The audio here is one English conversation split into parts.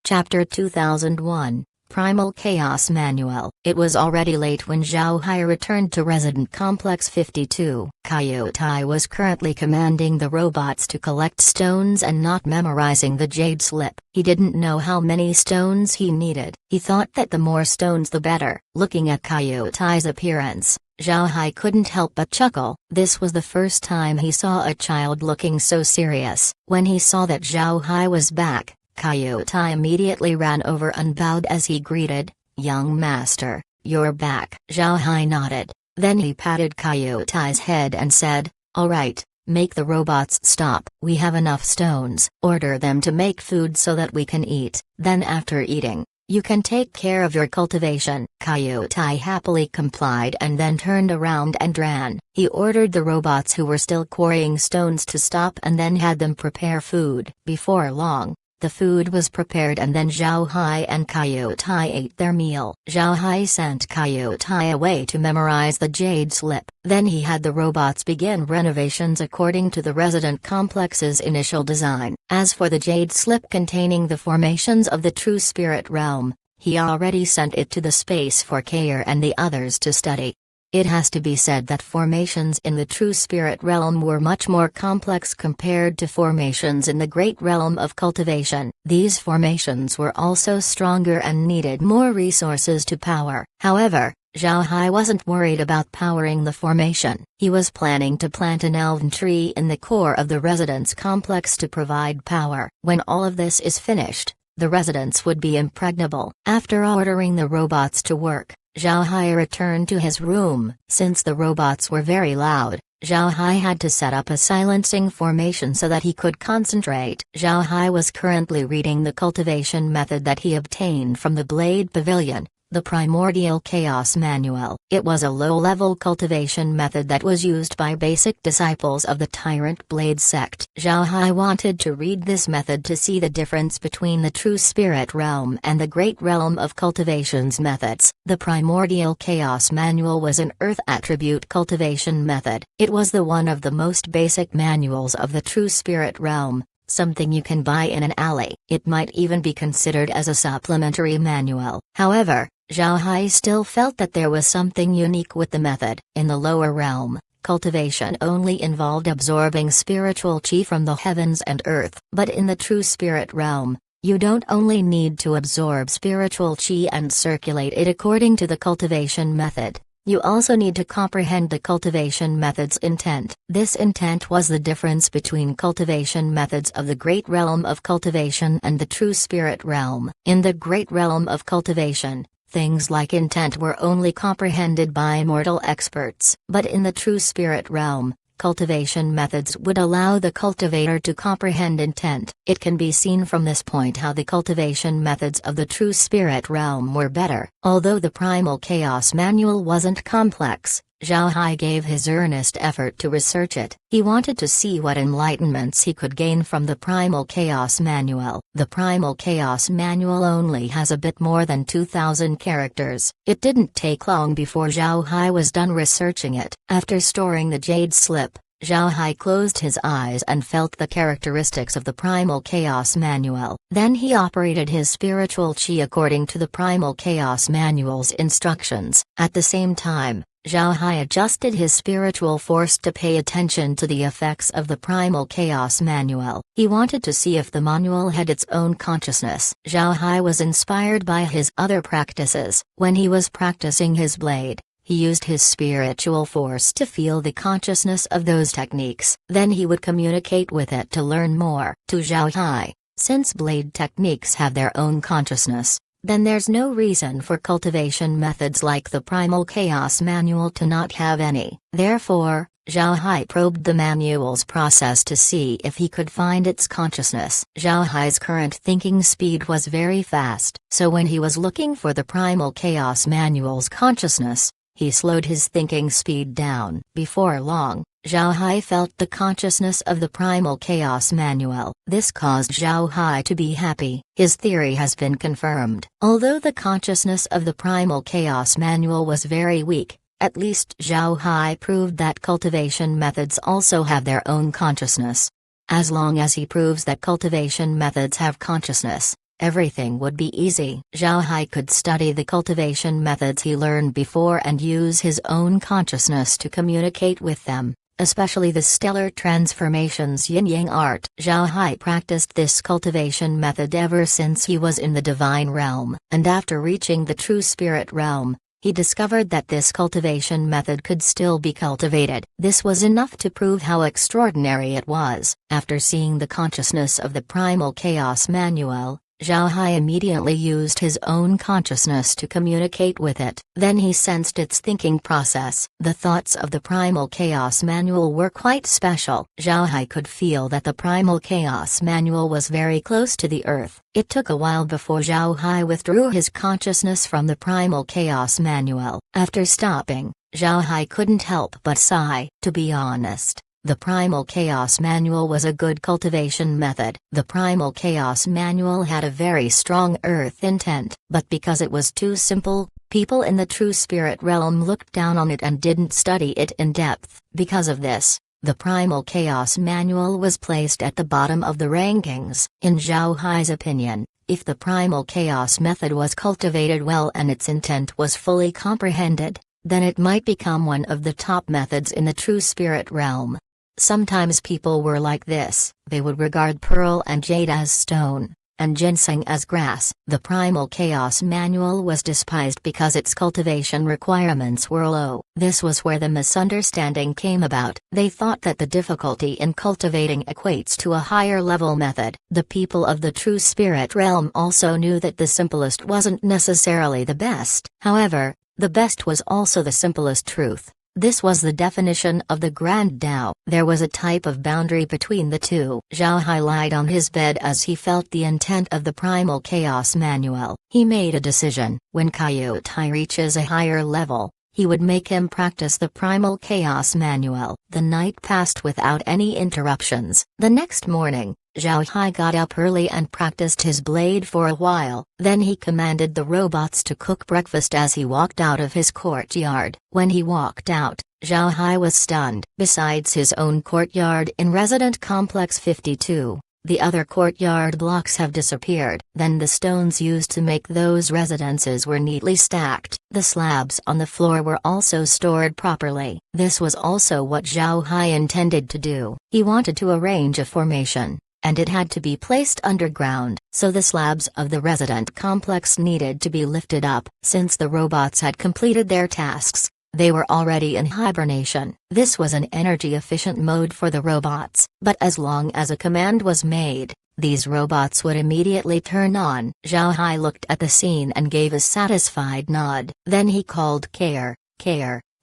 Chapter 2001, Primal Chaos Manual. It was already late when Zhao Hai returned to Resident Complex 52. Coyote was currently commanding the robots to collect stones and not memorizing the jade slip. He didn't know how many stones he needed. He thought that the more stones the better. Looking at Coyote's appearance, Zhao Hai couldn't help but chuckle. This was the first time he saw a child looking so serious. When he saw that Zhao Hai was back, Coyote immediately ran over and bowed as he greeted, "Young master, you're back." Zhao Hai nodded, then he patted Coyote's head and said, "All right, make the robots stop. We have enough stones. Order them to make food so that we can eat, then after eating, you can take care of your cultivation." Coyote happily complied and then turned around and ran. He ordered the robots who were still quarrying stones to stop and then had them prepare food. Before long, the food was prepared and then Zhao Hai and Coyote ate their meal. Zhao Hai sent Coyote away to memorize the jade slip. Then he had the robots begin renovations according to the resident complex's initial design. As for the jade slip containing the formations of the true spirit realm, he already sent it to the Space 4K'er and the others to study. It has to be said that formations in the true spirit realm were much more complex compared to formations in the great realm of cultivation. These formations were also stronger and needed more resources to power. However, Zhao Hai wasn't worried about powering the formation. He was planning to plant an elven tree in the core of the residence complex to provide power. When all of this is finished, the residence would be impregnable. After ordering the robots to work, Zhao Hai returned to his room. Since the robots were very loud, Zhao Hai had to set up a silencing formation so that he could concentrate. Zhao Hai was currently reading the cultivation method that he obtained from the Blade Pavilion, the Primordial Chaos Manual. It was a low-level cultivation method that was used by basic disciples of the Tyrant Blade sect. Zhao Hai wanted to read this method to see the difference between the true spirit realm and the great realm of cultivation's methods. The Primordial Chaos Manual was an earth attribute cultivation method. It was the one of the most basic manuals of the true spirit realm, something you can buy in an alley. It might even be considered as a supplementary manual. However, Zhao Hai still felt that there was something unique with the method. In the lower realm, cultivation only involved absorbing spiritual chi from the heavens and earth. But in the true spirit realm, you don't only need to absorb spiritual chi and circulate it according to the cultivation method. You also need to comprehend the cultivation method's intent. This intent was the difference between cultivation methods of the great realm of cultivation and the true spirit realm. In the great realm of cultivation, things like intent were only comprehended by mortal experts. But in the true spirit realm, cultivation methods would allow the cultivator to comprehend intent. It can be seen from this point how the cultivation methods of the true spirit realm were better. Although the Primal Chaos Manual wasn't complex, Zhao Hai gave his earnest effort to research it. He wanted to see what enlightenments he could gain from the Primal Chaos Manual. The Primal Chaos Manual only has a bit more than 2,000 characters. It didn't take long before Zhao Hai was done researching it. After storing the jade slip, Zhao Hai closed his eyes and felt the characteristics of the Primal Chaos Manual. Then he operated his spiritual chi according to the Primal Chaos Manual's instructions. At the same time, Zhao Hai adjusted his spiritual force to pay attention to the effects of the Primal Chaos Manual. He wanted to see if the manual had its own consciousness. Zhao Hai was inspired by his other practices. When he was practicing his blade, he used his spiritual force to feel the consciousness of those techniques. Then he would communicate with it to learn more. To Zhao Hai, since blade techniques have their own consciousness, then there's no reason for cultivation methods like the Primal Chaos Manual to not have any. Therefore, Zhao Hai probed the manual's process to see if he could find its consciousness. Zhao Hai's current thinking speed was very fast, so when he was looking for the Primal Chaos Manual's consciousness, he slowed his thinking speed down. Before long, Zhao Hai felt the consciousness of the Primal Chaos Manual. This caused Zhao Hai to be happy. His theory has been confirmed. Although the consciousness of the Primal Chaos Manual was very weak, at least Zhao Hai proved that cultivation methods also have their own consciousness. As long as he proves that cultivation methods have consciousness, everything would be easy. Zhao Hai could study the cultivation methods he learned before and use his own consciousness to communicate with them, especially the stellar transformations yin-yang art. Zhao Hai practiced this cultivation method ever since he was in the divine realm, and after reaching the true spirit realm, he discovered that this cultivation method could still be cultivated. This was enough to prove how extraordinary it was. After seeing the consciousness of the primal chaos manual, Zhao Hai immediately used his own consciousness to communicate with it. Then he sensed its thinking process. The thoughts of the primal chaos manual were quite special. Zhao Hai could feel that the primal chaos manual was very close to the earth. It took a while before Zhao Hai withdrew his consciousness from the primal chaos manual. After stopping, Zhao Hai couldn't help but sigh. To be honest, the Primal Chaos Manual was a good cultivation method. The Primal Chaos Manual had a very strong earth intent, but because it was too simple, people in the true spirit realm looked down on it and didn't study it in depth. Because of this, the Primal Chaos Manual was placed at the bottom of the rankings. In Zhao Hai's opinion, if the Primal Chaos method was cultivated well and its intent was fully comprehended, then it might become one of the top methods in the true spirit realm. Sometimes people were like this. They would regard pearl and jade as stone, and ginseng as grass. The Primal Chaos Manual was despised because its cultivation requirements were low. This was where the misunderstanding came about. They thought that the difficulty in cultivating equates to a higher level method. The people of the true spirit realm also knew that the simplest wasn't necessarily the best. However, the best was also the simplest truth. This was the definition of the Grand Tao. There was a type of boundary between the two. Zhao Hai lied on his bed as he felt the intent of the Primal Chaos Manual. He made a decision. When Kaiyu Tai reaches a higher level, he would make him practice the Primal Chaos Manual. The night passed without any interruptions. The next morning, Zhao Hai got up early and practiced his blade for a while. Then he commanded the robots to cook breakfast as he walked out of his courtyard. When he walked out, Zhao Hai was stunned. Besides his own courtyard in Resident Complex 52, the other courtyard blocks have disappeared. Then the stones used to make those residences were neatly stacked. The slabs on the floor were also stored properly. This was also what Zhao Hai intended to do. He wanted to arrange a formation, and it had to be placed underground, so the slabs of the resident complex needed to be lifted up. Since the robots had completed their tasks, they were already in hibernation. This was an energy-efficient mode for the robots, but as long as a command was made, these robots would immediately turn on. Zhao Hai looked at the scene and gave a satisfied nod. Then he called Care,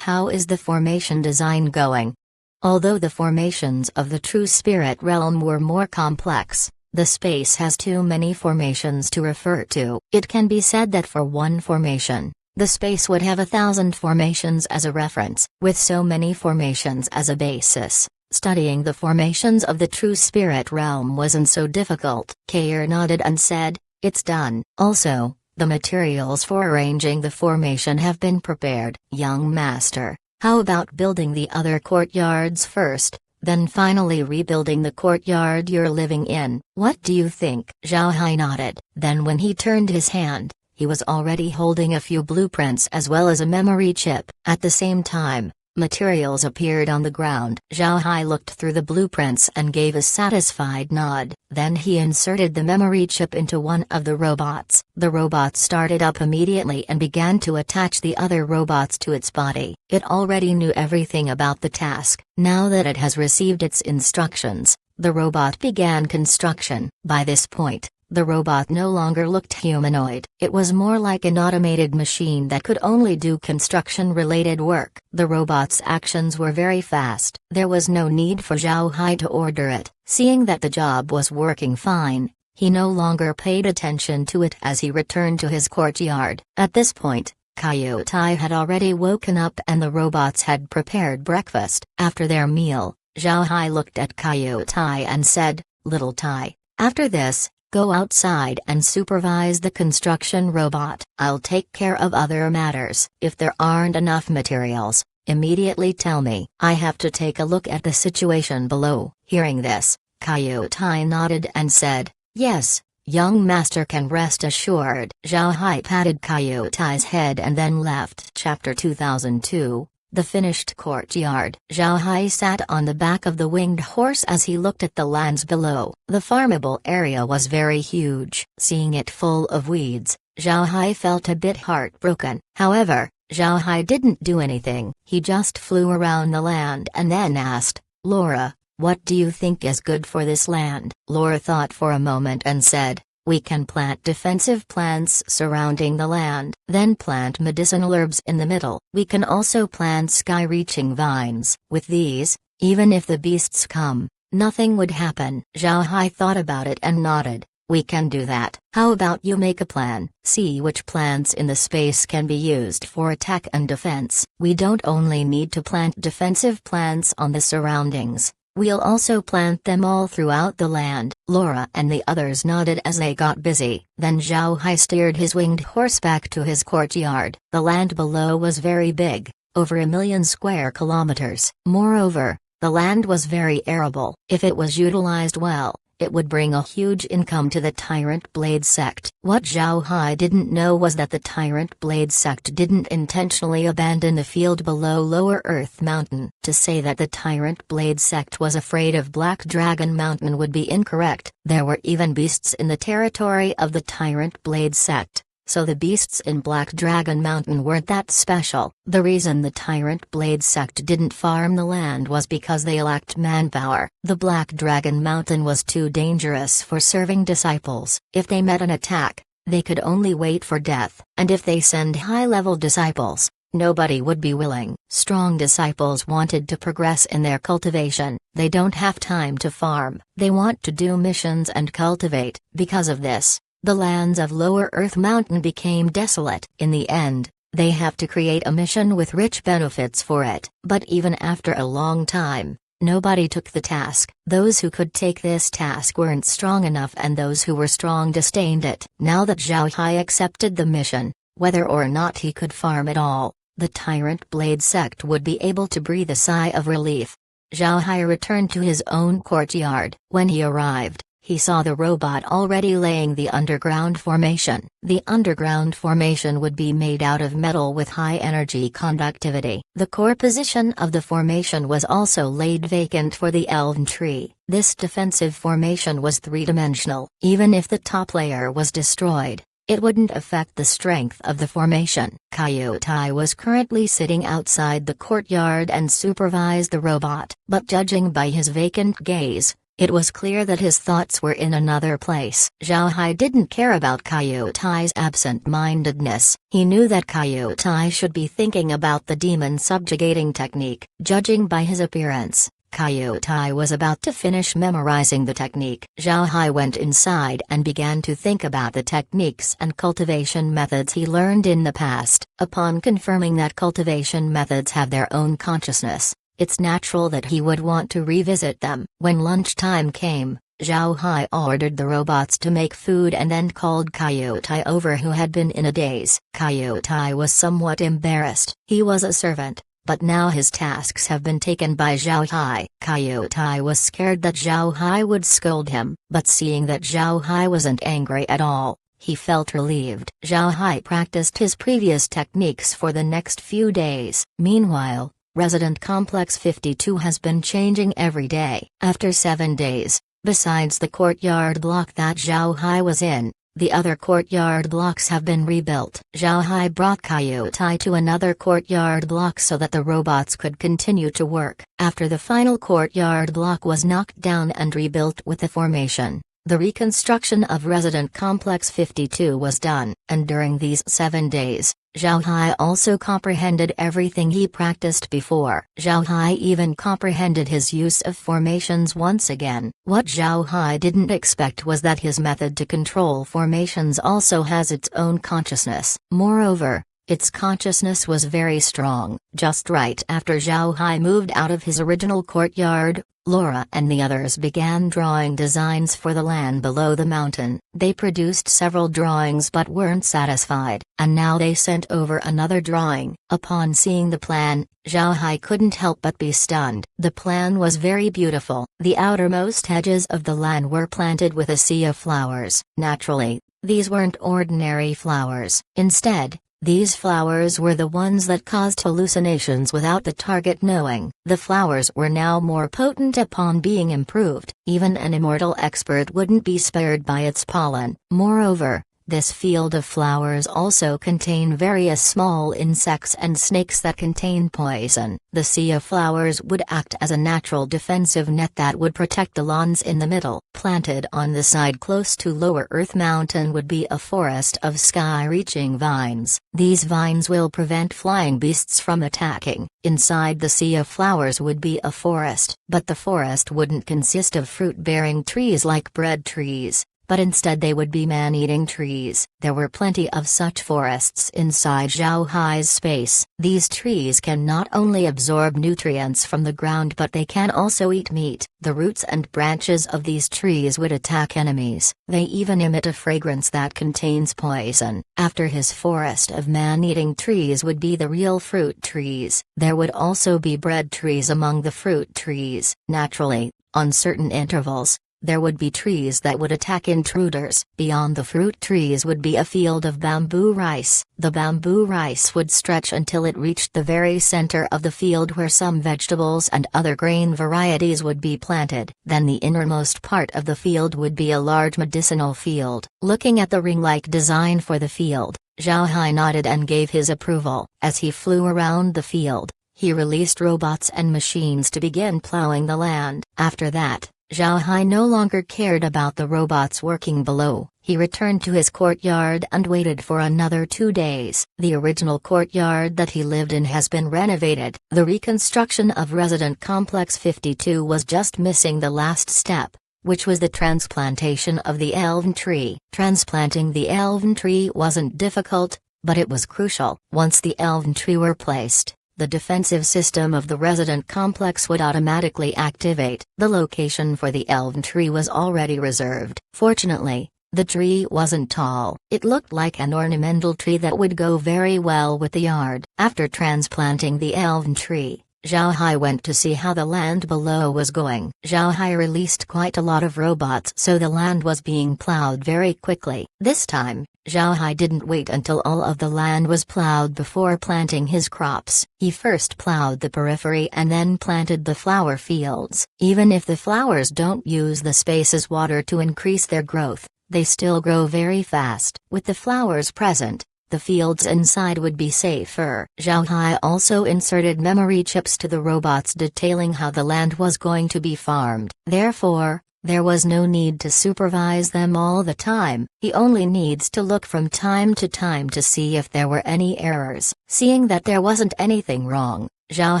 how is the formation design going? Although the formations of the true spirit realm were more complex, the space has too many formations to refer to. It can be said that for one formation, the space would have 1,000 formations as a reference. With so many formations as a basis, studying the formations of the true spirit realm wasn't so difficult. Kair nodded and said, "It's done." Also, the materials for arranging the formation have been prepared. Young master, how about building the other courtyards first, then finally rebuilding the courtyard you're living in? What do you think? Zhao Hai nodded. Then when he turned his hand, he was already holding a few blueprints as well as a memory chip. At the same time, materials appeared on the ground. Zhao Hai looked through the blueprints and gave a satisfied nod. Then he inserted the memory chip into one of the robots. The robot started up immediately and began to attach the other robots to its body. It already knew everything about the task. Now that it has received its instructions, the robot began construction. By this point, the robot no longer looked humanoid. It was more like an automated machine that could only do construction-related work. The robot's actions were very fast. There was no need for Zhao Hai to order it. Seeing that the job was working fine, he no longer paid attention to it as he returned to his courtyard. At this point, Kaiyu Tai had already woken up and the robots had prepared breakfast. After their meal, Zhao Hai looked at Kaiyu Tai and said, "Little Tai, after this, go outside and supervise the construction robot. I'll take care of other matters. If there aren't enough materials, immediately tell me. I have to take a look at the situation below." Hearing this, Kaiyu Tai nodded and said, "Yes, Young master can rest assured. Zhao Hai patted Kaiyu Tai's head and then left. Chapter 2002. The finished courtyard. Zhao Hai sat on the back of the winged horse as he looked at the lands below. The farmable area was very huge. Seeing it full of weeds, Zhao Hai felt a bit heartbroken. However, Zhao Hai didn't do anything. He just flew around the land and then asked, "Laura, what do you think is good for this land?" Laura thought for a moment and said, "We can plant defensive plants surrounding the land, then plant medicinal herbs in the middle. We can also plant sky-reaching vines. With these, even if the beasts come, nothing would happen." Zhao Hai thought about it and nodded. "We can do that. How about you make a plan, see which plants in the space can be used for attack and defense. We don't only need to plant defensive plants on the surroundings. We'll also plant them all throughout the land." Laura and the others nodded as they got busy. Then Zhao Hai steered his winged horse back to his courtyard. The land below was very big, over 1,000,000 square kilometers. Moreover, the land was very arable. If it was utilized well, it would bring a huge income to the Tyrant Blade sect. What Zhao Hai didn't know was that the Tyrant Blade sect didn't intentionally abandon the field below Lower Earth Mountain. To say that the Tyrant Blade sect was afraid of Black Dragon Mountain would be incorrect. There were even beasts in the territory of the Tyrant Blade sect, so the beasts in Black Dragon Mountain weren't that special. The reason the Tyrant Blade sect didn't farm the land was because they lacked manpower. The Black Dragon Mountain was too dangerous for serving disciples. If they met an attack, they could only wait for death. And if they send high-level disciples, nobody would be willing. Strong disciples wanted to progress in their cultivation. They don't have time to farm. They want to do missions and cultivate. Because of this, the lands of Lower Earth Mountain became desolate. In the end, they have to create a mission with rich benefits for it. But even after a long time, nobody took the task. Those who could take this task weren't strong enough, and those who were strong disdained it. Now that Zhao Hai accepted the mission, whether or not he could farm at all, the Tyrant Blade sect would be able to breathe a sigh of relief. Zhao Hai returned to his own courtyard. When he arrived, he saw the robot already laying the underground formation. The underground formation would be made out of metal with high energy conductivity. The core position of the formation was also laid vacant for the elven tree. This defensive formation was three-dimensional. Even if the top layer was destroyed, it wouldn't affect the strength of the formation. Kaiyu Tai was currently sitting outside the courtyard and supervised the robot, but judging by his vacant gaze, it was clear that his thoughts were in another place. Zhao Hai didn't care about Kaiyu Tai's absent-mindedness. He knew that Kaiyu Tai should be thinking about the demon subjugating technique. Judging by his appearance, Kaiyu Tai was about to finish memorizing the technique. Zhao Hai went inside and began to think about the techniques and cultivation methods he learned in the past. Upon confirming that cultivation methods have their own consciousness, it's natural that he would want to revisit them. When lunchtime came, Zhao Hai ordered the robots to make food and then called Kaiyu Tai over, who had been in a daze. Kaiyu Tai was somewhat embarrassed. He was a servant, but now his tasks have been taken by Zhao Hai. Kaiyu Tai was scared that Zhao Hai would scold him, but seeing that Zhao Hai wasn't angry at all, he felt relieved. Zhao Hai practiced his previous techniques for the next few days. Meanwhile, Resident Complex 52 has been changing every day. After 7 days, besides the courtyard block that Zhao Hai was in, the other courtyard blocks have been rebuilt. Zhao Hai brought Kaiyu Tai to another courtyard block so that the robots could continue to work. After the final courtyard block was knocked down and rebuilt with the formation, the reconstruction of Resident Complex 52 was done. And during these 7 days, Zhao Hai also comprehended everything he practiced before. Zhao Hai even comprehended his use of formations once again. What Zhao Hai didn't expect was that his method to control formations also has its own consciousness. Moreover, Its consciousness was very strong. Just right after Zhao Hai moved out of his original courtyard, Laura and the others began drawing designs for the land below the mountain. They produced several drawings but weren't satisfied, and now they sent over another drawing. Upon seeing the plan, Zhao Hai couldn't help but be stunned. The plan was very beautiful. The outermost edges of the land were planted with a sea of flowers. Naturally, these weren't ordinary flowers. Instead, these flowers were the ones that caused hallucinations without the target knowing. The flowers were now more potent upon being improved. Even an immortal expert wouldn't be spared by its pollen. Moreover, this field of flowers also contain various small insects and snakes that contain poison. The sea of flowers would act as a natural defensive net that would protect the lawns in the middle. Planted on the side close to Lower Earth Mountain would be a forest of sky-reaching vines. These vines will prevent flying beasts from attacking. Inside the sea of flowers would be a forest, but the forest wouldn't consist of fruit-bearing trees like bread trees, but instead they would be man-eating trees. There were plenty of such forests inside Zhao Hai's space. These trees can not only absorb nutrients from the ground but they can also eat meat. The roots and branches of these trees would attack enemies. They even emit a fragrance that contains poison. After his forest of man-eating trees would be the real fruit trees. There would also be bread trees among the fruit trees. Naturally, on certain intervals, there would be trees that would attack intruders. Beyond the fruit trees would be a field of bamboo rice. The bamboo rice would stretch until it reached the very center of the field where some vegetables and other grain varieties would be planted. Then the innermost part of the field would be a large medicinal field. Looking at the ring-like design for the field, Zhao Hai nodded and gave his approval. As he flew around the field, he released robots and machines to begin plowing the land. After that, Zhao Hai no longer cared about the robots working below. He returned to his courtyard and waited for another 2 days. The original courtyard that he lived in has been renovated. The reconstruction of Resident Complex 52 was just missing the last step, which was the transplantation of the elven tree. Transplanting the elven tree wasn't difficult, but it was crucial. Once the elven tree were placed, the defensive system of the resident complex would automatically activate. The location for the elven tree was already reserved. Fortunately, the tree wasn't tall. It looked like an ornamental tree that would go very well with the yard. After transplanting the elven tree, Zhao Hai went to see how the land below was going. Zhao Hai released quite a lot of robots so the land was being plowed very quickly. This time, Zhao Hai didn't wait until all of the land was plowed before planting his crops. He first plowed the periphery and then planted the flower fields. Even if the flowers don't use the space as water to increase their growth, they still grow very fast. With the flowers present, the fields inside would be safer. Zhao Hai also inserted memory chips to the robots detailing how the land was going to be farmed. Therefore, there was no need to supervise them all the time. He only needs to look from time to time to see if there were any errors. Seeing that there wasn't anything wrong, Zhao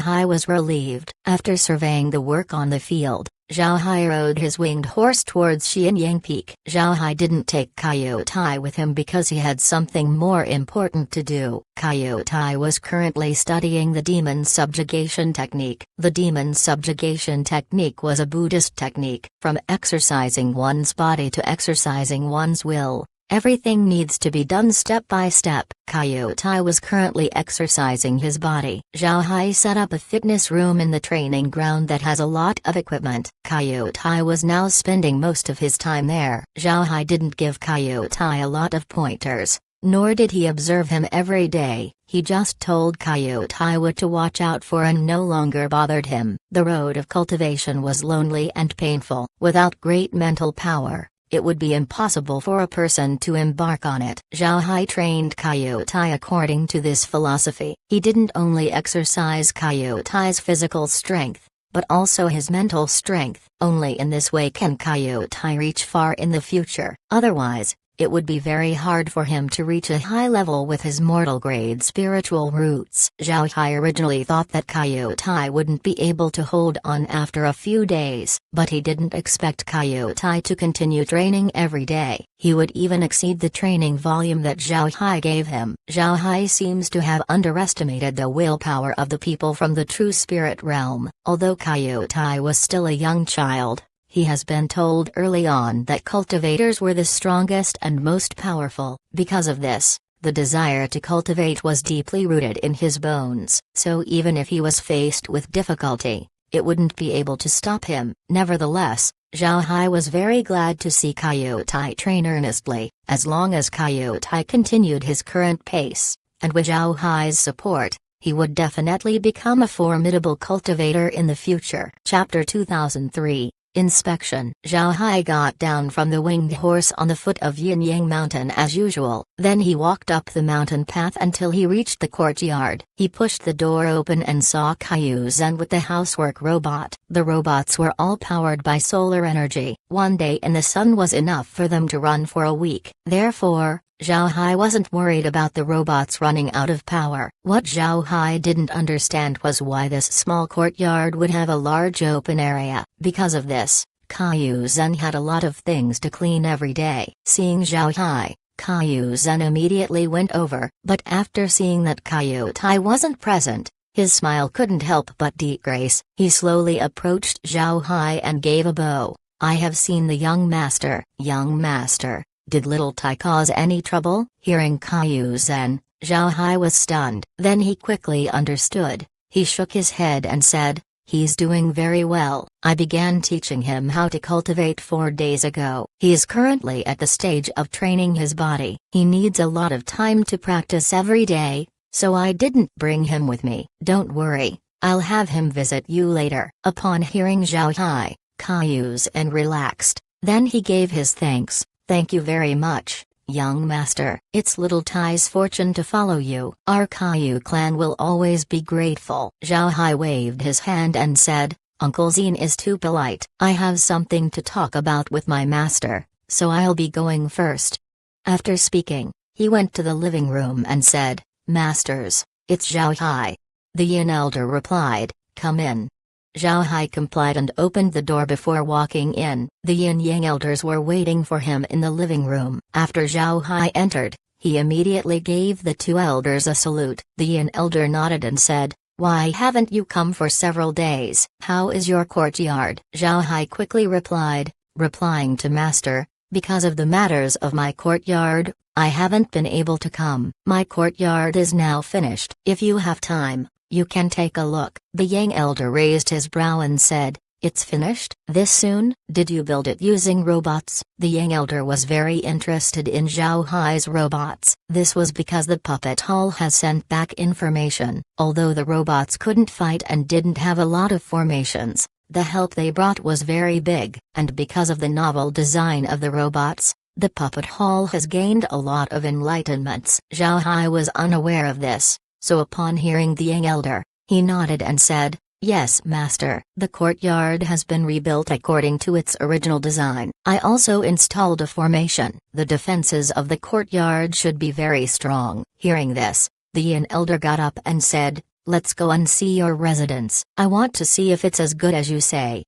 Hai was relieved. After surveying the work on the field, Zhao Hai rode his winged horse towards Xianyang Peak. Zhao Hai didn't take Kaiyotai with him because he had something more important to do. Kaiyotai was currently studying the demon subjugation technique. The demon subjugation technique was a Buddhist technique. From exercising one's body to exercising one's will, everything needs to be done step by step. Kaiyotai was currently exercising his body. Zhao Hai set up a fitness room in the training ground that has a lot of equipment. Kaiyotai was now spending most of his time there. Zhao Hai didn't give Kaiyotai a lot of pointers, nor did he observe him every day. He just told Kaiyotai what to watch out for and no longer bothered him. The road of cultivation was lonely and painful. Without great mental power, it would be impossible for a person to embark on it. Zhao Hai trained Kaiyotai according to this philosophy. He didn't only exercise Kaiotai's physical strength, but also his mental strength. Only in this way can Kaiyotai reach far in the future. Otherwise, it would be very hard for him to reach a high level with his mortal grade spiritual roots. Zhao Hai originally thought that Kaiyu Tai wouldn't be able to hold on after a few days, but he didn't expect Kaiyu Tai to continue training every day. He would even exceed the training volume that Zhao Hai gave him. Zhao Hai seems to have underestimated the willpower of the people from the true spirit realm. Although Kaiyu Tai was still a young child, he has been told early on that cultivators were the strongest and most powerful. Because of this, the desire to cultivate was deeply rooted in his bones. So even if he was faced with difficulty, it wouldn't be able to stop him. Nevertheless, Zhao Hai was very glad to see Kaiyu Tai train earnestly. As long as Kaiyu Tai continued his current pace, and with Zhao Hai's support, he would definitely become a formidable cultivator in the future. Chapter 2003 Inspection. Zhao Hai got down from the winged horse on the foot of Yin Yang Mountain as usual. Then he walked up the mountain path until he reached the courtyard. He pushed the door open and saw Kaiyu Zhen with the housework robot. The robots were all powered by solar energy. One day in the sun was enough for them to run for a week. Therefore, Zhao Hai wasn't worried about the robots running out of power. What Zhao Hai didn't understand was why this small courtyard would have a large open area. Because of this, Kaiyu Zhen had a lot of things to clean every day. Seeing Zhao Hai, Kaiyu Zhen immediately went over, but after seeing that Kaiyu Tai wasn't present, his smile couldn't help but decrease. He slowly approached Zhao Hai and gave a bow. "I have seen the young master." "Young master? Did little Tai cause any trouble?" Hearing Kaiyu Zhen, Zhao Hai was stunned. Then he quickly understood. He shook his head and said, "He's doing very well. I began teaching him how to cultivate 4 days ago. He is currently at the stage of training his body. He needs a lot of time to practice every day, so I didn't bring him with me. Don't worry, I'll have him visit you later." Upon hearing Zhao Hai, Kaiyu Zhen relaxed. Then he gave his thanks. "Thank you very much, young master. It's little Tai's fortune to follow you. Our Kaiyu clan will always be grateful." Zhao Hai waved his hand and said, "Uncle Zine is too polite. I have something to talk about with my master, so I'll be going first." After speaking, he went to the living room and said, "Masters, it's Zhao Hai." The Yin elder replied, "Come in." Zhao Hai complied and opened the door before walking in. The Yin Yang elders were waiting for him in the living room. After Zhao Hai entered, he immediately gave the two elders a salute. The Yin elder nodded and said, "Why haven't you come for several days? How is your courtyard?" Zhao Hai quickly replied, replying to Master, "Because of the matters of my courtyard, I haven't been able to come. My courtyard is now finished. If you have time, you can take a look." The Yang elder raised his brow and said, "It's finished? This soon? Did you build it using robots?" The Yang elder was very interested in Zhao Hai's robots. This was because the puppet hall has sent back information. Although the robots couldn't fight and didn't have a lot of formations, the help they brought was very big. And because of the novel design of the robots, the puppet hall has gained a lot of enlightenments. Zhao Hai was unaware of this. So upon hearing the Yang elder, he nodded and said, "Yes, master. The courtyard has been rebuilt according to its original design. I also installed a formation. The defenses of the courtyard should be very strong." Hearing this, the Yin elder got up and said, "Let's go and see your residence. I want to see if it's as good as you say."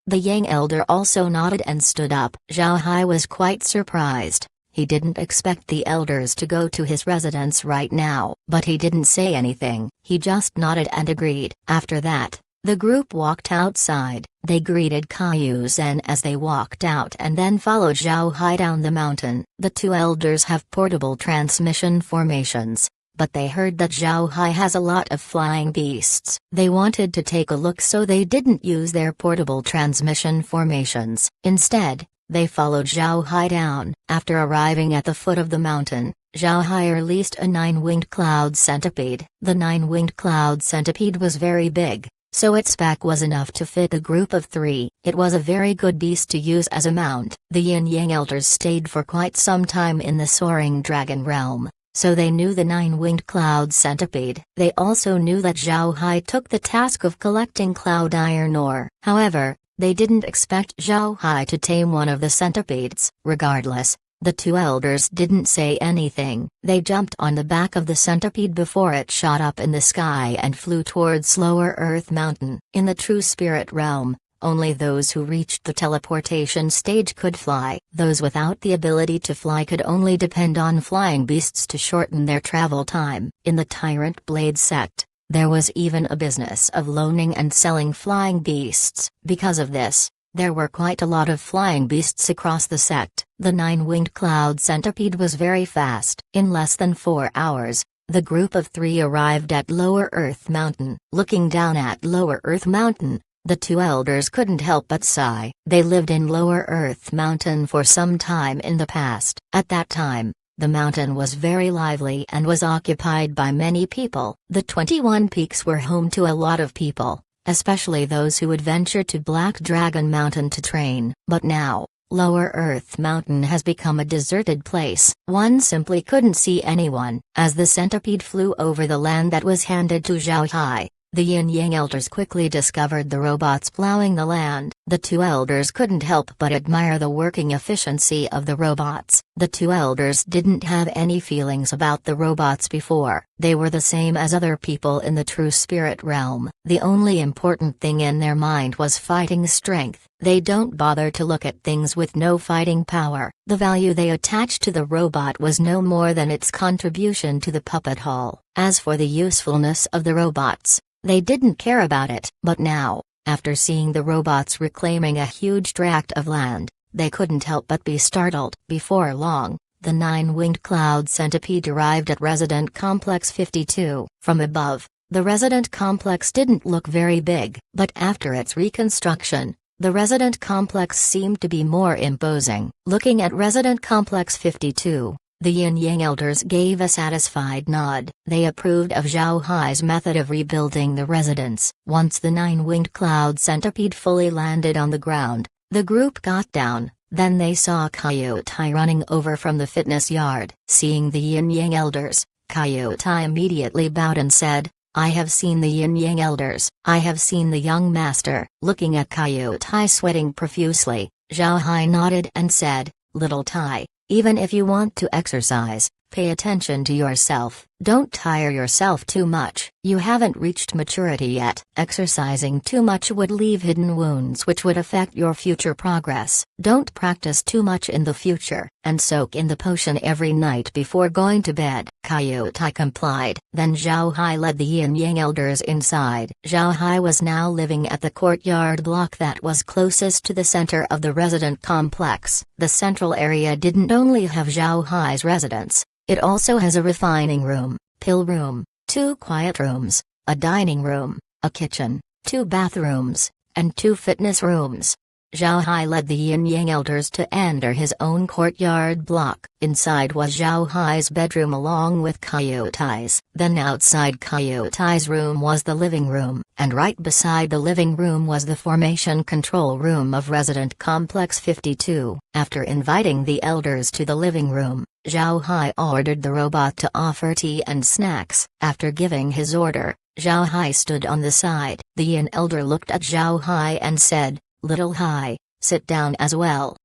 The Yang elder also nodded and stood up. Zhao Hai was quite surprised. He didn't expect the elders to go to his residence right now, but he didn't say anything. He just nodded and agreed. After that, the group walked outside. They greeted Kaiyu Zhen as they walked out and then followed Zhao Hai down the mountain. The two elders have portable transmission formations, but they heard that Zhao Hai has a lot of flying beasts. They wanted to take a look, so they didn't use their portable transmission formations. Instead, they followed Zhao Hai down. After arriving at the foot of the mountain, Zhao Hai released a 9-winged cloud centipede. The 9-winged cloud centipede was very big, so its back was enough to fit a group of 3. It was a very good beast to use as a mount. The Yin Yang elders stayed for quite some time in the soaring dragon realm, so they knew the 9-winged cloud centipede. They also knew that Zhao Hai took the task of collecting cloud iron ore. However, they didn't expect Zhao Hai to tame one of the centipedes. Regardless, The two elders didn't say anything. They jumped on the back of the centipede before it shot up in the sky and flew towards Lower Earth Mountain. In the true spirit realm, only those who reached the teleportation stage could fly. Those without the ability to fly could only depend on flying beasts to shorten their travel time. In the Tyrant Blade sect, there was even a business of loaning and selling flying beasts. Because of this, there were quite a lot of flying beasts across the sect. The nine-winged cloud centipede was very fast. In less than 4 hours, the group of 3 arrived at Lower Earth Mountain. Looking down at Lower Earth Mountain, the two elders couldn't help but sigh. They lived in Lower Earth Mountain for some time in the past. At that time, the mountain was very lively and was occupied by many people. The 21 Peaks were home to a lot of people, especially those who would venture to Black Dragon Mountain to train. But now, Lower Earth Mountain has become a deserted place. One simply couldn't see anyone. As the centipede flew over the land that was handed to Zhao Hai, the Yin-Yang elders quickly discovered the robots plowing the land. The two elders couldn't help but admire the working efficiency of the robots. The two elders didn't have any feelings about the robots before. They were the same as other people in the true spirit realm. The only important thing in their mind was fighting strength. They don't bother to look at things with no fighting power. The value they attached to the robot was no more than its contribution to the puppet hall. As for the usefulness of the robots, they didn't care about it. But now, after seeing the robots reclaiming a huge tract of land, they couldn't help but be startled. Before long, the nine-winged cloud centipede arrived at Resident Complex 52. From above, the Resident Complex didn't look very big, but after its reconstruction, the Resident Complex seemed to be more imposing. Looking at Resident Complex 52, the Yin-Yang elders gave a satisfied nod. They approved of Zhao Hai's method of rebuilding the residence. Once the nine-winged cloud centipede fully landed on the ground, the group got down. Then they saw Kaiyotai running over from the fitness yard. Seeing the Yin-Yang elders, Kaiyotai immediately bowed and said, "I have seen the Yin-Yang elders. I have seen the young master." Looking at Kaiyotai sweating profusely, Zhao Hai nodded and said, "Little Tai, even if you want to exercise, pay attention to yourself. Don't tire yourself too much. You haven't reached maturity yet. Exercising too much would leave hidden wounds which would affect your future progress. Don't practice too much in the future, and soak in the potion every night before going to bed." Kaiyotai complied. Then Zhao Hai led the Yin-Yang elders inside. Zhao Hai was now living at the courtyard block that was closest to the center of the resident complex. The central area didn't only have Zhao Hai's residence, it also has a refining room, pill room, 2 quiet rooms, a dining room, a kitchen, 2 bathrooms, and 2 fitness rooms. Zhao Hai led the Yin-Yang elders to enter his own courtyard block. Inside was Zhao Hai's bedroom along with Kaiotai's. Then outside Kaiotai's room was the living room, and right beside the living room was the formation control room of Resident Complex 52. After inviting the elders to the living room, Zhao Hai ordered the robot to offer tea and snacks. After giving his order, Zhao Hai stood on the side. The Yin elder looked at Zhao Hai and said, "Little Hai, sit down as well."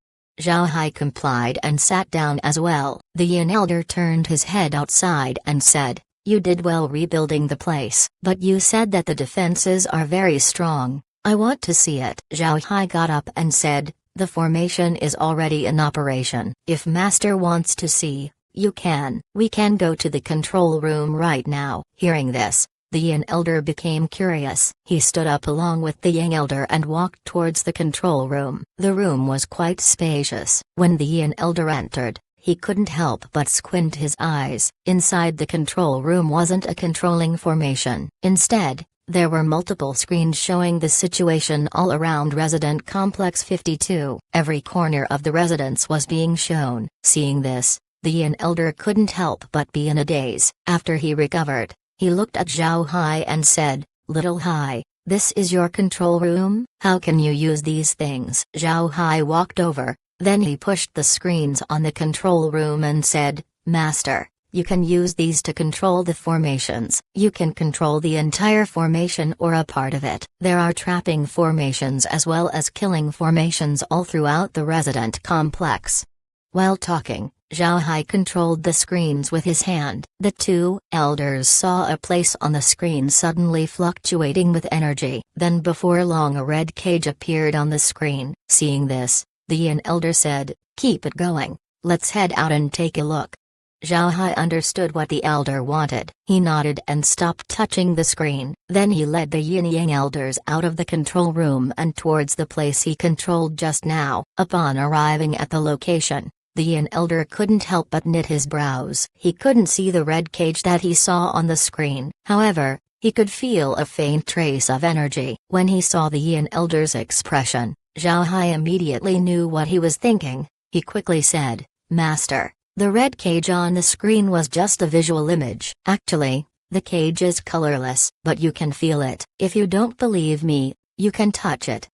Zhao Hai complied and sat down as well. The Yin elder turned his head outside and said, "You did well rebuilding the place, but you said that the defenses are very strong. I want to see it." Zhao Hai got up and said, "The formation is already in operation. If Master wants to see, you can. We can go to the control room right now." Hearing this, the Yin elder became curious. He stood up along with the Yin elder and walked towards the control room. The room was quite spacious. When the Yin elder entered, he couldn't help but squint his eyes. Inside the control room wasn't a controlling formation. Instead, there were multiple screens showing the situation all around Resident Complex 52. Every corner of the residence was being shown. Seeing this, the Yin elder couldn't help but be in a daze. After he recovered, he looked at Zhao Hai and said, "Little Hai, this is your control room? How can you use these things?" Zhao Hai walked over, then he pushed the screens on the control room and said, "Master, you can use these to control the formations. You can control the entire formation or a part of it. There are trapping formations as well as killing formations all throughout the resident complex." While talking, Zhao Hai controlled the screens with his hand. The two elders saw a place on the screen suddenly fluctuating with energy. Then before long a red cage appeared on the screen. Seeing this, the Yin elder said, "Keep it going. Let's head out and take a look." Zhao Hai understood what the elder wanted. He nodded and stopped touching the screen. Then he led the Yin Yang elders out of the control room and towards the place he controlled just now. Upon arriving at the location, the Yin elder couldn't help but knit his brows. He couldn't see the red cage that he saw on the screen. However, he could feel a faint trace of energy. When he saw the Yin elder's expression, Zhao Hai immediately knew what he was thinking. He quickly said, "Master, the red cage on the screen was just a visual image. Actually, the cage is colorless, but you can feel it. If you don't believe me, you can touch it."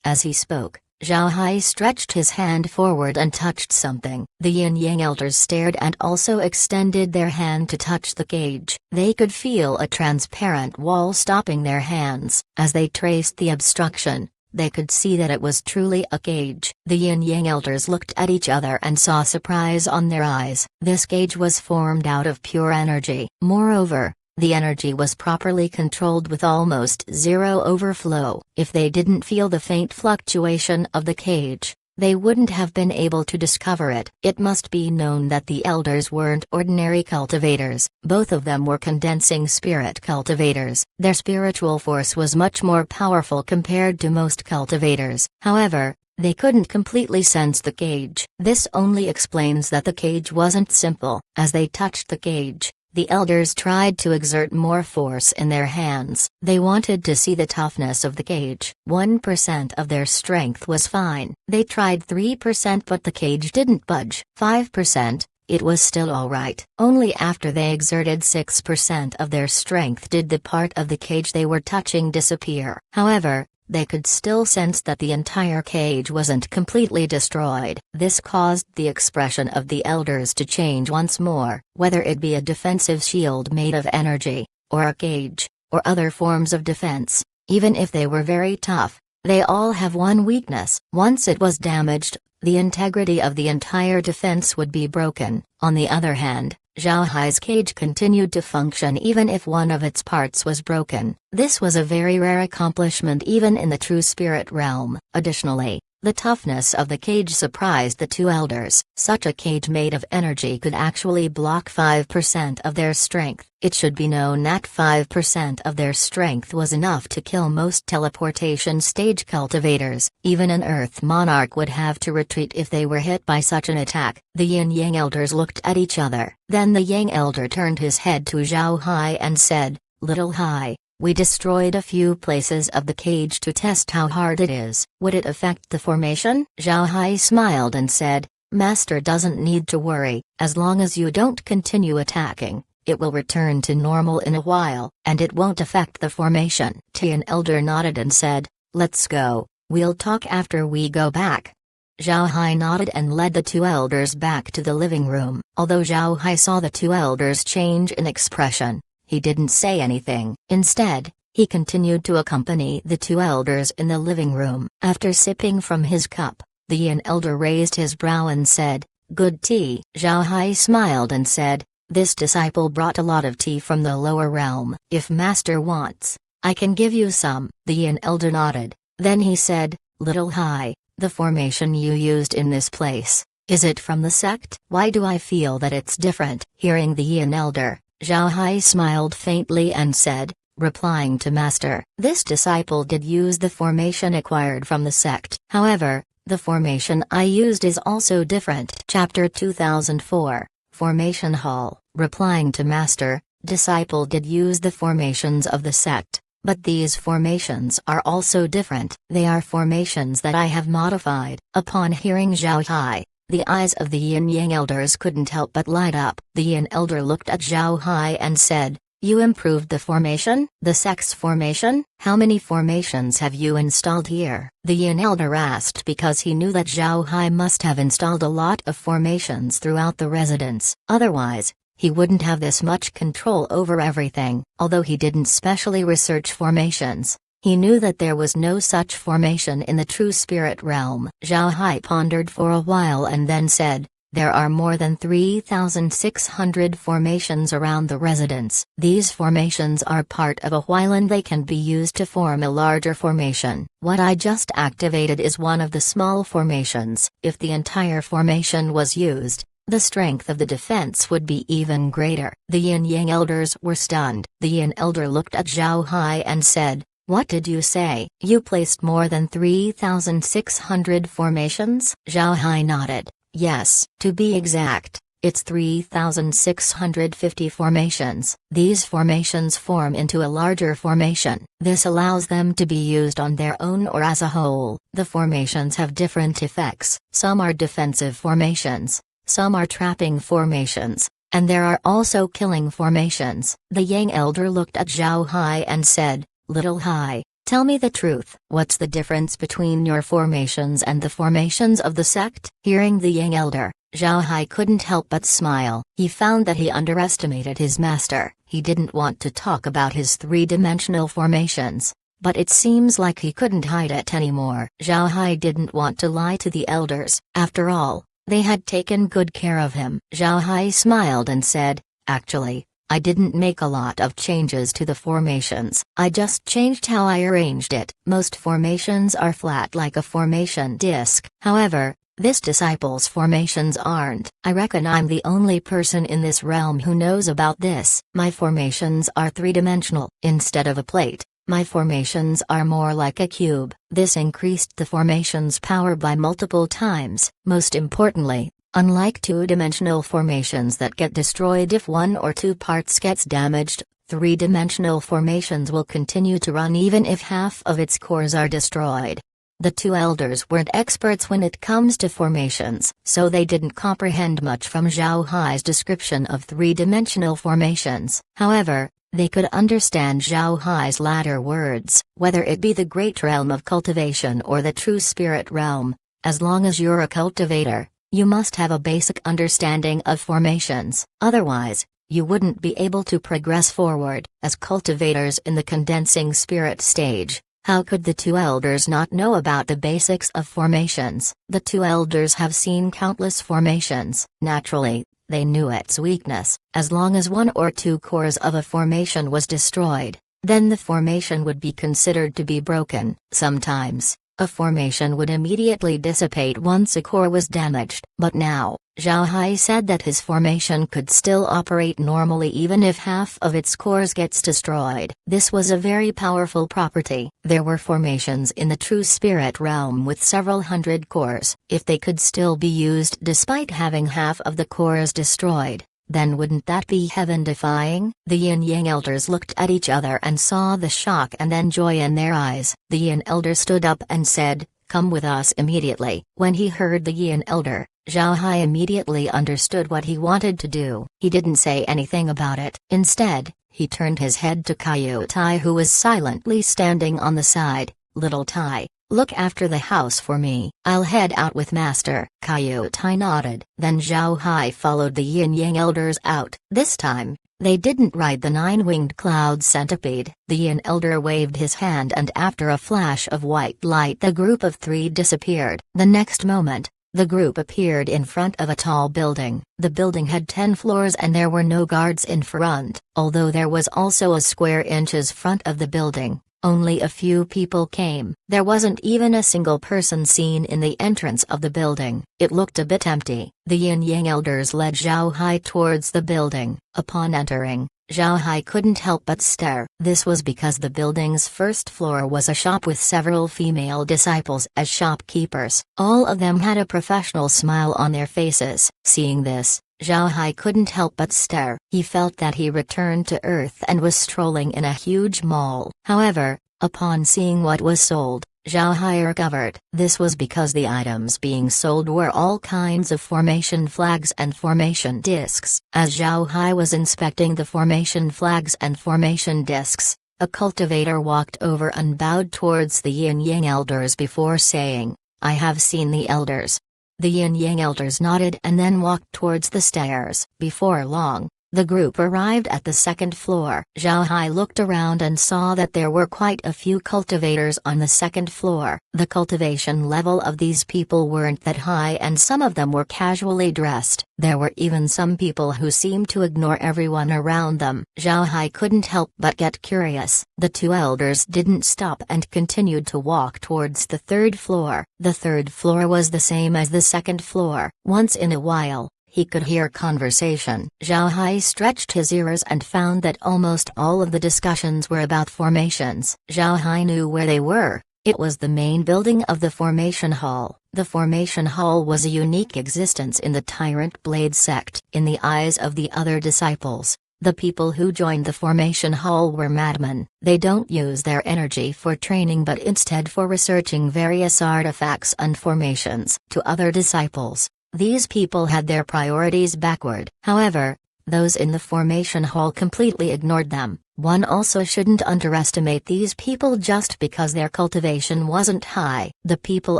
As he spoke, Zhao Hai stretched his hand forward and touched something. The Yin Yang elders stared and also extended their hand to touch the cage. They could feel a transparent wall stopping their hands. As they traced the obstruction, they could see that it was truly a cage. The Yin Yang elders looked at each other and saw surprise on their eyes. This cage was formed out of pure energy. Moreover, the energy was properly controlled with almost zero overflow. If they didn't feel the faint fluctuation of the cage, they wouldn't have been able to discover it. It must be known that the elders weren't ordinary cultivators. Both of them were condensing spirit cultivators. Their spiritual force was much more powerful compared to most cultivators. However, they couldn't completely sense the cage. This only explains that the cage wasn't simple. As they touched the cage, the elders tried to exert more force in their hands. They wanted to see the toughness of the cage. 1% of their strength was fine. They tried 3% but the cage didn't budge. 5%, it was still alright. Only after they exerted 6% of their strength did the part of the cage they were touching disappear. However, they could still sense that the entire cage wasn't completely destroyed. This caused the expression of the elders to change once more. Whether it be a defensive shield made of energy, or a cage, or other forms of defense, even if they were very tough, they all have one weakness. Once it was damaged, the integrity of the entire defense would be broken. On the other hand, Zhao Hai's cage continued to function even if one of its parts was broken. This was a very rare accomplishment even in the true spirit realm. Additionally, the toughness of the cage surprised the two elders. Such a cage made of energy could actually block 5% of their strength. It should be known that 5% of their strength was enough to kill most teleportation stage cultivators. Even an Earth monarch would have to retreat if they were hit by such an attack. The Yin Yang elders looked at each other. Then the Yang elder turned his head to Zhao Hai and said, "Little Hai, we destroyed a few places of the cage to test how hard it is. Would it affect the formation?" Zhao Hai smiled and said, "Master doesn't need to worry. As long as you don't continue attacking, it will return to normal in a while, and it won't affect the formation." Tian elder nodded and said, "Let's go. We'll talk after we go back." Zhao Hai nodded and led the two elders back to the living room. Although Zhao Hai saw the two elders change in expression, he didn't say anything. Instead, he continued to accompany the two elders in the living room. After sipping from his cup, the Yin elder raised his brow and said, "Good tea." Zhao Hai smiled and said, "This disciple brought a lot of tea from the lower realm. If master wants, I can give you some." The Yin elder nodded. Then he said, "Little Hai, the formation you used in this place, is it from the sect? Why do I feel that it's different?" Hearing the Yin elder, Zhao Hai smiled faintly and said, replying to Master, "This disciple did use the formation acquired from the sect. However, the formation I used is also different." Chapter 2004, Formation Hall. Replying to Master, disciple did use the formations of the sect, but these formations are also different. They are formations that I have modified. Upon hearing Zhao Hai, the eyes of the Yin Yang elders couldn't help but light up. The Yin elder looked at Zhao Hai and said, "You improved the formation? The sect's formation? How many formations have you installed here?" The Yin elder asked because he knew that Zhao Hai must have installed a lot of formations throughout the residence. Otherwise, he wouldn't have this much control over everything. Although he didn't specially research formations, he knew that there was no such formation in the true spirit realm. Zhao Hai pondered for a while and then said, There are more than 3,600 formations around the residence. These formations are part of a while and they can be used to form a larger formation. What I just activated is one of the small formations. If the entire formation was used, the strength of the defense would be even greater. The Yin Yang elders were stunned. The Yin elder looked at Zhao Hai and said, "What did you say? You placed more than 3,600 formations?" Zhao Hai nodded. "Yes. To be exact, it's 3,650 formations. These formations form into a larger formation. This allows them to be used on their own or as a whole. The formations have different effects. Some are defensive formations, some are trapping formations, and there are also killing formations." The Yang elder looked at Zhao Hai and said, "Little Hai, tell me the truth. What's the difference between your formations and the formations of the sect?" Hearing the Yang elder, Zhao Hai couldn't help but smile. He found that he underestimated his master. He didn't want to talk about his three-dimensional formations, but it seems like he couldn't hide it anymore. Zhao Hai didn't want to lie to the elders. After all, they had taken good care of him. Zhao Hai smiled and said, "Actually, I didn't make a lot of changes to the formations. I just changed how I arranged it. Most formations are flat like a formation disc. However, this disciple's formations aren't. I reckon I'm the only person in this realm who knows about this. My formations are three-dimensional. Instead of a plate, my formations are more like a cube. This increased the formation's power by multiple times. Most importantly, unlike two-dimensional formations that get destroyed if one or two parts gets damaged, three-dimensional formations will continue to run even if half of its cores are destroyed." The two elders weren't experts when it comes to formations, so they didn't comprehend much from Zhao Hai's description of three-dimensional formations. However, they could understand Zhao Hai's latter words. Whether it be the great realm of cultivation or the true spirit realm, as long as you're a cultivator, you must have a basic understanding of formations. Otherwise, you wouldn't be able to progress forward. As cultivators in the condensing spirit stage, how could the two elders not know about the basics of formations? The two elders have seen countless formations. Naturally, they knew its weakness. As long as one or two cores of a formation was destroyed, then the formation would be considered to be broken. Sometimes, a formation would immediately dissipate once a core was damaged. But now, Zhao Hai said that his formation could still operate normally even if half of its cores gets destroyed. This was a very powerful property. There were formations in the true spirit realm with several hundred cores. If they could still be used despite having half of the cores destroyed, then wouldn't that be heaven-defying? The Yin Yang elders looked at each other and saw the shock and then joy in their eyes. The Yin elder stood up and said, "Come with us immediately." When he heard the Yin elder, Zhao Hai immediately understood what he wanted to do. He didn't say anything about it. Instead, he turned his head to Kaiyu Tai, who was silently standing on the side. "Little Tai, look after the house for me. I'll head out with Master." Kaiyu Tai nodded. Then Zhao Hai followed the Yin Yang elders out. This time, they didn't ride the nine-winged cloud centipede. The Yin elder waved his hand and after a flash of white light the group of three disappeared. The next moment, the group appeared in front of a tall building. The building had 10 floors and there were no guards in front. Although there was also a square inches front of the building, only a few people came. There wasn't even a single person seen in the entrance of the building. It looked a bit empty. The Yin Yang elders led Zhao Hai towards the building. Upon entering, Zhao Hai couldn't help but stare. This was because the building's first floor was a shop with several female disciples as shopkeepers. All of them had a professional smile on their faces. Seeing this, Zhao Hai couldn't help but stare. He felt that he returned to Earth and was strolling in a huge mall. However, upon seeing what was sold, Zhao Hai recovered. This was because the items being sold were all kinds of formation flags and formation discs. As Zhao Hai was inspecting the formation flags and formation discs, a cultivator walked over and bowed towards the Yin Yang elders before saying, "I have seen the elders." The Yin Yang elders nodded and then walked towards the stairs. Before long, The group arrived at the second floor. Zhao Hai looked around and saw that there were quite a few cultivators on the second floor. The cultivation level of these people weren't that high and some of them were casually dressed. There were even some people who seemed to ignore everyone around them. Zhao Hai couldn't help but get curious. The two elders didn't stop and continued to walk towards the third floor. The third floor was the same as the second floor. Once in a while, he could hear conversation. Zhao Hai stretched his ears and found that almost all of the discussions were about formations. Zhao Hai knew where they were. It was the main building of the Formation Hall. The Formation Hall was a unique existence in the Tyrant Blade sect. In the eyes of the other disciples, the people who joined the Formation Hall were madmen. They don't use their energy for training but instead for researching various artifacts and formations. To other disciples, these people had their priorities backward. However, those in the Formation Hall completely ignored them. One also shouldn't underestimate these people just because their cultivation wasn't high. The people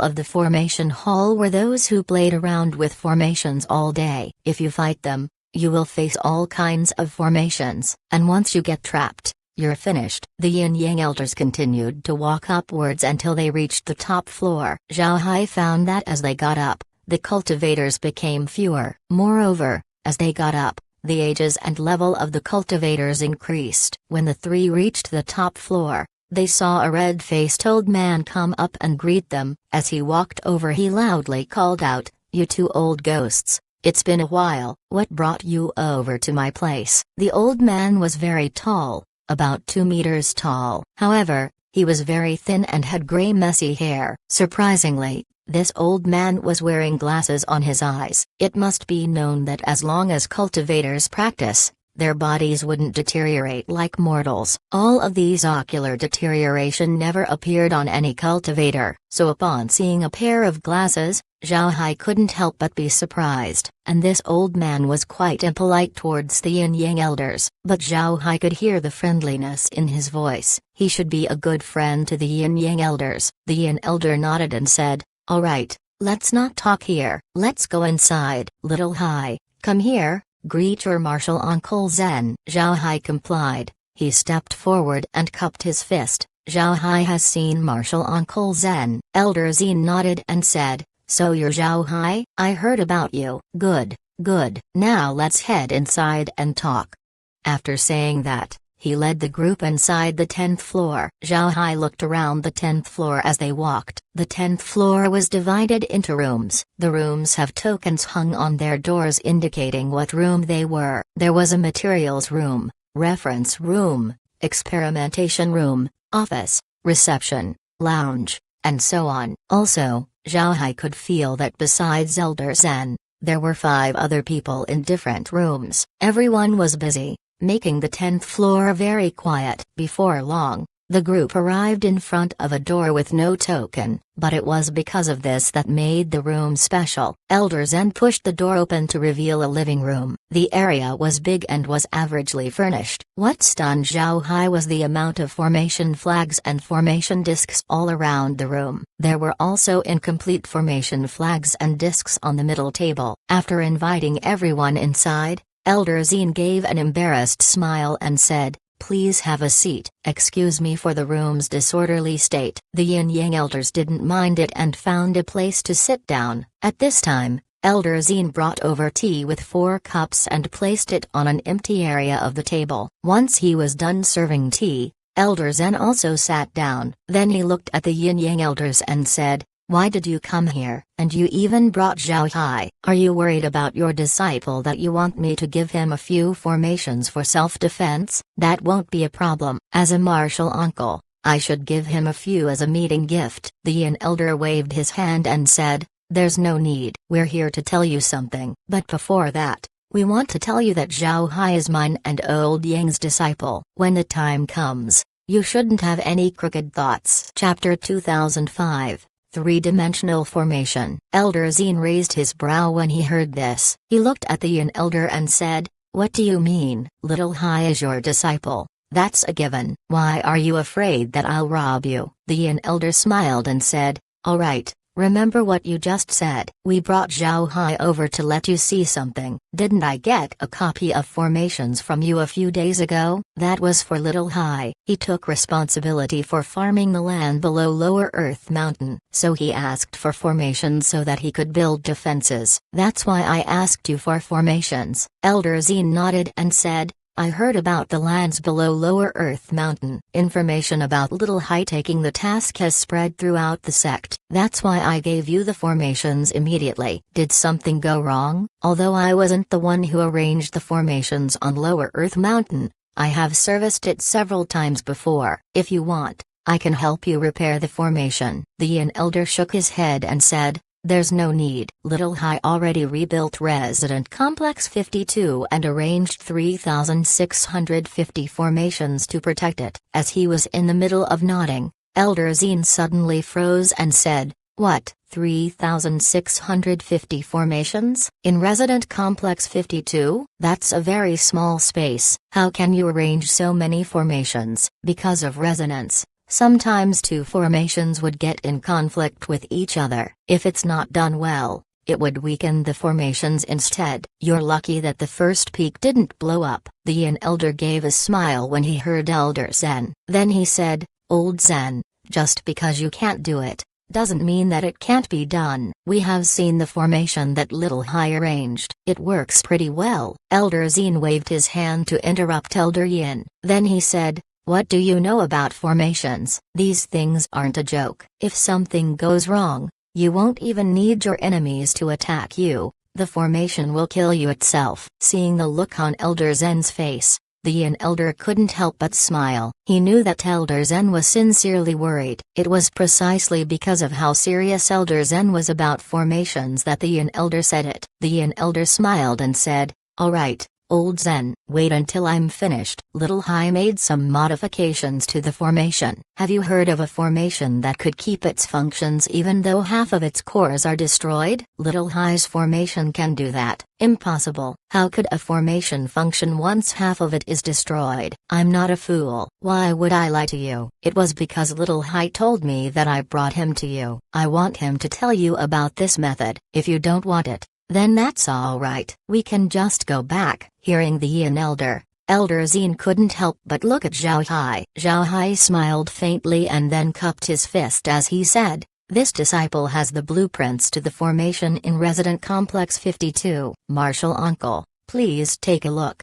of the Formation Hall were those who played around with formations all day. If you fight them, you will face all kinds of formations, and once you get trapped, you're finished. The Yin-Yang elders continued to walk upwards until they reached the top floor. Zhao Hai found that as they got up, the cultivators became fewer. Moreover, as they got up, the ages and level of the cultivators increased. When the three reached the top floor, they saw a red-faced old man come up and greet them. As he walked over, he loudly called out, "You two old ghosts, it's been a while. What brought you over to my place?" The old man was very tall, about 2 meters tall. However, he was very thin and had gray messy hair. Surprisingly, this old man was wearing glasses on his eyes. It must be known that as long as cultivators practice, their bodies wouldn't deteriorate like mortals. All of these ocular deterioration never appeared on any cultivator, so upon seeing a pair of glasses, Zhao Hai couldn't help but be surprised. And this old man was quite impolite towards the Yin-Yang elders, but Zhao Hai could hear the friendliness in his voice. He should be a good friend to the Yin-Yang elders. The Yin elder nodded and said, "All right, let's not talk here. Let's go inside." "Little Hai, come here, greet your martial uncle Zen." Zhao Hai complied. He stepped forward and cupped his fist. "Zhao Hai has seen martial uncle Zen." Elder Zen nodded and said, "So you're Zhao Hai? I heard about you." "Good, good. Now let's head inside and talk." After saying that, he led the group inside the 10th floor. Zhao Hai looked around the 10th floor as they walked. The 10th floor was divided into rooms. The rooms have tokens hung on their doors indicating what room they were. There was a materials room, reference room, experimentation room, office, reception, lounge, and so on. Also, Zhao Hai could feel that besides Elder Zen, there were 5 other people in different rooms. Everyone was busy, making the 10th floor very quiet. Before long, the group arrived in front of a door with no token, but it was because of this that made the room special. Elder Zen pushed the door open to reveal a living room. The area was big and was averagely furnished. What stunned Zhao Hai was the amount of formation flags and formation discs all around the room. There were also incomplete formation flags and discs on the middle table. After inviting everyone inside, Elder Zen gave an embarrassed smile and said, "Please have a seat." "Excuse me for the room's disorderly state." The Yin-Yang elders didn't mind it and found a place to sit down. At this time, Elder Zen brought over tea with 4 cups and placed it on an empty area of the table. Once he was done serving tea, Elder Zen also sat down. Then he looked at the Yin-Yang elders and said, "Why did you come here? And you even brought Zhao Hai. Are you worried about your disciple that you want me to give him a few formations for self-defense?" "That won't be a problem. As a martial uncle, I should give him a few as a meeting gift." The Yin elder waved his hand and said, "There's no need. We're here to tell you something. But before that, we want to tell you that Zhao Hai is mine and Old Yang's disciple. When the time comes, you shouldn't have any crooked thoughts." Chapter 2005. Three-dimensional formation. Elder Zen raised his brow when he heard this. He looked at the Yin elder and said, "What do you mean? Little Hai is your disciple. That's a given. Why are you afraid that I'll rob you?" The Yin elder smiled and said, "All right, remember what you just said. We brought Zhao Hai over to let you see something. Didn't I get a copy of formations from you a few days ago? That was for Little Hai. He took responsibility for farming the land below Lower Earth Mountain, so he asked for formations so that he could build defenses. That's why I asked you for formations. Elder Zine nodded and said, I heard about the lands below Lower Earth Mountain. Information about Little Hai taking the task has spread throughout the sect. That's why I gave you the formations immediately. Did something go wrong? Although I wasn't the one who arranged the formations on Lower Earth Mountain, I have serviced it several times before. If you want, I can help you repair the formation. The Yin Elder shook his head and said, there's no need. Little Hai already rebuilt Resident Complex 52 and arranged 3,650 formations to protect it. As he was in the middle of nodding, Elder Zine suddenly froze and said, what, 3,650 formations? In Resident Complex 52? That's a very small space. How can you arrange so many formations? Because of resonance. Sometimes two formations would get in conflict with each other. If it's not done well, it would weaken the formations instead. You're lucky that the first peak didn't blow up. The Yin Elder gave a smile when he heard Elder Zen. Then he said, Old Zen, just because you can't do it, doesn't mean that it can't be done. We have seen the formation that Little Hai arranged. It works pretty well. Elder Zine waved his hand to interrupt Elder Yin. Then he said, what do you know about formations? These things aren't a joke. If something goes wrong, you won't even need your enemies to attack you. The formation will kill you itself. Seeing the look on Elder Zen's face, the Yin Elder couldn't help but smile. He knew that Elder Zen was sincerely worried. It was precisely because of how serious Elder Zen was about formations that the Yin Elder said it. The Yin Elder smiled and said, all right. Old Zen, wait until I'm finished. Little Hai made some modifications to the formation. Have you heard of a formation that could keep its functions even though half of its cores are destroyed? Little Hai's formation can do that. Impossible. How could a formation function once half of it is destroyed? I'm not a fool. Why would I lie to you? It was because Little Hai told me that I brought him to you. I want him to tell you about this method. If you don't want it, then that's all right. We can just go back. Hearing the Yin Elder, Elder Zine couldn't help but look at Zhao Hai. Zhao Hai smiled faintly and then cupped his fist as he said, this disciple has the blueprints to the formation in Resident Complex 52. Martial Uncle, please take a look.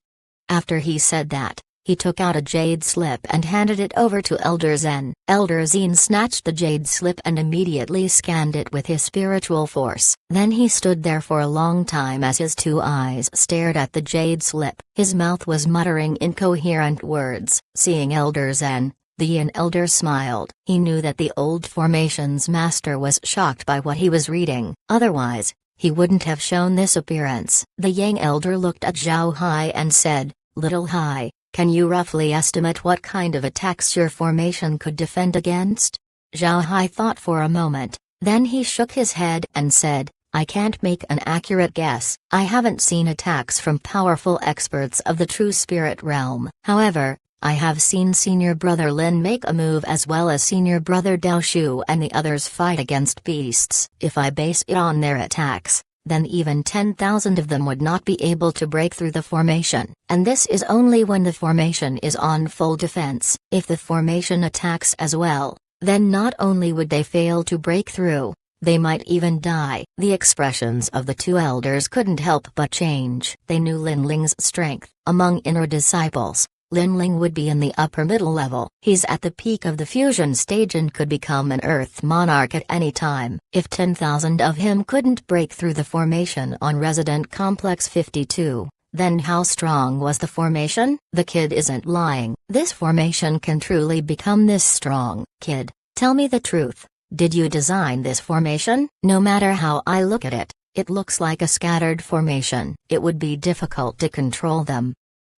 After he said that, he took out a jade slip and handed it over to Elder Zen. Elder Zine snatched the jade slip and immediately scanned it with his spiritual force. Then he stood there for a long time as his two eyes stared at the jade slip. His mouth was muttering incoherent words. Seeing Elder Zen, the Yin Elder smiled. He knew that the old formation's master was shocked by what he was reading. Otherwise, he wouldn't have shown this appearance. The Yang Elder looked at Zhao Hai and said, Little Hai, can you roughly estimate what kind of attacks your formation could defend against? Zhao Hai thought for a moment, then he shook his head and said, I can't make an accurate guess. I haven't seen attacks from powerful experts of the true spirit realm. However, I have seen Senior Brother Lin make a move as well as Senior Brother Dao Shu and the others fight against beasts. If I base it on their attacks, then even 10,000 of them would not be able to break through the formation. And this is only when the formation is on full defense. If the formation attacks as well, then not only would they fail to break through, they might even die. The expressions of the two elders couldn't help but change. They knew Lin Ling's strength. Among inner disciples, Lin Ling would be in the upper middle level. He's at the peak of the fusion stage and could become an Earth monarch at any time. If 10,000 of him couldn't break through the formation on Resident Complex 52, then how strong was the formation? The kid isn't lying. This formation can truly become this strong. Kid, tell me the truth. Did you design this formation? No matter how I look at it, it looks like a scattered formation. It would be difficult to control them.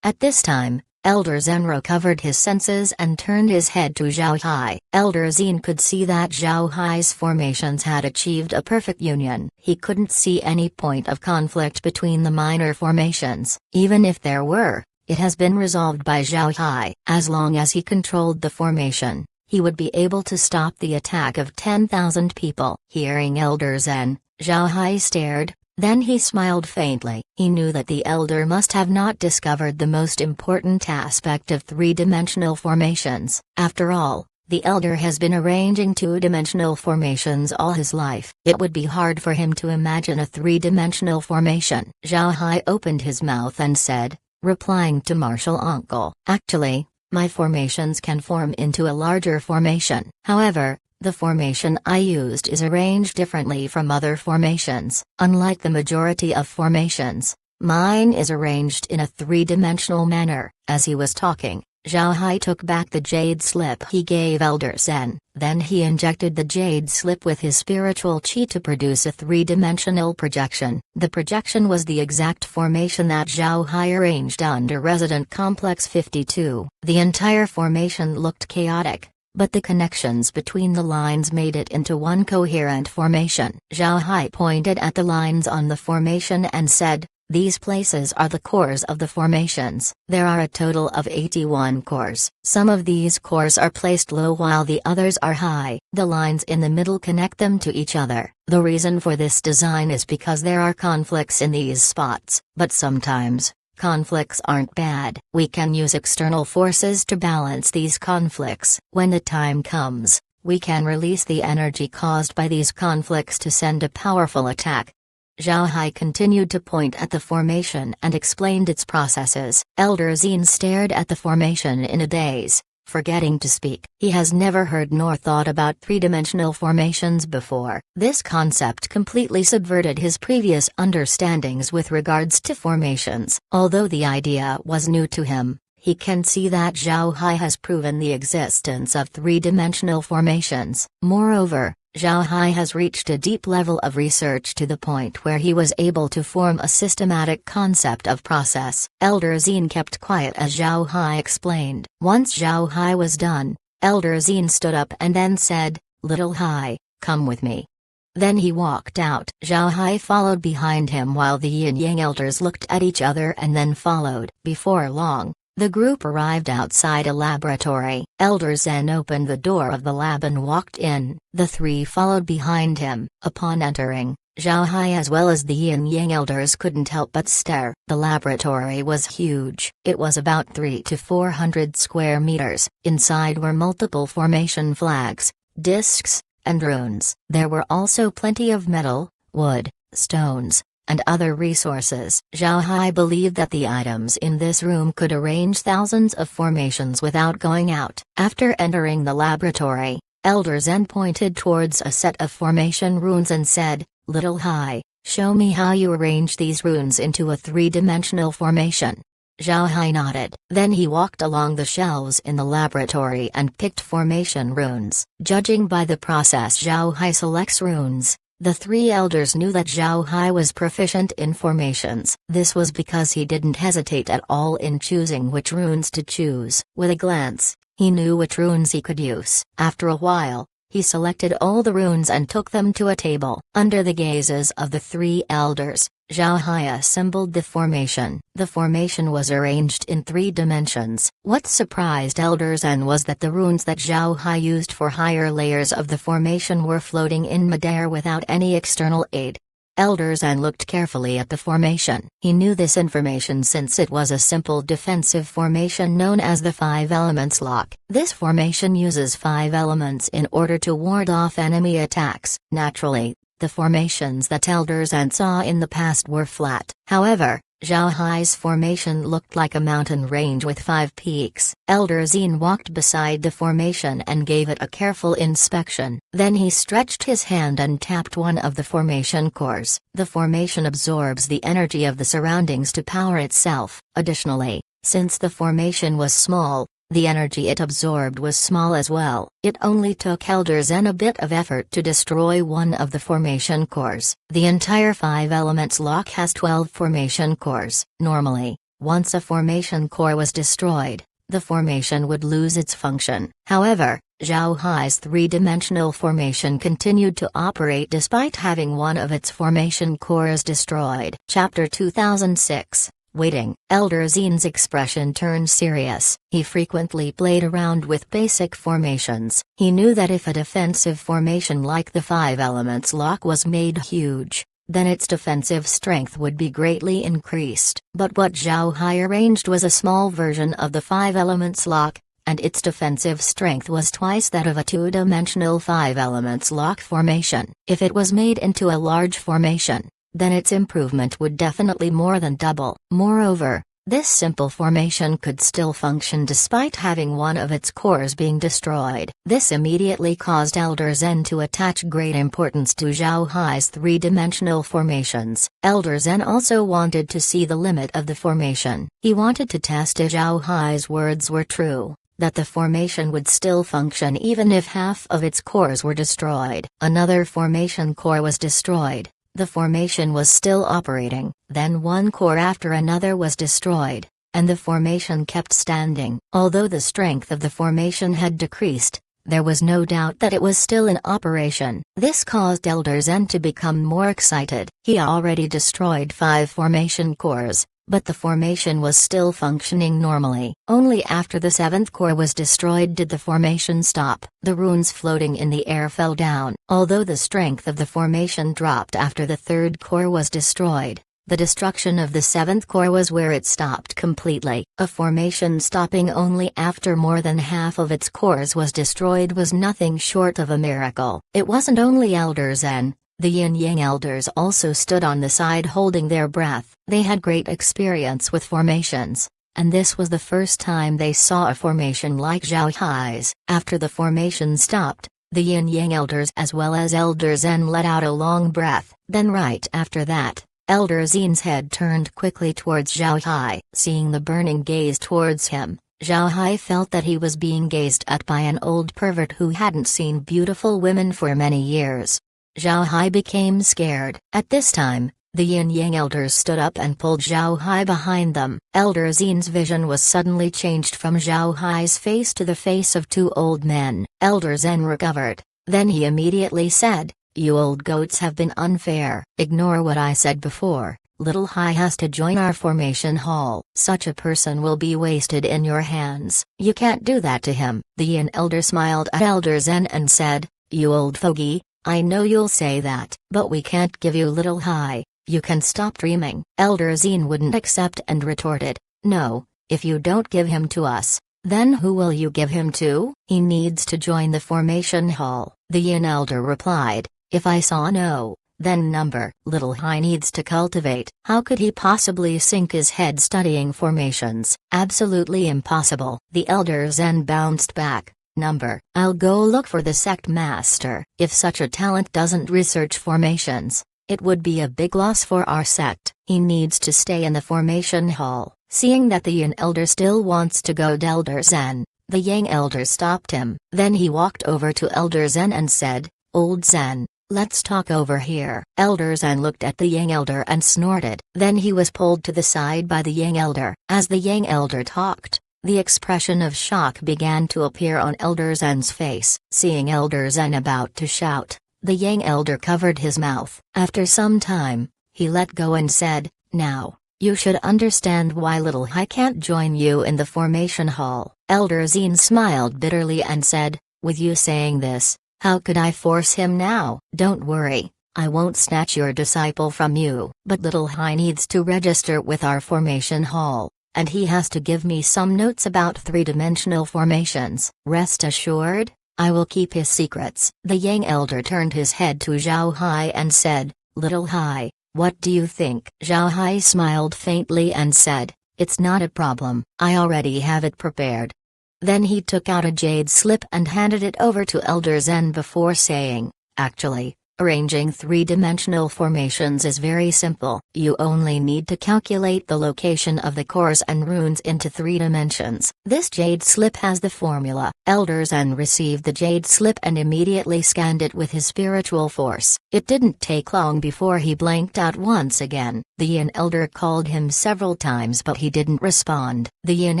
At this time, Elder Zen recovered his senses and turned his head to Zhao Hai. Elder Zen could see that Zhao Hai's formations had achieved a perfect union. He couldn't see any point of conflict between the minor formations. Even if there were, it has been resolved by Zhao Hai. As long as he controlled the formation, he would be able to stop the attack of 10,000 people. Hearing Elder Zen, Zhao Hai stared, then he smiled faintly. He knew that the elder must have not discovered the most important aspect of three-dimensional formations. After all, the elder has been arranging two-dimensional formations all his life. It would be hard for him to imagine a three-dimensional formation. Zhao Hai opened his mouth and said, replying to Martial Uncle, actually, my formations can form into a larger formation. However, the formation I used is arranged differently from other formations. Unlike the majority of formations, mine is arranged in a three-dimensional manner. As he was talking, Zhao Hai took back the jade slip he gave Elder Zen. Then he injected the jade slip with his spiritual chi to produce a three-dimensional projection. The projection was the exact formation that Zhao Hai arranged under Resident Complex 52. The entire formation looked chaotic, but the connections between the lines made it into one coherent formation. Zhao Hai pointed at the lines on the formation and said, these places are the cores of the formations. There are a total of 81 cores. Some of these cores are placed low while the others are high. The lines in the middle connect them to each other. The reason for this design is because there are conflicts in these spots, but sometimes, conflicts aren't bad. We can use external forces to balance these conflicts. When the time comes, we can release the energy caused by these conflicts to send a powerful attack. Zhao Hai continued to point at the formation and explained its processes. Elder Zen stared at the formation in a daze, forgetting to speak. He has never heard nor thought about three-dimensional formations before. This concept completely subverted his previous understandings with regards to formations. Although the idea was new to him, he can see that Zhao Hai has proven the existence of three-dimensional formations. Moreover, Zhao Hai has reached a deep level of research to the point where he was able to form a systematic concept of process. Elder Zen kept quiet as Zhao Hai explained. Once Zhao Hai was done, Elder Zen stood up and then said, Little Hai, come with me. Then he walked out. Zhao Hai followed behind him while the Yin-Yang elders looked at each other and then followed. Before long, the group arrived outside a laboratory. Elder Zen opened the door of the lab and walked in. The three followed behind him. Upon entering, Zhao Hai as well as the Yin-Yang elders couldn't help but stare. The laboratory was huge. It was about 300 to 400 square meters. Inside were multiple formation flags, discs, and runes. There were also plenty of metal, wood, stones, and other resources. Zhao Hai believed that the items in this room could arrange thousands of formations without going out. After entering the laboratory, Elder Zen pointed towards a set of formation runes and said, Little Hai, show me how you arrange these runes into a three-dimensional formation. Zhao Hai nodded. Then he walked along the shelves in the laboratory and picked formation runes. Judging by the process Zhao Hai selects runes, the three elders knew that Zhao Hai was proficient in formations. This was because he didn't hesitate at all in choosing which runes to choose. With a glance, he knew which runes he could use. After a while, he selected all the runes and took them to a table. Under the gazes of the three elders, Zhao Hai assembled the formation. The formation was arranged in 3 dimensions. What surprised Elder Zen was that the runes that Zhao Hai used for higher layers of the formation were floating in midair without any external aid. Elder Zen looked carefully at the formation. He knew this information since it was a simple defensive formation known as the 5 Elements Lock. This formation uses 5 elements in order to ward off enemy attacks. Naturally, the formations that Elder Zen saw in the past were flat. However, Zhao Hai's formation looked like a mountain range with 5 peaks. Elder Zen walked beside the formation and gave it a careful inspection. Then he stretched his hand and tapped one of the formation cores. The formation absorbs the energy of the surroundings to power itself. Additionally, since the formation was small, the energy it absorbed was small as well. It only took Elder Zen a bit of effort to destroy one of the formation cores. The entire 5 Elements Lock has 12 formation cores. Normally, once a formation core was destroyed, the formation would lose its function. However, Zhao Hai's 3-dimensional formation continued to operate despite having one of its formation cores destroyed. Chapter 2006, Waiting. Elder Zen's expression turned serious. He frequently played around with basic formations. He knew that if a defensive formation like the Five Elements lock was made huge, then its defensive strength would be greatly increased. But what Zhao Hai arranged was a small version of the Five Elements lock, and its defensive strength was twice that of a two-dimensional Five Elements lock formation. If it was made into a large formation, then its improvement would definitely more than double. Moreover, this simple formation could still function despite having one of its cores being destroyed. This immediately caused Elder Zen to attach great importance to Zhao Hai's three-dimensional formations. Elder Zen also wanted to see the limit of the formation. He wanted to test if Zhao Hai's words were true, that the formation would still function even if half of its cores were destroyed. Another formation core was destroyed. The formation was still operating, then one core after another was destroyed, and the formation kept standing. Although the strength of the formation had decreased, there was no doubt that it was still in operation. This caused Elder Zen to become more excited. He already destroyed 5 formation cores, but the formation was still functioning normally. Only after the 7th core was destroyed did the formation stop. The runes floating in the air fell down. Although the strength of the formation dropped after the 3rd core was destroyed, the destruction of the 7th core was where it stopped completely. A formation stopping only after more than half of its cores was destroyed was nothing short of a miracle. It wasn't only Elder Zen. The Yin-Yang elders also stood on the side holding their breath. They had great experience with formations, and this was the first time they saw a formation like Zhao Hai's. After the formation stopped, the Yin-Yang elders as well as Elder Zen let out a long breath. Then right after that, Elder Zen's head turned quickly towards Zhao Hai. Seeing the burning gaze towards him, Zhao Hai felt that he was being gazed at by an old pervert who hadn't seen beautiful women for many years. Zhao Hai became scared. At this time, the Yin-Yang elders stood up and pulled Zhao Hai behind them. Elder Zen's vision was suddenly changed from Zhao Hai's face to the face of 2 old men. Elder Zen recovered. Then he immediately said, "You old goats have been unfair. Ignore what I said before. Little Hai has to join our formation hall. Such a person will be wasted in your hands. You can't do that to him." The Yin elder smiled at Elder Zen and said, "You old fogey. I know you'll say that, but we can't give you Little Hai. You can stop dreaming." Elder Zen wouldn't accept and retorted, "No, if you don't give him to us, then who will you give him to? He needs to join the formation hall." The Yin elder replied, "If I saw no, then number. Little Hai needs to cultivate." How could he possibly sink his head studying formations? Absolutely impossible. The Elder Zen bounced back. "Number. I'll go look for the sect master. If such a talent doesn't research formations, it would be a big loss for our sect. He needs to stay in the formation hall." Seeing that the Yin elder still wants to go to Elder Zen, the Yang elder stopped him. Then he walked over to Elder Zen and said, "Old Zen, let's talk over here." Elder Zen looked at the Yang elder and snorted. Then he was pulled to the side by the Yang elder. As the Yang elder talked, the expression of shock began to appear on Elder Zen's face. Seeing Elder Zen about to shout, the Yang elder covered his mouth. After some time, he let go and said, "Now, you should understand why Little Hai can't join you in the formation hall." Elder Zen smiled bitterly and said, "With you saying this, how could I force him now?" "Don't worry, I won't snatch your disciple from you. But Little Hai needs to register with our formation hall, and he has to give me some notes about three-dimensional formations. Rest assured, I will keep his secrets." The Yang elder turned his head to Zhao Hai and said, "Little Hai, what do you think?" Zhao Hai smiled faintly and said, "It's not a problem. I already have it prepared." Then he took out a jade slip and handed it over to Elder Zen before saying, "Actually, arranging three-dimensional formations is very simple. You only need to calculate the location of the cores and runes into 3 dimensions. This jade slip has the formula." Elder Zen received the jade slip and immediately scanned it with his spiritual force. It didn't take long before he blanked out once again. The Yin elder called him several times but he didn't respond. The Yin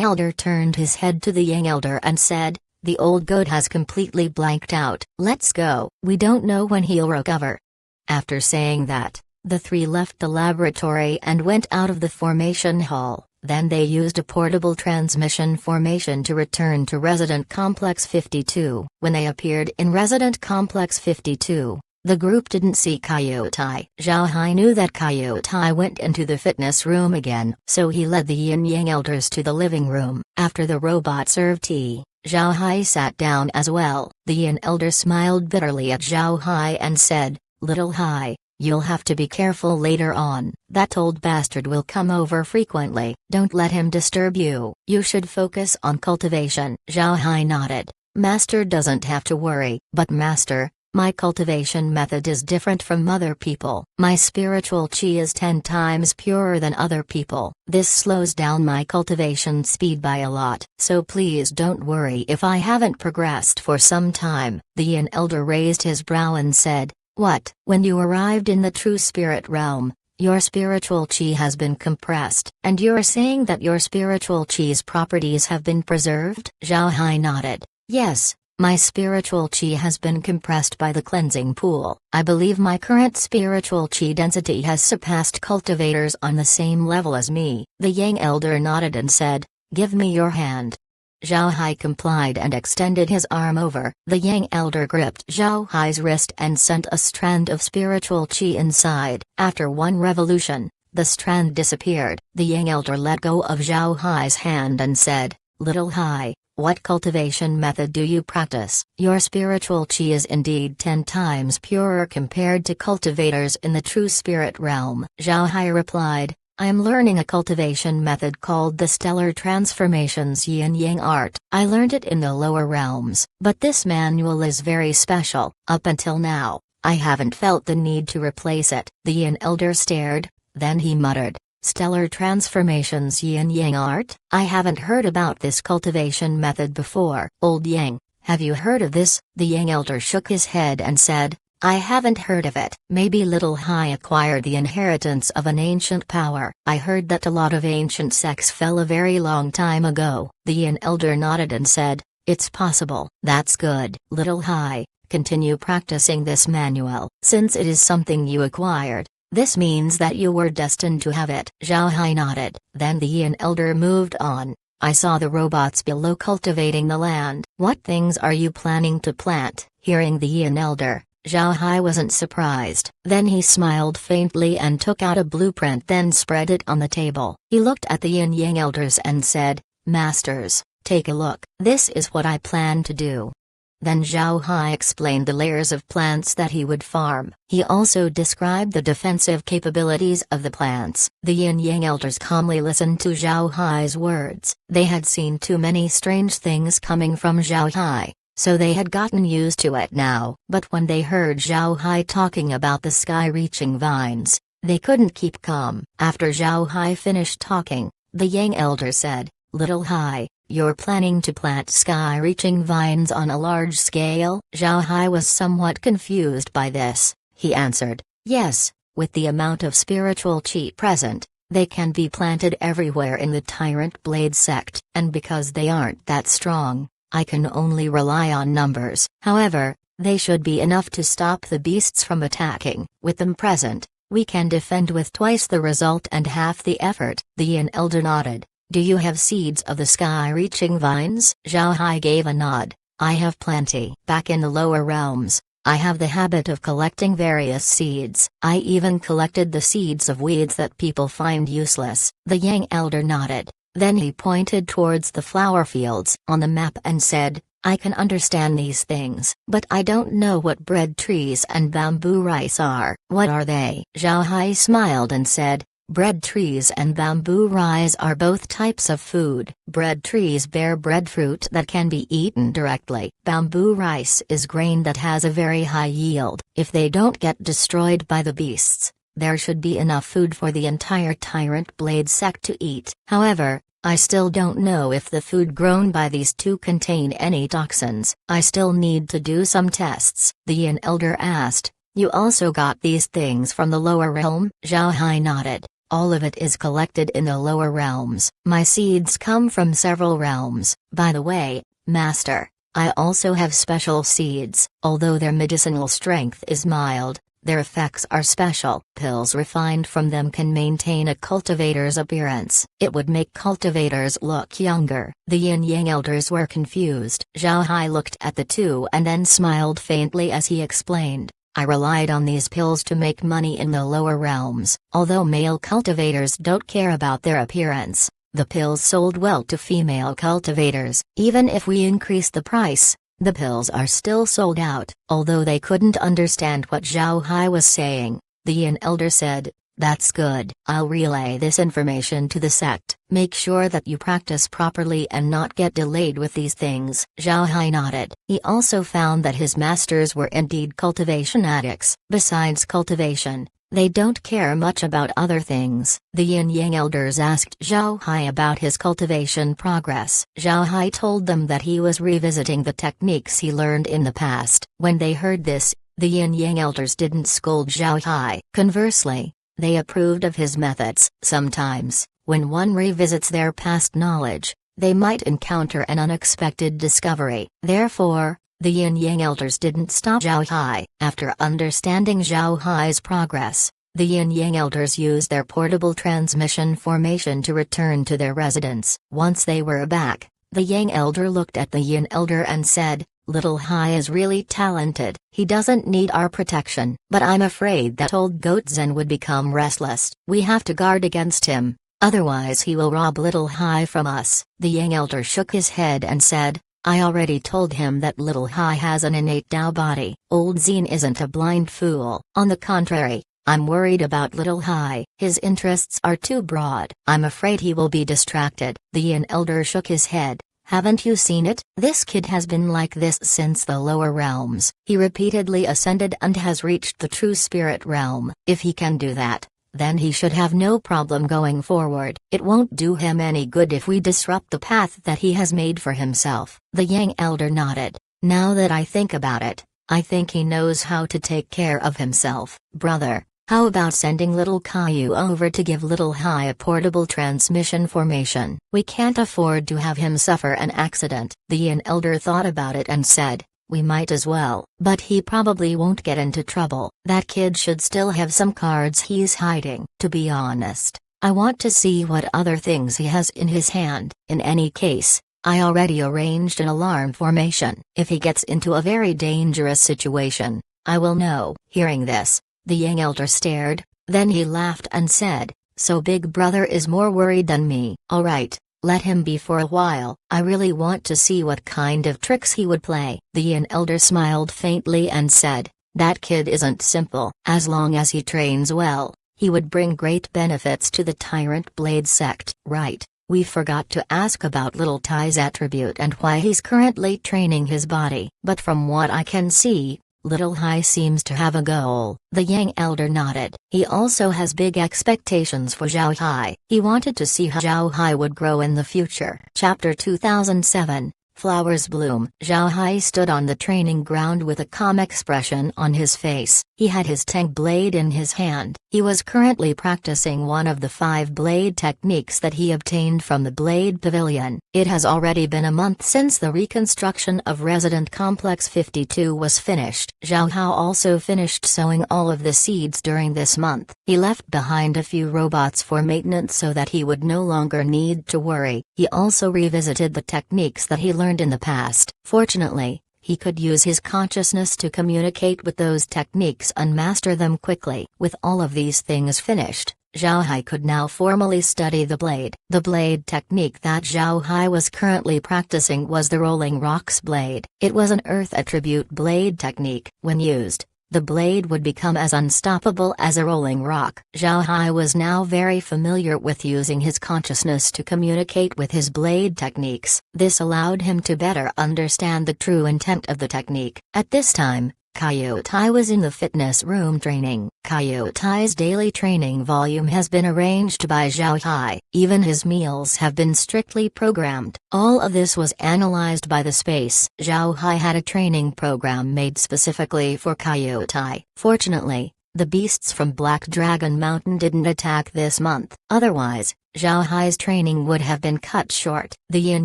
elder turned his head to the Yang elder and said, "The old goat has completely blanked out. Let's go. We don't know when he'll recover." After saying that, The three left the laboratory and went out of the formation hall. Then they used a portable transmission formation to return to Resident Complex 52. When they appeared in Resident Complex 52, the group didn't see Coyote. Zhao Hai knew that Coyote went into the fitness room again, so he led the Yin Yang elders to the living room. After the robot served tea, Zhao Hai sat down as well. The Yin elder smiled bitterly at Zhao Hai and said, "Little Hai, you'll have to be careful later on. That old bastard will come over frequently. Don't let him disturb you. You should focus on cultivation." Zhao Hai nodded. "Master doesn't have to worry." "But Master, my cultivation method is different from other people. My spiritual chi is 10 times purer than other people. This slows down my cultivation speed by a lot. So please don't worry if I haven't progressed for some time." The Yin elder raised his brow and said, "What? When you arrived in the true spirit realm, your spiritual chi has been compressed, and you're saying that your spiritual chi's properties have been preserved?" Zhao Hai nodded. "Yes. My spiritual chi has been compressed by the cleansing pool. I believe my current spiritual chi density has surpassed cultivators on the same level as me." The Yang elder nodded and said, "Give me your hand." Zhao Hai complied and extended his arm over. The Yang elder gripped Zhao Hai's wrist and sent a strand of spiritual chi inside. After one revolution, the strand disappeared. The Yang elder let go of Zhao Hai's hand and said, "Little Hai, what cultivation method do you practice?" "Your spiritual chi is indeed 10 times purer compared to cultivators in the true spirit realm." Zhao Hai replied, "I am learning a cultivation method called the Stellar Transformations Yin Yang art. I learned it in the lower realms, but this manual is very special. Up until now, I haven't felt the need to replace it." The Yin elder stared, then he muttered, "Stellar Transformations Yin Yang art? I haven't heard about this cultivation method before." "Old Yang, have you heard of this?" The Yang elder shook his head and said, "I haven't heard of it." "Maybe Little Hai acquired the inheritance of an ancient power. I heard that a lot of ancient sects fell a very long time ago." The Yin elder nodded and said, "It's possible." "That's good. Little Hai, continue practicing this manual. Since it is something you acquired, this means that you were destined to have it." Zhao Hai nodded. Then the Yin elder moved on. "I saw the robots below cultivating the land. What things are you planning to plant?" Hearing the Yin elder, Zhao Hai wasn't surprised. Then he smiled faintly and took out a blueprint, then spread it on the table. He looked at the Yin Yang elders and said, "Masters, take a look. This is what I plan to do." Then Zhao Hai explained the layers of plants that he would farm. He also described the defensive capabilities of the plants. The Yin Yang elders calmly listened to Zhao Hai's words. They had seen too many strange things coming from Zhao Hai, so they had gotten used to it now. But when they heard Zhao Hai talking about the sky-reaching vines, they couldn't keep calm. After Zhao Hai finished talking, the Yang elder said, "Little Hai, you're planning to plant sky-reaching vines on a large scale?" Zhao Hai was somewhat confused by this. He answered, "Yes, with the amount of spiritual chi present, they can be planted everywhere in the Tyrant Blade sect. And because they aren't that strong, I can only rely on numbers. However, they should be enough to stop the beasts from attacking. With them present, we can defend with twice the result and half the effort." The Yin elder nodded. "Do you have seeds of the sky-reaching vines?" Zhao Hai gave a nod. "I have plenty. Back in the lower realms, I have the habit of collecting various seeds. I even collected the seeds of weeds that people find useless." The Yang elder nodded. Then he pointed towards the flower fields on the map and said, "I can understand these things, but I don't know what bread trees and bamboo rice are." "What are they?" Zhao Hai smiled and said, "Bread trees and bamboo rice are both types of food. Bread trees bear breadfruit that can be eaten directly. Bamboo rice is grain that has a very high yield. If they don't get destroyed by the beasts, there should be enough food for the entire Tyrant Blade sect to eat. However, I still don't know if the food grown by these two contain any toxins. I still need to do some tests." The Yin elder asked, "You also got these things from the lower realm?" Zhao Hai nodded. "All of it is collected in the lower realms. My seeds come from several realms. By the way, Master, I also have special seeds. Although their medicinal strength is mild, Their effects are special. Pills refined from them can maintain a cultivator's appearance. It would make cultivators look younger. The Yin-Yang elders were confused. Zhao Hai looked at the two and then smiled faintly as he explained. I relied on these pills to make money in the lower realms. Although male cultivators don't care about their appearance, the pills sold well to female cultivators. Even if we increase the price, the pills are still sold out. Although they couldn't understand what Zhao Hai was saying, the Yin elder said, "That's good. I'll relay this information to the sect. Make sure that you practice properly and not get delayed with these things." Zhao Hai nodded. He also found that his masters were indeed cultivation addicts. Besides cultivation, they don't care much about other things. The Yin-Yang elders asked Zhao Hai about his cultivation progress. Zhao Hai told them that he was revisiting the techniques he learned in the past. When they heard this, the Yin-Yang elders didn't scold Zhao Hai. Conversely, they approved of his methods. Sometimes, when one revisits their past knowledge, they might encounter an unexpected discovery. Therefore, the Yin-Yang elders didn't stop Zhao Hai. After understanding Zhao Hai's progress, the Yin-Yang elders used their portable transmission formation to return to their residence. Once they were back, the Yang elder looked at the Yin elder and said, "Little Hai is really talented. He doesn't need our protection. But I'm afraid that old Goat Zen would become restless. We have to guard against him, otherwise he will rob Little Hai from us." The Yang elder shook his head and said, "I already told him that Little Hai has an innate Tao body. Old Zen isn't a blind fool. On the contrary, I'm worried about Little Hai. His interests are too broad. I'm afraid he will be distracted." The Yin elder shook his head. "Haven't you seen it? This kid has been like this since the lower realms. He repeatedly ascended and has reached the true spirit realm. If he can do that, then he should have no problem going forward. It won't do him any good if we disrupt the path that he has made for himself." The Yang elder nodded. "Now that I think about it, I think he knows how to take care of himself." "Brother, how about sending little Caillou over to give Little Hai a portable transmission formation? We can't afford to have him suffer an accident." The Yin elder thought about it and said, "We might as well, but he probably won't get into trouble. That kid should still have some cards he's hiding. To be honest, I want to see what other things he has in his hand. In any case, I already arranged an alarm formation. If he gets into a very dangerous situation, I will know." Hearing this, the Yang elder stared, then he laughed and said, "So Big Brother is more worried than me. All right. Let him be for a while. I really want to see what kind of tricks he would play." The Yin elder smiled faintly and said, "That kid isn't simple. As long as he trains well, he would bring great benefits to the Tyrant Blade sect." "Right, we forgot to ask about Little Tai's attribute and why he's currently training his body. But from what I can see, Little Hai seems to have a goal." The Yang elder nodded. He also has big expectations for Zhao Hai. He wanted to see how Zhao Hai would grow in the future. Chapter 2007, Flowers Bloom. Zhao Hai stood on the training ground with a calm expression on his face. He had his Tang blade in his hand. He was currently practicing one of the 5 blade techniques that he obtained from the Blade Pavilion. It has already been a month since the reconstruction of Resident Complex 52 was finished. Zhao Hai also finished sowing all of the seeds during this month. He left behind a few robots for maintenance so that he would no longer need to worry. He also revisited the techniques that he learned in the past. Fortunately, he could use his consciousness to communicate with those techniques and master them quickly. With all of these things finished, Zhao Hai could now formally study the blade. The blade technique that Zhao Hai was currently practicing was the Rolling Rocks blade. It was an earth attribute blade technique. When used, the blade would become as unstoppable as a rolling rock. Zhao Hai was now very familiar with using his consciousness to communicate with his blade techniques. This allowed him to better understand the true intent of the technique. At this time, Caillou Tai was in the fitness room training. Caillou Tai's daily training volume has been arranged by Zhao Hai. Even his meals have been strictly programmed. All of this was analyzed by the space. Zhao Hai had a training program made specifically for Caillou Tai. Fortunately, The beasts from Black Dragon Mountain didn't attack this month. Otherwise, Zhao Hai's training would have been cut short. The Yin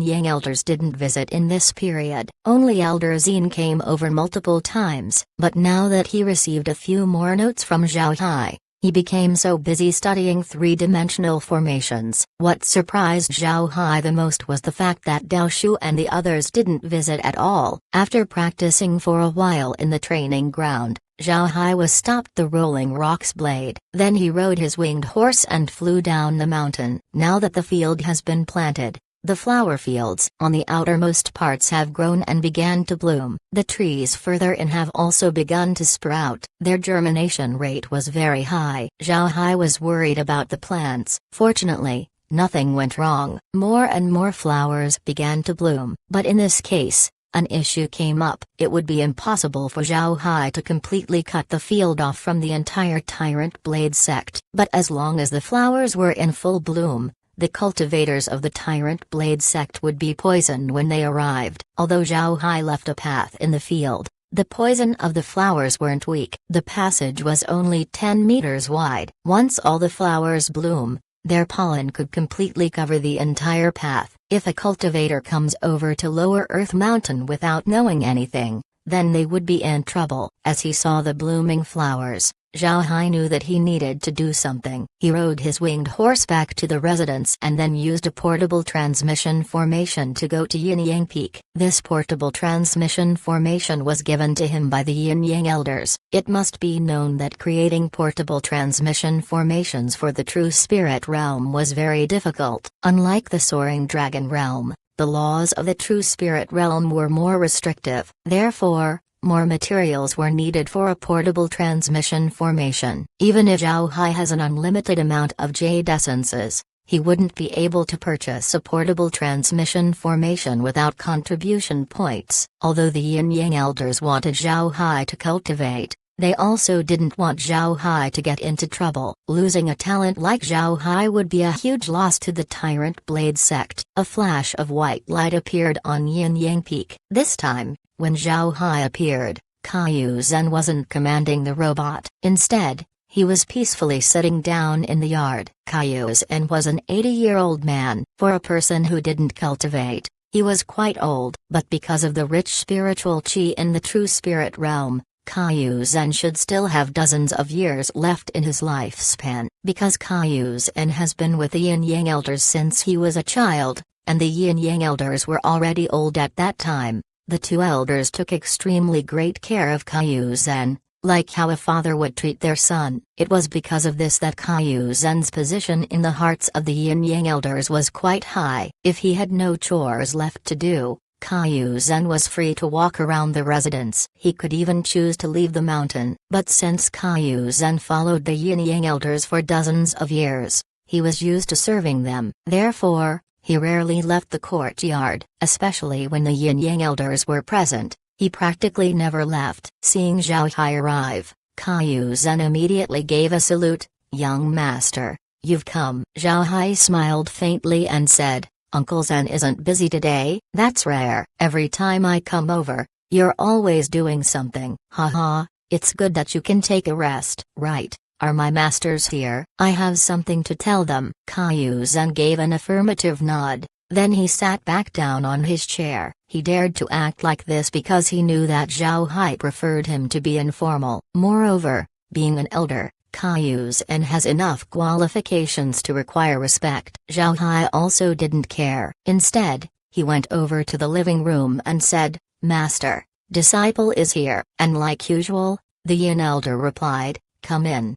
Yang elders didn't visit in this period. Only Elder Zine came over multiple times, but now that he received a few more notes from Zhao Hai, he became so busy studying three-dimensional formations. What surprised Zhao Hai the most was the fact that Dao Shu and the others didn't visit at all. After practicing for a while in the training ground, Zhao Hai was stopped the Rolling Rocks blade. Then he rode his winged horse and flew down the mountain. Now that the field has been planted, the flower fields on the outermost parts have grown and began to bloom. The trees further in have also begun to sprout. Their germination rate was very high. Zhao Hai was worried about the plants. Fortunately, nothing went wrong. More and more flowers began to bloom. But in this case, an issue came up. It would be impossible for Zhao Hai to completely cut the field off from the entire Tyrant Blade sect. But as long as the flowers were in full bloom, the cultivators of the Tyrant Blade sect would be poisoned when they arrived. Although Zhao Hai left a path in the field, the poison of the flowers weren't weak. The passage was only 10 meters wide. Once all the flowers bloom, their pollen could completely cover the entire path. If a cultivator comes over to Lower Earth Mountain without knowing anything, then they would be in trouble. As he saw the blooming flowers, Zhao Hai knew that he needed to do something. He rode his winged horse back to the residence and then used a portable transmission formation to go to Yin Yang Peak. This portable transmission formation was given to him by the Yin Yang elders. It must be known that creating portable transmission formations for the True Spirit realm was very difficult. Unlike the Soaring Dragon realm, the laws of the True Spirit realm were more restrictive. Therefore, more materials were needed for a portable transmission formation. Even if Zhao Hai has an unlimited amount of jade essences, he wouldn't be able to purchase a portable transmission formation without contribution points. Although the Yin Yang elders wanted Zhao Hai to cultivate, they also didn't want Zhao Hai to get into trouble. Losing a talent like Zhao Hai would be a huge loss to the Tyrant Blade sect. A flash of white light appeared on Yin Yang Peak. This time, when Zhao Hai appeared, Caillou Zhen wasn't commanding the robot. Instead, he was peacefully sitting down in the yard. Caillou Zhen was an 80-year-old man. For a person who didn't cultivate, he was quite old. But because of the rich spiritual qi in the True Spirit realm, Caillou Zhen should still have dozens of years left in his lifespan. Because Caillou Zhen has been with the Yin Yang elders since he was a child, and the Yin Yang elders were already old at that time, the two elders took extremely great care of Caillou Zhen, like how a father would treat their son. It was because of this that Caillou Zhen's position in the hearts of the Yin Yang elders was quite high. If he had no chores left to do, Caillou Zhen was free to walk around the residence. He could even choose to leave the mountain. But since Caillou Zhen followed the Yin Yang elders for dozens of years, he was used to serving them. Therefore, he rarely left the courtyard, especially when the Yin Yang elders were present. He practically never left. Seeing Zhao Hai arrive, Caillou Zhen immediately gave a salute. "Young master, you've come." Zhao Hai smiled faintly and said, "Uncle Zhen isn't busy today." "That's rare. Every time I come over, you're always doing something." "Haha, it's good that you can take a rest." "Right. Are my masters here?" "I have something to tell them." Caillou Zhen gave an affirmative nod, then he sat back down on his chair. He dared to act like this because he knew that Zhao Hai preferred him to be informal. Moreover, being an elder, Caillou Zhen has enough qualifications to require respect. Zhao Hai also didn't care. Instead, he went over to the living room and said, "Master, disciple is here." And like usual, the Yin elder replied, "Come in."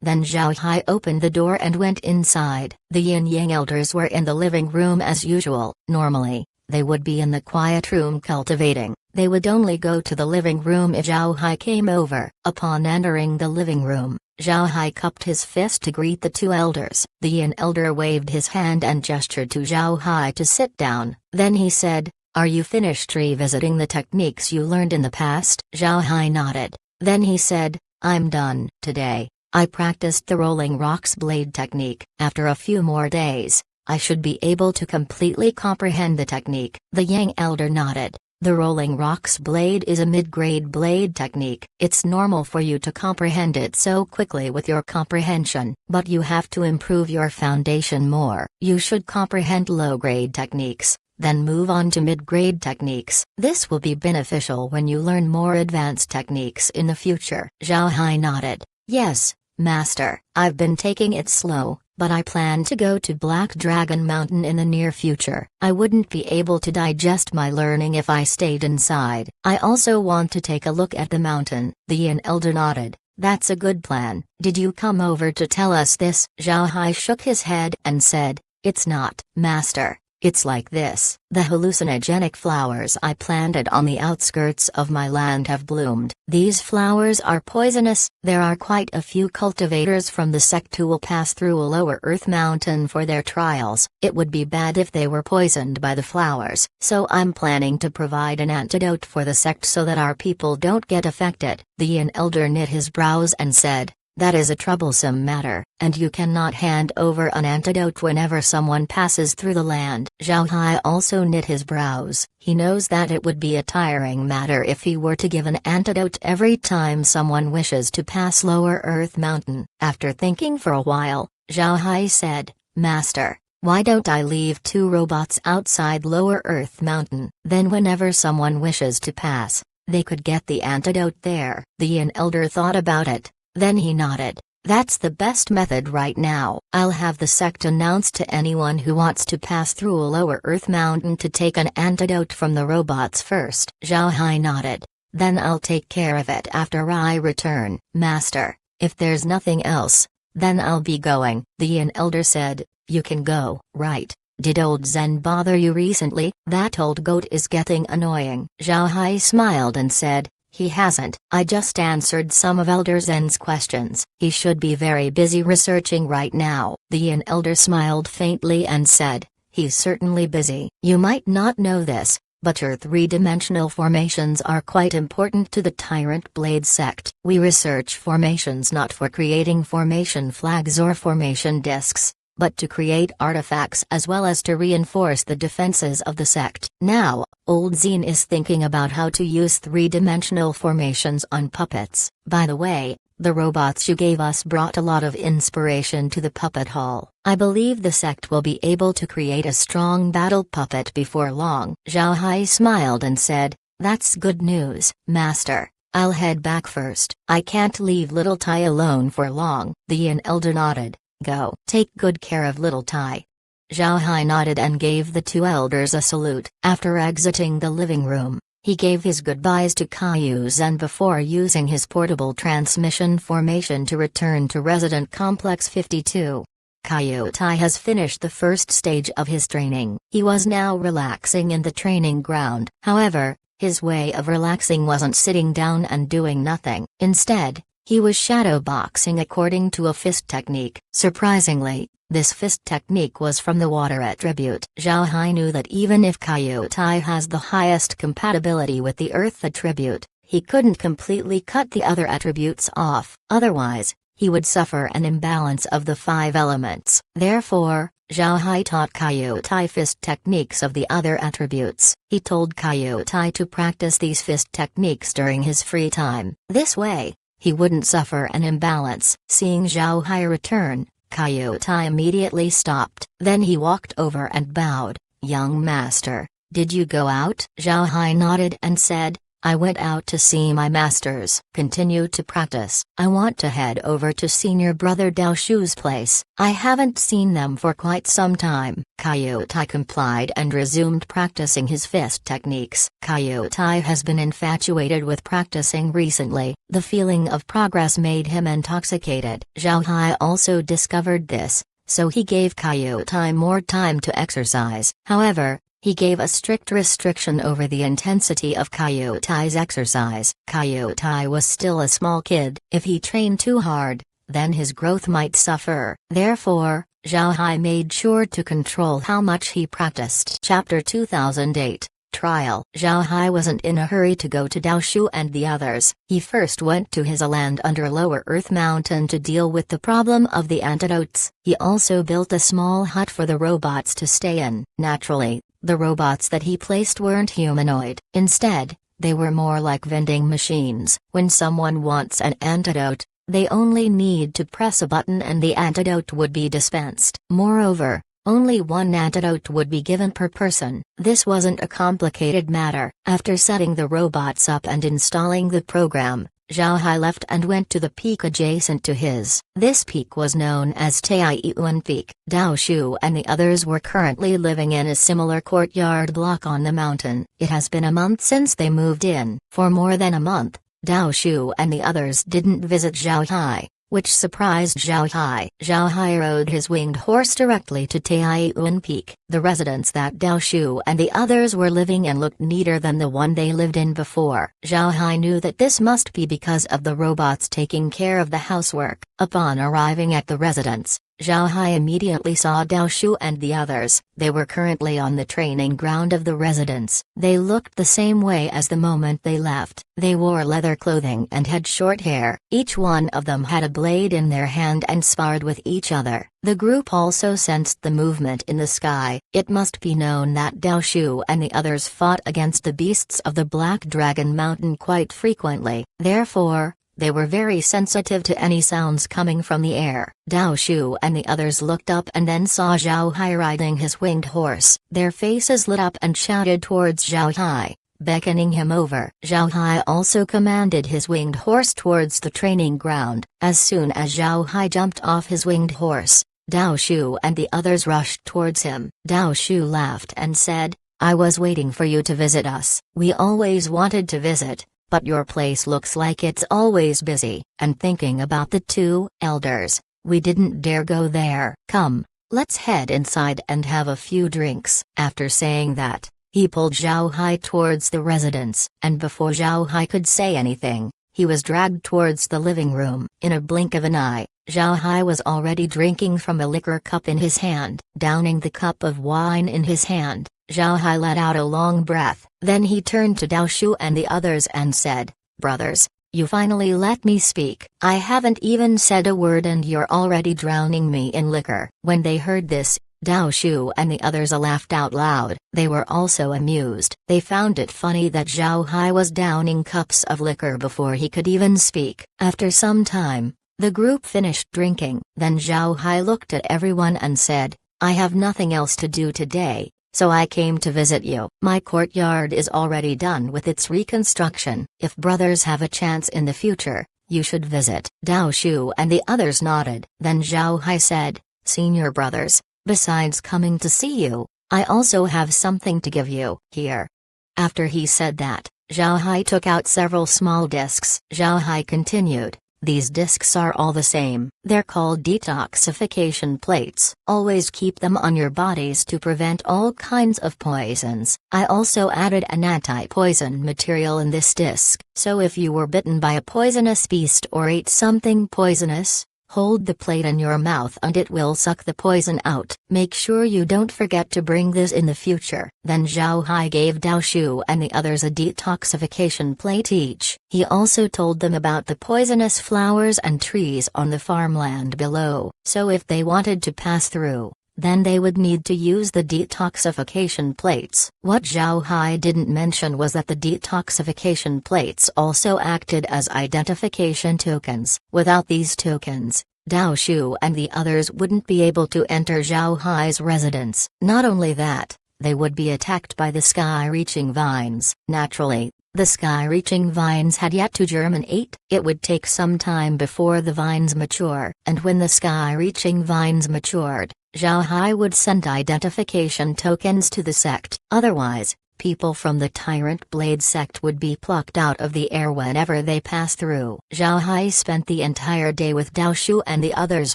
Then Zhao Hai opened the door and went inside. The Yin Yang elders were in the living room as usual. Normally, they would be in the quiet room cultivating. They would only go to the living room if Zhao Hai came over. Upon entering the living room, Zhao Hai cupped his fist to greet the two elders. The Yin elder waved his hand and gestured to Zhao Hai to sit down. Then he said, "Are you finished revisiting the techniques you learned in the past?" Zhao Hai nodded. Then he said, "I'm done. Today, I practiced the Rolling Rocks blade technique. After a few more days, I should be able to completely comprehend the technique." The Yang elder nodded. The Rolling Rocks blade is a mid-grade blade technique. It's normal for you to comprehend it so quickly with your comprehension, but you have to improve your foundation more. You should comprehend low-grade techniques, then move on to mid-grade techniques. This will be beneficial when you learn more advanced techniques in the future. Zhao Hai nodded. Yes, Master. I've been taking it slow, but I plan to go to Black Dragon Mountain in the near future. I wouldn't be able to digest my learning if I stayed inside. I also want to take a look at the mountain. The Yin Elder nodded. That's a good plan. Did you come over to tell us this? Zhao Hai shook his head and said, It's not, Master. It's like this. The hallucinogenic flowers I planted on the outskirts of my land have bloomed. These flowers are poisonous. There are quite a few cultivators from the sect who will pass through a lower earth mountain for their trials. It would be bad if they were poisoned by the flowers, so I'm planning to provide an antidote for the sect so that our people don't get affected. The Yin Elder knit his brows and said, That is a troublesome matter, and you cannot hand over an antidote whenever someone passes through the land. Zhao Hai also knit his brows. He knows that it would be a tiring matter if he were to give an antidote every time someone wishes to pass Lower Earth Mountain. After thinking for a while, Zhao Hai said, Master, why don't I leave 2 robots outside Lower Earth Mountain? Then whenever someone wishes to pass, they could get the antidote there. The Yin Elder thought about it. Then he nodded. That's the best method right now. I'll have the sect announce to anyone who wants to pass through a Lower Earth Mountain to take an antidote from the robots first. Zhao Hai nodded. Then I'll take care of it after I return. Master, if there's nothing else, then I'll be going. The Yin Elder said, You can go. Right. Did old Zen bother you recently? That old goat is getting annoying. Zhao Hai smiled and said, He hasn't. I just answered some of Elder Zen's questions. He should be very busy researching right now. The Yin Elder smiled faintly and said, He's certainly busy. You might not know this, but your 3-dimensional formations are quite important to the Tyrant Blade sect. We research formations not for creating formation flags or formation discs, but to create artifacts as well as to reinforce the defenses of the sect. Now, Old Zen is thinking about how to use 3-dimensional formations on puppets. By the way, the robots you gave us brought a lot of inspiration to the puppet hall. I believe the sect will be able to create a strong battle puppet before long. Zhao Hai smiled and said, That's good news, Master. I'll head back first. I can't leave Little Tai alone for long. The Yin Elder nodded. Go. Take good care of Little Tai. Zhao Hai nodded and gave the 2 elders a salute. After exiting the living room, he gave his goodbyes to Caillou Zen before using his portable transmission formation to return to Resident Complex 52. Caillou Tai has finished the first stage of his training. He was now relaxing in the training ground. However, his way of relaxing wasn't sitting down and doing nothing. Instead, he was shadowboxing according to a fist technique. Surprisingly, this fist technique was from the water attribute. Zhao Hai knew that even if Caillou Tai has the highest compatibility with the earth attribute, he couldn't completely cut the other attributes off. Otherwise, he would suffer an imbalance of the 5 elements. Therefore, Zhao Hai taught Caillou Tai fist techniques of the other attributes. He told Caillou Tai to practice these fist techniques during his free time. This way, he wouldn't suffer an imbalance. Seeing Zhao Hai return, Caillou Tai immediately stopped. Then he walked over and bowed. Young master, did you go out? Zhao Hai nodded and said, I went out to see my masters. Continue to practice. I want to head over to senior brother Dao Shu's place. I haven't seen them for quite some time. Caillou Tai complied and resumed practicing his fist techniques. Caillou Tai has been infatuated with practicing recently. The feeling of progress made him intoxicated. Zhao Hai also discovered this, so he gave Caillou Tai more time to exercise. However, he gave a strict restriction over the intensity of Caillou Tai's exercise. Caillou Tai was still a small kid. If he trained too hard, then his growth might suffer. Therefore, Zhao Hai made sure to control how much he practiced. Chapter 2008 Trial. Zhao Hai wasn't in a hurry to go to Dao Shu and the others. He first went to his land under Lower Earth Mountain to deal with the problem of the antidotes. He also built a small hut for the robots to stay in. Naturally, The robots that he placed weren't humanoid. Instead, they were more like vending machines. When someone wants an antidote, they only need to press a button and the antidote would be dispensed. Moreover, only one antidote would be given per person. This wasn't a complicated matter. After setting the robots up and installing the program, Zhao Hai left and went to the peak adjacent to his. This peak was known as Taiyuan Peak. Dao Shu and the others were currently living in a similar courtyard block on the mountain. It has been a month since they moved in. For more than a month, Dao Shu and the others didn't visit Zhao Hai, which surprised Zhao Hai. Zhao Hai rode his winged horse directly to Taiyuan Peak. The residence that Dao Shu and the others were living in looked neater than the one they lived in before. Zhao Hai knew that this must be because of the robots taking care of the housework. Upon arriving at the residence, Zhao Hai immediately saw Dao Shu and the others. They were currently on the training ground of the residence. They looked the same way as the moment they left. They wore leather clothing and had short hair. Each one of them had a blade in their hand and sparred with each other. The group also sensed the movement in the sky. It must be known that Dao Shu and the others fought against the beasts of the Black Dragon Mountain quite frequently. Therefore, they were very sensitive to any sounds coming from the air. Dao Shu and the others looked up and then saw Zhao Hai riding his winged horse. Their faces lit up and shouted towards Zhao Hai, beckoning him over. Zhao Hai also commanded his winged horse towards the training ground. As soon as Zhao Hai jumped off his winged horse, Dao Shu and the others rushed towards him. Dao Shu laughed and said, "I was waiting for you to visit us. We always wanted to visit, but your place looks like it's always busy." And thinking about the two elders, we didn't dare go there. Come, let's head inside and have a few drinks. After saying that, he pulled Zhao Hai towards the residence, and before Zhao Hai could say anything, he was dragged towards the living room. In a blink of an eye, Zhao Hai was already drinking from a liquor cup in his hand. Downing the cup of wine in his hand, Zhao Hai let out a long breath. Then he turned to Dao Shu and the others and said, "Brothers, you finally let me speak. I haven't even said a word and you're already drowning me in liquor." When they heard this, Dao Shu and the others laughed out loud. They were also amused. They found it funny that Zhao Hai was downing cups of liquor before he could even speak. After some time, the group finished drinking. Then Zhao Hai looked at everyone and said, "I have nothing else to do today, so I came to visit you. My courtyard is already done with its reconstruction. If brothers have a chance in the future, you should visit." Dao Shu and the others nodded. Then Zhao Hai said, "Senior brothers, besides coming to see you, I also have something to give you. Here." After he said that, Zhao Hai took out several small discs. Zhao Hai continued, "These discs are all the same. They're called detoxification plates. Always keep them on your bodies to prevent all kinds of poisons. I also added an anti-poison material in this disc. So if you were bitten by a poisonous beast or ate something poisonous, hold the plate in your mouth and it will suck the poison out. Make sure you don't forget to bring this in the future." Then Zhao Hai gave Dao Shu and the others a detoxification plate each. He also told them about the poisonous flowers and trees on the farmland below. So if they wanted to pass through, then they would need to use the detoxification plates. What Zhao Hai didn't mention was that the detoxification plates also acted as identification tokens. Without these tokens, Dao Shu and the others wouldn't be able to enter Zhao Hai's residence. Not only that, they would be attacked by the sky-reaching vines. Naturally, the sky-reaching vines had yet to germinate. It would take some time before the vines mature, and when the sky-reaching vines matured, Zhao Hai would send identification tokens to the sect. Otherwise, people from the Tyrant Blade sect would be plucked out of the air whenever they pass through. Zhao Hai spent the entire day with Dao Shu and the others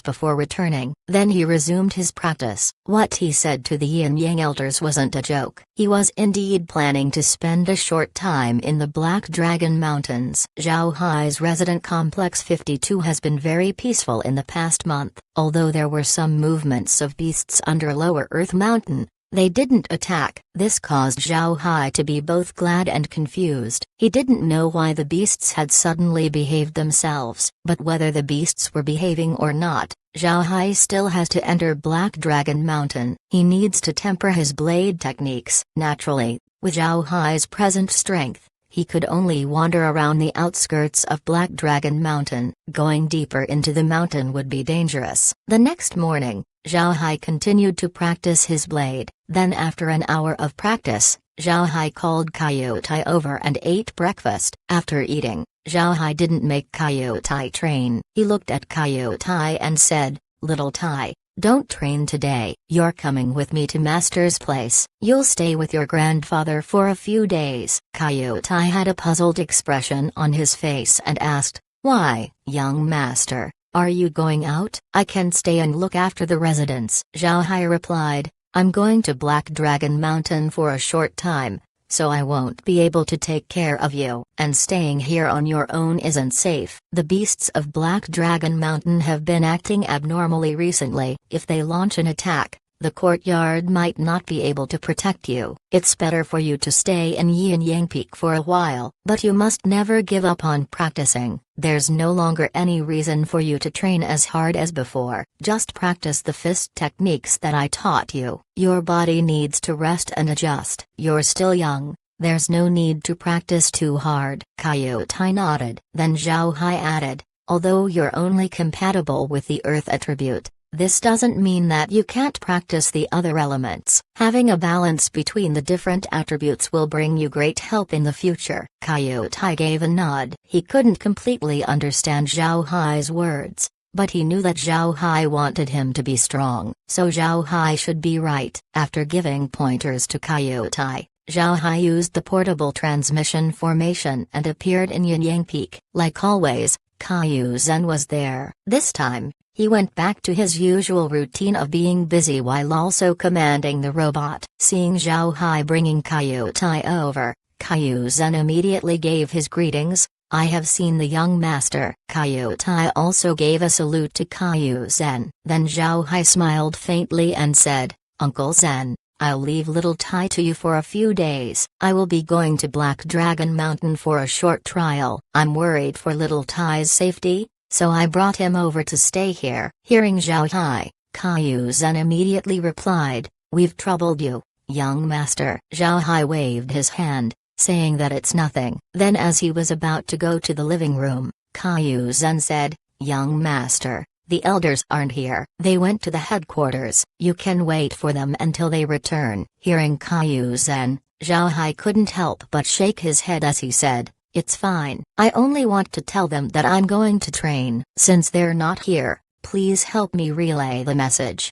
before returning. Then he resumed his practice. What he said to the Yin Yang elders wasn't a joke. He was indeed planning to spend a short time in the Black Dragon Mountains. Zhao Hai's resident complex 52 has been very peaceful in the past month. Although there were some movements of beasts under Lower Earth Mountain, They didn't attack. This caused Zhao Hai to be both glad and confused. He didn't know why the beasts had suddenly behaved themselves, but whether the beasts were behaving or not, Zhao Hai still has to enter Black Dragon Mountain. He needs to temper his blade techniques. Naturally, with Zhao Hai's present strength, he could only wander around the outskirts of Black Dragon Mountain. Going deeper into the mountain would be dangerous. The next morning, Zhao Hai continued to practice his blade. Then after an hour of practice, Zhao Hai called Kaiyotai over and ate breakfast. After eating, Zhao Hai didn't make Kaiyotai train. He looked at Kaiyotai and said, "Little Tai, don't train today. You're coming with me to Master's place. You'll stay with your grandfather for a few days." Kaiyotai had a puzzled expression on his face and asked, "Why, young master? Are you going out?" "I can stay and look after the residents." Zhao Hai replied, "I'm going to Black Dragon Mountain for a short time, so I won't be able to take care of you. And staying here on your own isn't safe. The beasts of Black Dragon Mountain have been acting abnormally recently. If they launch an attack, the courtyard might not be able to protect you. It's better for you to stay in Yin Yang Peak for a while. But you must never give up on practicing. There's no longer any reason for you to train as hard as before. Just practice the fist techniques that I taught you. Your body needs to rest and adjust. You're still young. There's no need to practice too hard." Kaiyotai nodded. Then Zhao Hai added, "Although you're only compatible with the earth attribute, this doesn't mean that you can't practice the other elements. Having a balance between the different attributes will bring you great help in the future." Kaiyotai gave a nod. He couldn't completely understand Zhao Hai's words, but he knew that Zhao Hai wanted him to be strong, so Zhao Hai should be right. After giving pointers to Kaiyotai, Zhao Hai used the portable transmission formation and appeared in Yin Yang Peak. Like always, Kaiyu Zen was there. This time, he went back to his usual routine of being busy while also commanding the robot. Seeing Zhao Hai bringing Kaiyotai over, Kaiyu Zen immediately gave his greetings. "I have seen the young master." Kaiyotai also gave a salute to Kaiyu Zen. Then Zhao Hai smiled faintly and said, "Uncle Zen, I'll leave little Tai to you for a few days. I will be going to Black Dragon Mountain for a short trial. I'm worried for little Tai's safety, so I brought him over to stay here." Hearing Zhao Hai, Kaiyu Zen immediately replied, "We've troubled you, young master." Zhao Hai waved his hand, saying that it's nothing. Then as he was about to go to the living room, Kaiyu Zen said, "Young master, the elders aren't here. They went to the headquarters. You can wait for them until they return." Hearing Kaiyu Zen, Zhao Hai couldn't help but shake his head as he said, "It's fine. I only want to tell them that I'm going to train. Since they're not here, please help me relay the message."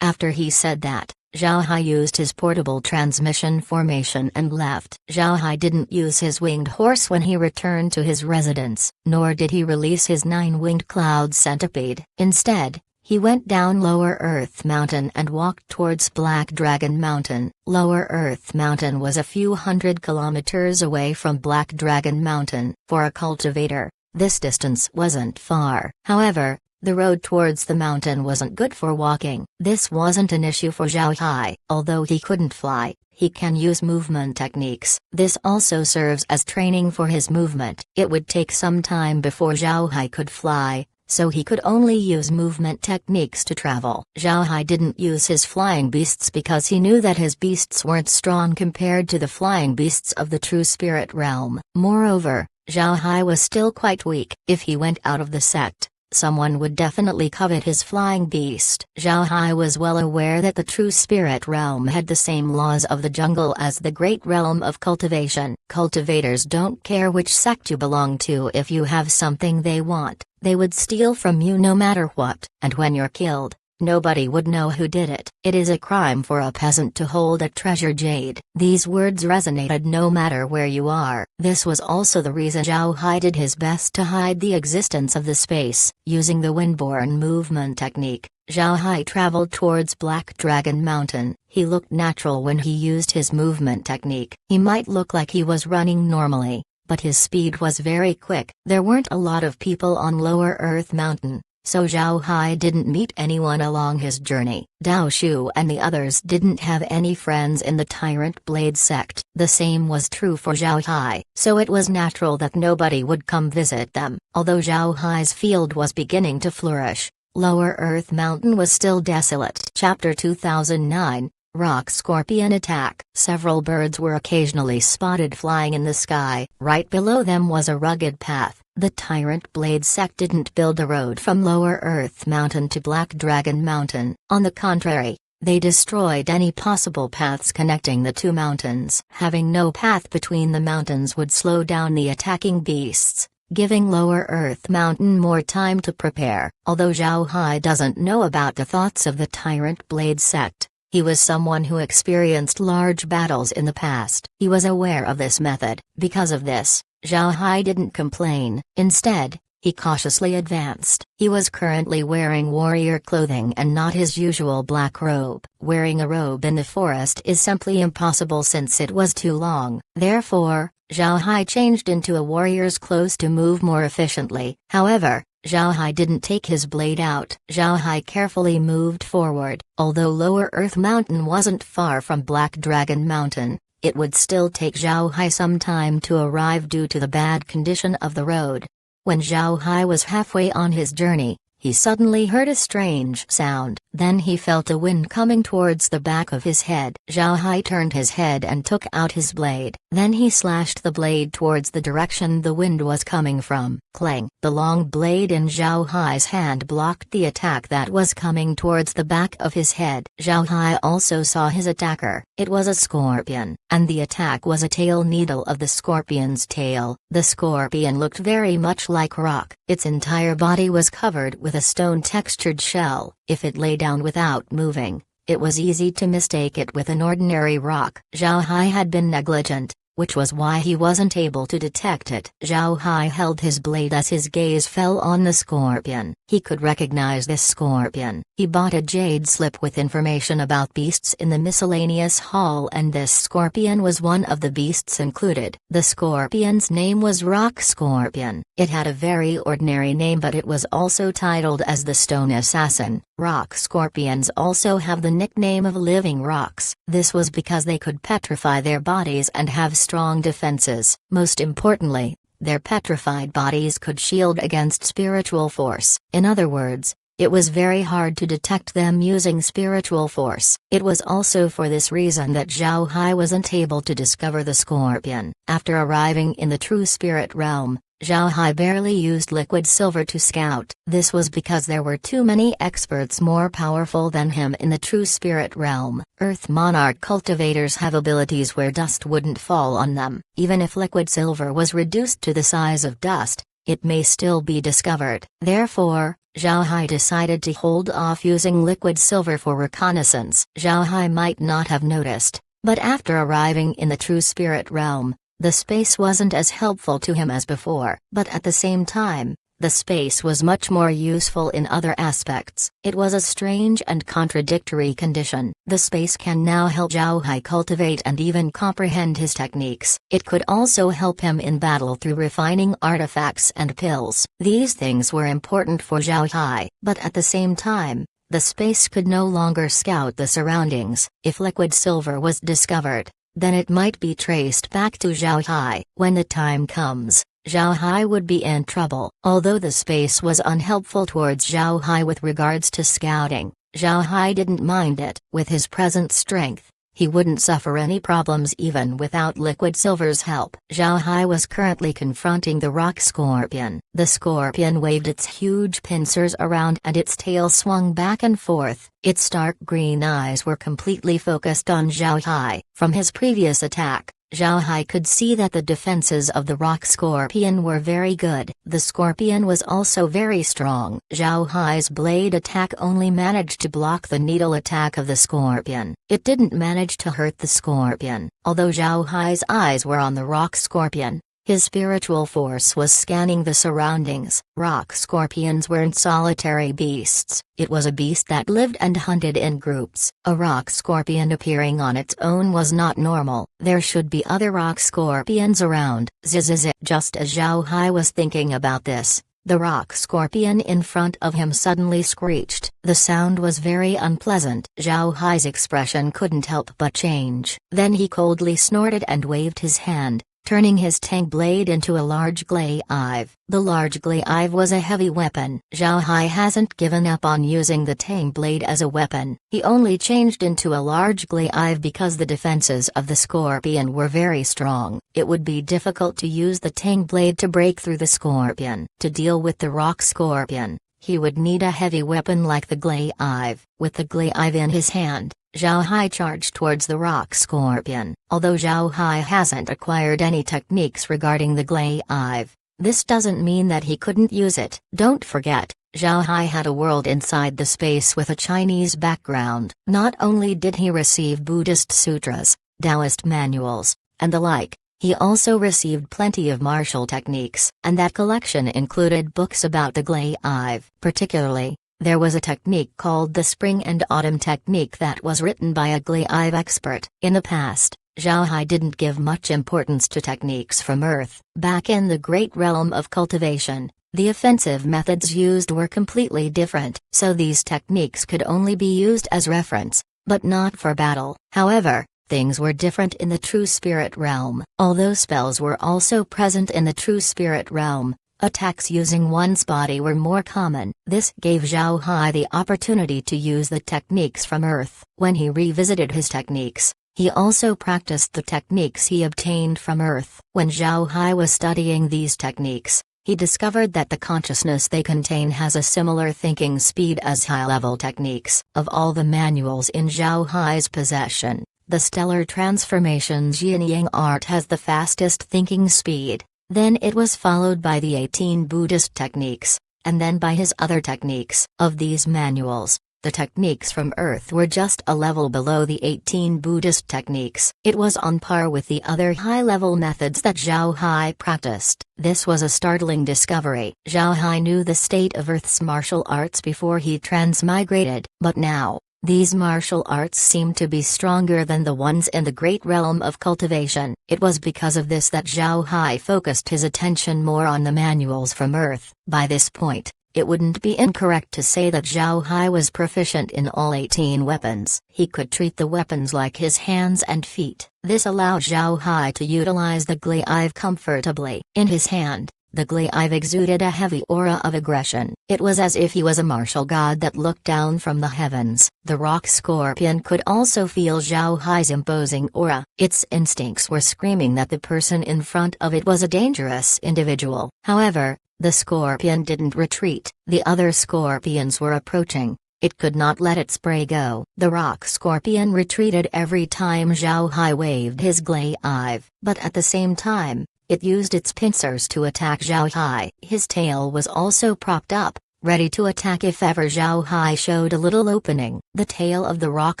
After he said that, Zhao Hai used his portable transmission formation and left. Zhao Hai didn't use his winged horse when he returned to his residence, nor did he release his 9-winged cloud centipede. Instead, he went down Lower Earth Mountain and walked towards Black Dragon Mountain. Lower Earth Mountain was a few hundred kilometers away from Black Dragon Mountain. For a cultivator, this distance wasn't far. However, the road towards the mountain wasn't good for walking. This wasn't an issue for Zhao Hai. Although he couldn't fly, he can use movement techniques. This also serves as training for his movement. It would take some time before Zhao Hai could fly, so he could only use movement techniques to travel. Zhao Hai didn't use his flying beasts because he knew that his beasts weren't strong compared to the flying beasts of the true spirit realm. Moreover, Zhao Hai was still quite weak. If he went out of the sect, someone would definitely covet his flying beast. Zhao Hai was well aware that the true spirit realm had the same laws of the jungle as the great realm of cultivation. Cultivators don't care which sect you belong to. If you have something they want, they would steal from you no matter what. And when you're killed, nobody would know who did it. It is a crime for a peasant to hold a treasure jade. These words resonated no matter where you are. This was also the reason Zhao Hai did his best to hide the existence of the space. Using the windborne movement technique, Zhao Hai traveled towards Black Dragon Mountain. He looked natural when he used his movement technique. He might look like he was running normally, but his speed was very quick. There weren't a lot of people on Lower Earth Mountain, So Zhao Hai didn't meet anyone along his journey. Dao Shu and the others didn't have any friends in the Tyrant Blade sect. The same was true for Zhao Hai, so it was natural that nobody would come visit them. Although Zhao Hai's field was beginning to flourish, Lower Earth Mountain was still desolate. Chapter 2009, Rock Scorpion Attack. Several birds were occasionally spotted flying in the sky. Right below them was a rugged path. The Tyrant Blade sect didn't build a road from Lower Earth Mountain to Black Dragon Mountain. On the contrary, they destroyed any possible paths connecting the two mountains. Having no path between the mountains would slow down the attacking beasts, giving Lower Earth Mountain more time to prepare. Although Zhao Hai doesn't know about the thoughts of the Tyrant Blade sect, he was someone who experienced large battles in the past. He was aware of this method. Because of this, Zhao Hai didn't complain. Instead, he cautiously advanced. He was currently wearing warrior clothing and not his usual black robe. Wearing a robe in the forest is simply impossible since it was too long. Therefore, Zhao Hai changed into a warrior's clothes to move more efficiently. However, Zhao Hai didn't take his blade out. Zhao Hai carefully moved forward. Although Lower Earth Mountain wasn't far from Black Dragon Mountain, it would still take Zhao Hai some time to arrive due to the bad condition of the road. When Zhao Hai was halfway on his journey, he suddenly heard a strange sound. Then he felt a wind coming towards the back of his head. Zhao Hai turned his head and took out his blade. Then he slashed the blade towards the direction the wind was coming from. Clang! The long blade in Zhao Hai's hand blocked the attack that was coming towards the back of his head. Zhao Hai also saw his attacker. It was a scorpion, and the attack was a tail needle of the scorpion's tail. The scorpion looked very much like rock. Its entire body was covered with a stone-textured shell. If it lay down without moving, it was easy to mistake it with an ordinary rock. Zhao Hai had been negligent, which was why he wasn't able to detect it. Zhao Hai held his blade as his gaze fell on the scorpion. He could recognize this scorpion. He bought a jade slip with information about beasts in the miscellaneous hall, and this scorpion was one of the beasts included. The scorpion's name was Rock Scorpion. It had a very ordinary name, but it was also titled as the Stone Assassin. Rock scorpions also have the nickname of living rocks. This was because they could petrify their bodies and have strong defenses. Most importantly, their petrified bodies could shield against spiritual force. In other words, it was very hard to detect them using spiritual force. It was also for this reason that Zhao Hai wasn't able to discover the scorpion. After arriving in the true spirit realm, Zhao Hai barely used liquid silver to scout. This was because there were too many experts more powerful than him in the true spirit realm. Earth Monarch cultivators have abilities where dust wouldn't fall on them. Even if liquid silver was reduced to the size of dust, it may still be discovered. Therefore, Zhao Hai decided to hold off using liquid silver for reconnaissance. Zhao Hai might not have noticed, but after arriving in the true spirit realm, the space wasn't as helpful to him as before. But at the same time, the space was much more useful in other aspects. It was a strange and contradictory condition. The space can now help Zhao Hai cultivate and even comprehend his techniques. It could also help him in battle through refining artifacts and pills. These things were important for Zhao Hai, but at the same time, the space could no longer scout the surroundings. If liquid silver was discovered, then it might be traced back to Zhao Hai. When the time comes, Zhao Hai would be in trouble. Although the space was unhelpful towards Zhao Hai with regards to scouting, Zhao Hai didn't mind it. With his present strength, he wouldn't suffer any problems even without liquid silver's help. Zhao Hai was currently confronting the rock scorpion. The scorpion waved its huge pincers around and its tail swung back and forth. Its dark green eyes were completely focused on Zhao Hai. From his previous attack, Zhao Hai could see that the defenses of the rock scorpion were very good. The scorpion was also very strong. Zhao Hai's blade attack only managed to block the needle attack of the scorpion. It didn't manage to hurt the scorpion. Although Zhao Hai's eyes were on the rock scorpion, his spiritual force was scanning the surroundings. Rock scorpions weren't solitary beasts. It was a beast that lived and hunted in groups. A rock scorpion appearing on its own was not normal. There should be other rock scorpions around. Zzz. Just as Zhao Hai was thinking about this, The rock scorpion in front of him suddenly screeched. The sound was very unpleasant. Zhao Hai's expression couldn't help but change. Then he coldly snorted and waved his hand, turning his tang blade into a large glaive. The large glaive was a heavy weapon. Zhao Hai hasn't given up on using the tang blade as a weapon. He only changed into a large glaive because the defenses of the scorpion were very strong. It would be difficult to use the tang blade to break through the scorpion. To deal with the rock scorpion, he would need a heavy weapon like the glaive. With the glaive in his hand, Zhao Hai charged towards the rock scorpion. Although Zhao Hai hasn't acquired any techniques regarding the glaive, this doesn't mean that he couldn't use it. Don't forget, Zhao Hai had a world inside the space with a Chinese background. Not only did he receive Buddhist sutras, Taoist manuals, and the like, he also received plenty of martial techniques, and that collection included books about the glaive. Particularly, there was a technique called the Spring and Autumn technique that was written by a glaive expert. In the past, Zhao Hai didn't give much importance to techniques from Earth. Back in the great realm of cultivation, the offensive methods used were completely different, so these techniques could only be used as reference, but not for battle. However, things were different in the true spirit realm. Although spells were also present in the true spirit realm, attacks using one's body were more common. This gave Zhao Hai the opportunity to use the techniques from Earth. When he revisited his techniques, he also practiced the techniques he obtained from Earth. When Zhao Hai was studying these techniques, he discovered that the consciousness they contain has a similar thinking speed as high-level techniques. Of all the manuals in Zhao Hai's possession, the Stellar Transformations Yin-Yang art has the fastest thinking speed. Then it was followed by the 18 Buddhist techniques, and then by his other techniques. Of these manuals, the techniques from Earth were just a level below the 18 Buddhist techniques. It was on par with the other high-level methods that Zhao Hai practiced. This was a startling discovery. Zhao Hai knew the state of Earth's martial arts before he transmigrated, but now, these martial arts seemed to be stronger than the ones in the great realm of cultivation. It was because of this that Zhao Hai focused his attention more on the manuals from Earth. By this point, it wouldn't be incorrect to say that Zhao Hai was proficient in all 18 weapons. He could treat the weapons like his hands and feet. This allowed Zhao Hai to utilize the glaive comfortably. In his hand, the glaive exuded a heavy aura of aggression. It was as if he was a martial god that looked down from the heavens. The rock scorpion could also feel Zhao Hai's imposing aura. Its instincts were screaming that the person in front of it was a dangerous individual. However, the scorpion didn't retreat. The other scorpions were approaching. It could not let its prey go. The rock scorpion retreated every time Zhao Hai waved his glaive, but at the same time, it used its pincers to attack Zhao Hai. His tail was also propped up, ready to attack if ever Zhao Hai showed a little opening. The tail of the rock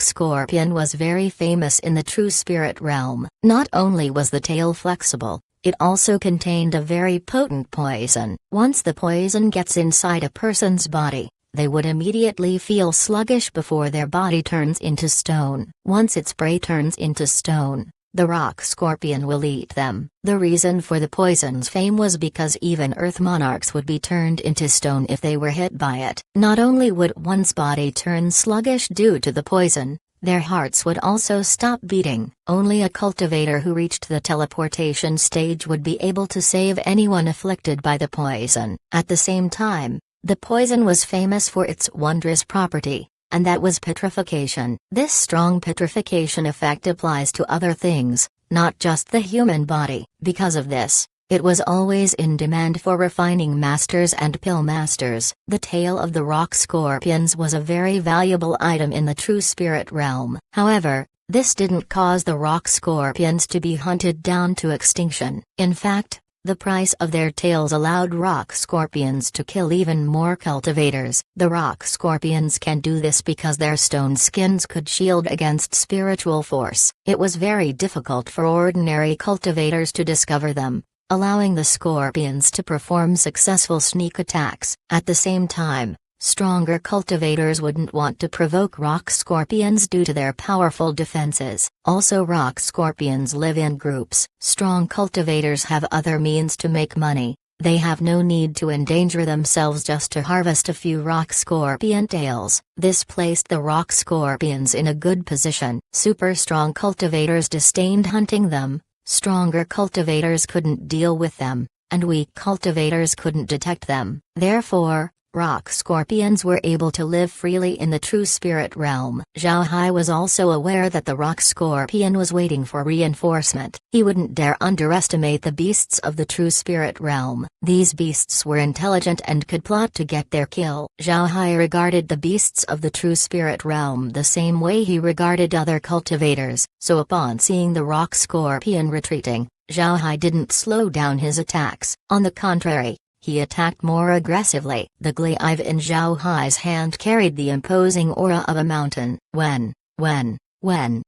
scorpion was very famous in the true spirit realm. Not only was the tail flexible, it also contained a very potent poison. Once the poison gets inside a person's body, they would immediately feel sluggish before their body turns into stone. Once its prey turns into stone, the rock scorpion will eat them. The reason for the poison's fame was because even Earth monarchs would be turned into stone if they were hit by it. Not only would one's body turn sluggish due to the poison, their hearts would also stop beating. Only a cultivator who reached the teleportation stage would be able to save anyone afflicted by the poison. At the same time, the poison was famous for its wondrous property, and that was petrification. This strong petrification effect applies to other things, not just the human body. Because of this, it was always in demand for refining masters and pill masters. The tail of the rock scorpions was a very valuable item in the true spirit realm. However, this didn't cause the rock scorpions to be hunted down to extinction. In fact, the price of their tails allowed rock scorpions to kill even more cultivators. The rock scorpions can do this because their stone skins could shield against spiritual force. It was very difficult for ordinary cultivators to discover them, allowing the scorpions to perform successful sneak attacks. At the same time, stronger cultivators wouldn't want to provoke rock scorpions due to their powerful defenses. Also, rock scorpions live in groups. Strong cultivators have other means to make money, They have no need to endanger themselves just to harvest a few rock scorpion tails. This placed the rock scorpions in a good position. Super strong cultivators disdained hunting them, stronger cultivators couldn't deal with them, and weak cultivators couldn't detect them. Therefore, rock scorpions were able to live freely in the true spirit realm. Zhao Hai was also aware that the rock scorpion was waiting for reinforcement. He wouldn't dare underestimate the beasts of the true spirit realm. These beasts were intelligent and could plot to get their kill. Zhao Hai regarded the beasts of the true spirit realm the same way he regarded other cultivators, so upon seeing the rock scorpion retreating, Zhao Hai didn't slow down his attacks. On the contrary, he attacked more aggressively. The glaive in Zhao Hai's hand carried the imposing aura of a mountain. When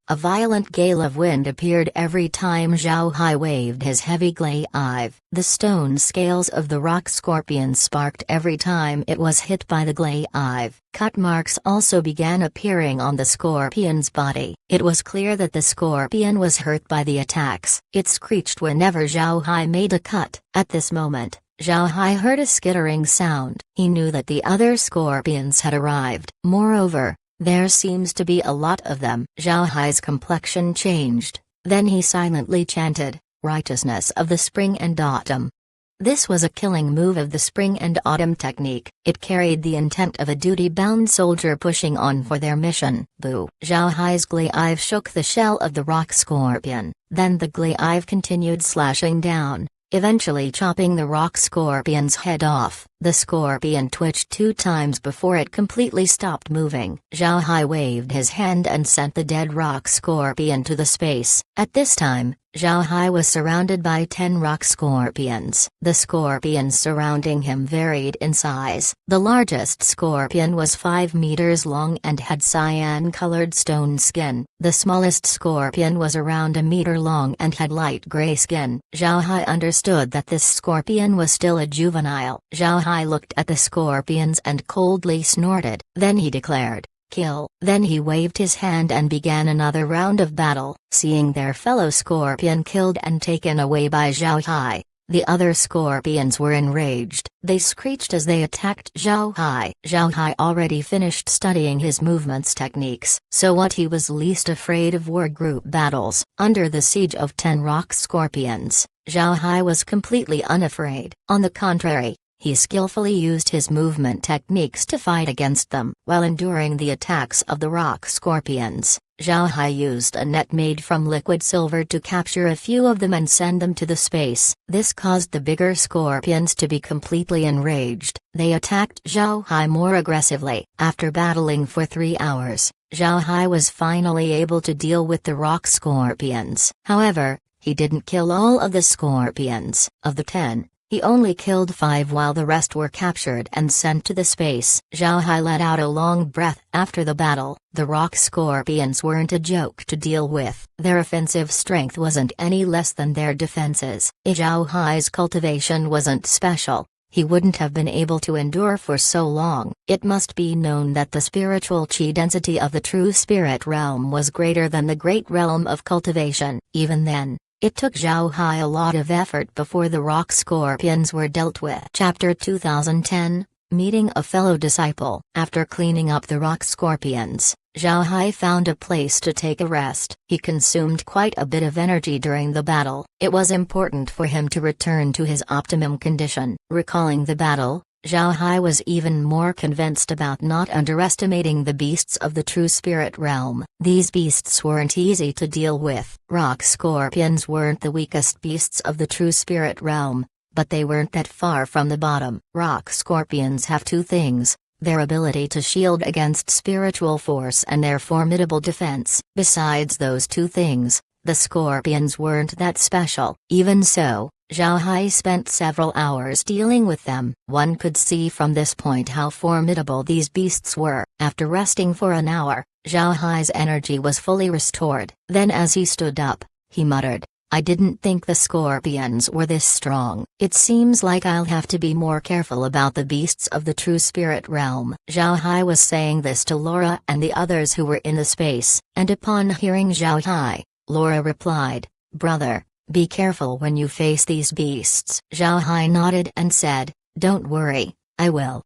a violent gale of wind appeared every time Zhao Hai waved his heavy glaive. The stone scales of the rock scorpion sparked every time it was hit by the glaive. Cut marks also began appearing on the scorpion's body. It was clear that the scorpion was hurt by the attacks. It screeched whenever Zhao Hai made a cut. At this moment, Zhao Hai heard a skittering sound. He knew that the other scorpions had arrived. Moreover, there seems to be a lot of them. Zhao Hai's complexion changed, then he silently chanted, "Righteousness of the Spring and Autumn." This was a killing move of the Spring and Autumn technique. It carried the intent of a duty-bound soldier pushing on for their mission. Boo! Zhao Hai's glaive shook the shell of the rock scorpion, then the glaive continued slashing down, eventually chopping the rock scorpion's head off. The scorpion twitched 2 times before it completely stopped moving. Zhao Hai waved his hand and sent the dead rock scorpion to the space. At this time, Zhao Hai was surrounded by 10 rock scorpions. The scorpions surrounding him varied in size. The largest scorpion was 5 meters long and had cyan-colored stone skin. The smallest scorpion was around a meter long and had light gray skin. Zhao Hai understood that this scorpion was still a juvenile. Zhao Hai looked at the scorpions and coldly snorted. Then he declared, "Kill." Then he waved his hand and began another round of battle. Seeing their fellow scorpion killed and taken away by Zhao Hai, the other scorpions were enraged. They screeched as they attacked Zhao Hai. Zhao Hai already finished studying his movements techniques, so what he was least afraid of were group battles. Under the siege of 10 rock scorpions, Zhao Hai was completely unafraid. On the contrary, he skillfully used his movement techniques to fight against them. While enduring the attacks of the rock scorpions, Zhao Hai used a net made from liquid silver to capture a few of them and send them to the space. This caused the bigger scorpions to be completely enraged. They attacked Zhao Hai more aggressively. After battling for 3 hours, Zhao Hai was finally able to deal with the rock scorpions. However, he didn't kill all of the scorpions. Of the 10, he only killed 5 while the rest were captured and sent to the space. Zhao Hai let out a long breath after the battle. The rock scorpions weren't a joke to deal with. Their offensive strength wasn't any less than their defenses. If Zhao Hai's cultivation wasn't special, he wouldn't have been able to endure for so long. It must be known that the spiritual chi density of the true spirit realm was greater than the great realm of cultivation. Even then, it took Zhao Hai a lot of effort before the rock scorpions were dealt with. Chapter 2010, Meeting a Fellow Disciple. After cleaning up the rock scorpions, Zhao Hai found a place to take a rest. He consumed quite a bit of energy during the battle. It was important for him to return to his optimum condition. Recalling the battle, Zhao Hai was even more convinced about not underestimating the beasts of the true spirit realm. These beasts weren't easy to deal with. Rock scorpions weren't the weakest beasts of the true spirit realm, but they weren't that far from the bottom. Rock scorpions have 2 things: their ability to shield against spiritual force and their formidable defense. Besides those 2 things, the scorpions weren't that special. Even so, Zhao Hai spent several hours dealing with them. One could see from this point how formidable these beasts were. After resting for an hour, Zhao Hai's energy was fully restored. Then as he stood up, he muttered, "I didn't think the scorpions were this strong. It seems like I'll have to be more careful about the beasts of the true spirit realm." Zhao Hai was saying this to Laura and the others who were in the space, and upon hearing Zhao Hai, Laura replied, "Brother, Be careful when you face these beasts." Zhao Hai nodded and said, "Don't worry, I will."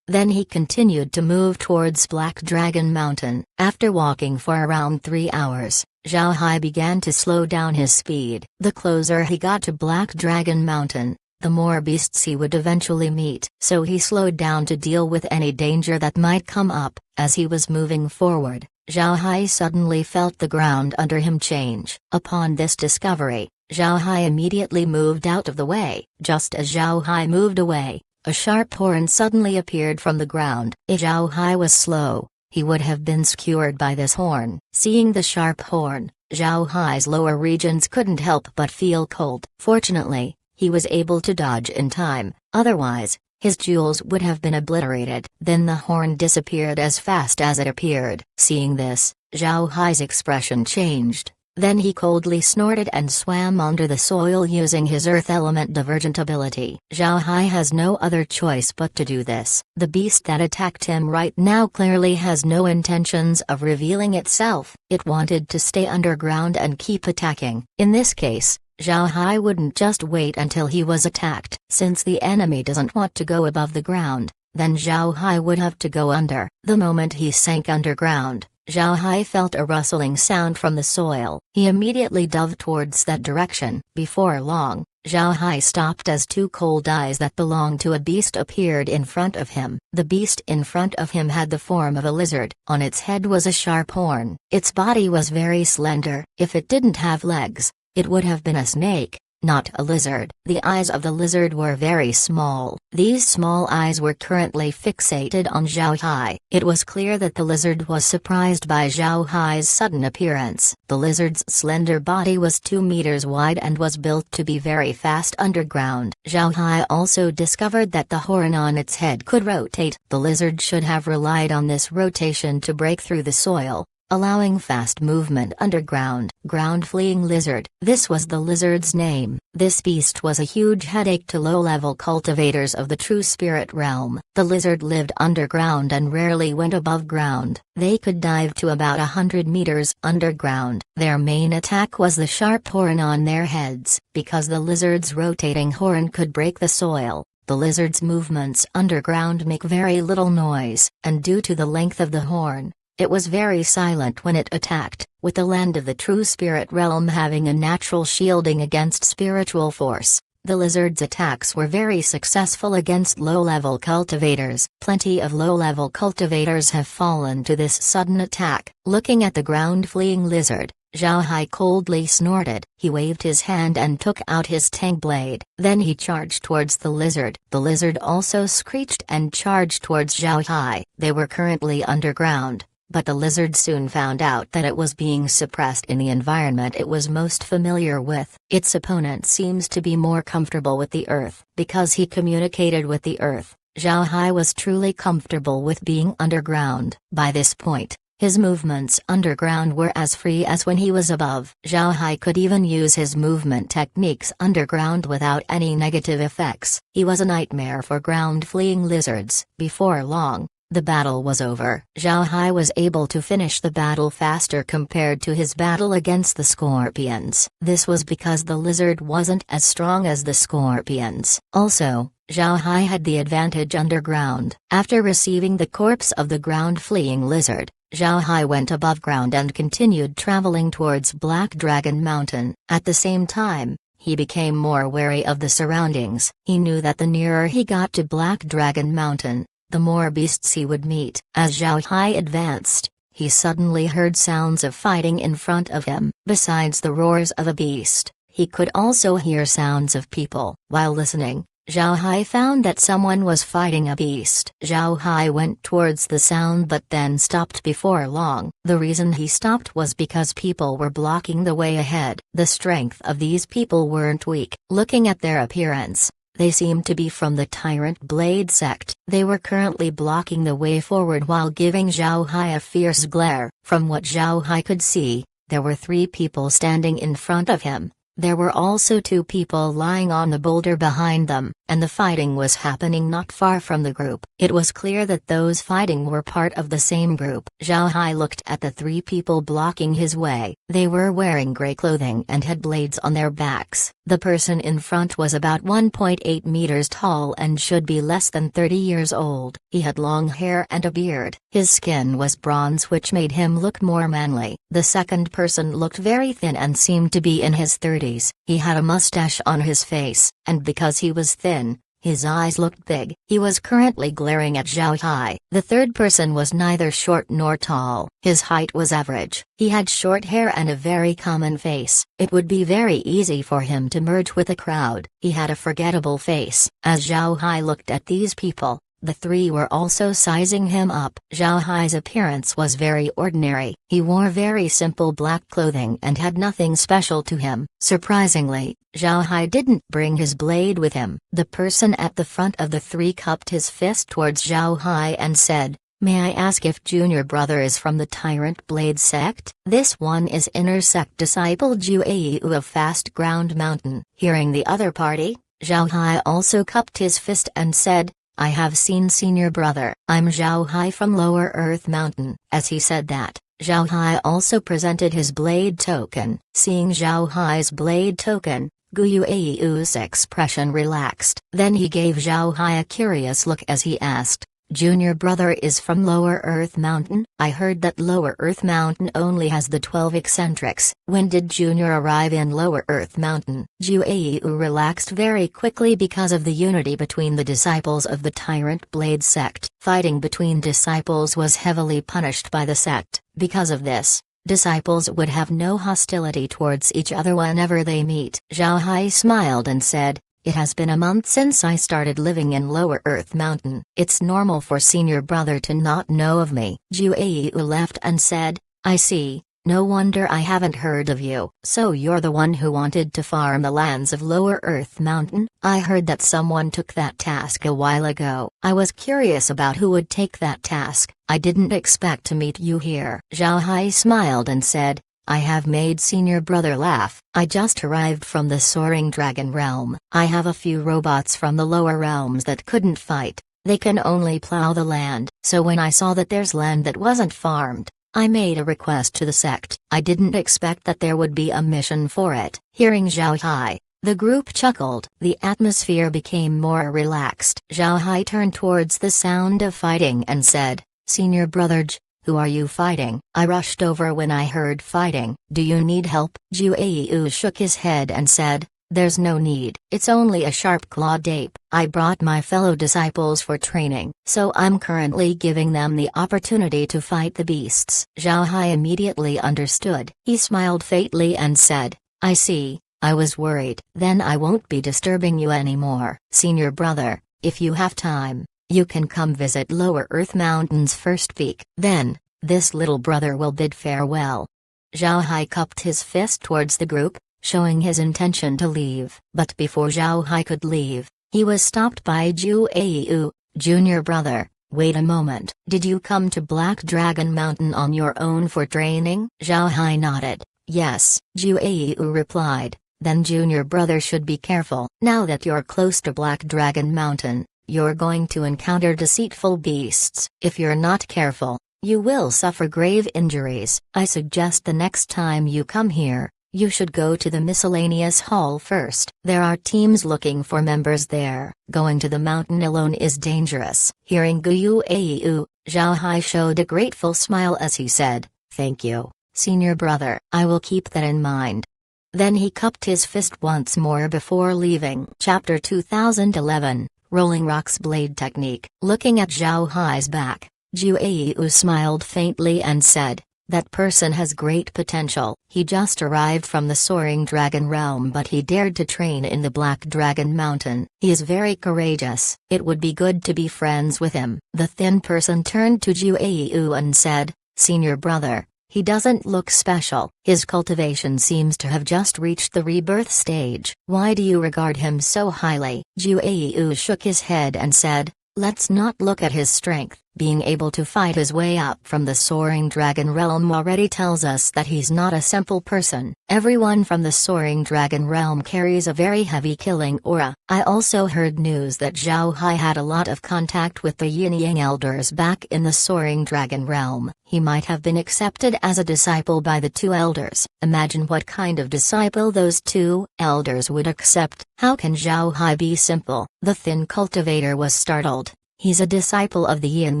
Then he continued to move towards Black Dragon Mountain. After walking for around 3 hours, Zhao Hai began to slow down his speed. The closer he got to Black Dragon Mountain, the more beasts he would eventually meet. So he slowed down to deal with any danger that might come up. As he was moving forward, Zhao Hai suddenly felt the ground under him change. Upon this discovery, Zhao Hai immediately moved out of the way. Just as Zhao Hai moved away, a sharp horn suddenly appeared from the ground. If Zhao Hai was slow, he would have been skewered by this horn. Seeing the sharp horn, Zhao Hai's lower regions couldn't help but feel cold. Fortunately, he was able to dodge in time, otherwise, his jewels would have been obliterated. Then the horn disappeared as fast as it appeared. Seeing this, Zhao Hai's expression changed. Then he coldly snorted and swam under the soil using his earth element divergent ability. Zhao Hai has no other choice but to do this. The beast that attacked him right now clearly has no intentions of revealing itself. It wanted to stay underground and keep attacking. In this case, Zhao Hai wouldn't just wait until he was attacked. Since the enemy doesn't want to go above the ground, then Zhao Hai would have to go under. The moment he sank underground, Zhao Hai felt a rustling sound from the soil. He immediately dove towards that direction. Before long, Zhao Hai stopped as 2 cold eyes that belonged to a beast appeared in front of him. The beast in front of him had the form of a lizard. On its head was a sharp horn. Its body was very slender. If it didn't have legs, it would have been a snake, not a lizard. The eyes of the lizard were very small. These small eyes were currently fixated on Zhao Hai. It was clear that the lizard was surprised by Zhao Hai's sudden appearance. The lizard's slender body was 2 meters wide and was built to be very fast underground. Zhao Hai also discovered that the horn on its head could rotate. The lizard should have relied on this rotation to break through the soil, allowing fast movement underground. Ground-fleeing lizard. This was the lizard's name. This beast was a huge headache to low-level cultivators of the true spirit realm. The lizard lived underground and rarely went above ground. They could dive to about 100 meters underground. Their main attack was the sharp horn on their heads. Because the lizard's rotating horn could break the soil, the lizard's movements underground make very little noise, and due to the length of the horn, it was very silent when it attacked. With the land of the true spirit realm having a natural shielding against spiritual force, the lizard's attacks were very successful against low-level cultivators. Plenty of low-level cultivators have fallen to this sudden attack. Looking at the ground-fleeing lizard, Zhao Hai coldly snorted. He waved his hand and took out his tang blade. Then he charged towards the lizard. The lizard also screeched and charged towards Zhao Hai. They were currently underground, but the lizard soon found out that it was being suppressed in the environment it was most familiar with. Its opponent seems to be more comfortable with the earth. Because he communicated with the earth, Zhao Hai was truly comfortable with being underground. By this point, his movements underground were as free as when he was above. Zhao Hai could even use his movement techniques underground without any negative effects. He was a nightmare for ground-fleeing lizards. Before long, the battle was over. Zhao Hai was able to finish the battle faster compared to his battle against the scorpions. This was because the lizard wasn't as strong as the scorpions. Also, Zhao Hai had the advantage underground. After receiving the corpse of the ground-fleeing lizard, Zhao Hai went above ground and continued traveling towards Black Dragon Mountain. At the same time, he became more wary of the surroundings. He knew that the nearer he got to Black Dragon Mountain, the more beasts he would meet. As Zhao Hai advanced, he suddenly heard sounds of fighting in front of him. Besides the roars of a beast, he could also hear sounds of people. While listening, Zhao Hai found that someone was fighting a beast. Zhao Hai went towards the sound but then stopped before long. The reason he stopped was because people were blocking the way ahead. The strength of these people weren't weak. Looking at their appearance, they seemed to be from the Tyrant Blade sect. They were currently blocking the way forward while giving Zhao Hai a fierce glare. From what Zhao Hai could see, there were 3 people standing in front of him. There were also 2 people lying on the boulder behind them. and the fighting was happening not far from the group. It was clear that those fighting were part of the same group. Zhao Hai looked at the three people blocking his way. They were wearing gray clothing and had blades on their backs. The person in front was about 1.8 meters tall and should be less than 30 years old. He had long hair and a beard. His skin was bronze, which made him look more manly. The second person looked very thin and seemed to be in his 30s. He had a mustache on his face, and because he was thin, his eyes looked big. He was currently glaring at Zhao Hai. The third person was neither short nor tall. His height was average. He had short hair and a very common face. It would be very easy for him to merge with the crowd. He had a forgettable face. As Zhao Hai looked at these people, the three were also sizing him up. Zhao Hai's appearance was very ordinary. He wore very simple black clothing and had nothing special to him. Surprisingly, Zhao Hai didn't bring his blade with him. The person at the front of the three cupped his fist towards Zhao Hai and said, "May I ask if junior brother is from the Tyrant Blade sect?" "This one is inner sect disciple Jueiyu of Fast Ground Mountain." Hearing the other party, Zhao Hai also cupped his fist and said, "I have seen senior brother. I'm Zhao Hai from Lower Earth Mountain." As he said that, Zhao Hai also presented his blade token. Seeing Zhao Hai's blade token, Gu Yueyu's expression relaxed. Then he gave Zhao Hai a curious look as he asked, "Junior brother is from Lower Earth Mountain? I heard that Lower Earth Mountain only has the 12 eccentrics. When did Junior arrive in Lower Earth Mountain?" Jueiyu relaxed very quickly because of the unity between the disciples of the Tyrant Blade sect. Fighting between disciples was heavily punished by the sect. Because of this, disciples would have no hostility towards each other whenever they meet. Zhao Hai smiled and said, "It has been a month since I started living in Lower Earth Mountain. It's normal for senior brother to not know of me." Jueiyu laughed and said, "I see, no wonder I haven't heard of you. So you're the one who wanted to farm the lands of Lower Earth Mountain? I heard that someone took that task a while ago. I was curious about who would take that task. I didn't expect to meet you here." Zhao Hai smiled and said, "I have made senior brother laugh. I just arrived from the Soaring Dragon Realm. I have a few robots from the lower realms that couldn't fight. They can only plow the land. So when I saw that there's land that wasn't farmed, I made a request to the sect. I didn't expect that there would be a mission for it." Hearing Zhao Hai, the group chuckled. The atmosphere became more relaxed. Zhao Hai turned towards the sound of fighting and said, "Senior brother J, who are you fighting?" "I rushed over when I heard fighting." "Do you need help?" Jueiyu shook his head and said, "There's no need. It's only a sharp-clawed ape. I brought my fellow disciples for training, so I'm currently giving them the opportunity to fight the beasts." Zhao Hai immediately understood. He smiled faintly and said, "I see, I was worried." "Then I won't be disturbing you anymore. Senior brother, if you have time, you can come visit Lower Earth Mountain's first peak. Then, this little brother will bid farewell." Zhao Hai cupped his fist towards the group, showing his intention to leave. But before Zhao Hai could leave, he was stopped by Jueiyu. "Junior brother, wait a moment. Did you come to Black Dragon Mountain on your own for training?" Zhao Hai nodded. "Yes." Jueiyu replied, "Then junior brother should be careful. Now that you're close to Black Dragon Mountain, you're going to encounter deceitful beasts. If you're not careful, you will suffer grave injuries. I suggest the next time you come here, you should go to the miscellaneous hall first. There are teams looking for members there. Going to the mountain alone is dangerous." Hearing Jueiyu, Zhao Hai showed a grateful smile as he said, "Thank you, senior brother. I will keep that in mind." Then he cupped his fist once more before leaving. Chapter 2011, Rolling Rocks Blade Technique. Looking at Zhao Hai's back, Jueiyu smiled faintly and said, "That person has great potential. He just arrived from the Soaring Dragon Realm, but he dared to train in the Black Dragon Mountain. He is very courageous. It would be good to be friends with him." The thin person turned to Jueiyu and said, "Senior brother, he doesn't look special. His cultivation seems to have just reached the rebirth stage. Why do you regard him so highly?" Jueiyu shook his head and said, "Let's not look at his strength. being able to fight his way up from the Soaring Dragon realm already tells us that he's not a simple person. Everyone from the Soaring Dragon realm carries a very heavy killing aura. I also heard news that Zhao Hai had a lot of contact with the Yin Yang elders back in the Soaring Dragon realm. He might have been accepted as a disciple by the two elders. Imagine what kind of disciple those two elders would accept. How can Zhao Hai be simple? The thin cultivator was startled. He's a disciple of the Yin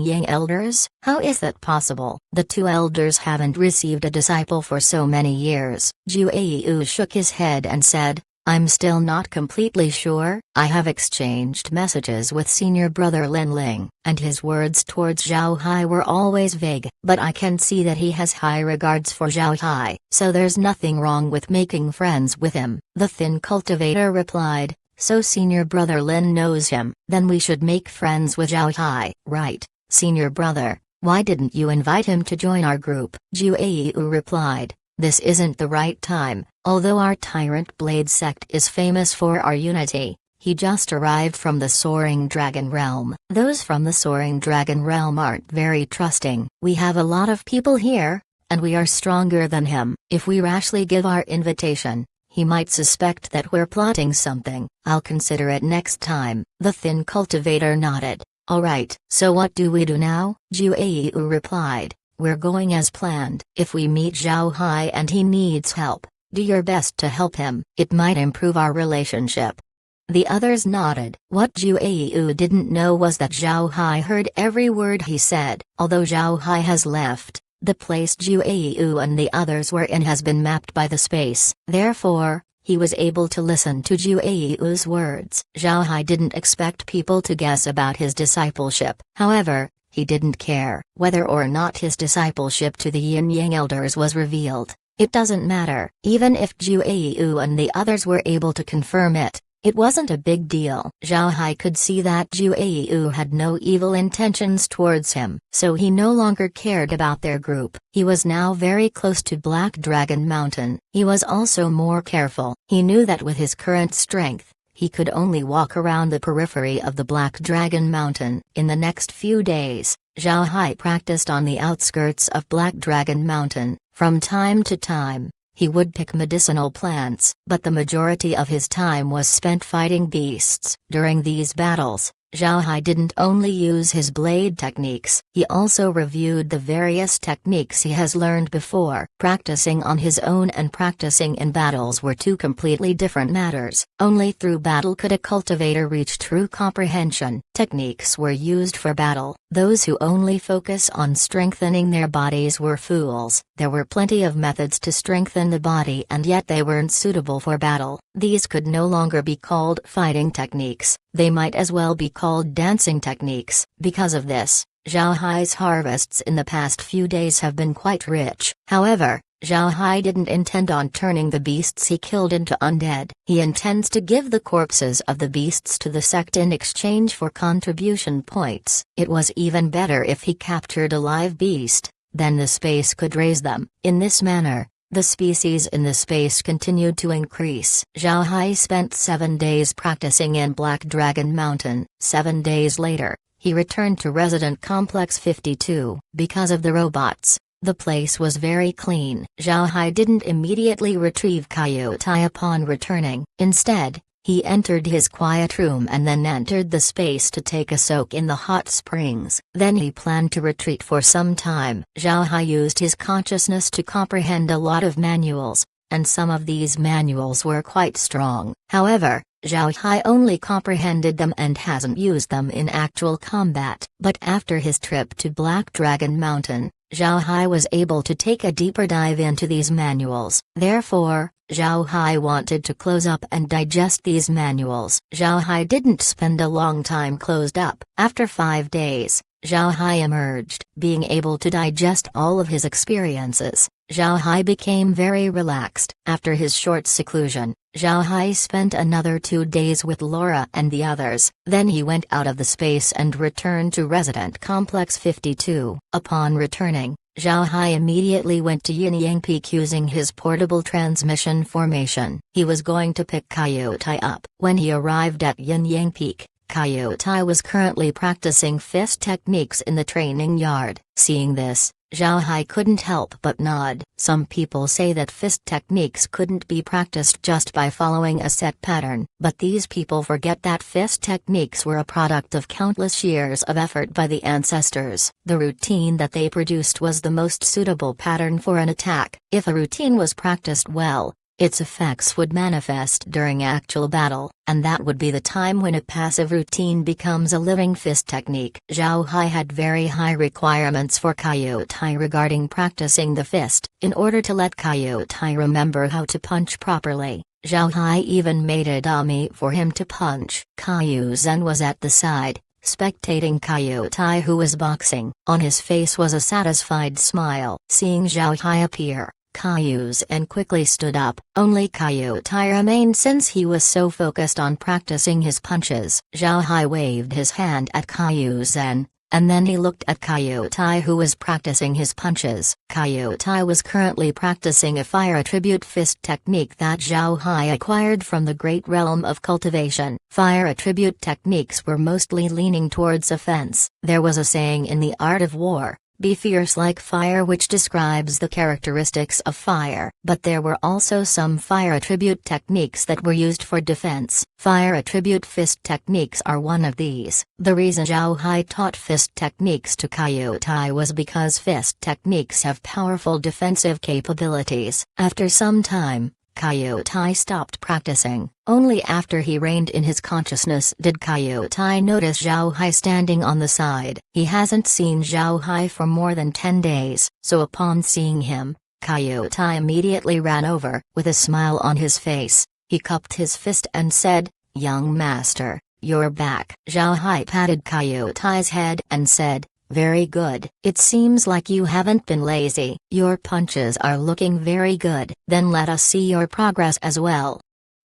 Yang elders? How is that possible? The two elders haven't received a disciple for so many years. Zhu Yu shook his head and said, I'm still not completely sure. I have exchanged messages with senior brother Lin Ling, and his words towards Zhao Hai were always vague. But I can see that he has high regards for Zhao Hai, so there's nothing wrong with making friends with him. The thin cultivator replied, so senior brother Lin knows him, then we should make friends with Zhao Hai. Right, senior brother, why didn't you invite him to join our group? Zhu Yu replied, this isn't the right time. Although our Tyrant Blade sect is famous for our unity, he just arrived from the Soaring Dragon realm. Those from the Soaring Dragon realm aren't very trusting. We have a lot of people here, and we are stronger than him. If we rashly give our invitation, he might suspect that we're plotting something. I'll consider it next time. The thin cultivator nodded. Alright, so what do we do now? Zhu Yu replied, we're going as planned. If we meet Zhao Hai and he needs help, do your best to help him. It might improve our relationship. The others nodded. What Zhu Yu didn't know was that Zhao Hai heard every word he said. Although Zhao Hai has left, the place Zhu Yu and the others were in has been mapped by the space. Therefore, he was able to listen to Zhu Yu's words. Zhao Hai didn't expect people to guess about his discipleship. However, he didn't care whether or not his discipleship to the Yin Yang elders was revealed. It doesn't matter. Even if Zhu Yu and the others were able to confirm it, it wasn't a big deal. Zhao Hai could see that Zhu Yu had no evil intentions towards him, so he no longer cared about their group. He was now very close to Black Dragon Mountain. He was also more careful. He knew that with his current strength, he could only walk around the periphery of the Black Dragon Mountain. In the next few days, Zhao Hai practiced on the outskirts of Black Dragon Mountain. From time to time, he would pick medicinal plants, but the majority of his time was spent fighting beasts. During these battles, Zhao Hai didn't only use his blade techniques, he also reviewed the various techniques he has learned before. Practicing on his own and practicing in battles were two completely different matters. Only through battle could a cultivator reach true comprehension. Techniques were used for battle. Those who only focus on strengthening their bodies were fools. There were plenty of methods to strengthen the body and yet they weren't suitable for battle. These could no longer be called fighting techniques. They might as well be called dancing techniques. Because of this, Zhao Hai's harvests in the past few days have been quite rich. However, Zhao Hai didn't intend on turning the beasts he killed into undead. He intends to give the corpses of the beasts to the sect in exchange for contribution points. It was even better if he captured a live beast, then the space could raise them. In this manner, the species in the space continued to increase. Zhao Hai spent 7 days practicing in Black Dragon Mountain. 7 days later, he returned to Resident Complex 52. Because of the robots, the place was very clean. Zhao Hai didn't immediately retrieve Kaiyotai upon returning. Instead, he entered his quiet room and then entered the space to take a soak in the hot springs. Then he planned to retreat for some time. Zhao Hai used his consciousness to comprehend a lot of manuals, and some of these manuals were quite strong. However, Zhao Hai only comprehended them and hasn't used them in actual combat. But after his trip to Black Dragon Mountain, Zhao Hai was able to take a deeper dive into these manuals. Therefore, Zhao Hai wanted to close up and digest these manuals. Zhao Hai didn't spend a long time closed up. After 5 days, Zhao Hai emerged. Being able to digest all of his experiences, Zhao Hai became very relaxed. After his short seclusion, Zhao Hai spent another 2 days with Laura and the others. Then he went out of the space and returned to Resident Complex 52. Upon returning, Zhao Hai immediately went to Yin Yang Peak using his portable transmission formation. He was going to pick Kaiyotai up. When he arrived at Yin Yang Peak, Kaiyu Tai was currently practicing fist techniques in the training yard. Seeing this, Zhao Hai couldn't help but nod. Some people say that fist techniques couldn't be practiced just by following a set pattern, but these people forget that fist techniques were a product of countless years of effort by the ancestors. The routine that they produced was the most suitable pattern for an attack. If a routine was practiced well, its effects would manifest during actual battle, and that would be the time when a passive routine becomes a living fist technique. Zhao Hai had very high requirements for Kaiyu Tai regarding practicing the fist. In order to let Kaiyu Tai remember how to punch properly, Zhao Hai even made a dummy for him to punch. Kaiyu Zen was at the side, spectating Kaiyu Tai, who was boxing. On his face was a satisfied smile. Seeing Zhao Hai appear, Kaiyu Zen quickly stood up. Only Kaiyu Tai remained since he was so focused on practicing his punches. Zhao Hai waved his hand at Kaiyu Zen, and then he looked at Kaiyu Tai, who was practicing his punches. Kaiyu Tai was currently practicing a fire attribute fist technique that Zhao Hai acquired from the great realm of cultivation. Fire attribute techniques were mostly leaning towards offense. There was a saying in the art of war, "Be fierce like fire," which describes the characteristics of fire. But there were also some fire attribute techniques that were used for defense. Fire attribute fist techniques are one of these. The reason Zhao Hai taught fist techniques to Kaiyu Tai was because fist techniques have powerful defensive capabilities. After some time, Kaiyu Tai stopped practicing. Only after he reigned in his consciousness did Kaiyu Tai notice Zhao Hai standing on the side. He hasn't seen Zhao Hai for more than 10 days, so upon seeing him, Kaiyu Tai immediately ran over. With a smile on his face, he cupped his fist and said, "Young master, you're back." Zhao Hai patted Kaiyu Tai's head and said, "Very good. It seems like you haven't been lazy. Your punches are looking very good. Then let us see your progress as well."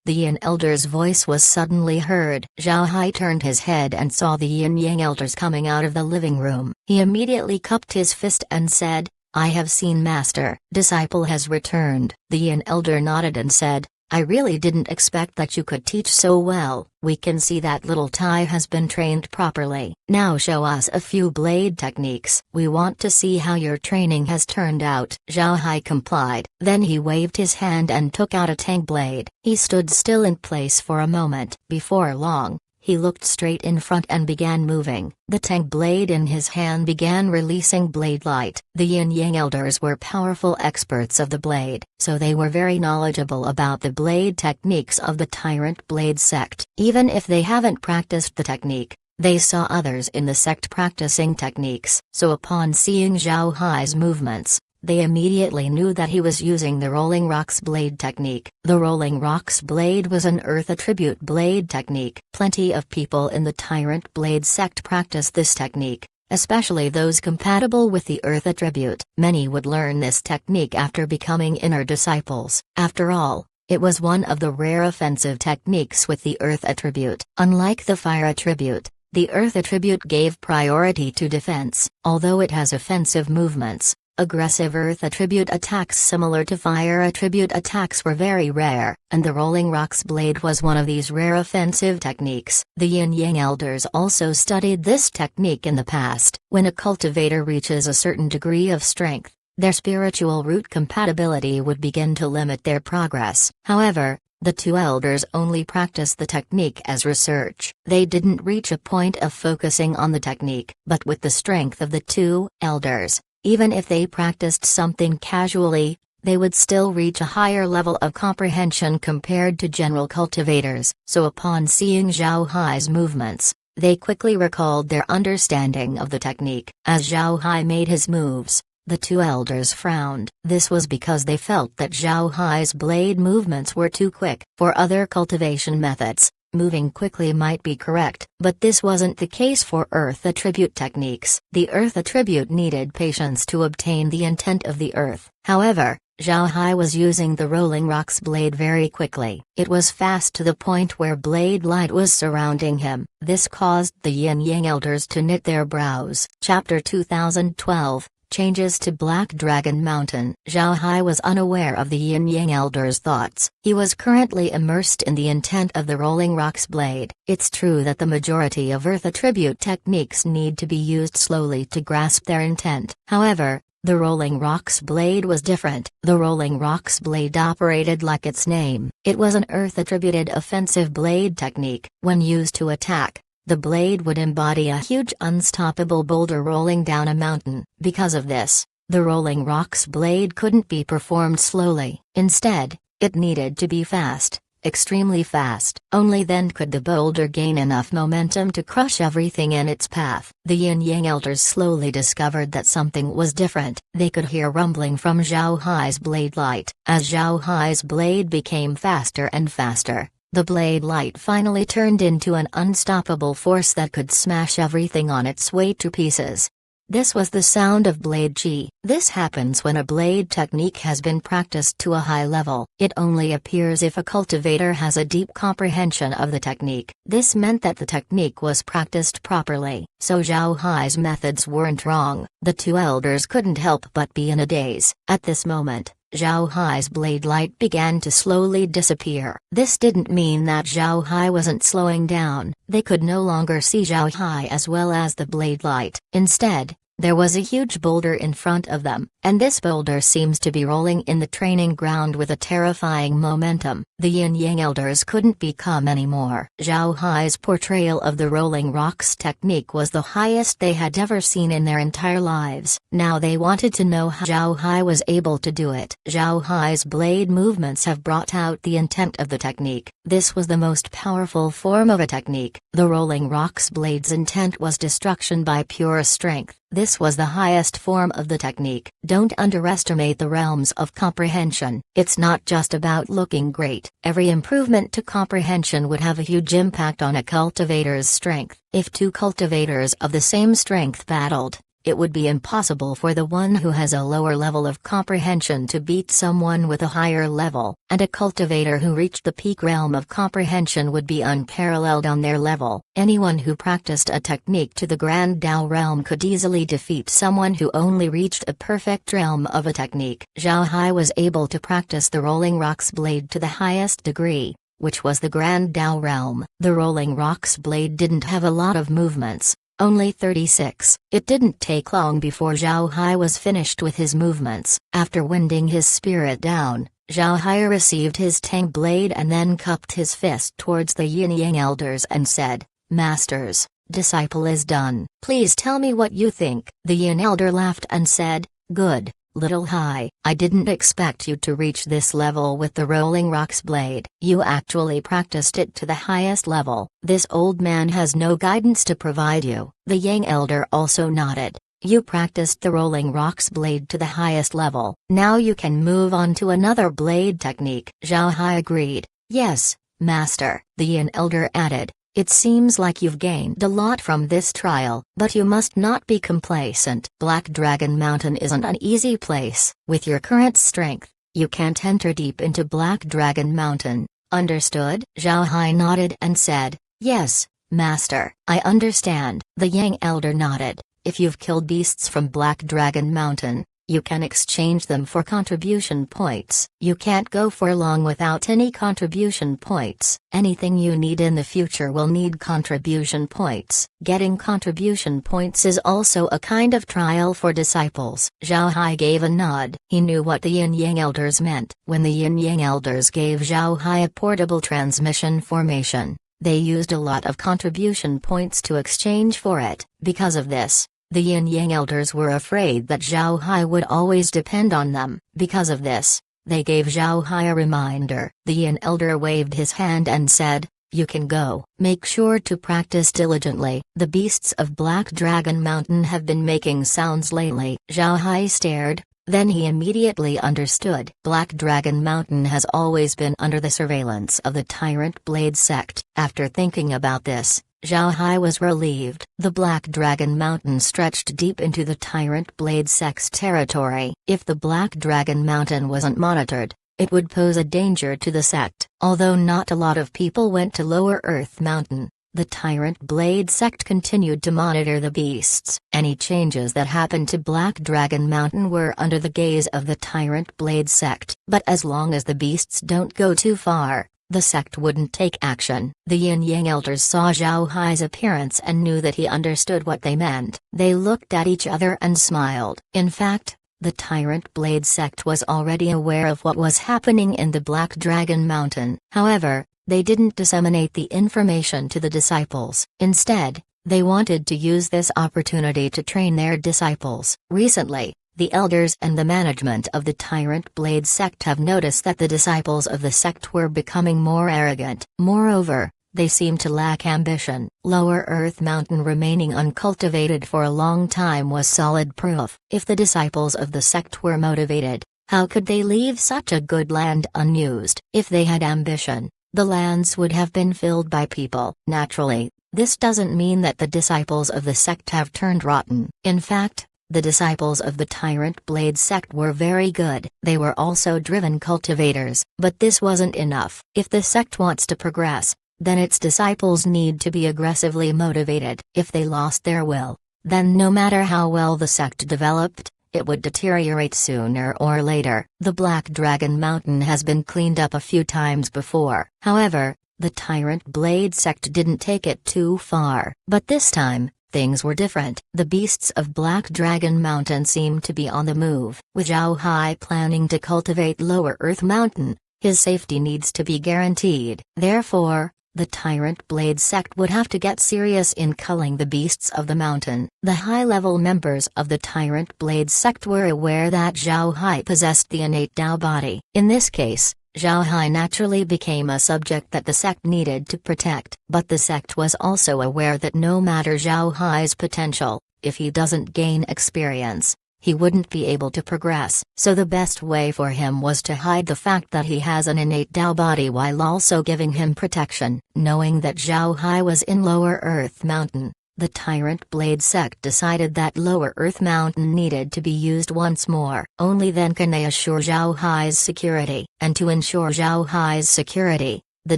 The Yin Elder's voice was suddenly heard. Zhao Hai turned his head and saw the Yin Yang Elders coming out of the living room. He immediately cupped his fist and said, "I have seen Master. Disciple has returned." The Yin Elder nodded and said, "I really didn't expect that you could teach so well. We can see that little Tai has been trained properly. Now show us a few blade techniques. We want to see how your training has turned out." Zhao Hai complied. Then he waved his hand and took out a tang blade. He stood still in place for a moment. Before long, he looked straight in front and began moving. The tang blade in his hand began releasing blade light. The Yin Yang Elders were powerful experts of the blade, so they were very knowledgeable about the blade techniques of the Tyrant Blade sect. Even if they haven't practiced the technique, they saw others in the sect practicing techniques. So upon seeing Zhao Hai's movements, they immediately knew that he was using the Rolling Rocks blade technique. The Rolling Rocks blade was an earth attribute blade technique. Plenty of people in the Tyrant Blade sect practice this technique, especially those compatible with the earth attribute. Many would learn this technique after becoming inner disciples. After all, it was one of the rare offensive techniques with the earth attribute. Unlike the fire attribute, the earth attribute gave priority to defense. Although it has offensive movements, aggressive earth attribute attacks similar to fire attribute attacks were very rare, and the Rolling Rocks blade was one of these rare offensive techniques. The Yin Yang Elders also studied this technique in the past. When a cultivator reaches a certain degree of strength, their spiritual root compatibility would begin to limit their progress. However, the two elders only practiced the technique as research. They didn't reach a point of focusing on the technique. But with the strength of the two elders, even if they practiced something casually, they would still reach a higher level of comprehension compared to general cultivators. So upon seeing Zhao Hai's movements, they quickly recalled their understanding of the technique. As Zhao Hai made his moves, the two elders frowned. This was because they felt that Zhao Hai's blade movements were too quick. For other cultivation methods, moving quickly might be correct, but this wasn't the case for earth attribute techniques. The earth attribute needed patience to obtain the intent of the earth. However, Zhao Hai was using the Rolling Rocks blade very quickly. It was fast to the point where blade light was surrounding him. This caused the Yin Yang Elders to knit their brows. Chapter 2012, Changes to Black Dragon Mountain. Zhao Hai was unaware of the Yin Yang Elder's thoughts. He was currently immersed in the intent of the Rolling Rocks blade. It's true that the majority of Earth attribute techniques need to be used slowly to grasp their intent. However, the Rolling Rocks blade was different. The Rolling Rocks blade operated like its name. It was an Earth-attributed offensive blade technique. When used to attack, the blade would embody a huge unstoppable boulder rolling down a mountain. Because of this, the Rolling Rocks blade couldn't be performed slowly. Instead, it needed to be fast. Extremely fast. Only then could the boulder gain enough momentum to crush everything in its path. The Yin Yang Elders slowly discovered that something was different. They could hear rumbling from Zhao Hai's blade light. As Zhao Hai's blade became faster and faster, the blade light finally turned into an unstoppable force that could smash everything on its way to pieces. This was the sound of blade chi. This happens when a blade technique has been practiced to a high level. It only appears if a cultivator has a deep comprehension of the technique. This meant that the technique was practiced properly, so Zhao Hai's methods weren't wrong. The two elders couldn't help but be in a daze. At this moment, Zhao Hai's blade light began to slowly disappear. This didn't mean that Zhao Hai wasn't slowing down. They could no longer see Zhao Hai as well as the blade light. Instead, there was a huge boulder in front of them, and this boulder seems to be rolling in the training ground with a terrifying momentum. The Yin Yang Elders couldn't be calm anymore. Zhao Hai's portrayal of the Rolling Rocks technique was the highest they had ever seen in their entire lives. Now they wanted to know how Zhao Hai was able to do it. Zhao Hai's blade movements have brought out the intent of the technique. This was the most powerful form of a technique. The Rolling Rocks blade's intent was destruction by pure strength. This was the highest form of the technique. Don't underestimate the realms of comprehension. It's not just about looking great. Every improvement to comprehension would have a huge impact on a cultivator's strength. If two cultivators of the same strength battled, it would be impossible for the one who has a lower level of comprehension to beat someone with a higher level, and a cultivator who reached the peak realm of comprehension would be unparalleled on their level. Anyone who practiced a technique to the Grand Tao realm could easily defeat someone who only reached a perfect realm of a technique. Zhao Hai was able to practice the Rolling Rocks blade to the highest degree, which was the Grand Tao realm. The Rolling Rocks blade didn't have a lot of movements. Only 36. It didn't take long before Zhao Hai was finished with his movements. After winding his spirit down, Zhao Hai received his Tang blade and then cupped his fist towards the Yin Yang Elders and said, "Masters, disciple is done. Please tell me what you think." The Yin Elder laughed and said, "Good, Little Hai. I didn't expect you to reach this level with the Rolling Rocks blade. You actually practiced it to the highest level. This old man has no guidance to provide you." The Yang Elder also nodded. "You practiced the Rolling Rocks blade to the highest level. Now you can move on to another blade technique." Zhao Hai agreed. "Yes, Master." The Yin Elder added, "It seems like you've gained a lot from this trial, but you must not be complacent. Black Dragon Mountain isn't an easy place. With your current strength, you can't enter deep into Black Dragon Mountain. Understood?" Zhao Hai nodded and said, "Yes, Master." "I understand." The Yang Elder nodded. "If you've killed beasts from Black Dragon Mountain, you can exchange them for contribution points. You can't go for long without any contribution points. Anything you need in the future will need contribution points. Getting contribution points is also a kind of trial for disciples." Zhao Hai gave a nod. He knew what the Yin Yang Elders meant. When the Yin Yang Elders gave Zhao Hai a portable transmission formation, they used a lot of contribution points to exchange for it. Because of this, the Yin Yang Elders were afraid that Zhao Hai would always depend on them. Because of this, they gave Zhao Hai a reminder. The Yin Elder waved his hand and said, "You can go. Make sure to practice diligently." The beasts of Black Dragon Mountain have been making sounds lately. Zhao Hai stared, then he immediately understood. Black Dragon Mountain has always been under the surveillance of the Tyrant Blade sect. After thinking about this, Zhao Hai was relieved. The Black Dragon Mountain stretched deep into the Tyrant Blade sect's territory. If the Black Dragon Mountain wasn't monitored, it would pose a danger to the sect. Although not a lot of people went to Lower Earth Mountain, The Tyrant Blade sect continued to monitor the beasts. Any changes that happened to Black Dragon Mountain were under the gaze of the Tyrant Blade sect. But as long as the beasts don't go too far, the sect wouldn't take action. The Yin Yang elders saw Zhao Hai's appearance and knew that he understood what they meant. They looked at each other and smiled. In fact, the Tyrant Blade sect was already aware of what was happening in the Black Dragon Mountain. However, they didn't disseminate the information to the disciples. Instead, they wanted to use this opportunity to train their disciples. Recently, the elders and the management of the Tyrant Blade sect have noticed that the disciples of the sect were becoming more arrogant. Moreover, they seem to lack ambition. Lower Earth Mountain remaining uncultivated for a long time was solid proof. If the disciples of the sect were motivated, how could they leave such a good land unused? If they had ambition, the lands would have been filled by people. Naturally, this doesn't mean that the disciples of the sect have turned rotten. In fact, the disciples of the Tyrant Blade sect were very good. They were also driven cultivators. But this wasn't enough. If the sect wants to progress, then its disciples need to be aggressively motivated. If they lost their will, then no matter how well the sect developed, it would deteriorate sooner or later. The Black Dragon Mountain has been cleaned up a few times before. However, the Tyrant Blade sect didn't take it too far. But this time, things were different. The beasts of Black Dragon Mountain seemed to be on the move. With Zhao Hai planning to cultivate Lower Earth Mountain, his safety needs to be guaranteed. Therefore, the Tyrant Blade sect would have to get serious in culling the beasts of the mountain. The high-level members of the Tyrant Blade sect were aware that Zhao Hai possessed the innate Tao body. In this case, Zhao Hai naturally became a subject that the sect needed to protect. But the sect was also aware that no matter Zhao Hai's potential, if he doesn't gain experience, he wouldn't be able to progress. So the best way for him was to hide the fact that he has an innate Tao body while also giving him protection. Knowing that Zhao Hai was in Lower Earth Mountain, the Tyrant Blade sect decided that Lower Earth Mountain needed to be used once more. Only then can they assure Zhao Hai's security. And to ensure Zhao Hai's security, the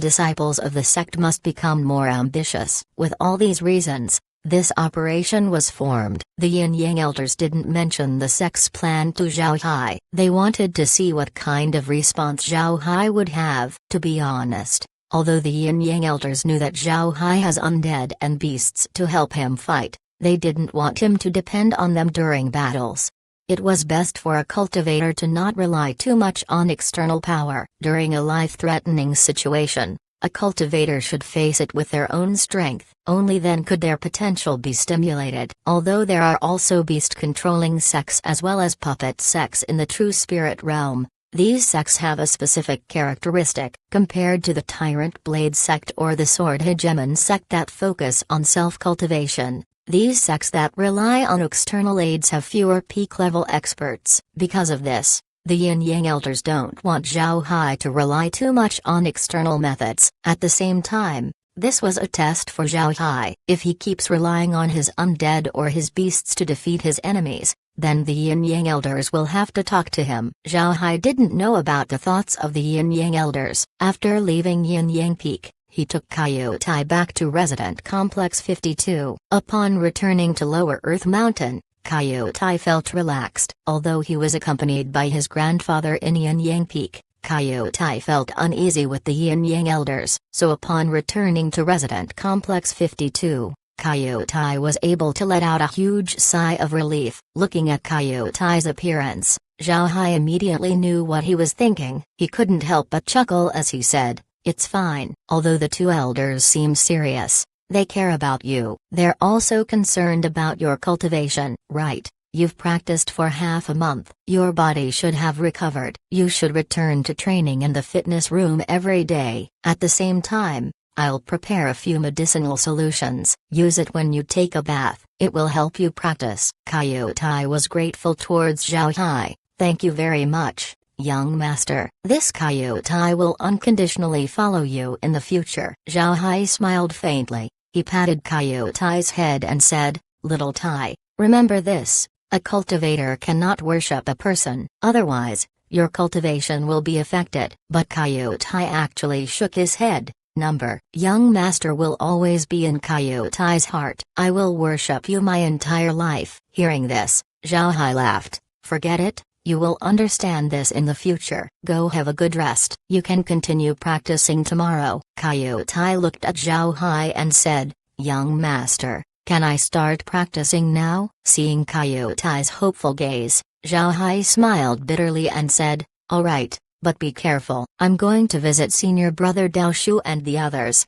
disciples of the sect must become more ambitious. With all these reasons, this operation was formed. The Yin Yang elders didn't mention the sect's plan to Zhao Hai. They wanted to see what kind of response Zhao Hai would have. To be honest, although the Yin Yang elders knew that Zhao Hai has undead and beasts to help him fight, they didn't want him to depend on them during battles. It was best for a cultivator to not rely too much on external power. During a life-threatening situation, a cultivator should face it with their own strength. Only then could their potential be stimulated. Although there are also beast-controlling sects as well as puppet sects in the true spirit realm, these sects have a specific characteristic. Compared to the Tyrant Blade sect or the Sword Hegemon sect that focus on self-cultivation, these sects that rely on external aids have fewer peak-level experts. Because of this, the Yin Yang elders don't want Zhao Hai to rely too much on external methods. At the same time, this was a test for Zhao Hai. If he keeps relying on his undead or his beasts to defeat his enemies, then the Yin Yang elders will have to talk to him. Zhao Hai didn't know about the thoughts of the Yin Yang elders. After leaving Yin Yang Peak, he took Kaiyotai back to Resident Complex 52. Upon returning to Lower Earth Mountain, Kaiyotai felt relaxed. Although he was accompanied by his grandfather in Yin Yang Peak, Kaiyotai felt uneasy with the Yin Yang elders. So upon returning to Resident Complex 52, Kaiyotai was able to let out a huge sigh of relief. Looking at Kaiotai's appearance, Zhao Hai immediately knew what he was thinking. He couldn't help but chuckle as he said, "It's fine." Although the two elders seem serious, they care about you. They're also concerned about your cultivation. Right, you've practiced for half a month. Your body should have recovered. You should return to training in the fitness room every day. At the same time, I'll prepare a few medicinal solutions. Use it when you take a bath. It will help you practice. Kaiyotai was grateful towards Zhao Hai. "Thank you very much, young master. This Kaiyotai will unconditionally follow you in the future." Zhao Hai smiled faintly. He patted Kaiotai's head and said, "Little Tai, remember this, a cultivator cannot worship a person. Otherwise, your cultivation will be affected." But Kaiyotai actually shook his head. number. Young master will always be in Kaiyu Tai's heart. I will worship you my entire life. Hearing this, Zhao Hai laughed. Forget it, you will understand this in the future. Go have a good rest. You can continue practicing tomorrow. Kaiyu Tai looked at Zhao Hai and said, Young master, can I start practicing now? Seeing Kaiyu Tai's hopeful gaze, Zhao Hai smiled bitterly and said, Alright, but be careful. I'm going to visit senior brother Dao Shu and the others.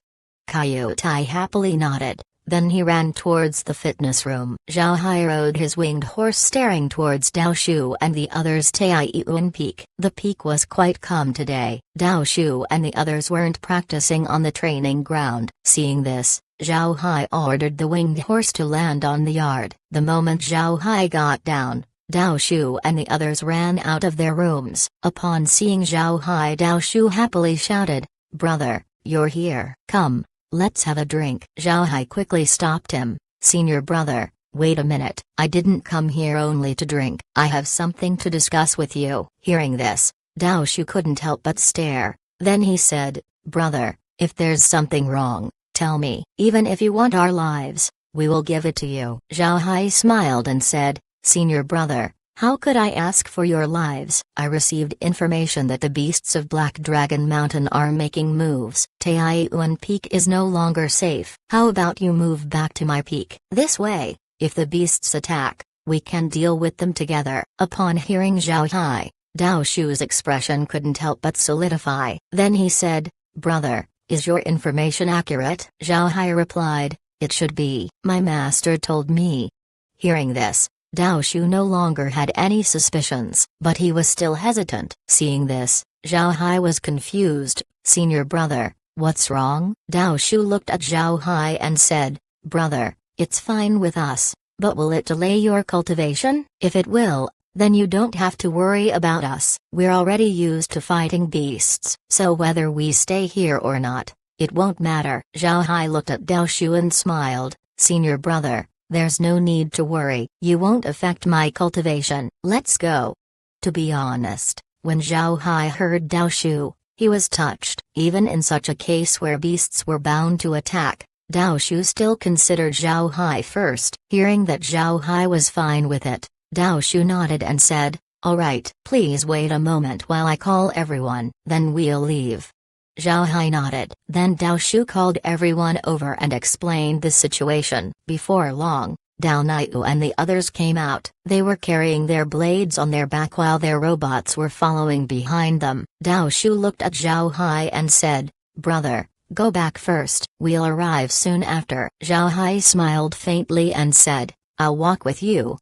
Kaiyu Tai happily nodded, then he ran towards the fitness room. Zhao Hai rode his winged horse staring towards Dao Shu and the others' Taiyuan Peak. The peak was quite calm today. Dao Shu and the others weren't practicing on the training ground. Seeing this, Zhao Hai ordered the winged horse to land on the yard. The moment Zhao Hai got down, Dao Shu and the others ran out of their rooms. Upon seeing Zhao Hai, Dao Shu happily shouted, Brother, you're here. Come, let's have a drink. Zhao Hai quickly stopped him. Senior brother, wait a minute. I didn't come here only to drink. I have something to discuss with you. Hearing this, Dao Shu couldn't help but stare. Then he said, Brother, if there's something wrong, tell me. Even if you want our lives, we will give it to you. Zhao Hai smiled and said, Senior brother, how could I ask for your lives? I received information that the beasts of Black Dragon Mountain are making moves. Taiyuan Peak is no longer safe. How about you move back to my peak? This way, if the beasts attack, we can deal with them together. Upon hearing Zhao Hai, Dao Shu's expression couldn't help but solidify. Then he said, Brother, is your information accurate? Zhao Hai replied, It should be. My master told me. Hearing this, Dao Shu no longer had any suspicions, but he was still hesitant. Seeing this, Zhao Hai was confused. Senior brother, what's wrong? Dao Shu looked at Zhao Hai and said, Brother, it's fine with us, but will it delay your cultivation? If it will, then you don't have to worry about us. We're already used to fighting beasts, so whether we stay here or not, it won't matter. Zhao Hai looked at Dao Shu and smiled. Senior brother, there's no need to worry. You won't affect my cultivation. Let's go. To be honest, when Zhao Hai heard Dao Shu, he was touched. Even in such a case where beasts were bound to attack, Dao Shu still considered Zhao Hai first. Hearing that Zhao Hai was fine with it, Dao Shu nodded and said, Alright, please wait a moment while I call everyone, then we'll leave. Zhao Hai nodded. Then Dao Shu called everyone over and explained the situation. Before long, Dao Niu and the others came out. They were carrying their blades on their back while their robots were following behind them. Dao Shu looked at Zhao Hai and said, Brother, go back first. We'll arrive soon after. Zhao Hai smiled faintly and said, I'll walk with you.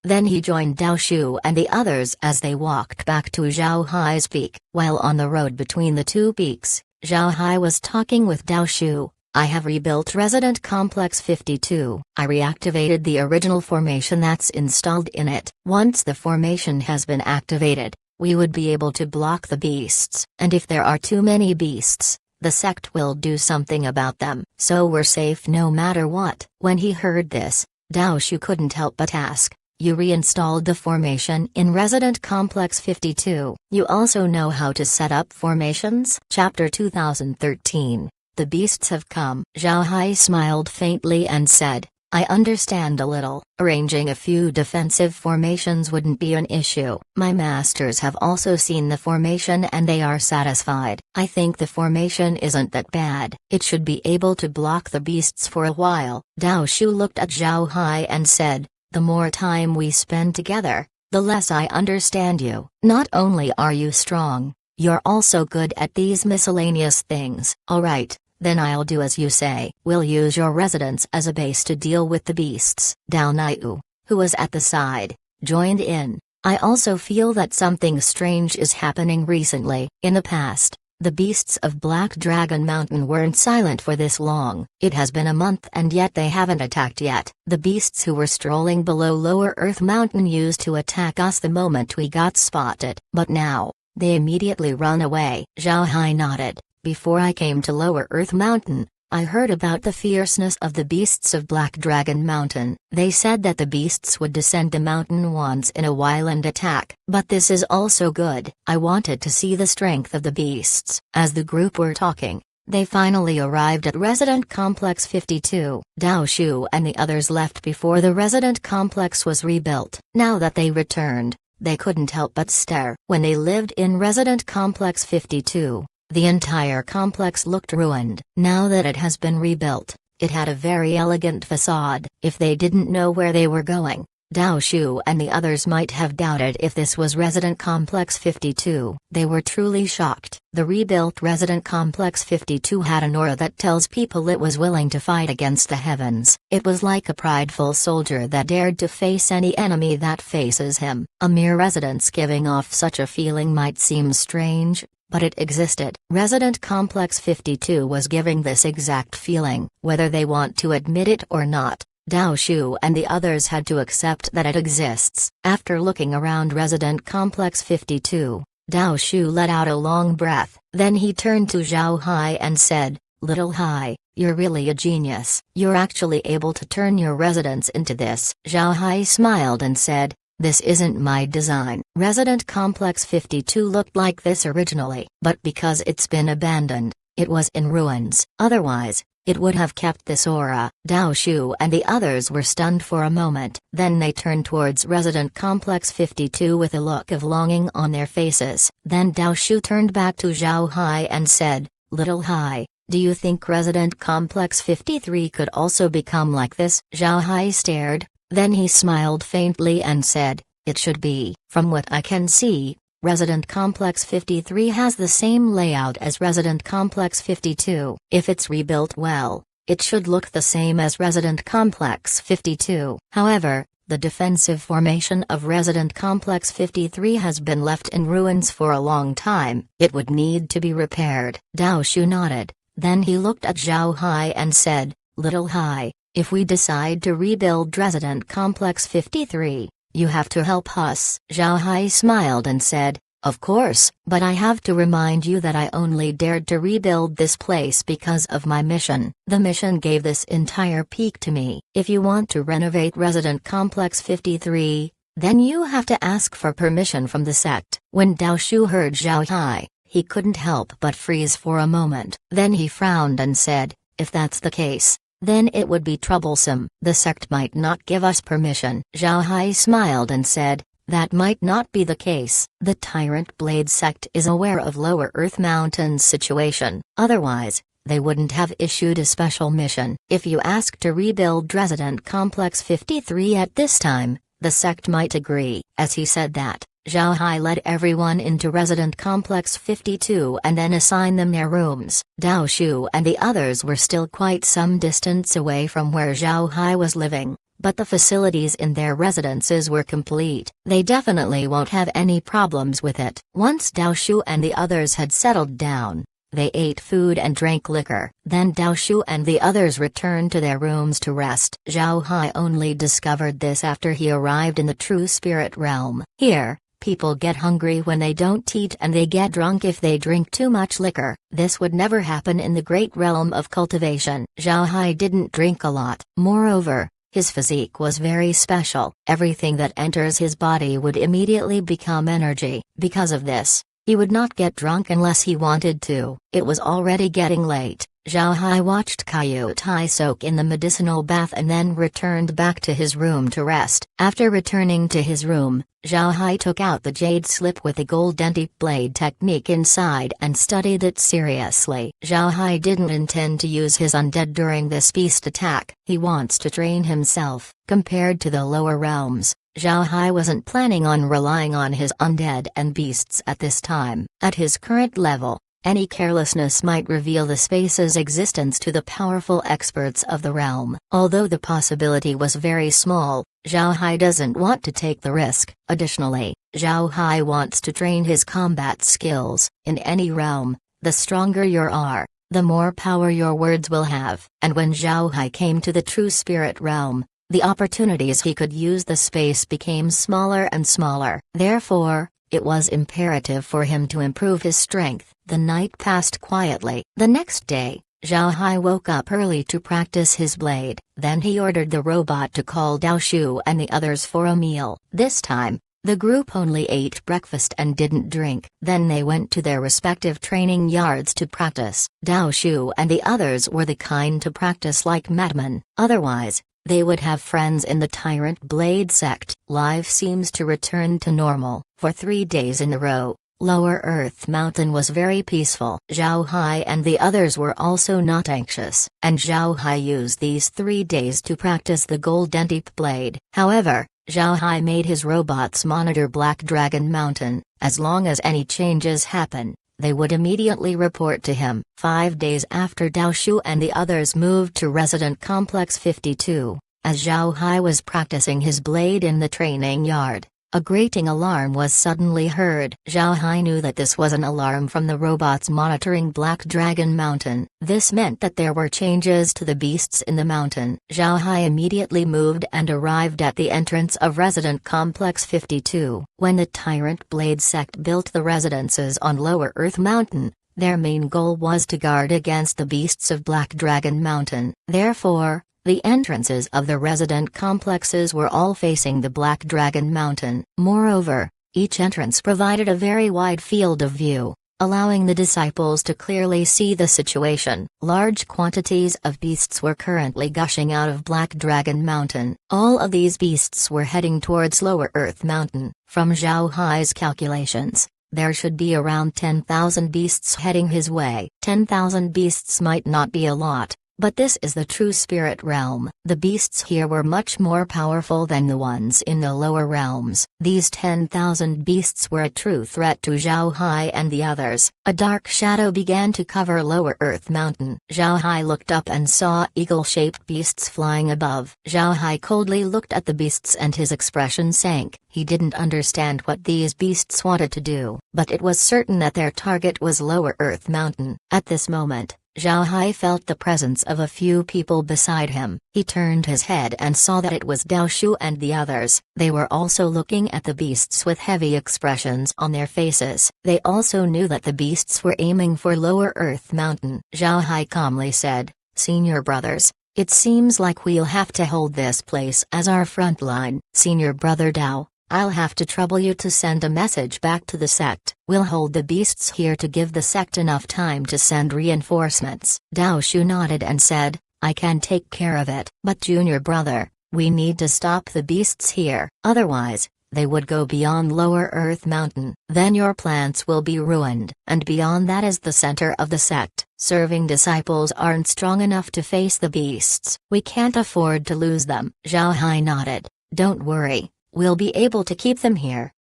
Then he joined Dao Shu and the others as they walked back to Zhao Hai's peak. While on the road between the two peaks, Zhao Hai was talking with Dao Shu. I have rebuilt Resident Complex 52. I reactivated the original formation that's installed in it. Once the formation has been activated, we would be able to block the beasts. And if there are too many beasts, the sect will do something about them. So we're safe no matter what. When he heard this, Dao Shu couldn't help but ask, You reinstalled the formation in Resident Complex 52. You also know how to set up formations? Chapter 2013. The beasts have come. Zhao Hai smiled faintly and said, I understand a little. Arranging a few defensive formations wouldn't be an issue. My masters have also seen the formation and they are satisfied. I think the formation isn't that bad. It should be able to block the beasts for a while. Dao Shu looked at Zhao Hai and said, The more time we spend together, the less I understand you. Not only are you strong, you're also good at these miscellaneous things. Alright, then I'll do as you say. We'll use your residence as a base to deal with the beasts. Dao Niu, who was at the side, joined in. I also feel that something strange is happening recently. In the past, the beasts of Black Dragon Mountain weren't silent for this long. It has been a month and yet they haven't attacked yet. The beasts who were strolling below Lower Earth Mountain used to attack us the moment we got spotted. But now, they immediately run away. Zhao Hai nodded. Before I came to Lower Earth Mountain, I heard about the fierceness of the beasts of Black Dragon Mountain. They said that the beasts would descend the mountain once in a while and attack. But this is also good. I wanted to see the strength of the beasts. As the group were talking, They finally arrived at Resident Complex 52. Dao Shu and the others left before the resident complex was rebuilt. Now that they returned, they couldn't help but stare. When they lived in Resident Complex 52, the entire complex looked ruined. Now that it has been rebuilt, it had a very elegant facade. If they didn't know where they were going, Dao Shu and the others might have doubted if this was Resident Complex 52. They were truly shocked. The rebuilt Resident Complex 52 had an aura that tells people it was willing to fight against the heavens. It was like a prideful soldier that dared to face any enemy that faces him. A mere residence giving off such a feeling might seem strange, but it existed. Resident Complex 52 was giving this exact feeling. Whether they want to admit it or not, Dao Shu and the others had to accept that it exists. After looking around Resident Complex 52, Dao Shu let out a long breath. Then he turned to Zhao Hai and said, "Little Hai, you're really a genius. You're actually able to turn your residence into this." Zhao Hai smiled and said, "This isn't my design." Resident Complex 52 looked like this originally, but because it's been abandoned, it was in ruins. Otherwise, it would have kept this aura. Dao Shu and the others were stunned for a moment. Then they turned towards Resident Complex 52 with a look of longing on their faces. Then Dao Shu turned back to Zhao Hai and said, "Little Hai, do you think Resident Complex 53 could also become like this?" Zhao Hai stared, then he smiled faintly and said, "It should be. From what I can see, Resident Complex 53 has the same layout as Resident Complex 52. If it's rebuilt well, it should look the same as Resident Complex 52. However, the defensive formation of Resident Complex 53 has been left in ruins for a long time. It would need to be repaired." Dao Shu nodded, then he looked at Zhao Hai and said, "Little Hai, if we decide to rebuild Resident Complex 53, you have to help us." Zhao Hai smiled and said, "Of course, but I have to remind you that I only dared to rebuild this place because of my mission. The mission gave this entire peak to me. If you want to renovate Resident Complex 53, then you have to ask for permission from the sect." When Dao Shu heard Zhao Hai, he couldn't help but freeze for a moment. Then he frowned and said, "If that's the case, then it would be troublesome. The sect might not give us permission." Zhao Hai smiled and said, "That might not be the case. The Tyrant Blade sect is aware of Lower Earth Mountain's situation. Otherwise, they wouldn't have issued a special mission. If you ask to rebuild Resident Complex 53 at this time, the sect might agree." As he said that, Zhao Hai led everyone into Resident Complex 52 and then assigned them their rooms. Dao Shu and the others were still quite some distance away from where Zhao Hai was living, but the facilities in their residences were complete. They definitely won't have any problems with it. Once Dao Shu and the others had settled down, they ate food and drank liquor. Then Dao Shu and the others returned to their rooms to rest. Zhao Hai only discovered this after he arrived in the True Spirit Realm. Here, people get hungry when they don't eat and they get drunk if they drink too much liquor. This would never happen in the great realm of cultivation. Zhao Hai didn't drink a lot. Moreover, his physique was very special. Everything that enters his body would immediately become energy. Because of this, he would not get drunk unless he wanted to. It was already getting late. Zhao Hai watched Kaiyu Tai soak in the medicinal bath and then returned back to his room to rest. After returning to his room, Zhao Hai took out the jade slip with the golden deep blade technique inside and studied it seriously. Zhao Hai didn't intend to use his undead during this beast attack. He wants to train himself. Compared to the lower realms, Zhao Hai wasn't planning on relying on his undead and beasts at this time. At his current level, any carelessness might reveal the space's existence to the powerful experts of the realm. Although the possibility was very small, Zhao Hai doesn't want to take the risk. Additionally, Zhao Hai wants to train his combat skills. In any realm, the stronger you are, the more power your words will have. And when Zhao Hai came to the True Spirit Realm, the opportunities he could use the space became smaller and smaller. Therefore, it was imperative for him to improve his strength. The night passed quietly. The next day, Zhao Hai woke up early to practice his blade. Then he ordered the robot to call Dao Shu and the others for a meal. This time, The group only ate breakfast and didn't drink. Then they went to their respective training yards to practice. Dao Shu and the others were the kind to practice like madmen, otherwise, they would have friends in the Tyrant Blade sect. Life seems to return to normal. For 3 days in a row, Lower Earth Mountain was very peaceful. Zhao Hai and the others were also not anxious, and Zhao Hai used these 3 days to practice the Golden Deep Blade. However, Zhao Hai made his robots monitor Black Dragon Mountain. As long as any changes happen, they would immediately report to him. 5 days after Dao Shu and the others moved to Resident Complex 52, as Zhao Hai was practicing his blade in the training yard, a grating alarm was suddenly heard. Zhao Hai knew that this was an alarm from the robots monitoring Black Dragon Mountain. This meant that there were changes to the beasts in the mountain. Zhao Hai immediately moved and arrived at the entrance of Resident Complex 52. When the Tyrant Blade sect built the residences on Lower Earth Mountain, their main goal was to guard against the beasts of Black Dragon Mountain. Therefore, the entrances of the resident complexes were all facing the Black Dragon Mountain. Moreover, each entrance provided a very wide field of view, allowing the disciples to clearly see the situation. Large quantities of beasts were currently gushing out of Black Dragon Mountain. All of these beasts were heading towards Lower Earth Mountain. From Zhao Hai's calculations, there should be around 10,000 beasts heading his way. 10,000 beasts might not be a lot, but this is the true spirit realm. The beasts here were much more powerful than the ones in the lower realms. These 10,000 beasts were a true threat to Zhao Hai and the others. A dark shadow began to cover Lower Earth Mountain. Zhao Hai looked up and saw eagle-shaped beasts flying above. Zhao Hai coldly looked at the beasts and his expression sank. He didn't understand what these beasts wanted to do, but it was certain that their target was Lower Earth Mountain. At this moment, Zhao Hai felt the presence of a few people beside him. He turned his head and saw that it was Dao Shu and the others. They were also looking at the beasts with heavy expressions on their faces. They also knew that the beasts were aiming for Lower Earth Mountain. Zhao Hai calmly said, "Senior brothers, it seems like we'll have to hold this place as our front line. Senior brother Dao, I'll have to trouble you to send a message back to the sect. We'll hold the beasts here to give the sect enough time to send reinforcements." Dao Shu nodded and said, "I can take care of it. But junior brother, we need to stop the beasts here. Otherwise, they would go beyond Lower Earth Mountain. Then your plans will be ruined. And beyond that is the center of the sect. Serving disciples aren't strong enough to face the beasts. We can't afford to lose them." Zhao Hai nodded. "Don't worry. We'll be able to keep them here."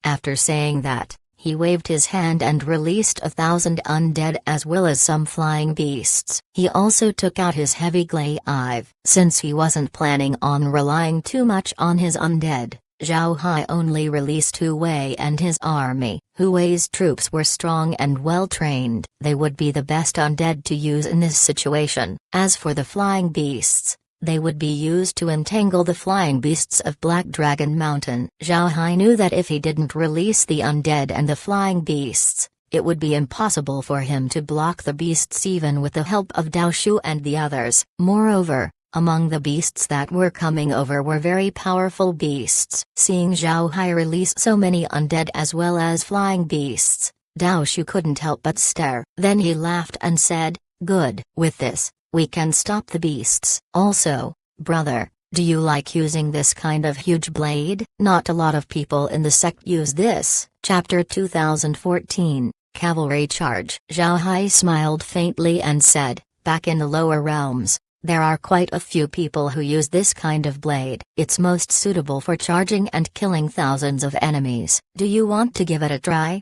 After saying that, he waved his hand and released 1,000 undead as well as some flying beasts. He also took out his heavy glaive. Since he wasn't planning on relying too much on his undead, Zhao Hai only released Hu Wei and his army. Hu Wei's troops were strong and well trained. They would be the best undead to use in this situation. As for the flying beasts, they would be used to entangle the flying beasts of Black Dragon Mountain. Zhao Hai knew that if he didn't release the undead and the flying beasts, it would be impossible for him to block the beasts even with the help of Dao Shu and the others. Moreover, among the beasts that were coming over were very powerful beasts. Seeing Zhao Hai release so many undead as well as flying beasts, Dao Shu couldn't help but stare. Then he laughed and said, "Good. With this, we can stop the beasts. Also, brother, do you like using this kind of huge blade? Not a lot of people in the sect use this." Chapter 2014, Cavalry Charge. Zhao Hai smiled faintly and said, "Back in the lower realms, there are quite a few people who use this kind of blade. It's most suitable for charging and killing thousands of enemies. Do you want to give it a try?"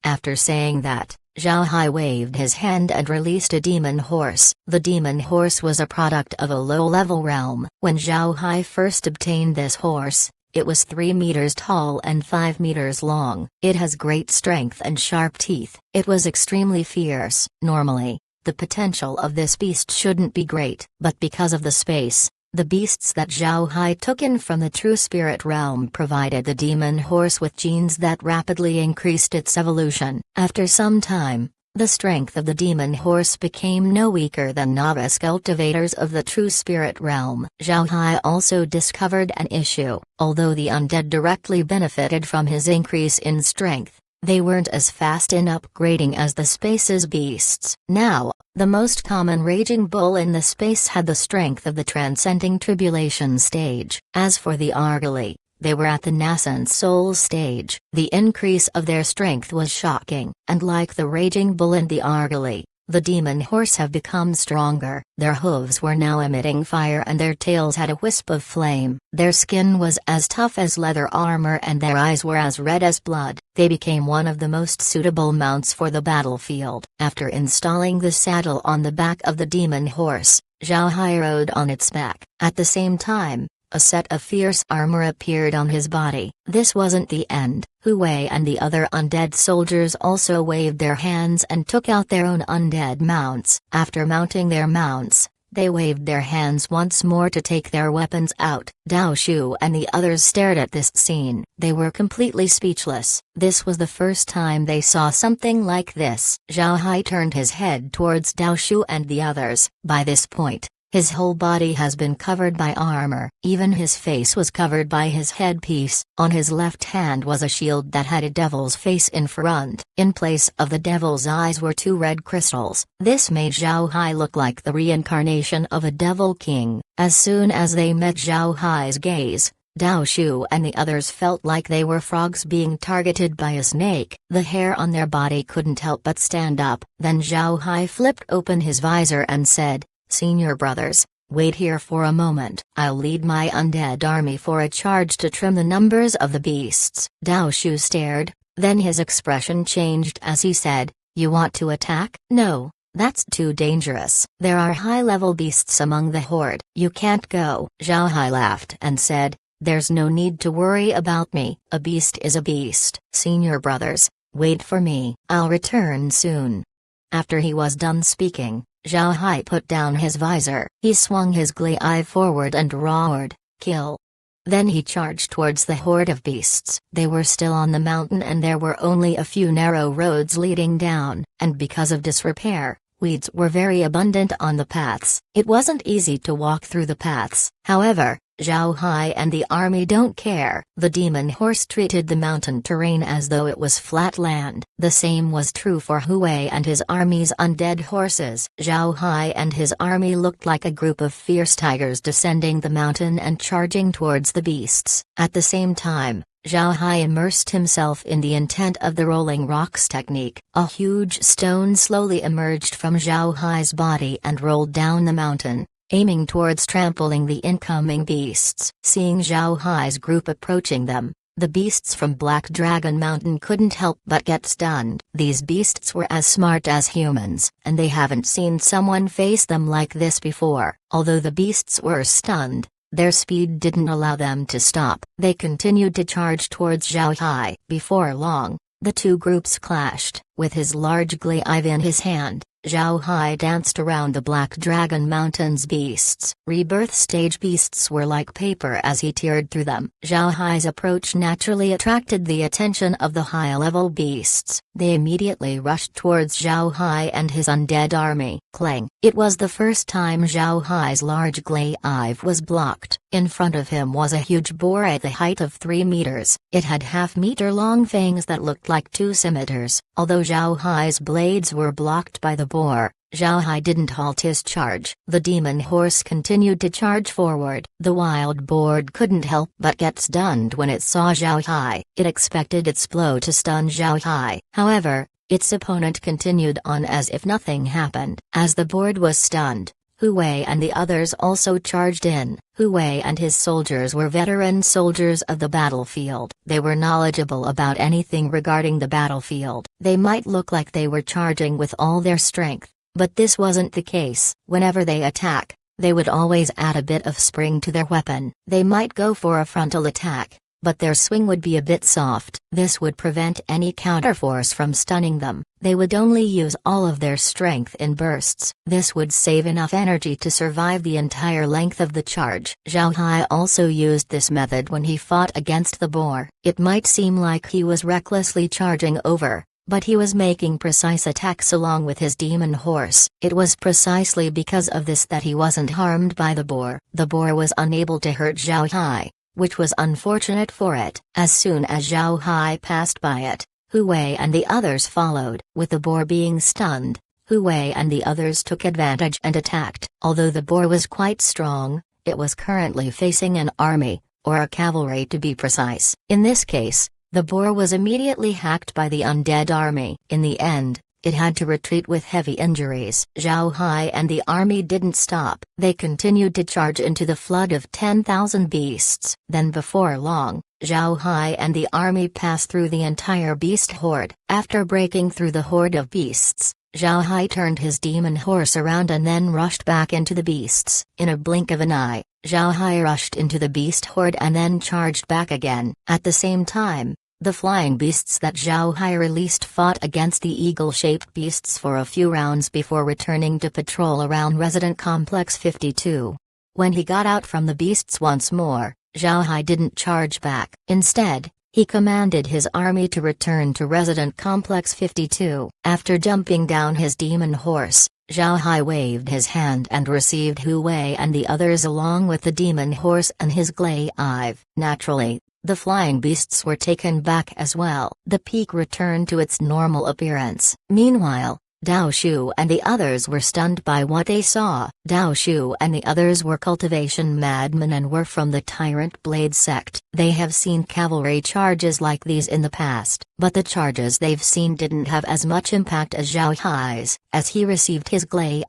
After saying that, Zhao Hai waved his hand and released a demon horse. The demon horse was a product of a low-level realm. When Zhao Hai first obtained this horse, it was 3 meters tall and 5 meters long. It has great strength and sharp teeth. It was extremely fierce. Normally, the potential of this beast shouldn't be great, but because of the space, the beasts that Zhao Hai took in from the true spirit realm provided the demon horse with genes that rapidly increased its evolution. After some time, The strength of the demon horse became no weaker than novice cultivators of the true spirit realm. Zhao Hai also discovered an issue. Although the undead directly benefited from his increase in strength, they weren't as fast in upgrading as the space's beasts. Now, the most common raging bull in the space had the strength of the transcending tribulation stage. As for the Argali, they were at the nascent soul stage. The increase of their strength was shocking, and like the raging bull and the Argali, the demon horse have become stronger. Their hooves were now emitting fire and their tails had a wisp of flame. Their skin was as tough as leather armor and their eyes were as red as blood. They became one of the most suitable mounts for the battlefield. After installing the saddle on the back of the demon horse, Zhao Hai rode on its back. At the same time, a set of fierce armor appeared on his body. This wasn't the end. Hu Wei and the other undead soldiers also waved their hands and took out their own undead mounts. After mounting their mounts, they waved their hands once more to take their weapons out. Dao Shu and the others stared at this scene. They were completely speechless. This was the first time they saw something like this. Zhao Hai turned his head towards Dao Shu and the others. By this point, his whole body has been covered by armor. Even his face was covered by his headpiece. On his left hand was a shield that had a devil's face in front. In place of the devil's eyes were two red crystals. This made Zhao Hai look like the reincarnation of a devil king. As soon as they met Zhao Hai's gaze, Dao Shu and the others felt like they were frogs being targeted by a snake. The hair on their body couldn't help but stand up. Then Zhao Hai flipped open his visor and said, "Senior brothers, wait here for a moment. I'll lead my undead army for a charge to trim the numbers of the beasts." Dao Shu stared, then his expression changed as he said, "You want to attack?" "No, that's too dangerous. There are high-level beasts among the horde. You can't go." Zhao Hai laughed and said, "There's no need to worry about me. A beast is a beast. Senior brothers, wait for me. I'll return soon." After he was done speaking, Zhao Hai put down his visor. He swung his glaive forward and roared, "Kill!" Then he charged towards the horde of beasts. They were still on the mountain and there were only a few narrow roads leading down, and because of disrepair, weeds were very abundant on the paths. It wasn't easy to walk through the paths. However, Zhao Hai and the army don't care. The demon horse treated the mountain terrain as though it was flat land. The same was true for Hu Wei and his army's undead horses. Zhao Hai and his army looked like a group of fierce tigers descending the mountain and charging towards the beasts. At the same time, Zhao Hai immersed himself in the intent of the rolling rocks technique. A huge stone slowly emerged from Zhao Hai's body and rolled down the mountain, aiming towards trampling the incoming beasts. Seeing Zhao Hai's group approaching them, the beasts from Black Dragon Mountain couldn't help but get stunned. These beasts were as smart as humans, and they haven't seen someone face them like this before. Although the beasts were stunned, their speed didn't allow them to stop. They continued to charge towards Zhao Hai. Before long, the two groups clashed. With his large glaive in his hand, Zhao Hai danced around the Black Dragon Mountain's beasts. Rebirth stage beasts were like paper as he teared through them. Zhao Hai's approach naturally attracted the attention of the high-level beasts. They immediately rushed towards Zhao Hai and his undead army. Clang! It was the first time Zhao Hai's large glaive was blocked. In front of him was a huge boar at the height of 3 meters. It had half-meter-long fangs that looked like 2 scimitars. Although Zhao Hai's blades were blocked by the boar, Zhao Hai didn't halt his charge. The demon horse continued to charge forward. The wild boar couldn't help but get stunned when it saw Zhao Hai. It expected its blow to stun Zhao Hai. However, its opponent continued on as if nothing happened. As the boar was stunned, Hu Wei and the others also charged in. Hu Wei and his soldiers were veteran soldiers of the battlefield. They were knowledgeable about anything regarding the battlefield. They might look like they were charging with all their strength, but this wasn't the case. Whenever they attack, they would always add a bit of spring to their weapon. They might go for a frontal attack, but their swing would be a bit soft. This would prevent any counterforce from stunning them. They would only use all of their strength in bursts. This would save enough energy to survive the entire length of the charge. Zhao Hai also used this method when he fought against the boar. It might seem like he was recklessly charging over, but he was making precise attacks along with his demon horse. It was precisely because of this that he wasn't harmed by the boar. The boar was unable to hurt Zhao Hai, which was unfortunate for it. As soon as Zhao Hai passed by it, Hu Wei and the others followed. With the boar being stunned, Hu Wei and the others took advantage and attacked. Although the boar was quite strong, it was currently facing an army, or a cavalry to be precise. In this case, the boar was immediately hacked by the undead army. In the end, it had to retreat with heavy injuries. Zhao Hai and the army didn't stop. They continued to charge into the flood of 10,000 beasts. Then before long, Zhao Hai and the army passed through the entire beast horde. After breaking through the horde of beasts, Zhao Hai turned his demon horse around and then rushed back into the beasts. In a blink of an eye, Zhao Hai rushed into the beast horde and then charged back again. At the same time, the flying beasts that Zhao Hai released fought against the eagle-shaped beasts for a few rounds before returning to patrol around Resident Complex 52. When he got out from the beasts once more, Zhao Hai didn't charge back. Instead, he commanded his army to return to Resident Complex 52. After jumping down his demon horse, Zhao Hai waved his hand and received Hu Wei and the others along with the demon horse and his glaive. Naturally, the flying beasts were taken back as well. The peak returned to its normal appearance. Meanwhile, Dao Shu and the others were stunned by what they saw. Dao Shu and the others were cultivation madmen and were from the Tyrant Blade sect. They have seen cavalry charges like these in the past, but the charges they've seen didn't have as much impact as Zhao Hai's. As he received his glaive,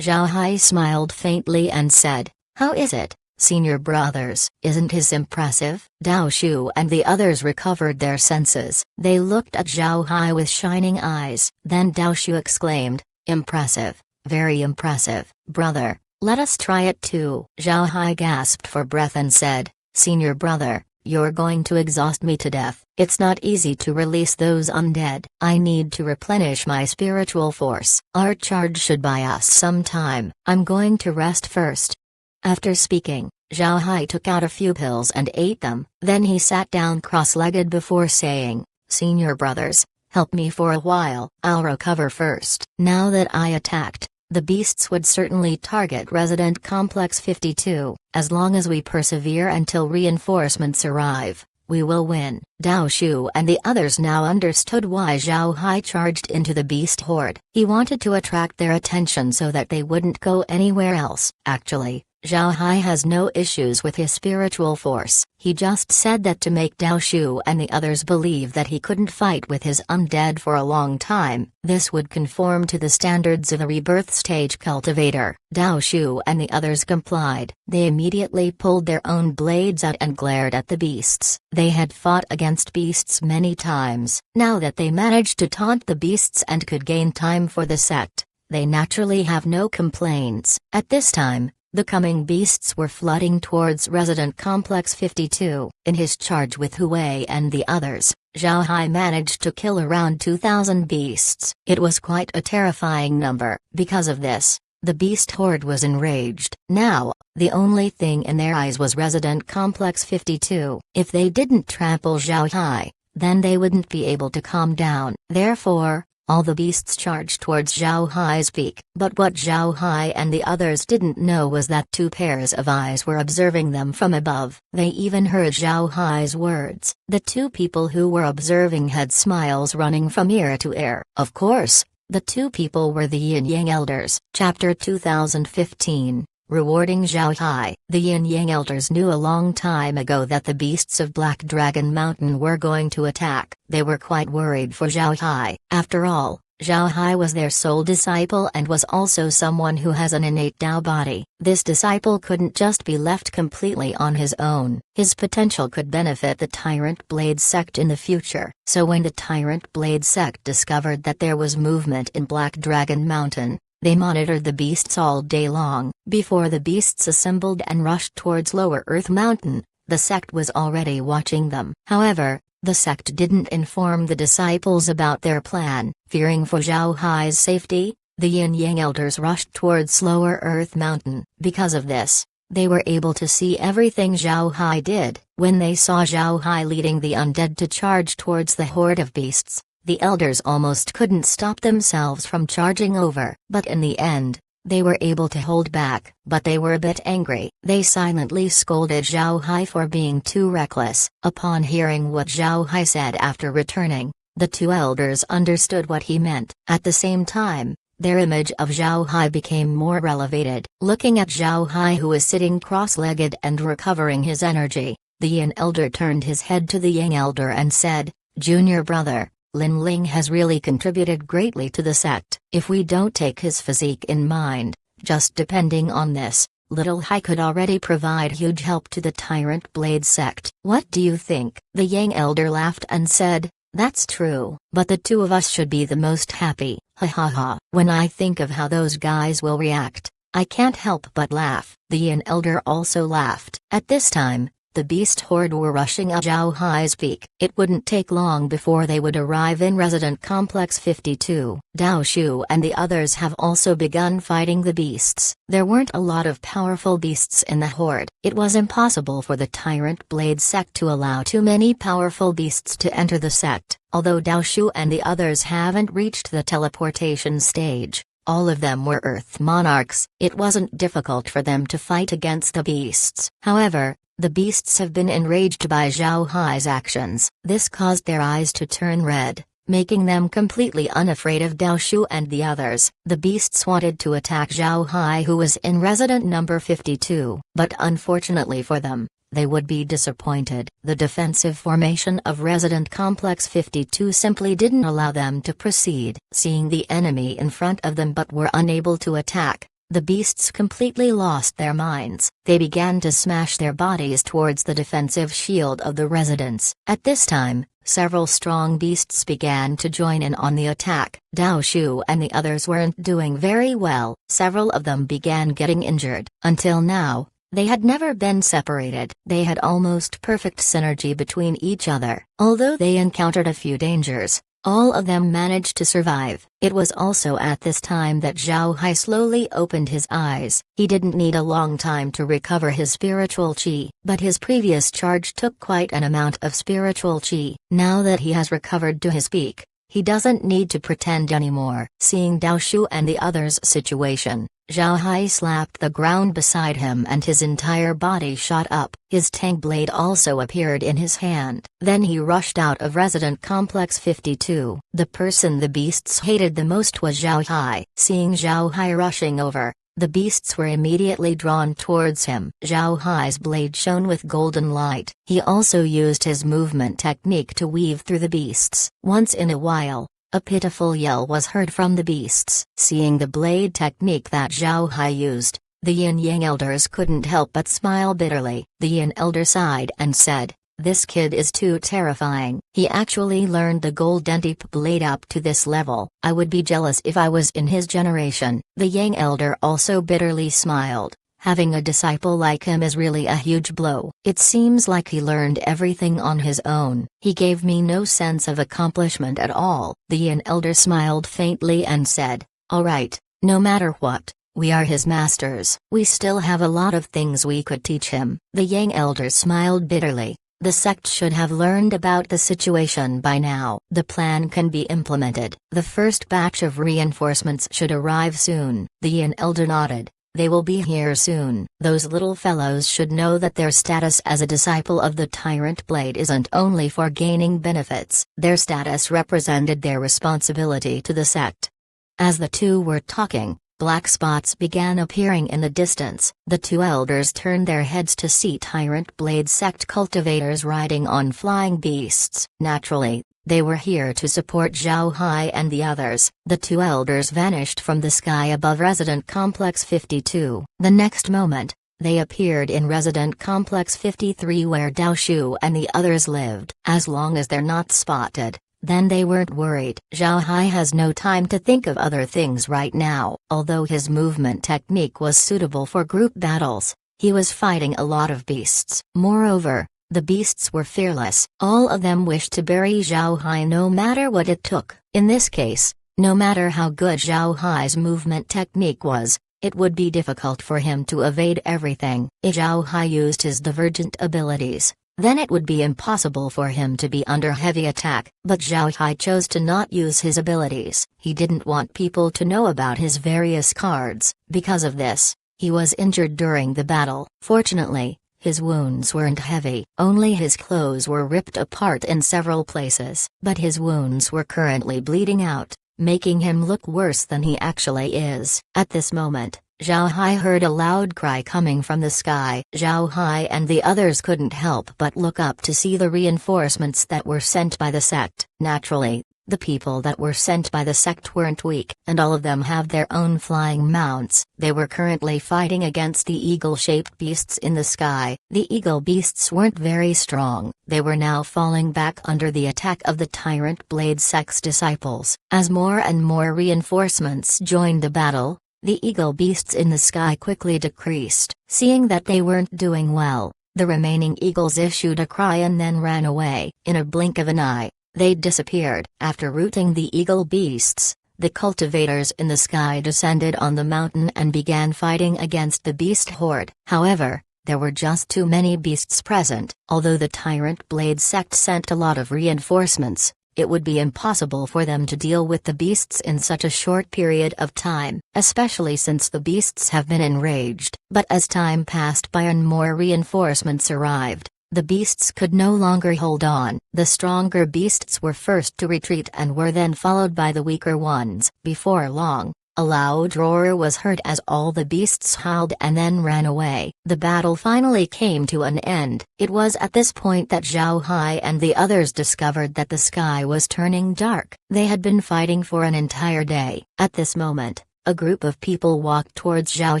Zhao Hai smiled faintly and said, "How is it, senior brothers? Isn't his impressive?" Dao Shu and the others recovered their senses. They looked at Zhao Hai with shining eyes. Then Dao Shu exclaimed, "Impressive, very impressive. Brother, let us try it too." Zhao Hai gasped for breath and said, "Senior brother, you're going to exhaust me to death. It's not easy to release those undead. I need to replenish my spiritual force. Our charge should buy us some time. I'm going to rest first." After speaking, Zhao Hai took out a few pills and ate them. Then he sat down cross-legged before saying, "Senior brothers, help me for a while. I'll recover first." Now that I attacked, the beasts would certainly target Resident Complex 52. As long as we persevere until reinforcements arrive, we will win. Dao Shu and the others now understood why Zhao Hai charged into the beast horde. He wanted to attract their attention so that they wouldn't go anywhere else. Actually, Zhao Hai has no issues with his spiritual force. He just said that to make Dao Shu and the others believe that he couldn't fight with his undead for a long time. This would conform to the standards of a rebirth stage cultivator. Dao Shu and the others complied. They immediately pulled their own blades out and glared at the beasts. They had fought against beasts many times. Now that they managed to taunt the beasts and could gain time for the sect, they naturally have no complaints. At this time, the coming beasts were flooding towards Resident Complex 52. In his charge with Hu Wei and the others, Zhao Hai managed to kill around 2,000 beasts. It was quite a terrifying number. Because of this, the beast horde was enraged. Now, the only thing in their eyes was Resident Complex 52. If they didn't trample Zhao Hai, then they wouldn't be able to calm down. Therefore, all the beasts charged towards Zhao Hai's peak. But what Zhao Hai and the others didn't know was that two pairs of eyes were observing them from above. They even heard Zhao Hai's words. The two people who were observing had smiles running from ear to ear. Of course, the two people were the Yin Yang Elders. Chapter 2015. Rewarding Zhao Hai. The Yin Yang Elders knew a long time ago that the beasts of Black Dragon Mountain were going to attack. They were quite worried for Zhao Hai. After all, Zhao Hai was their sole disciple and was also someone who has an innate Dao body. This disciple couldn't just be left completely on his own. His potential could benefit the Tyrant Blade sect in the future. So when the Tyrant Blade sect discovered that there was movement in Black Dragon Mountain, they monitored the beasts all day long. Before the beasts assembled and rushed towards Lower Earth Mountain, the sect was already watching them. However, the sect didn't inform the disciples about their plan. Fearing for Zhao Hai's safety, the Yin Yang Elders rushed towards Lower Earth Mountain. Because of this, they were able to see everything Zhao Hai did. When they saw Zhao Hai leading the undead to charge towards the horde of beasts, The elders almost couldn't stop themselves from charging over, but in the end, they were able to hold back. But they were a bit angry. They silently scolded Zhao Hai for being too reckless. Upon hearing what Zhao Hai said after returning, the two elders understood what he meant. At the same time, their image of Zhao Hai became more elevated. Looking at Zhao Hai, who was sitting cross-legged and recovering his energy, the Yin elder turned his head to the Yang elder and said, "Junior brother, Lin Ling has really contributed greatly to the sect. If we don't take his physique in mind, just depending on this, little Hai could already provide huge help to the Tyrant Blade sect." "What do you think?" The Yang elder laughed and said, "That's true, but the two of us should be the most happy. Ha ha ha. When I think of how those guys will react, I can't help but laugh." The Yin elder also laughed. At this time, the beast horde were rushing at Zhao Hai's peak. It wouldn't take long before they would arrive in Resident Complex 52. Dao Shu and the others have also begun fighting the beasts. There weren't a lot of powerful beasts in the horde. It was impossible for the Tyrant Blade sect to allow too many powerful beasts to enter the sect. Although Dao Shu and the others haven't reached the teleportation stage, all of them were Earth monarchs. It wasn't difficult for them to fight against the beasts. However, the beasts have been enraged by Zhao Hai's actions. This caused their eyes to turn red, making them completely unafraid of Dao Shu and the others. The beasts wanted to attack Zhao Hai, who was in resident number 52, but unfortunately for them, they would be disappointed. The defensive formation of Resident Complex 52 simply didn't allow them to proceed. Seeing the enemy in front of them but were unable to attack, the beasts completely lost their minds. They began to smash their bodies towards the defensive shield of the residents. At this time, several strong beasts began to join in on the attack. Dao Shu and the others weren't doing very well. Several of them began getting injured. Until now, they had never been separated. They had almost perfect synergy between each other. Although they encountered a few dangers, all of them managed to survive. It was also at this time that Zhao Hai slowly opened his eyes. He didn't need a long time to recover his spiritual qi, but his previous charge took quite an amount of spiritual qi. Now that he has recovered to his peak, he doesn't need to pretend anymore. Seeing Dao Shu and the others' situation, Zhao Hai slapped the ground beside him and his entire body shot up. His Tang blade also appeared in his hand. Then he rushed out of Resident Complex 52. The person the beasts hated the most was Zhao Hai. Seeing Zhao Hai rushing over, the beasts were immediately drawn towards him. Zhao Hai's blade shone with golden light. He also used his movement technique to weave through the beasts. Once in a while, a pitiful yell was heard from the beasts. Seeing the blade technique that Zhao Hai used, the Yin Yang elders couldn't help but smile bitterly. The Yin elder sighed and said, "This kid is too terrifying. He actually learned the golden deep blade up to this level. I would be jealous if I was in his generation." The Yang elder also bitterly smiled. Having a disciple like him is really a huge blow. It seems like he learned everything on his own. He gave me no sense of accomplishment at all. The Yin elder smiled faintly and said, "All right, no matter what, we are his masters. We still have a lot of things we could teach him." The Yang elder smiled bitterly. The sect should have learned about the situation by now. The plan can be implemented. The first batch of reinforcements should arrive soon. The Yin elder nodded. They will be here soon. Those little fellows should know that their status as a disciple of the Tyrant Blade isn't only for gaining benefits. Their status represented their responsibility to the sect. As the two were talking, black spots began appearing in the distance. The two elders turned their heads to see Tyrant Blade sect cultivators riding on flying beasts. Naturally, they were here to support Zhao Hai and the others. The two elders vanished from the sky above Resident Complex 52. The next moment, they appeared in Resident Complex 53 where Dao Shu and the others lived. As long as they're not spotted, then they weren't worried. Zhao Hai has no time to think of other things right now. Although his movement technique was suitable for group battles, he was fighting a lot of beasts. Moreover, the beasts were fearless. All of them wished to bury Zhao Hai no matter what it took. In this case, no matter how good Zhao Hai's movement technique was, it would be difficult for him to evade everything. Zhao Hai used his divergent abilities. then it would be impossible for him to be under heavy attack. But Zhao Hai chose to not use his abilities. He didn't want people to know about his various cards. Because of this, he was injured during the battle. Fortunately, his wounds weren't heavy. Only his clothes were ripped apart in several places. But his wounds were currently bleeding out, making him look worse than he actually is. At this moment, Zhao Hai heard a loud cry coming from the sky. Zhao Hai and the others couldn't help but look up to see the reinforcements that were sent by the sect. Naturally, the people that were sent by the sect weren't weak, and all of them have their own flying mounts. They were currently fighting against the eagle-shaped beasts in the sky. The eagle beasts weren't very strong. They were now falling back under the attack of the Tyrant Blade sect's disciples. As more and more reinforcements joined the battle, the eagle beasts in the sky quickly decreased. Seeing that they weren't doing well, the remaining eagles issued a cry and then ran away. In a blink of an eye, they disappeared. After routing the eagle beasts, the cultivators in the sky descended on the mountain and began fighting against the beast horde. However, there were just too many beasts present. Although the Tyrant Blade sect sent a lot of reinforcements, it would be impossible for them to deal with the beasts in such a short period of time, especially since the beasts have been enraged. But as time passed by and more reinforcements arrived, the beasts could no longer hold on. The stronger beasts were first to retreat and were then followed by the weaker ones. Before long, a loud roar was heard as all the beasts howled and then ran away. The battle finally came to an end. It was at this point that Zhao Hai and the others discovered that the sky was turning dark. They had been fighting for an entire day. At this moment, a group of people walked towards Zhao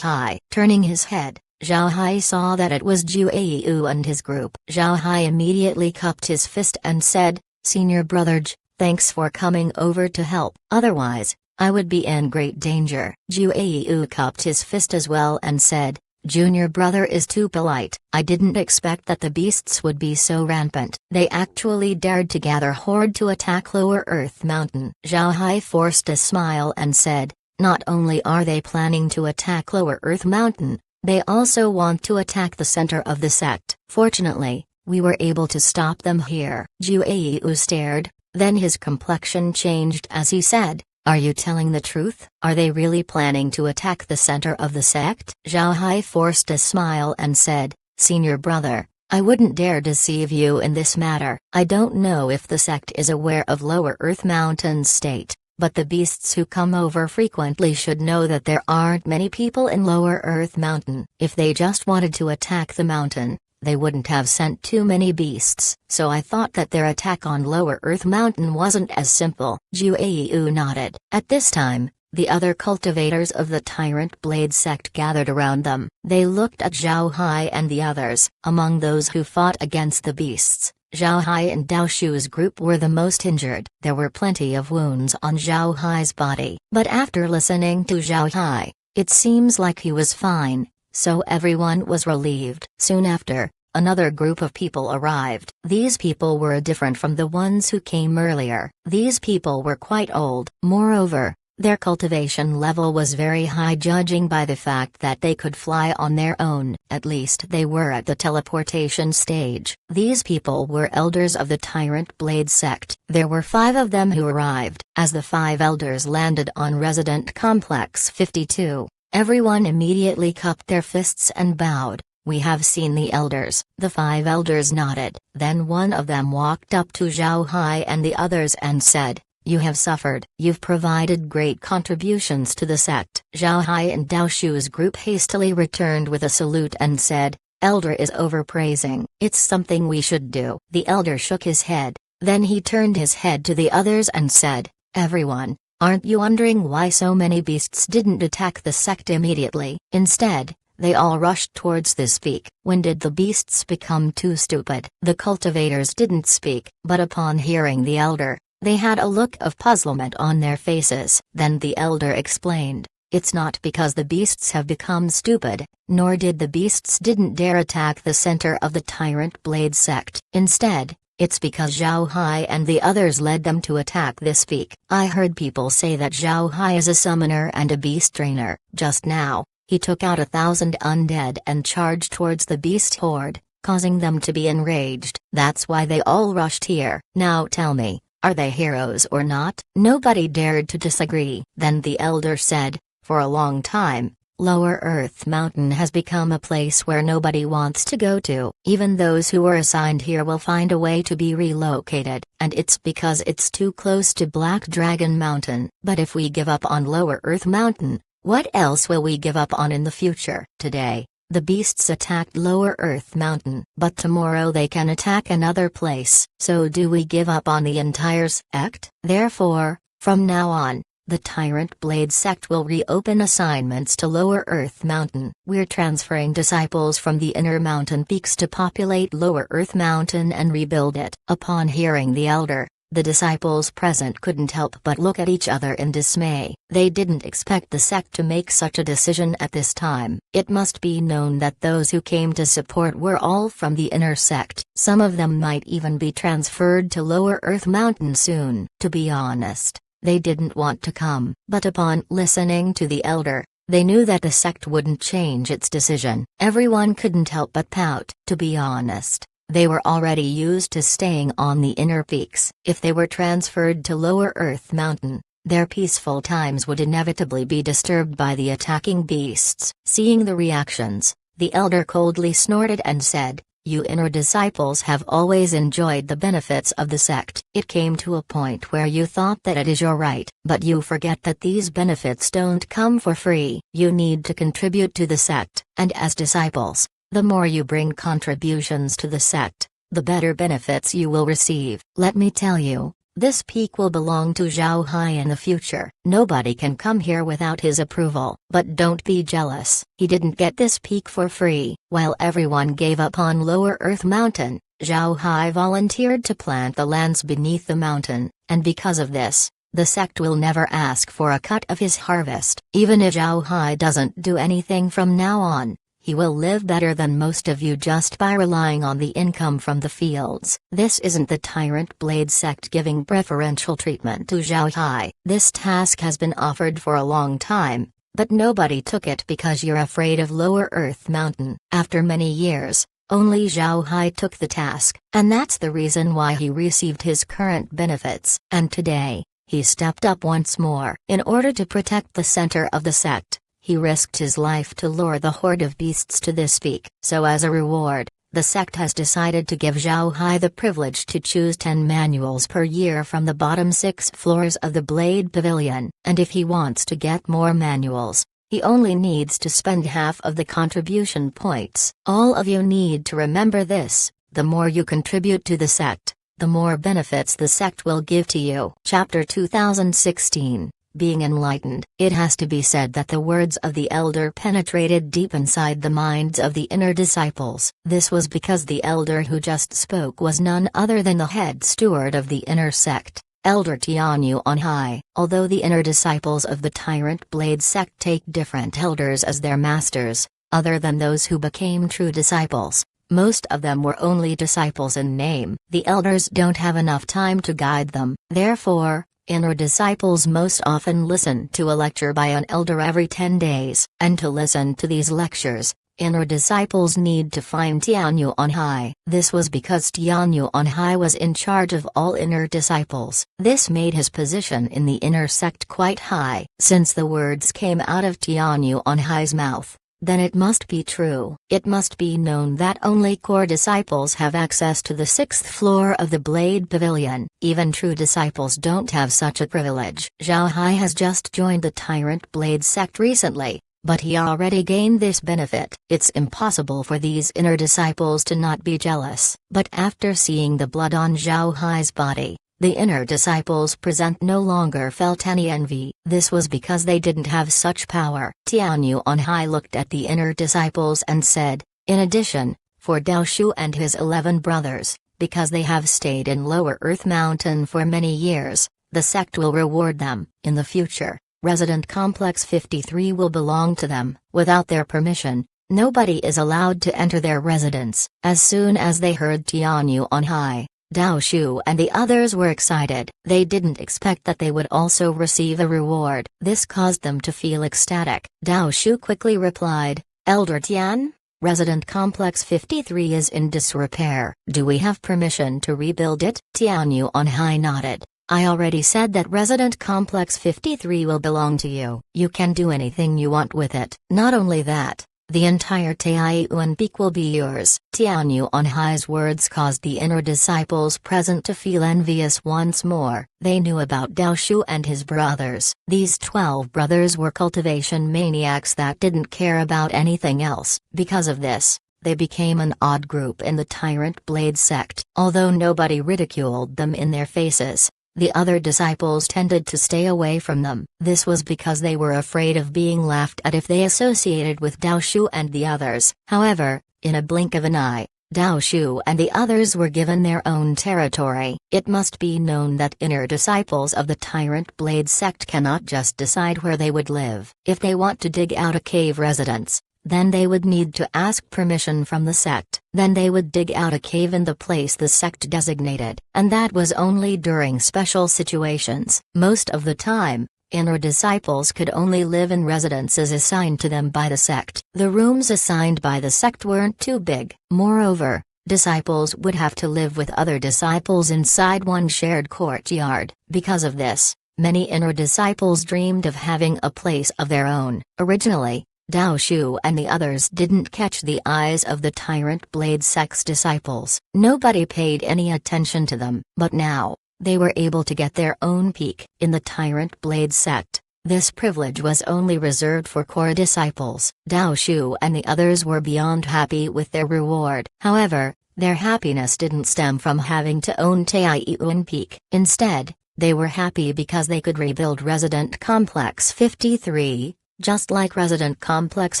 Hai. Turning his head, Zhao Hai saw that it was Zhu Yu and his group. Zhao Hai immediately cupped his fist and said, "Senior brother Zhu, thanks for coming over to help. Otherwise, I would be in great danger." Zhu Yu cupped his fist as well and said, "Junior brother is too polite. I didn't expect that the beasts would be so rampant. They actually dared to gather horde to attack Lower Earth Mountain." Zhao Hai forced a smile and said, "Not only are they planning to attack Lower Earth Mountain, they also want to attack the center of the sect. Fortunately, we were able to stop them here." Zhu Yu stared, then his complexion changed as he said, "Are you telling the truth? Are they really planning to attack the center of the sect?" Zhao Hai forced a smile and said, "Senior brother, I wouldn't dare deceive you in this matter. I don't know if the sect is aware of Lower Earth Mountain's state, but the beasts who come over frequently should know that there aren't many people in Lower Earth Mountain. If they just wanted to attack the mountain, they wouldn't have sent too many beasts. So I thought that their attack on Lower Earth Mountain wasn't as simple." Zhu Yu nodded. At this time, the other cultivators of the Tyrant Blade sect gathered around them. They looked at Zhao Hai and the others. Among those who fought against the beasts, Zhao Hai and Dao Shu's group were the most injured. There were plenty of wounds on Zhao Hai's body. But after listening to Zhao Hai, it seems like he was fine, so everyone was relieved. Soon after, another group of people arrived. These people were different from the ones who came earlier. These people were quite old. Moreover, their cultivation level was very high, judging by the fact that they could fly on their own. At least they were at the teleportation stage. These people were elders of the Tyrant Blade sect. There were 5 of them who arrived. As the 5 elders landed on Resident Complex 52, everyone immediately cupped their fists and bowed. "We have seen the elders." The 5 elders nodded. Then one of them walked up to Zhao Hai and the others and said, "You have suffered. You've provided great contributions to the sect." Zhao Hai and Dao Shu's group hastily returned with a salute and said, "Elder is overpraising. It's something we should do." The elder shook his head, then he turned his head to the others and said, "Everyone, aren't you wondering why so many beasts didn't attack the sect immediately? Instead, they all rushed towards this peak. When did the beasts become too stupid?" The cultivators didn't speak, but upon hearing the elder, they had a look of puzzlement on their faces. Then the elder explained, "It's not because the beasts have become stupid, nor did the beasts didn't dare attack the center of the Tyrant Blade sect. Instead, it's because Zhao Hai and the others led them to attack this peak." I heard people say that Zhao Hai is a summoner and a beast trainer. Just now, he took out 1,000 undead and charged towards the beast horde. causing them to be enraged. That's why they all rushed here. Now tell me, are they heroes or not? Nobody dared to disagree. Then the elder said, for a long time, Lower Earth Mountain has become a place where nobody wants to go to. Even those who were assigned here will find a way to be relocated, and it's because it's too close to Black Dragon Mountain. But if we give up on Lower Earth Mountain, what else will we give up on in the future? Today, the beasts attacked Lower Earth Mountain, but tomorrow they can attack another place. So do we give up on the entire sect? Therefore, from now on, the Tyrant Blade sect will reopen assignments to Lower Earth Mountain. We're transferring disciples from the inner mountain peaks to populate Lower Earth Mountain and rebuild it. Upon hearing the elder, the disciples present couldn't help but look at each other in dismay. They didn't expect the sect to make such a decision at this time. It must be known that those who came to support were all from the inner sect. Some of them might even be transferred to Lower Earth Mountain soon. To be honest, they didn't want to come. But upon listening to the elder, they knew that the sect wouldn't change its decision. Everyone couldn't help but pout. To be honest, they were already used to staying on the inner peaks. If they were transferred to Lower Earth Mountain, their peaceful times would inevitably be disturbed by the attacking beasts. Seeing the reactions, the elder coldly snorted and said, "You inner disciples have always enjoyed the benefits of the sect. It came to a point where you thought that it is your right, but you forget that these benefits don't come for free. You need to contribute to the sect, and as disciples, the more you bring contributions to the sect, the better benefits you will receive. Let me tell you, this peak will belong to Zhao Hai in the future. Nobody can come here without his approval. But don't be jealous. He didn't get this peak for free. While everyone gave up on Lower Earth Mountain, Zhao Hai volunteered to plant the lands beneath the mountain, and because of this, the sect will never ask for a cut of his harvest. Even if Zhao Hai doesn't do anything from now on, he will live better than most of you just by relying on the income from the fields. This isn't the Tyrant Blade sect giving preferential treatment to Zhao Hai. This task has been offered for a long time, but nobody took it because you're afraid of Lower Earth Mountain. After many years, only Zhao Hai took the task, and that's the reason why he received his current benefits. And today, he stepped up once more. In order to protect the center of the sect, he risked his life to lure the horde of beasts to this peak. So as a reward, the sect has decided to give Zhao Hai the privilege to choose 10 manuals per year from the bottom 6 floors of the Blade Pavilion. And if he wants to get more manuals, he only needs to spend half of the contribution points. All of you need to remember this: the more you contribute to the sect, the more benefits the sect will give to you. Chapter 2016. Being enlightened. It has to be said that the words of the elder penetrated deep inside the minds of the inner disciples. This was because the elder who just spoke was none other than the head steward of the inner sect, Elder Tianyu on High. Although the inner disciples of the Tyrant Blade sect take different elders as their masters, other than those who became true disciples, most of them were only disciples in name. The elders don't have enough time to guide them. Therefore, inner disciples most often listen to a lecture by an elder every 10 days. And to listen to these lectures, inner disciples need to find Tianyu on High. This was because Tianyu on High was in charge of all inner disciples. This made his position in the inner sect quite high. Since the words came out of Tianyu on High's mouth, then it must be true. It must be known that only core disciples have access to the 6th floor of the Blade Pavilion. Even true disciples don't have such a privilege. Zhao Hai has just joined the Tyrant Blade sect recently, but he already gained this benefit. It's impossible for these inner disciples to not be jealous. But after seeing the blood on Zhao Hai's body, the inner disciples present no longer felt any envy. This was because they didn't have such power. Tianyu on High looked at the inner disciples and said, "In addition, for Dao Shu and his 11 brothers, because they have stayed in Lower Earth Mountain for many years, the sect will reward them. In the future, Resident Complex 53 will belong to them. Without their permission, nobody is allowed to enter their residence." As soon as they heard Tianyu on High, Dao Shu and the others were excited. They didn't expect that they would also receive a reward. This caused them to feel ecstatic. Dao Shu quickly replied, "Elder Tian, Resident Complex 53 is in disrepair. Do we have permission to rebuild it? Tianyu on High nodded. I already said that Resident Complex 53 will belong to you. You can do anything you want with it. Not only that, the entire Taiyuan Peak will be yours. Tianyu on High's words caused the inner disciples present to feel envious once more. They knew about Dao Shu and his brothers. These 12 brothers were cultivation maniacs that didn't care about anything else. Because of this, they became an odd group in the Tyrant Blade sect. Although nobody ridiculed them in their faces, the other disciples tended to stay away from them. This was because they were afraid of being laughed at if they associated with Dao Shu and the others. However, in a blink of an eye, Dao Shu and the others were given their own territory. It must be known that inner disciples of the Tyrant Blade sect cannot just decide where they would live. If they want to dig out a cave residence, then they would need to ask permission from the sect. Then they would dig out a cave in the place the sect designated. And that was only during special situations. Most of the time, inner disciples could only live in residences assigned to them by the sect. The rooms assigned by the sect weren't too big. Moreover, disciples would have to live with other disciples inside one shared courtyard. Because of this, many inner disciples dreamed of having a place of their own. Originally, Dao Shu and the others didn't catch the eyes of the Tyrant Blade sect's disciples. Nobody paid any attention to them. But now, they were able to get their own peak. In the Tyrant Blade sect, this privilege was only reserved for core disciples. Dao Shu and the others were beyond happy with their reward. However, their happiness didn't stem from having to own Taiyuan Peak. Instead, they were happy because they could rebuild Resident Complex 53. Just like Resident Complex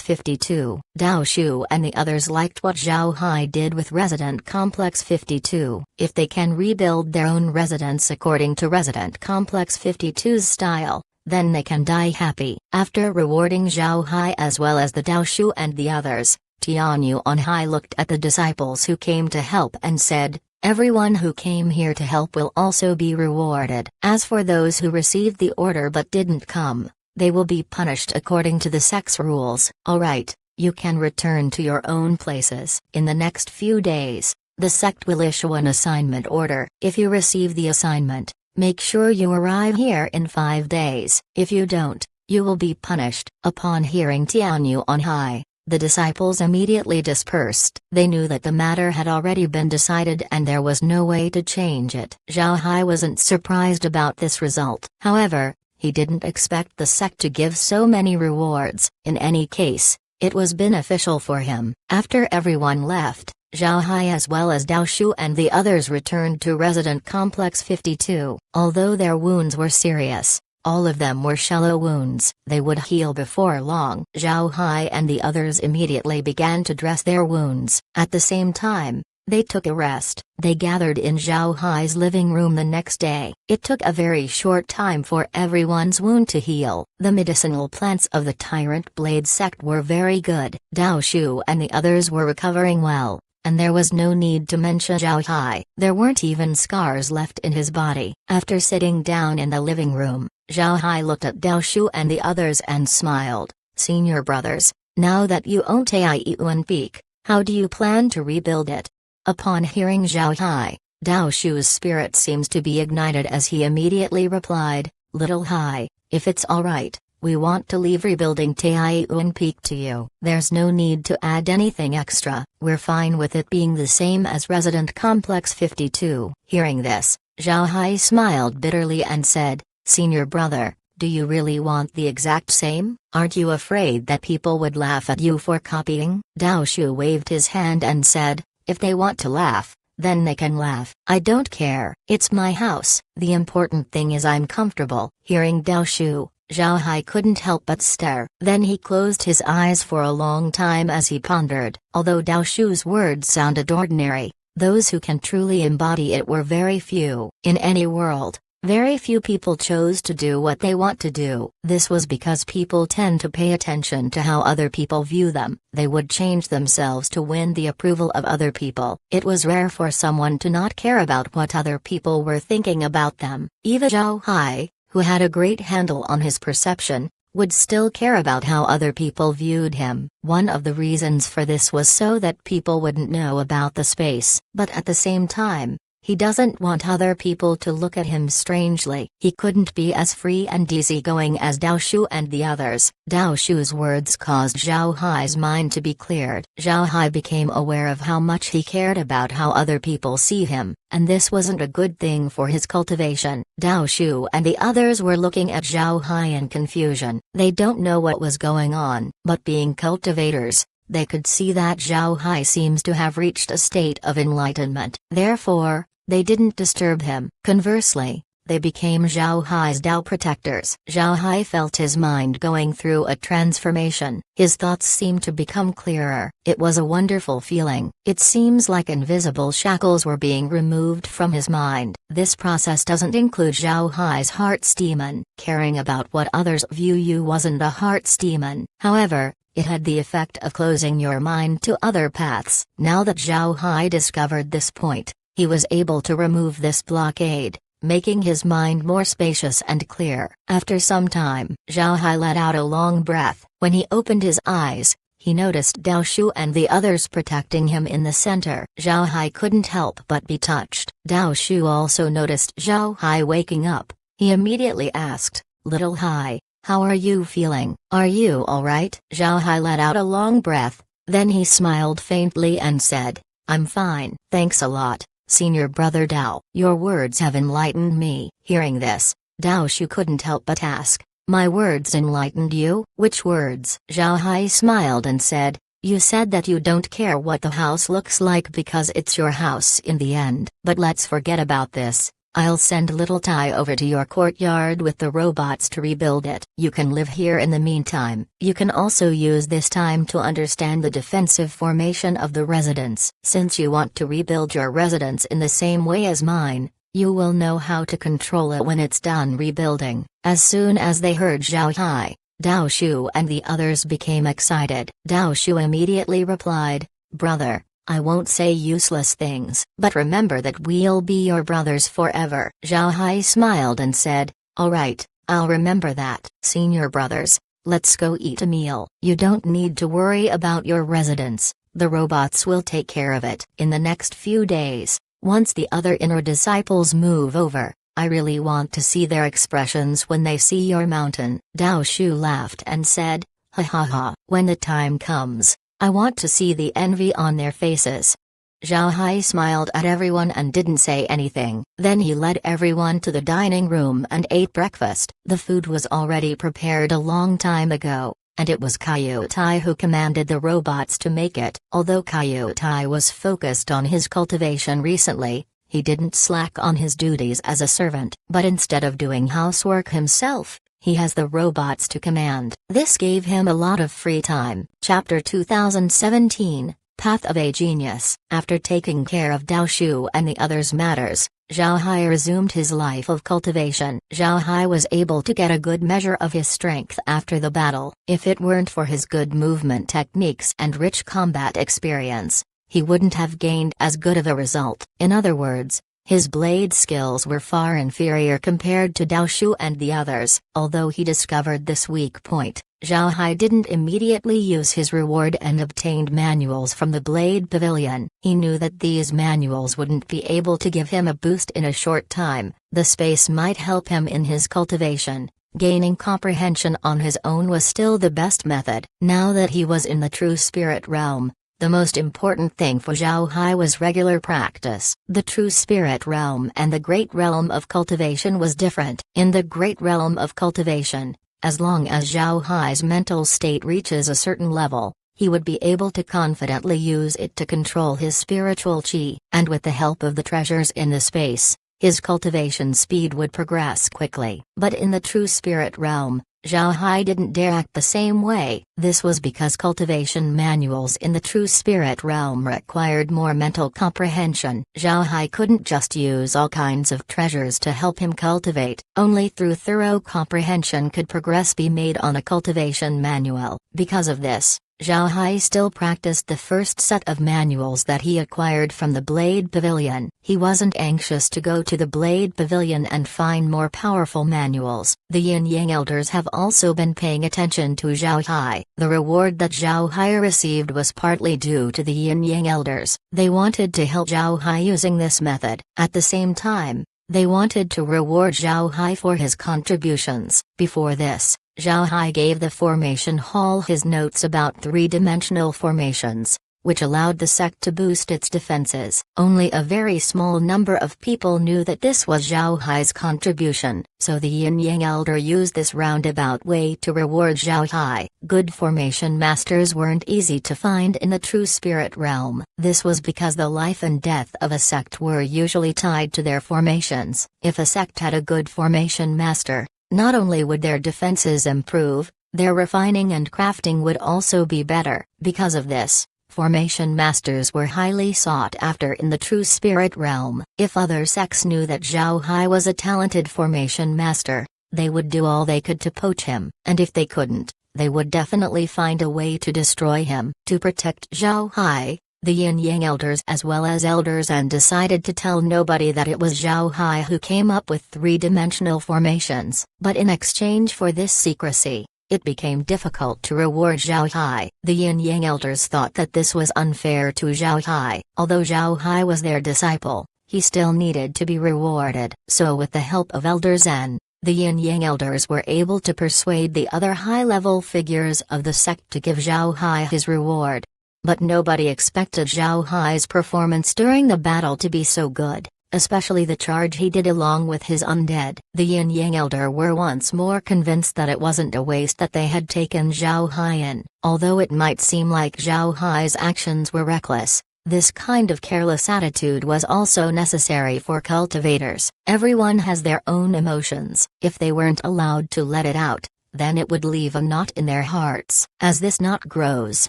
52, Dao Shu and the others liked what Zhao Hai did with Resident Complex 52. If they can rebuild their own residence according to Resident Complex 52's style, then they can die happy. After rewarding Zhao Hai as well as the Dao Shu and the others, Tianyu on High looked at the disciples who came to help and said, "Everyone who came here to help will also be rewarded. As for those who received the order but didn't come, they will be punished according to the sect's rules." Alright, you can return to your own places. In the next few days, the sect will issue an assignment order. If you receive the assignment, make sure you arrive here in 5 days. If you don't, you will be punished. Upon hearing Tianyu on High, the disciples immediately dispersed. They knew that the matter had already been decided and there was no way to change it. Zhao Hai wasn't surprised about this result. However, he didn't expect the sect to give so many rewards. In any case, it was beneficial for him. After everyone left, Zhao Hai as well as Dao Shu and the others returned to Resident Complex 52. Although their wounds were serious, all of them were shallow wounds. They would heal before long. Zhao Hai and the others immediately began to dress their wounds. At the same time, they took a rest. They gathered in Zhao Hai's living room the next day. It took a very short time for everyone's wound to heal. The medicinal plants of the Tyrant Blade sect were very good. Dao Shu and the others were recovering well, and there was no need to mention Zhao Hai. There weren't even scars left in his body. After sitting down in the living room, Zhao Hai looked at Dao Shu and the others and smiled. "Senior brothers, now that you own Taiyuan Peak, how do you plan to rebuild it?" Upon hearing Zhao Hai, Dao Shu's spirit seems to be ignited as he immediately replied, "Little Hai, if it's alright, we want to leave rebuilding Taiyuan Peak to you. There's no need to add anything extra. We're fine with it being the same as Resident Complex 52. Hearing this, Zhao Hai smiled bitterly and said, "Senior brother, do you really want the exact same? Aren't you afraid that people would laugh at you for copying?" Dao Shu waved his hand and said, "If they want to laugh, then they can laugh. I don't care. It's my house. The important thing is I'm comfortable." Hearing Dao Shu, Zhao Hai couldn't help but stare. Then he closed his eyes for a long time as he pondered. Although Dao Shu's words sounded ordinary, those who can truly embody it were very few. In any world, very few people chose to do what they want to do. This was because people tend to pay attention to how other people view them. They would change themselves to win the approval of other people. It was rare for someone to not care about what other people were thinking about them. Even Zhao Hai, who had a great handle on his perception, would still care about how other people viewed him. One of the reasons for this was so that people wouldn't know about the space. But at the same time, he doesn't want other people to look at him strangely. He couldn't be as free and easygoing as Dao Shu and the others. Dao Shu's words caused Zhao Hai's mind to be cleared. Zhao Hai became aware of how much he cared about how other people see him, and this wasn't a good thing for his cultivation. Dao Shu and the others were looking at Zhao Hai in confusion. They don't know what was going on, but being cultivators, they could see that Zhao Hai seems to have reached a state of enlightenment. Therefore, they didn't disturb him. Conversely, they became Zhao Hai's Dao protectors. Zhao Hai felt his mind going through a transformation. His thoughts seemed to become clearer. It was a wonderful feeling. It seems like invisible shackles were being removed from his mind. This process doesn't include Zhao Hai's heart's demon. Caring about what others view you wasn't a heart's demon. However, it had the effect of closing your mind to other paths. Now that Zhao Hai discovered this point, he was able to remove this blockade, making his mind more spacious and clear. After some time, Zhao Hai let out a long breath. When he opened his eyes, he noticed Dao Shu and the others protecting him in the center. Zhao Hai couldn't help but be touched. Dao Shu also noticed Zhao Hai waking up. He immediately asked, "Little Hai, how are you feeling? Are you alright?" Zhao Hai let out a long breath, then he smiled faintly and said, "I'm fine. Thanks a lot, Senior Brother Dao. Your words have enlightened me." Hearing this, Dao Shu couldn't help but ask, "My words enlightened you? Which words?" Zhao Hai smiled and said, "You said that you don't care what the house looks like because it's your house in the end. But let's forget about this. I'll send Little Tai over to your courtyard with the robots to rebuild it. You can live here in the meantime. You can also use this time to understand the defensive formation of the residence. Since you want to rebuild your residence in the same way as mine, you will know how to control it when it's done rebuilding." As soon as they heard Zhao Hai, Dao Shu and the others became excited. Dao Shu immediately replied, "Brother, I won't say useless things, but remember that we'll be your brothers forever." Zhao Hai smiled and said, "Alright, I'll remember that." "Senior brothers, let's go eat a meal." "You don't need to worry about your residence, the robots will take care of it." In the next few days, once the other inner disciples move over, I really want to see their expressions when they see your mountain. Dao Shu laughed and said, "Ha ha ha. When the time comes, I want to see the envy on their faces." Zhao Hai smiled at everyone and didn't say anything. Then he led everyone to the dining room and ate breakfast. The food was already prepared a long time ago, and it was Kaiyu Tai who commanded the robots to make it. Although Kaiyu Tai was focused on his cultivation recently, he didn't slack on his duties as a servant. But instead of doing housework himself, he has the robots to command. This gave him a lot of free time. Chapter 2017, Path of a Genius. After taking care of Dao Shu and the others' matters, Zhao Hai resumed his life of cultivation. Zhao Hai was able to get a good measure of his strength after the battle. If it weren't for his good movement techniques and rich combat experience, he wouldn't have gained as good of a result. In other words, his blade skills were far inferior compared to Dao Shu and the others. Although he discovered this weak point, Zhao Hai didn't immediately use his reward and obtained manuals from the Blade Pavilion. He knew that these manuals wouldn't be able to give him a boost in a short time. The space might help him in his cultivation. Gaining comprehension on his own was still the best method. Now that he was in the true spirit realm, the most important thing for Zhao Hai was regular practice. The true spirit realm and the great realm of cultivation was different. In the great realm of cultivation, as long as Zhao Hai's mental state reaches a certain level, he would be able to confidently use it to control his spiritual qi, and with the help of the treasures in the space, his cultivation speed would progress quickly. But in the true spirit realm, Zhao Hai didn't dare act the same way. This was because cultivation manuals in the true spirit realm required more mental comprehension. Zhao Hai couldn't just use all kinds of treasures to help him cultivate. Only through thorough comprehension could progress be made on a cultivation manual. Because of this, Zhao Hai still practiced the first set of manuals that he acquired from the Blade Pavilion. He wasn't anxious to go to the Blade Pavilion and find more powerful manuals. The Yin Yang elders have also been paying attention to Zhao Hai. The reward that Zhao Hai received was partly due to the Yin Yang elders. They wanted to help Zhao Hai using this method. At the same time, they wanted to reward Zhao Hai for his contributions. Before this, Zhao Hai gave the formation hall his notes about three-dimensional formations, which allowed the sect to boost its defenses. Only a very small number of people knew that this was Zhao Hai's contribution, so the Yin Yang elder used this roundabout way to reward Zhao Hai. Good formation masters weren't easy to find in the true spirit realm. This was because the life and death of a sect were usually tied to their formations. If a sect had a good formation master, not only would their defenses improve, their refining and crafting would also be better. Because of this, formation masters were highly sought after in the true spirit realm. If other sects knew that Zhao Hai was a talented formation master, they would do all they could to poach him, and if they couldn't, they would definitely find a way to destroy him. To protect Zhao Hai, the Yin Yang elders as well as elders and decided to tell nobody that it was Zhao Hai who came up with three-dimensional formations. But in exchange for this secrecy, it became difficult to reward Zhao Hai. The Yin Yang elders thought that this was unfair to Zhao Hai. Although Zhao Hai was their disciple, he still needed to be rewarded. So with the help of Elder Zen, the Yin Yang elders were able to persuade the other high-level figures of the sect to give Zhao Hai his reward. But nobody expected Zhao Hai's performance during the battle to be so good, especially the charge he did along with his undead. The Yin Yang elder were once more convinced that it wasn't a waste that they had taken Zhao Hai in. Although it might seem like Zhao Hai's actions were reckless, this kind of careless attitude was also necessary for cultivators. Everyone has their own emotions. If they weren't allowed to let it out, then it would leave a knot in their hearts. As this knot grows,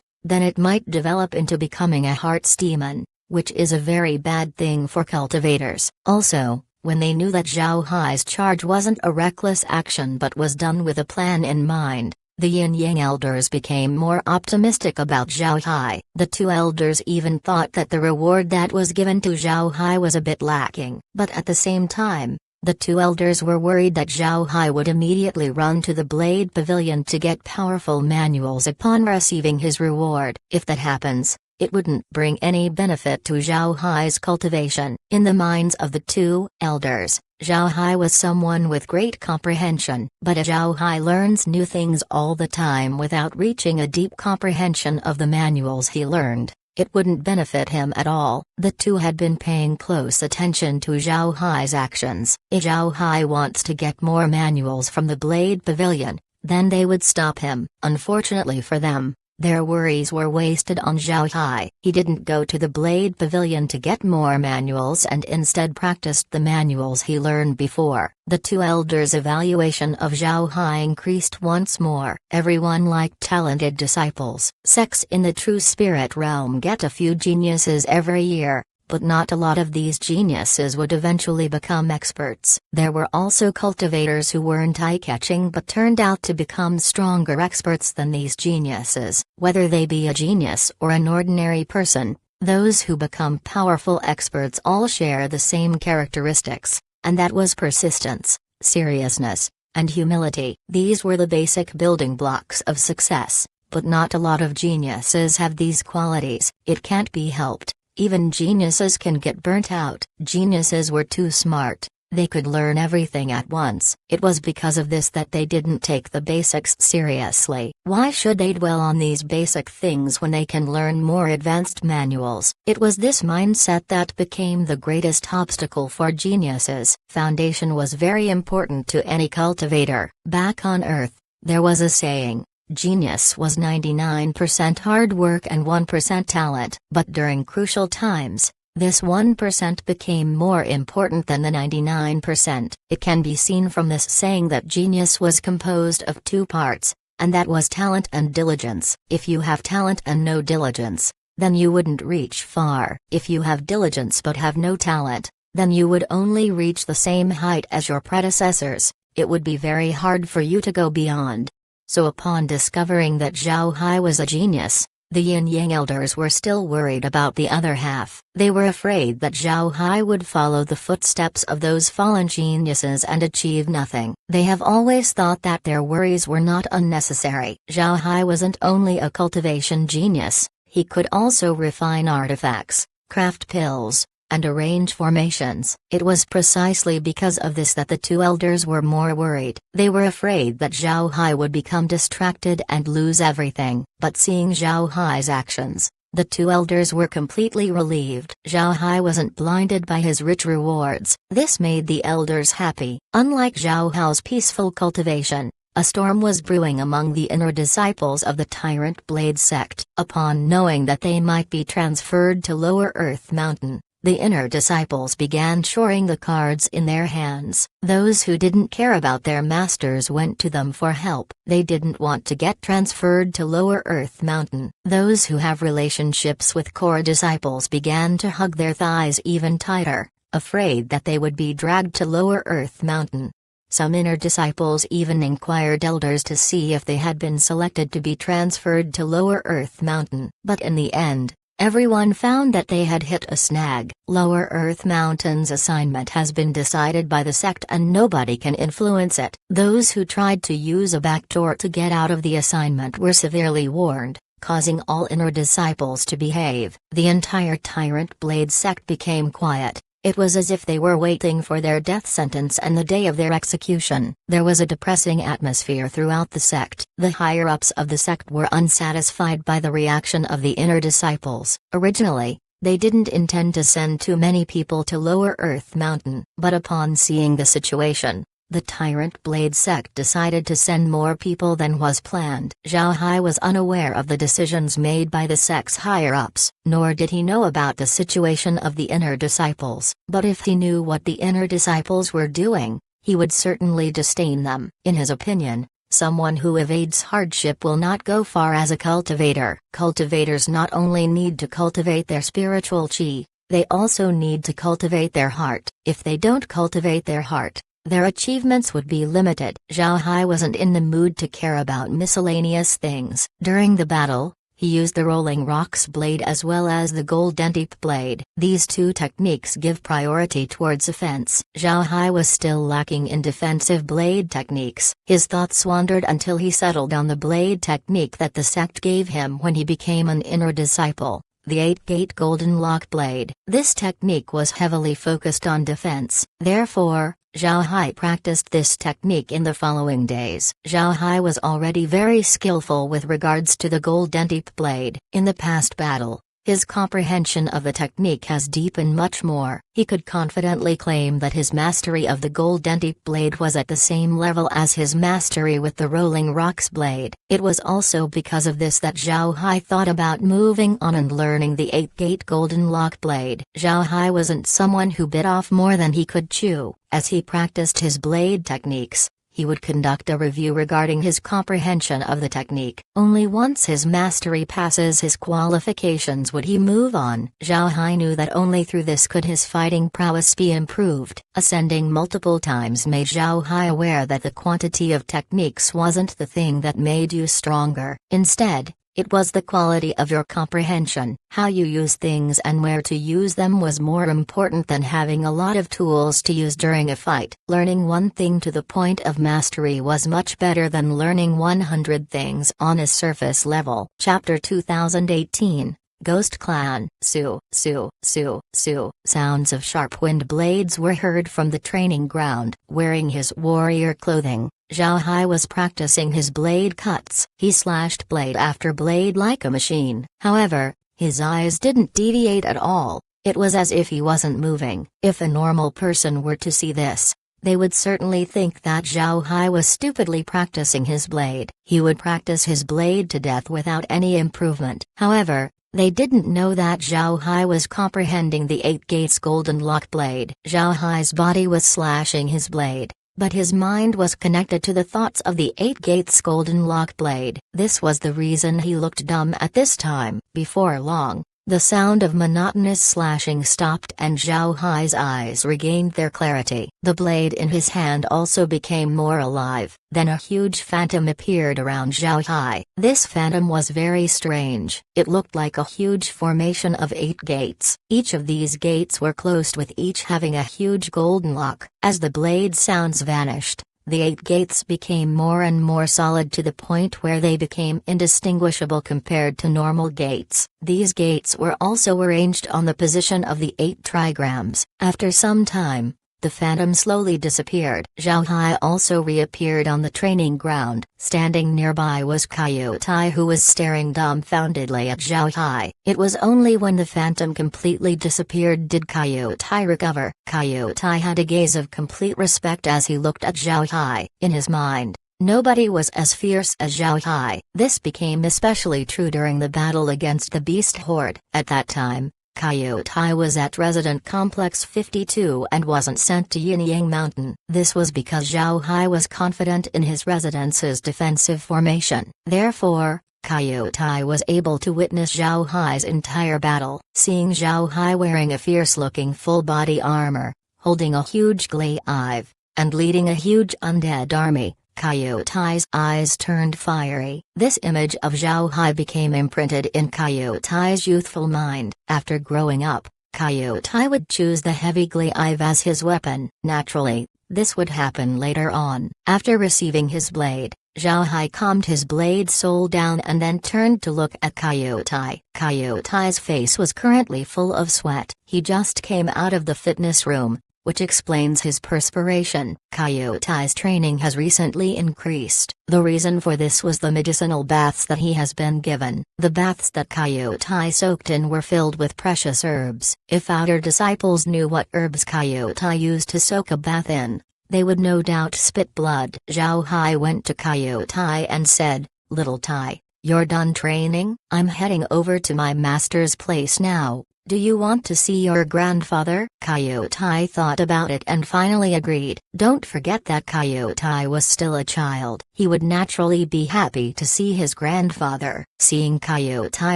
then it might develop into becoming a heart's demon, which is a very bad thing for cultivators. Also, when they knew that Zhao Hai's charge wasn't a reckless action but was done with a plan in mind, the Yin Yang elders became more optimistic about Zhao Hai. The two elders even thought that the reward that was given to Zhao Hai was a bit lacking. But at the same time, the two elders were worried that Zhao Hai would immediately run to the Blade Pavilion to get powerful manuals upon receiving his reward. If that happens, it wouldn't bring any benefit to Zhao Hai's cultivation. In the minds of the two elders, Zhao Hai was someone with great comprehension. But Zhao Hai learns new things all the time without reaching a deep comprehension of the manuals he learned. It wouldn't benefit him at all. The two had been paying close attention to Zhao Hai's actions. If Zhao Hai wants to get more manuals from the Blade Pavilion, then they would stop him. Unfortunately for them, their worries were wasted on Zhao Hai. He didn't go to the Blade Pavilion to get more manuals and instead practiced the manuals he learned before. The two elders' evaluation of Zhao Hai increased once more. Everyone liked talented disciples. Sects in the true spirit realm get a few geniuses every year, but not a lot of these geniuses would eventually become experts. There were also cultivators who weren't eye-catching but turned out to become stronger experts than these geniuses. Whether they be a genius or an ordinary person, those who become powerful experts all share the same characteristics, and that was persistence, seriousness, and humility. These were the basic building blocks of success, but not a lot of geniuses have these qualities. It can't be helped. Even geniuses can get burnt out. Geniuses were too smart, they could learn everything at once. It was because of this that they didn't take the basics seriously. Why should they dwell on these basic things when they can learn more advanced manuals? It was this mindset that became the greatest obstacle for geniuses. Foundation was very important to any cultivator. Back on Earth, there was a saying, genius was 99% hard work and 1% talent. But during crucial times, this 1% became more important than the 99%. It can be seen from this saying that genius was composed of two parts, and that was talent and diligence. If you have talent and no diligence, then you wouldn't reach far. If you have diligence but have no talent, then you would only reach the same height as your predecessors. It would be very hard for you to go beyond. So upon discovering that Zhao Hai was a genius, the Yin Yang elders were still worried about the other half. They were afraid that Zhao Hai would follow the footsteps of those fallen geniuses and achieve nothing. They have always thought that their worries were not unnecessary. Zhao Hai wasn't only a cultivation genius, he could also refine artifacts, craft pills, and arrange formations. It was precisely because of this that the two elders were more worried. They were afraid that Zhao Hai would become distracted and lose everything. But seeing Zhao Hai's actions, the two elders were completely relieved. Zhao Hai wasn't blinded by his rich rewards. This made the elders happy. Unlike Zhao Hai's peaceful cultivation, a storm was brewing among the inner disciples of the Tyrant Blade sect. Upon knowing that they might be transferred to Lower Earth Mountain, the inner disciples began shoring the cards in their hands. Those who didn't care about their masters went to them for help. They didn't want to get transferred to Lower Earth Mountain. Those who have relationships with core disciples began to hug their thighs even tighter, afraid that they would be dragged to Lower Earth Mountain. Some inner disciples even inquired elders to see if they had been selected to be transferred to Lower Earth Mountain. But in the end, everyone found that they had hit a snag. Lower Earth Mountain's assignment has been decided by the sect and nobody can influence it. Those who tried to use a backdoor to get out of the assignment were severely warned, causing all inner disciples to behave. The entire Tyrant Blade sect became quiet. It was as if they were waiting for their death sentence and the day of their execution. There was a depressing atmosphere throughout the sect. The higher-ups of the sect were unsatisfied by the reaction of the inner disciples. Originally, they didn't intend to send too many people to Lower Earth Mountain. But upon seeing the situation, the Tyrant Blade sect decided to send more people than was planned. Zhao Hai was unaware of the decisions made by the sect's higher-ups, nor did he know about the situation of the inner disciples. But if he knew what the inner disciples were doing, he would certainly disdain them. In his opinion, someone who evades hardship will not go far as a cultivator. Cultivators not only need to cultivate their spiritual chi, they also need to cultivate their heart. If they don't cultivate their heart, their achievements would be limited. Zhao Hai wasn't in the mood to care about miscellaneous things. During the battle, he used the Rolling Rocks blade as well as the Golden Deep blade. These two techniques give priority towards offense. Zhao Hai was still lacking in defensive blade techniques. His thoughts wandered until he settled on the blade technique that the sect gave him when he became an inner disciple, the 8-gate Golden Lock blade. This technique was heavily focused on defense. Therefore, Zhao Hai practiced this technique in the following days. Zhao Hai was already very skillful with regards to the Golden Deep blade. In the past battle, his comprehension of the technique has deepened much more. He could confidently claim that his mastery of the Golden Deep blade was at the same level as his mastery with the Rolling Rocks blade. It was also because of this that Zhao Hai thought about moving on and learning the 8-gate Golden Lock blade. Zhao Hai wasn't someone who bit off more than he could chew. As he practiced his blade techniques, he would conduct a review regarding his comprehension of the technique. Only once his mastery passes his qualifications would he move on. Zhao Hai knew that only through this could his fighting prowess be improved. Ascending multiple times made Zhao Hai aware that the quantity of techniques wasn't the thing that made you stronger. Instead, it was the quality of your comprehension. How you use things and where to use them was more important than having a lot of tools to use during a fight. Learning one thing to the point of mastery was much better than learning 100 things on a surface level. Chapter 2018, Ghost Clan. Su, su, su, su. Sounds of sharp wind blades were heard from the training ground. Wearing his warrior clothing, Zhao Hai was practicing his blade cuts. He slashed blade after blade like a machine. However, his eyes didn't deviate at all. It was as if he wasn't moving. If a normal person were to see this, they would certainly think that Zhao Hai was stupidly practicing his blade. He would practice his blade to death without any improvement. However, they didn't know that Zhao Hai was comprehending the 8-gates Golden Lock blade. Zhao Hai's body was slashing his blade, but his mind was connected to the thoughts of the 8-gates Golden Lock blade. This was the reason he looked dumb at this time. Before long, The sound of monotonous slashing stopped and Zhao Hai's eyes regained their clarity. The blade in his hand also became more alive. Then a huge phantom appeared around Zhao Hai. This phantom was very strange. It looked like a huge formation of 8 gates. Each of these gates were closed with each having a huge golden lock. As the blade sounds vanished, the 8 gates became more and more solid to the point where they became indistinguishable compared to normal gates. These gates were also arranged on the position of the 8 trigrams. After some time, the phantom slowly disappeared. Zhao Hai also reappeared on the training ground. Standing nearby was Kaiyu Tai, who was staring dumbfoundedly at Zhao Hai. It was only when the phantom completely disappeared did Kaiyu Tai recover. Kaiyu Tai had a gaze of complete respect as he looked at Zhao Hai. In his mind, nobody was as fierce as Zhao Hai. This became especially true during the battle against the beast horde. At that time, Kaiyu Tai was at Resident Complex 52 and wasn't sent to Yinyang Mountain. This was because Zhao Hai was confident in his residence's defensive formation. Therefore, Kaiyu Tai was able to witness Zhao Hai's entire battle. Seeing Zhao Hai wearing a fierce-looking full-body armor, holding a huge glaive, and leading a huge undead army, Kaiyu Tai's eyes turned fiery. This image of Zhao Hai became imprinted in Kaiyu Tai's youthful mind. After growing up, Kaiyu Tai would choose the heavy glaive as his weapon. Naturally, this would happen later on. After receiving his blade, Zhao Hai calmed his blade soul down and then turned to look at Kaiyu Tai. Kaiyu Tai's face was currently full of sweat. He just came out of the fitness room, which explains his perspiration. Kaiyu Tai's training has recently increased. The reason for this was the medicinal baths that he has been given. The baths that Kaiyu Tai soaked in were filled with precious herbs. If outer disciples knew what herbs Kaiyu Tai used to soak a bath in, they would no doubt spit blood. Zhao Hai went to Kaiyu Tai and said, "Little Tai, you're done training? I'm heading over to my master's place now. Do you want to see your grandfather?" Kaiyu Tai thought about it and finally agreed. Don't forget that Kaiyu Tai was still a child. He would naturally be happy to see his grandfather. Seeing Kaiyu Tai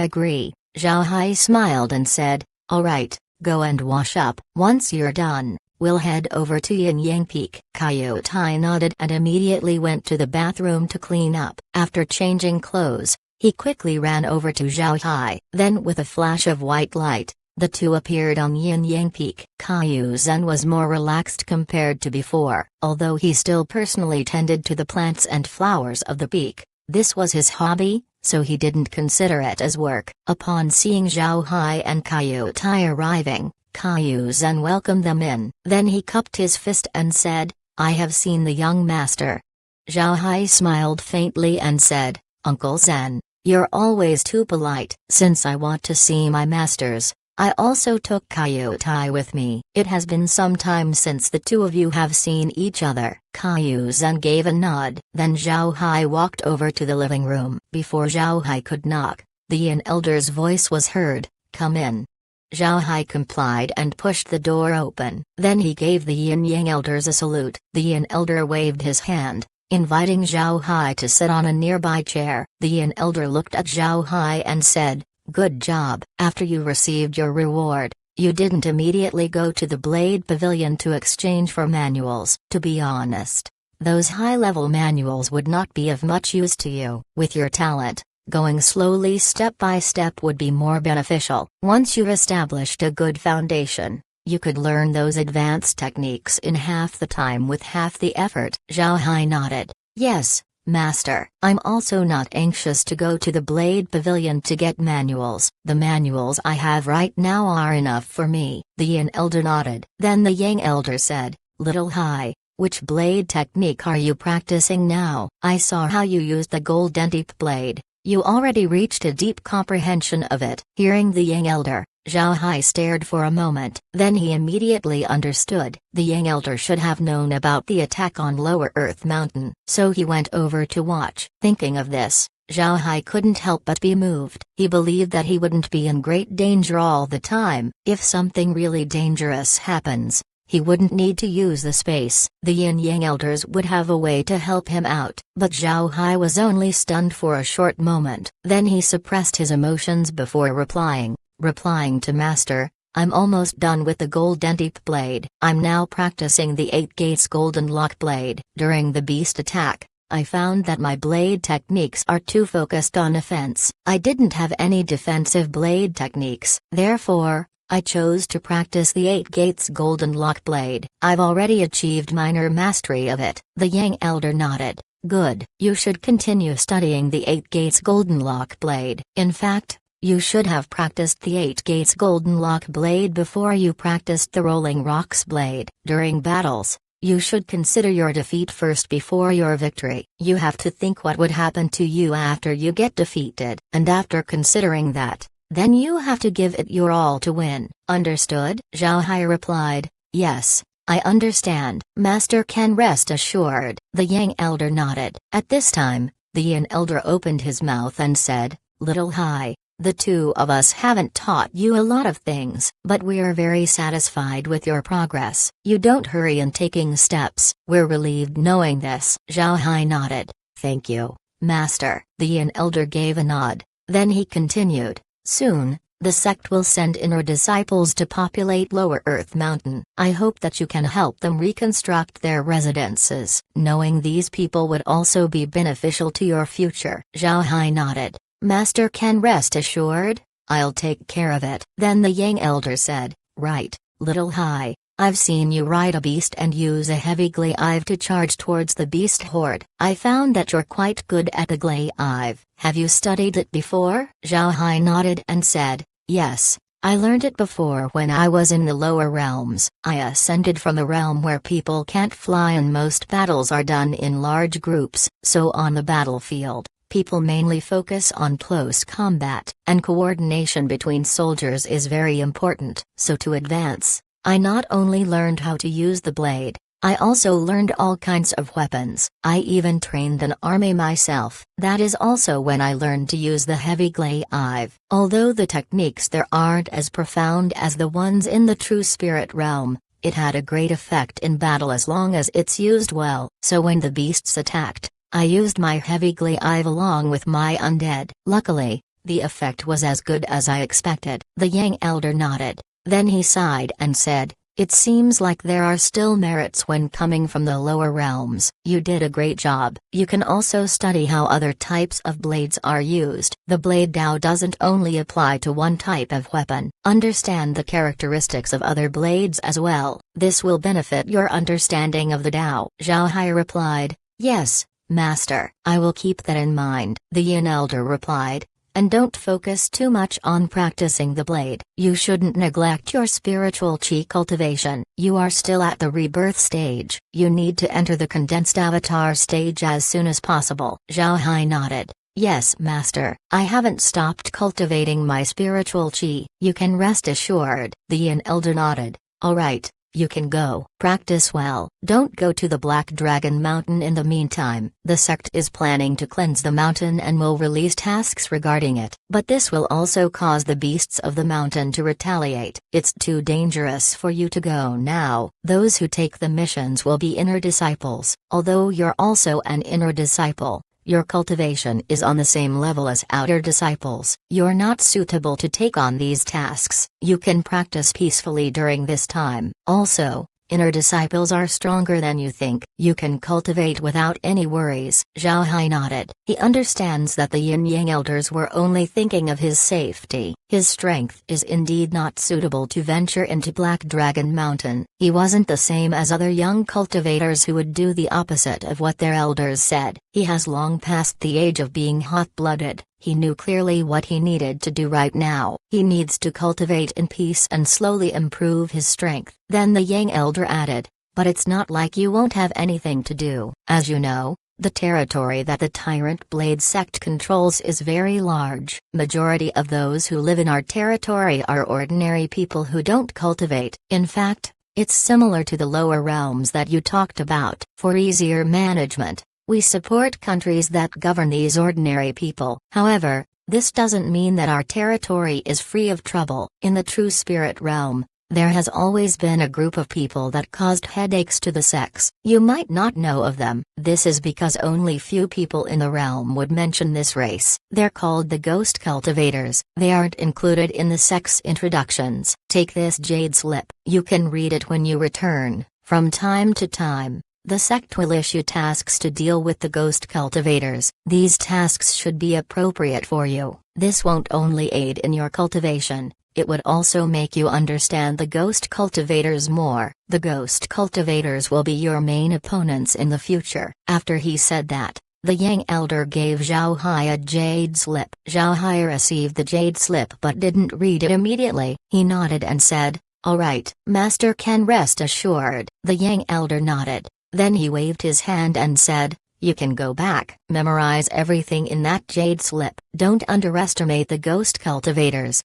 agree, Zhao Hai smiled and said, "All right, go and wash up. Once you're done, we'll head over to Yinyang Peak." Kaiyu Tai nodded and immediately went to the bathroom to clean up. After changing clothes, he quickly ran over to Zhao Hai. Then with a flash of white light, the two appeared on Yinyang Peak. Kaiyu Zhen was more relaxed compared to before. Although he still personally tended to the plants and flowers of the peak, this was his hobby, so he didn't consider it as work. Upon seeing Zhao Hai and Kaiyu Tai arriving, Kaiyu Zhen welcomed them in. Then he cupped his fist and said, "I have seen the young master." Zhao Hai smiled faintly and said, "Uncle Zhen, you're always too polite. Since I want to see my masters, I also took Kaiyu Tai with me. It has been some time since the two of you have seen each other." Kaiyu Zhen gave a nod. Then Zhao Hai walked over to the living room. Before Zhao Hai could knock, the Yin elder's voice was heard, "Come in." Zhao Hai complied and pushed the door open. Then he gave the Yin Yang elders a salute. The Yin elder waved his hand, inviting Zhao Hai to sit on a nearby chair. The Yin elder looked at Zhao Hai and said, "Good job. After you received your reward, you didn't immediately go to the Blade Pavilion to exchange for manuals. To be honest, those high-level manuals would not be of much use to you. With your talent, going slowly step by step would be more beneficial. Once you've established a good foundation, you could learn those advanced techniques in half the time with half the effort." Zhao Hai nodded. "Yes, Master. I'm also not anxious to go to the Blade Pavilion to get manuals. The manuals I have right now are enough for me." The Yin elder nodded. Then the Yang elder said, "Little Hai, which blade technique are you practicing now? I saw how you used the golden deep blade. You already reached a deep comprehension of it." Hearing the Yang elder, Zhao Hai stared for a moment. Then he immediately understood. The Yang elder should have known about the attack on Lower Earth Mountain, so he went over to watch. Thinking of this, Zhao Hai couldn't help but be moved. He believed that he wouldn't be in great danger all the time. If something really dangerous happens, he wouldn't need to use the space. The Yin Yang elders would have a way to help him out. But Zhao Hai was only stunned for a short moment. Then he suppressed his emotions before replying, replying to Master, I'm almost done with the Golden Deep Blade. I'm now practicing the 8 Gates Golden Lock Blade. During the beast attack, I found that my blade techniques are too focused on offense. I didn't have any defensive blade techniques. Therefore, I chose to practice the 8 Gates Golden Lock Blade. I've already achieved minor mastery of it. The Yang Elder nodded. Good. You should continue studying the 8 Gates Golden Lock Blade. In fact, you should have practiced the 8 Gates Golden Lock Blade before you practiced the Rolling Rocks Blade. During battles, you should consider your defeat first before your victory. You have to think what would happen to you after you get defeated. And after considering that, then you have to give it your all to win. Understood? Zhao Hai replied, yes, I understand. Master can rest assured. The Yang Elder nodded. At this time, the Yin Elder opened his mouth and said, Little Hai, the two of us haven't taught you a lot of things, but we're very satisfied with your progress. You don't hurry in taking steps. We're relieved knowing this. Zhao Hai nodded. Thank you, Master. The Yin Elder gave a nod. Then he continued, soon, the sect will send inner disciples to populate Lower Earth Mountain. I hope that you can help them reconstruct their residences. Knowing these people would also be beneficial to your future. Zhao Hai nodded. Master can rest assured, I'll take care of it. Then the Yang Elder said, right, Little Hai, I've seen you ride a beast and use a heavy glaive to charge towards the beast horde. I found that you're quite good at the glaive. Have you studied it before? Zhao Hai nodded and said, yes, I learned it before when I was in the lower realms. I ascended from the realm where people can't fly and most battles are done in large groups, so on the battlefield, people mainly focus on close combat, and coordination between soldiers is very important. So to advance, I not only learned how to use the blade, I also learned all kinds of weapons. I even trained an army myself. That is also when I learned to use the heavy glaive. Although the techniques there aren't as profound as the ones in the true spirit realm, it had a great effect in battle as long as it's used well. So when the beasts attacked, I used my heavy glaive along with my undead. Luckily, the effect was as good as I expected. The Yang Elder nodded. Then he sighed and said, it seems like there are still merits when coming from the lower realms. You did a great job. You can also study how other types of blades are used. The blade Dao doesn't only apply to one type of weapon. Understand the characteristics of other blades as well. This will benefit your understanding of the Dao. Zhao Hai replied, yes, Master. I will keep that in mind. The Yin Elder replied, and don't focus too much on practicing the blade. You shouldn't neglect your spiritual chi cultivation. You are still at the rebirth stage. You need to enter the condensed avatar stage as soon as possible. Zhao Hai nodded. Yes, Master. I haven't stopped cultivating my spiritual chi. You can rest assured. The Yin Elder nodded. All right. You can go. Practice well. Don't go to the Black Dragon Mountain in the meantime. The sect is planning to cleanse the mountain and will release tasks regarding it. But this will also cause the beasts of the mountain to retaliate. It's too dangerous for you to go now. Those who take the missions will be inner disciples. Although you're also an inner disciple, your cultivation is on the same level as outer disciples. You're not suitable to take on these tasks. You can practice peacefully during this time. Also, inner disciples are stronger than you think. You can cultivate without any worries. Zhao Hai nodded. He understands that the Yin Yang Elders were only thinking of his safety. His strength is indeed not suitable to venture into Black Dragon Mountain. He wasn't the same as other young cultivators who would do the opposite of what their elders said. He has long passed the age of being hot-blooded. He knew clearly what he needed to do right now. He needs to cultivate in peace and slowly improve his strength. Then the Yang Elder added, but it's not like you won't have anything to do. As you know, the territory that the Tyrant Blade sect controls is very large. Majority of those who live in our territory are ordinary people who don't cultivate. In fact, it's similar to the lower realms that you talked about. For easier management, we support countries that govern these ordinary people. However, this doesn't mean that our territory is free of trouble. In the true spirit realm, There has always been a group of people that caused headaches to the sex. You might not know of them. This is because only few people in the realm would mention this race. They're called the Ghost Cultivators. They aren't included in the sex introductions. Take this jade slip. You can read it when you return. From time to time, the sect will issue tasks to deal with the Ghost Cultivators. These tasks should be appropriate for you. This won't only aid in your cultivation, it would also make you understand the Ghost Cultivators more. The Ghost Cultivators will be your main opponents in the future. After he said that, the Yang Elder gave Zhao Hai a jade slip. Zhao Hai received the jade slip but didn't read it immediately. He nodded and said, "All right, Master can rest assured." The Yang Elder nodded. Then he waved his hand and said, "You can go back. Memorize everything in that jade slip. Don't underestimate the Ghost Cultivators."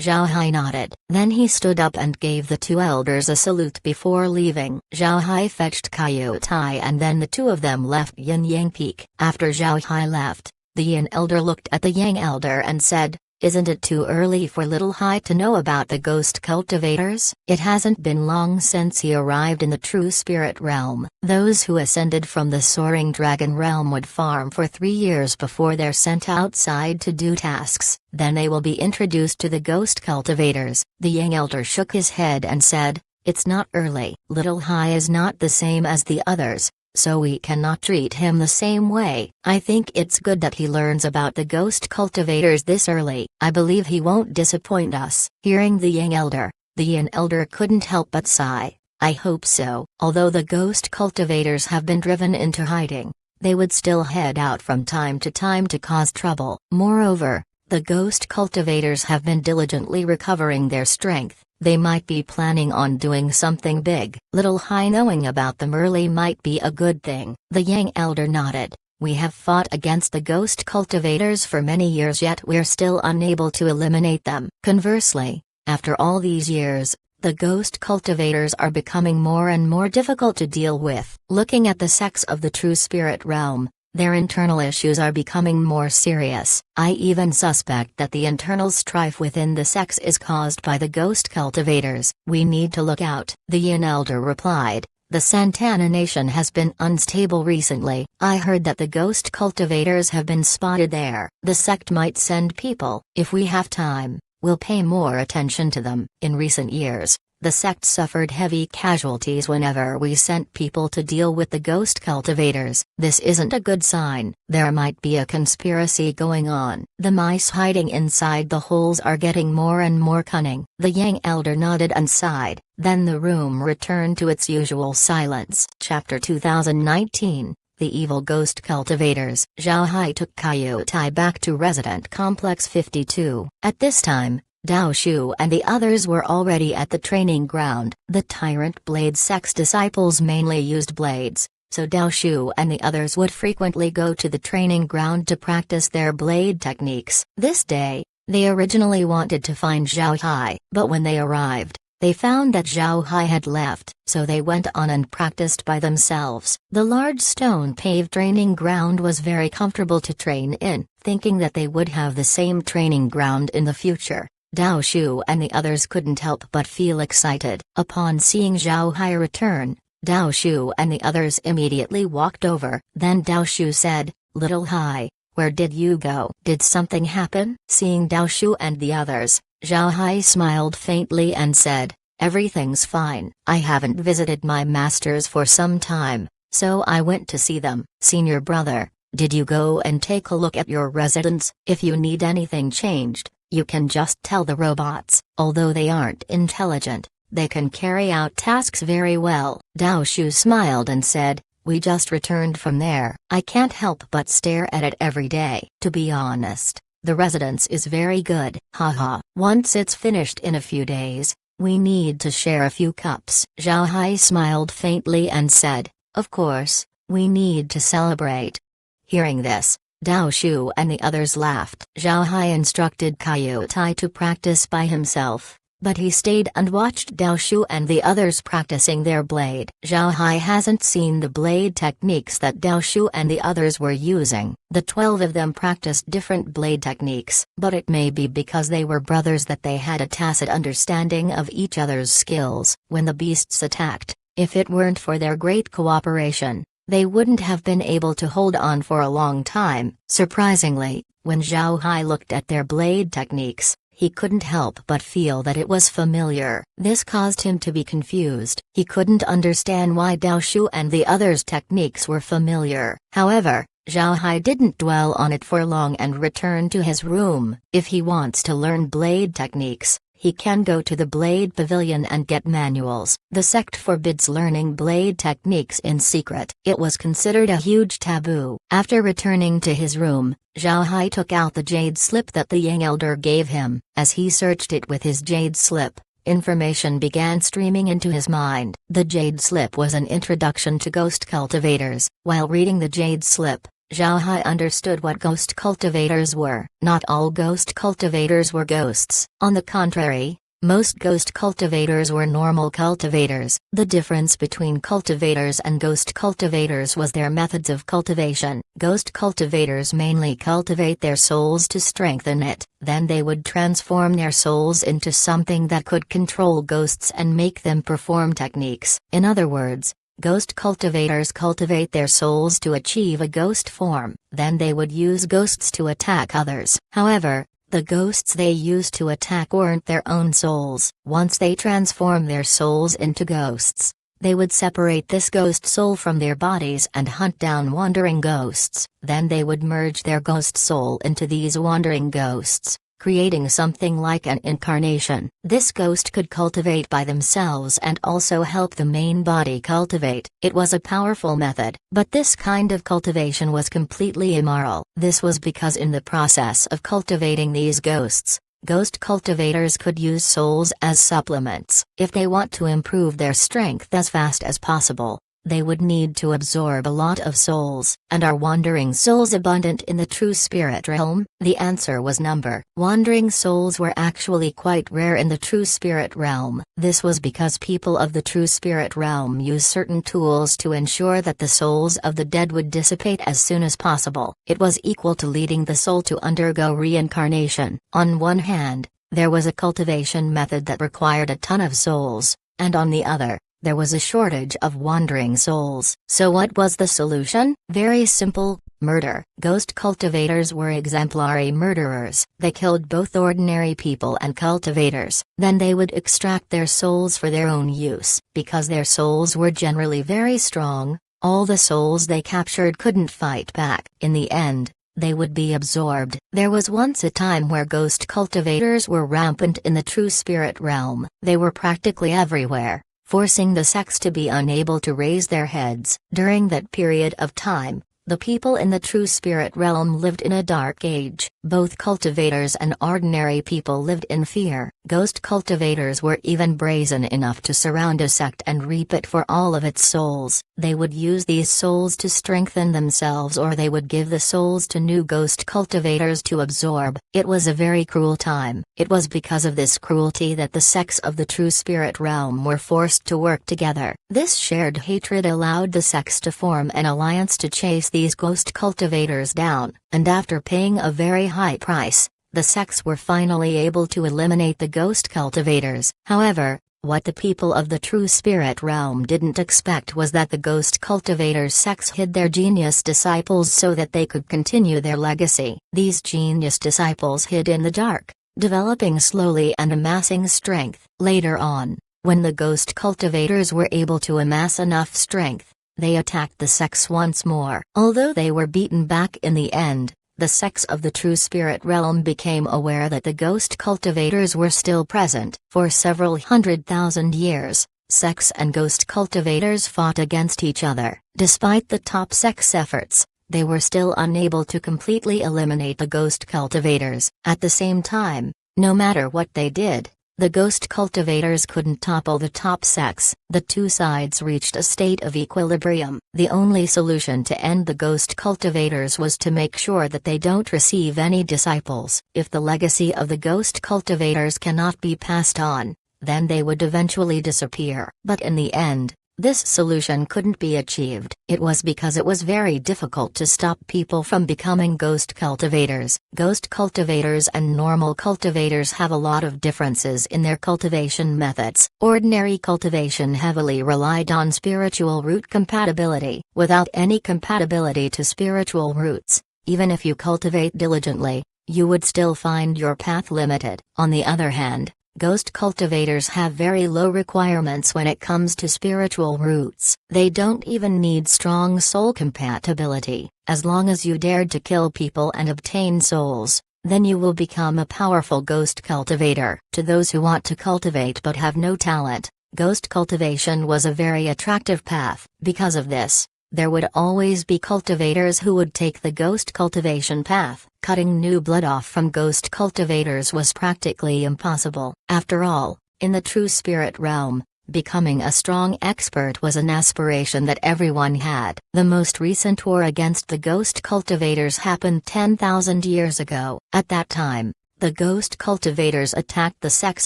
Zhao Hai nodded. Then he stood up and gave the two elders a salute before leaving. Zhao Hai fetched Kaiyu Tai and then the two of them left Yin Yang Peak. After Zhao Hai left, the Yin Elder looked at the Yang Elder and said, "Isn't it too early for Little Hai to know about the Ghost Cultivators?" It hasn't been long since he arrived in the True Spirit Realm. Those who ascended from the Soaring Dragon Realm would farm for 3 years before they're sent outside to do tasks, then they will be introduced to the Ghost Cultivators. The Yang Elder shook his head and said, "It's not early. Little Hai is not the same as the others, so we cannot treat him the same way. I think it's good that he learns about the Ghost Cultivators this early. I believe he won't disappoint us." Hearing the Yang Elder, the Yin Elder couldn't help but sigh. "I hope so." Although the Ghost Cultivators have been driven into hiding, they would still head out from time to cause trouble. Moreover, the Ghost Cultivators have been diligently recovering their strength. They might be planning on doing something big. Little Hai knowing about them early might be a good thing. The Yang Elder nodded. "We have fought against the Ghost Cultivators for many years, yet we're still unable to eliminate them. Conversely, after all these years, the Ghost Cultivators are becoming more and more difficult to deal with." Looking at the sects of the True Spirit Realm, their internal issues are becoming more serious. I even suspect that the internal strife within the sects is caused by the Ghost Cultivators. We need to look out. The Yin Elder replied, "The Santana Nation has been unstable recently. I heard that the Ghost Cultivators have been spotted there. The sect might send people. If we have time, we'll pay more attention to them." In recent years, the sect suffered heavy casualties whenever we sent people to deal with the Ghost Cultivators. This isn't a good sign. There might be a conspiracy going on. The mice hiding inside the holes are getting more and more cunning. The Yang Elder nodded and sighed. Then the room returned to its usual silence. Chapter 2019. The Evil Ghost Cultivators. Zhao Hai took Kaiyu Tai back to Resident Complex 52. At this time, Dao Shu and the others were already at the training ground. The Tyrant Blade Sect's disciples mainly used blades, so Dao Shu and the others would frequently go to the training ground to practice their blade techniques. This day, they originally wanted to find Zhao Hai, but when they arrived, they found that Zhao Hai had left, so they went on and practiced by themselves. The large stone-paved training ground was very comfortable to train in. Thinking that they would have the same training ground in the future, Dao Shu and the others couldn't help but feel excited. Upon seeing Zhao Hai return, Dao Shu and the others immediately walked over. Then Dao Shu said, "Little Hai, where did you go? Did something happen?" Seeing Dao Shu and the others, Zhao Hai smiled faintly and said, "Everything's fine. I haven't visited my masters for some time, so I went to see them." "Senior brother, did you go and take a look at your residence? If you need anything changed, you can just tell the robots. Although they aren't intelligent, they can carry out tasks very well." Dao Shu smiled and said, "We just returned from there. I can't help but stare at it every day. To be honest, the residence is very good. Haha. Once it's finished in a few days, we need to share a few cups." Zhao Hai smiled faintly and said, "Of course, we need to celebrate." Hearing this, Dao Shu and the others laughed. Zhao Hai instructed Kaiyu Tai to practice by himself, but he stayed and watched Dao Shu and the others practicing their blade. Zhao Hai hasn't seen the blade techniques that Dao Shu and the others were using. The 12 of them practiced different blade techniques, but it may be because they were brothers that they had a tacit understanding of each other's skills. When the beasts attacked, if it weren't for their great cooperation, they wouldn't have been able to hold on for a long time. Surprisingly, when Zhao Hai looked at their blade techniques, he couldn't help but feel that it was familiar. This caused him to be confused. He couldn't understand why Dao Shu and the others' techniques were familiar. However, Zhao Hai didn't dwell on it for long and returned to his room. If he wants to learn blade techniques, he can go to the Blade Pavilion and get manuals. The sect forbids learning blade techniques in secret. It was considered a huge taboo. After returning to his room, Zhao Hai took out the jade slip that the Yang Elder gave him. As he searched it with his jade slip, information began streaming into his mind. The jade slip was an introduction to ghost cultivators. While reading the jade slip, Zhao Hai understood what ghost cultivators were. Not all ghost cultivators were ghosts. On the contrary, most ghost cultivators were normal cultivators. The difference between cultivators and ghost cultivators was their methods of cultivation. Ghost cultivators mainly cultivate their souls to strengthen it, then they would transform their souls into something that could control ghosts and make them perform techniques. In other words, ghost cultivators cultivate their souls to achieve a ghost form, then they would use ghosts to attack others. However, the ghosts they used to attack weren't their own souls. Once they transform their souls into ghosts, they would separate this ghost soul from their bodies and hunt down wandering ghosts. Then they would merge their ghost soul into these wandering ghosts, creating something like an incarnation. This ghost could cultivate by themselves and also help the main body cultivate. It was a powerful method, but this kind of cultivation was completely immoral. This was because in the process of cultivating these ghosts, ghost cultivators could use souls as supplements. If they want to improve their strength as fast as possible, they would need to absorb a lot of souls. And are wandering souls abundant in the true spirit realm? The answer was number. Wandering souls were actually quite rare in the true spirit realm. This was because people of the true spirit realm use certain tools to ensure that the souls of the dead would dissipate as soon as possible. It was equal to leading the soul to undergo reincarnation. On one hand, there was a cultivation method that required a ton of souls, and on the other, there was a shortage of wandering souls. So what was the solution? Very simple: murder. Ghost cultivators were exemplary murderers. They killed both ordinary people and cultivators. Then they would extract their souls for their own use. Because their souls were generally very strong, all the souls they captured couldn't fight back. In the end, they would be absorbed. There was once a time where ghost cultivators were rampant in the true spirit realm. They were practically everywhere, forcing the sects to be unable to raise their heads. During that period of time, the people in the true spirit realm lived in a dark age. Both cultivators and ordinary people lived in fear. Ghost cultivators were even brazen enough to surround a sect and reap it for all of its souls. They would use these souls to strengthen themselves, or they would give the souls to new ghost cultivators to absorb. It was a very cruel time. It was because of this cruelty that the sects of the true spirit realm were forced to work together. This shared hatred allowed the sects to form an alliance to chase these ghost cultivators down, and after paying a very high price, the sects were finally able to eliminate the ghost cultivators. However, what the people of the true spirit realm didn't expect was that the ghost cultivators' sects hid their genius disciples so that they could continue their legacy. These genius disciples hid in the dark, developing slowly and amassing strength. Later on, when the ghost cultivators were able to amass enough strength, they attacked the sects once more. Although they were beaten back in the end, the sects of the true spirit realm became aware that the ghost cultivators were still present. For several 100,000 years, sects and ghost cultivators fought against each other. Despite the top sects' efforts, they were still unable to completely eliminate the ghost cultivators. At the same time, no matter what they did, The ghost cultivators couldn't topple the top sects. The two sides reached a state of equilibrium. The only solution to end the ghost cultivators was to make sure that they don't receive any disciples. If the legacy of the ghost cultivators cannot be passed on, then they would eventually disappear. But in the end, this solution couldn't be achieved. It was because it was very difficult to stop people from becoming ghost cultivators. Ghost cultivators and normal cultivators have a lot of differences in their cultivation methods. Ordinary cultivation heavily relied on spiritual root compatibility. Without any compatibility to spiritual roots, even if you cultivate diligently, you would still find your path limited. On the other hand, ghost cultivators have very low requirements when it comes to spiritual roots. They don't even need strong soul compatibility. As long as you dared to kill people and obtain souls, then you will become a powerful ghost cultivator. To those who want to cultivate but have no talent, ghost cultivation was a very attractive path. Because of this, there would always be cultivators who would take the ghost cultivation path. Cutting new blood off from ghost cultivators was practically impossible. After all, in the true spirit realm, becoming a strong expert was an aspiration that everyone had. The most recent war against the ghost cultivators happened 10,000 years ago. At that time, the ghost cultivators attacked the sects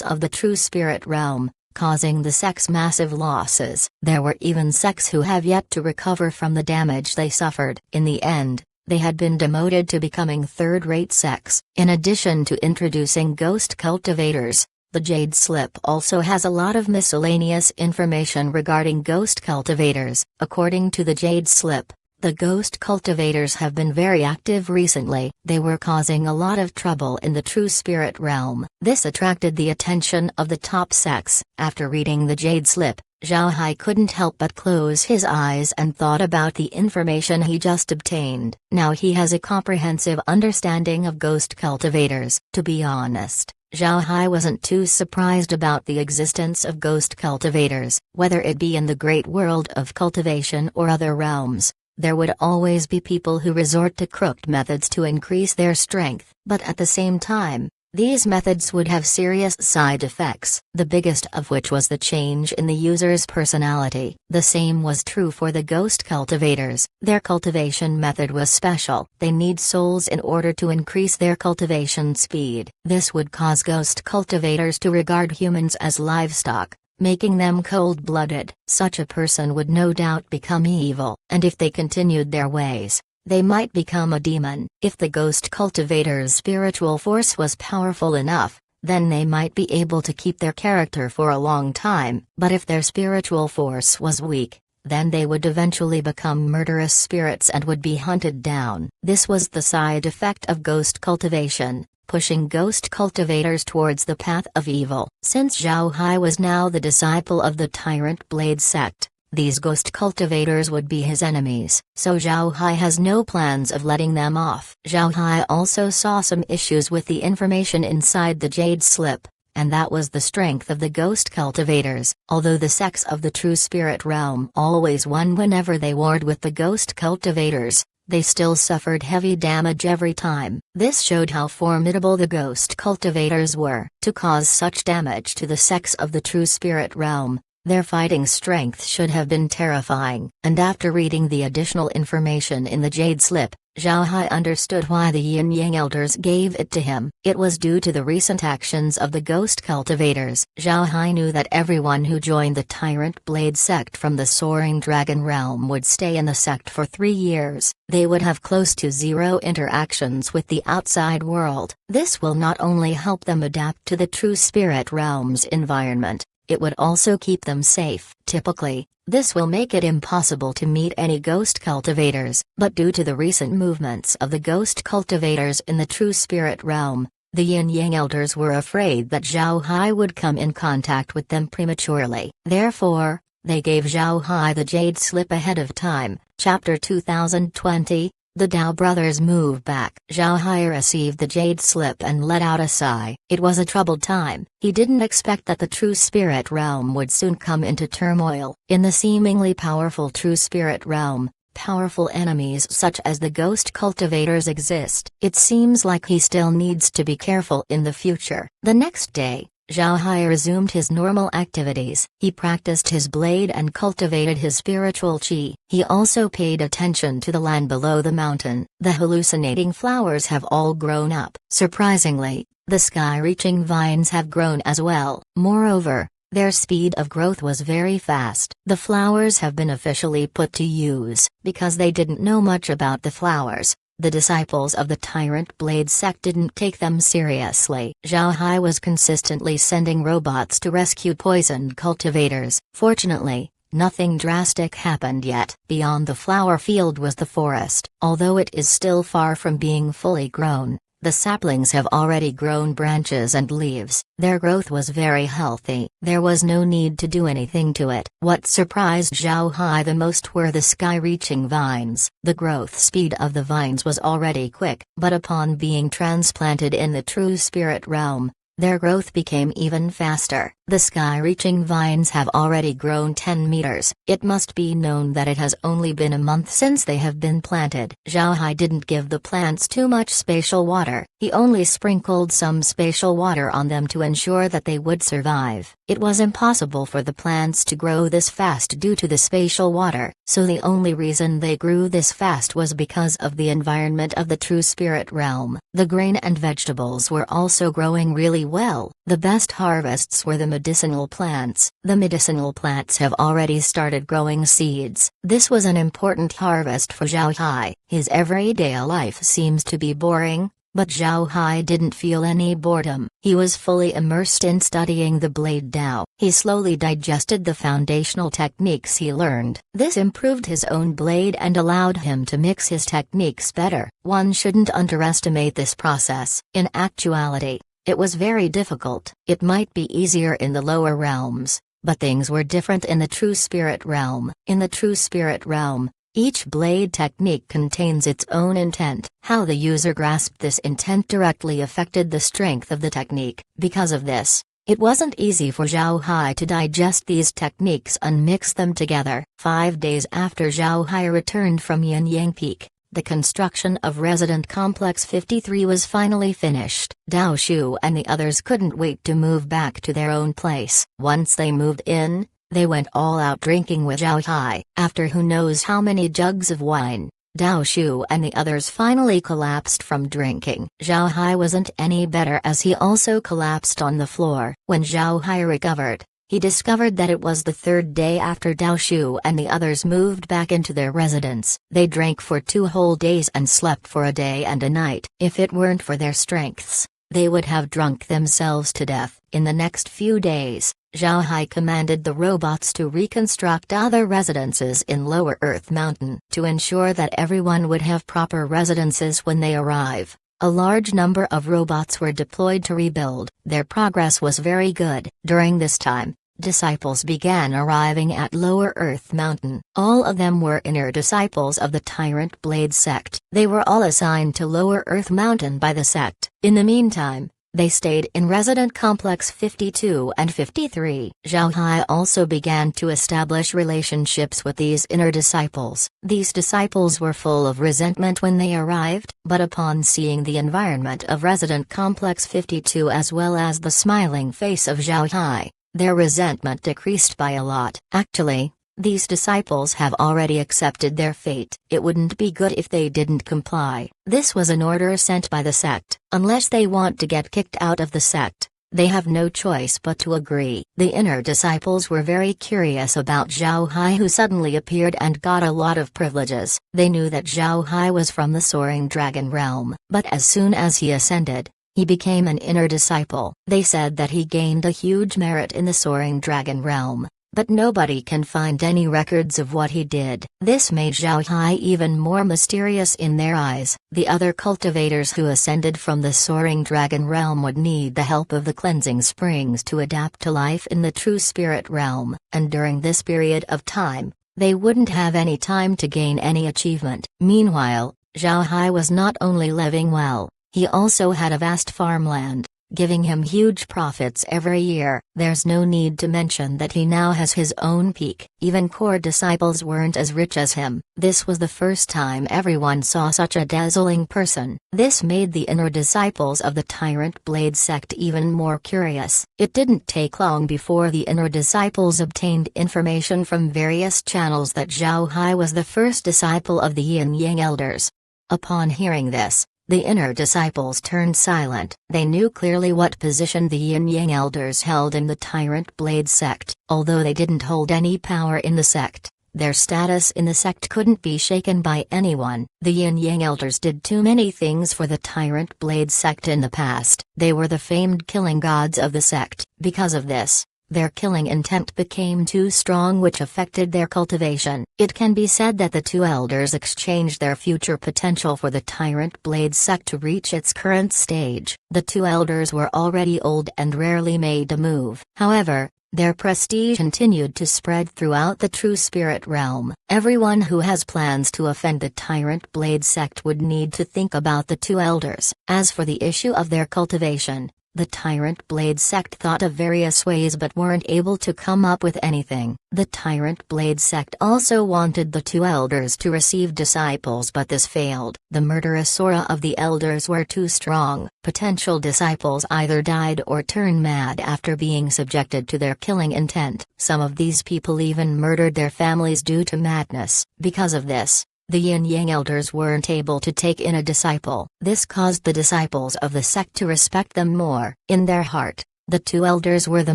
of the true spirit realm, causing the sects massive losses. There were even sects who have yet to recover from the damage they suffered. In the end, they had been demoted to becoming third-rate sects. In addition to introducing ghost cultivators, the Jade Slip also has a lot of miscellaneous information regarding ghost cultivators. According to the Jade Slip, the ghost cultivators have been very active recently. They were causing a lot of trouble in the true spirit realm. This attracted the attention of the top sects. After reading the Jade Slip, Zhao Hai couldn't help but close his eyes and thought about the information he just obtained. Now he has a comprehensive understanding of ghost cultivators. To be honest, Zhao Hai wasn't too surprised about the existence of ghost cultivators. Whether it be in the great world of cultivation or other realms, there would always be people who resort to crooked methods to increase their strength. But at the same time, these methods would have serious side effects, the biggest of which was the change in the user's personality. The same was true for the ghost cultivators. Their cultivation method was special. They need souls in order to increase their cultivation speed. This would cause ghost cultivators to regard humans as livestock, making them cold-blooded. Such a person would no doubt become evil, and if they continued their ways, they might become a demon. If the ghost cultivator's spiritual force was powerful enough, then they might be able to keep their character for a long time. But if their spiritual force was weak, then they would eventually become murderous spirits and would be hunted down. This was the side effect of ghost cultivation, pushing ghost cultivators towards the path of evil. Since Zhao Hai was now the disciple of the Tyrant Blade sect, these ghost cultivators would be his enemies, so Zhao Hai has no plans of letting them off. Zhao Hai also saw some issues with the information inside the Jade Slip, and that was the strength of the ghost cultivators. Although the sects of the true spirit realm always won whenever they warred with the ghost cultivators, they still suffered heavy damage every time. This showed how formidable the ghost cultivators were. To cause such damage to the sects of the true spirit realm, their fighting strength should have been terrifying. And after reading the additional information in the Jade Slip, Zhao Hai understood why the Yin Yang elders gave it to him. It was due to the recent actions of the ghost cultivators. Zhao Hai knew that everyone who joined the Tyrant Blade sect from the Soaring Dragon realm would stay in the sect for 3 years. They would have close to zero interactions with the outside world. This will not only help them adapt to the true spirit realm's environment, it would also keep them safe. Typically, this will make it impossible to meet any ghost cultivators, but due to the recent movements of the ghost cultivators in the true spirit realm, the Yin Yang elders were afraid that Zhao Hai would come in contact with them prematurely. Therefore, they gave Zhao Hai the Jade Slip ahead of time. Chapter 2020, The Dao Brothers Move Back. Zhao Hai received the Jade Slip and let out a sigh. It was a troubled time. He didn't expect that the true spirit realm would soon come into turmoil. In the seemingly powerful true spirit realm, powerful enemies such as the ghost cultivators exist. It seems like he still needs to be careful in the future. The next day, Zhao Hai resumed his normal activities. He practiced his blade and cultivated his spiritual qi. He also paid attention to the land below the mountain. The hallucinating flowers have all grown up. Surprisingly, the sky-reaching vines have grown as well. Moreover, their speed of growth was very fast. The flowers have been officially put to use. Because they didn't know much about the flowers, the disciples of the Tyrant Blade sect didn't take them seriously. Zhao Hai was consistently sending robots to rescue poisoned cultivators. Fortunately, nothing drastic happened yet. Beyond the flower field was the forest. Although it is still far from being fully grown, the saplings have already grown branches and leaves. Their growth was very healthy. There was no need to do anything to it. What surprised Zhao Hai the most were the sky-reaching vines. The growth speed of the vines was already quick, but upon being transplanted in the true spirit realm, their growth became even faster. The sky-reaching vines have already grown 10 meters. It must be known that it has only been a month since they have been planted. Zhao Hai didn't give the plants too much spatial water. He only sprinkled some spatial water on them to ensure that they would survive. It was impossible for the plants to grow this fast due to the spatial water, so the only reason they grew this fast was because of the environment of the true spirit realm. The grain and vegetables were also growing really well. The best harvests were the medicinal plants. The medicinal plants have already started growing seeds. This was an important harvest for Zhao Hai. His everyday life seems to be boring, but Zhao Hai didn't feel any boredom. He was fully immersed in studying the Blade Dao. He slowly digested the foundational techniques he learned. This improved his own blade and allowed him to mix his techniques better. One shouldn't underestimate this process. In actuality, it was very difficult. It might be easier in the lower realms, but things were different in the true spirit realm. In the true spirit realm, each blade technique contains its own intent. How the user grasped this intent directly affected the strength of the technique. Because of this, it wasn't easy for Zhao Hai to digest these techniques and mix them together. 5 days after Zhao Hai returned from Yin Yang Peak, the construction of Resident Complex 53 was finally finished. Dao Shu and the others couldn't wait to move back to their own place. Once they moved in, they went all out drinking with Zhao Hai. After who knows how many jugs of wine, Dao Shu and the others finally collapsed from drinking. Zhao Hai wasn't any better as he also collapsed on the floor. When Zhao Hai recovered, he discovered that it was the 3rd day after Dao Shu and the others moved back into their residence. They drank for 2 whole days and slept for a day and a night. If it weren't for their strengths, they would have drunk themselves to death. In the next few days, Zhao Hai commanded the robots to reconstruct other residences in Lower Earth Mountain. To ensure that everyone would have proper residences when they arrive, a large number of robots were deployed to rebuild. Their progress was very good. During this time, disciples began arriving at Lower Earth Mountain. All of them were inner disciples of the Tyrant Blade sect. They were all assigned to Lower Earth Mountain by the sect. In the meantime, they stayed in Resident Complex 52 and 53. Zhao Hai also began to establish relationships with these inner disciples. These disciples were full of resentment when they arrived, but upon seeing the environment of Resident Complex 52 as well as the smiling face of Zhao Hai, their resentment decreased by a lot. Actually, these disciples have already accepted their fate. It wouldn't be good if they didn't comply. This was an order sent by the sect. Unless they want to get kicked out of the sect, they have no choice but to agree. The inner disciples were very curious about Zhao Hai, who suddenly appeared and got a lot of privileges. They knew that Zhao Hai was from the Soaring Dragon realm, but as soon as he ascended, he became an inner disciple. They said that he gained a huge merit in the Soaring Dragon realm, but nobody can find any records of what he did. This made Zhao Hai even more mysterious in their eyes. The other cultivators who ascended from the Soaring Dragon realm would need the help of the cleansing springs to adapt to life in the true spirit realm, and during this period of time, they wouldn't have any time to gain any achievement. Meanwhile, Zhao Hai was not only living well, he also had a vast farmland. giving him huge profits every year. There's no need to mention that he now has his own peak. Even core disciples weren't as rich as him. This was the first time everyone saw such a dazzling person. This made the inner disciples of the Tyrant Blade sect even more curious. It didn't take long before the inner disciples obtained information from various channels that Zhao Hai was the first disciple of the Yin Yang elders. Upon hearing this, the inner disciples turned silent. They knew clearly what position the Yin Yang elders held in the Tyrant Blade sect. Although they didn't hold any power in the sect, their status in the sect couldn't be shaken by anyone. The Yin Yang elders did too many things for the Tyrant Blade sect in the past. They were the famed killing gods of the sect. Because of this, their killing intent became too strong, which affected their cultivation. It can be said that the two elders exchanged their future potential for the Tyrant Blade sect to reach its current stage. The two elders were already old and rarely made a move. However, their prestige continued to spread throughout the True Spirit realm. Everyone who has plans to offend the Tyrant Blade sect would need to think about the two elders. As for the issue of their cultivation, the Tyrant Blade sect thought of various ways but weren't able to come up with anything. The Tyrant Blade sect also wanted the two elders to receive disciples, but this failed. The murderous aura of the elders were too strong. Potential disciples either died or turned mad after being subjected to their killing intent. Some of these people even murdered their families due to madness. Because of this, the Yin Yang elders weren't able to take in a disciple. This caused the disciples of the sect to respect them more. In their heart, the two elders were the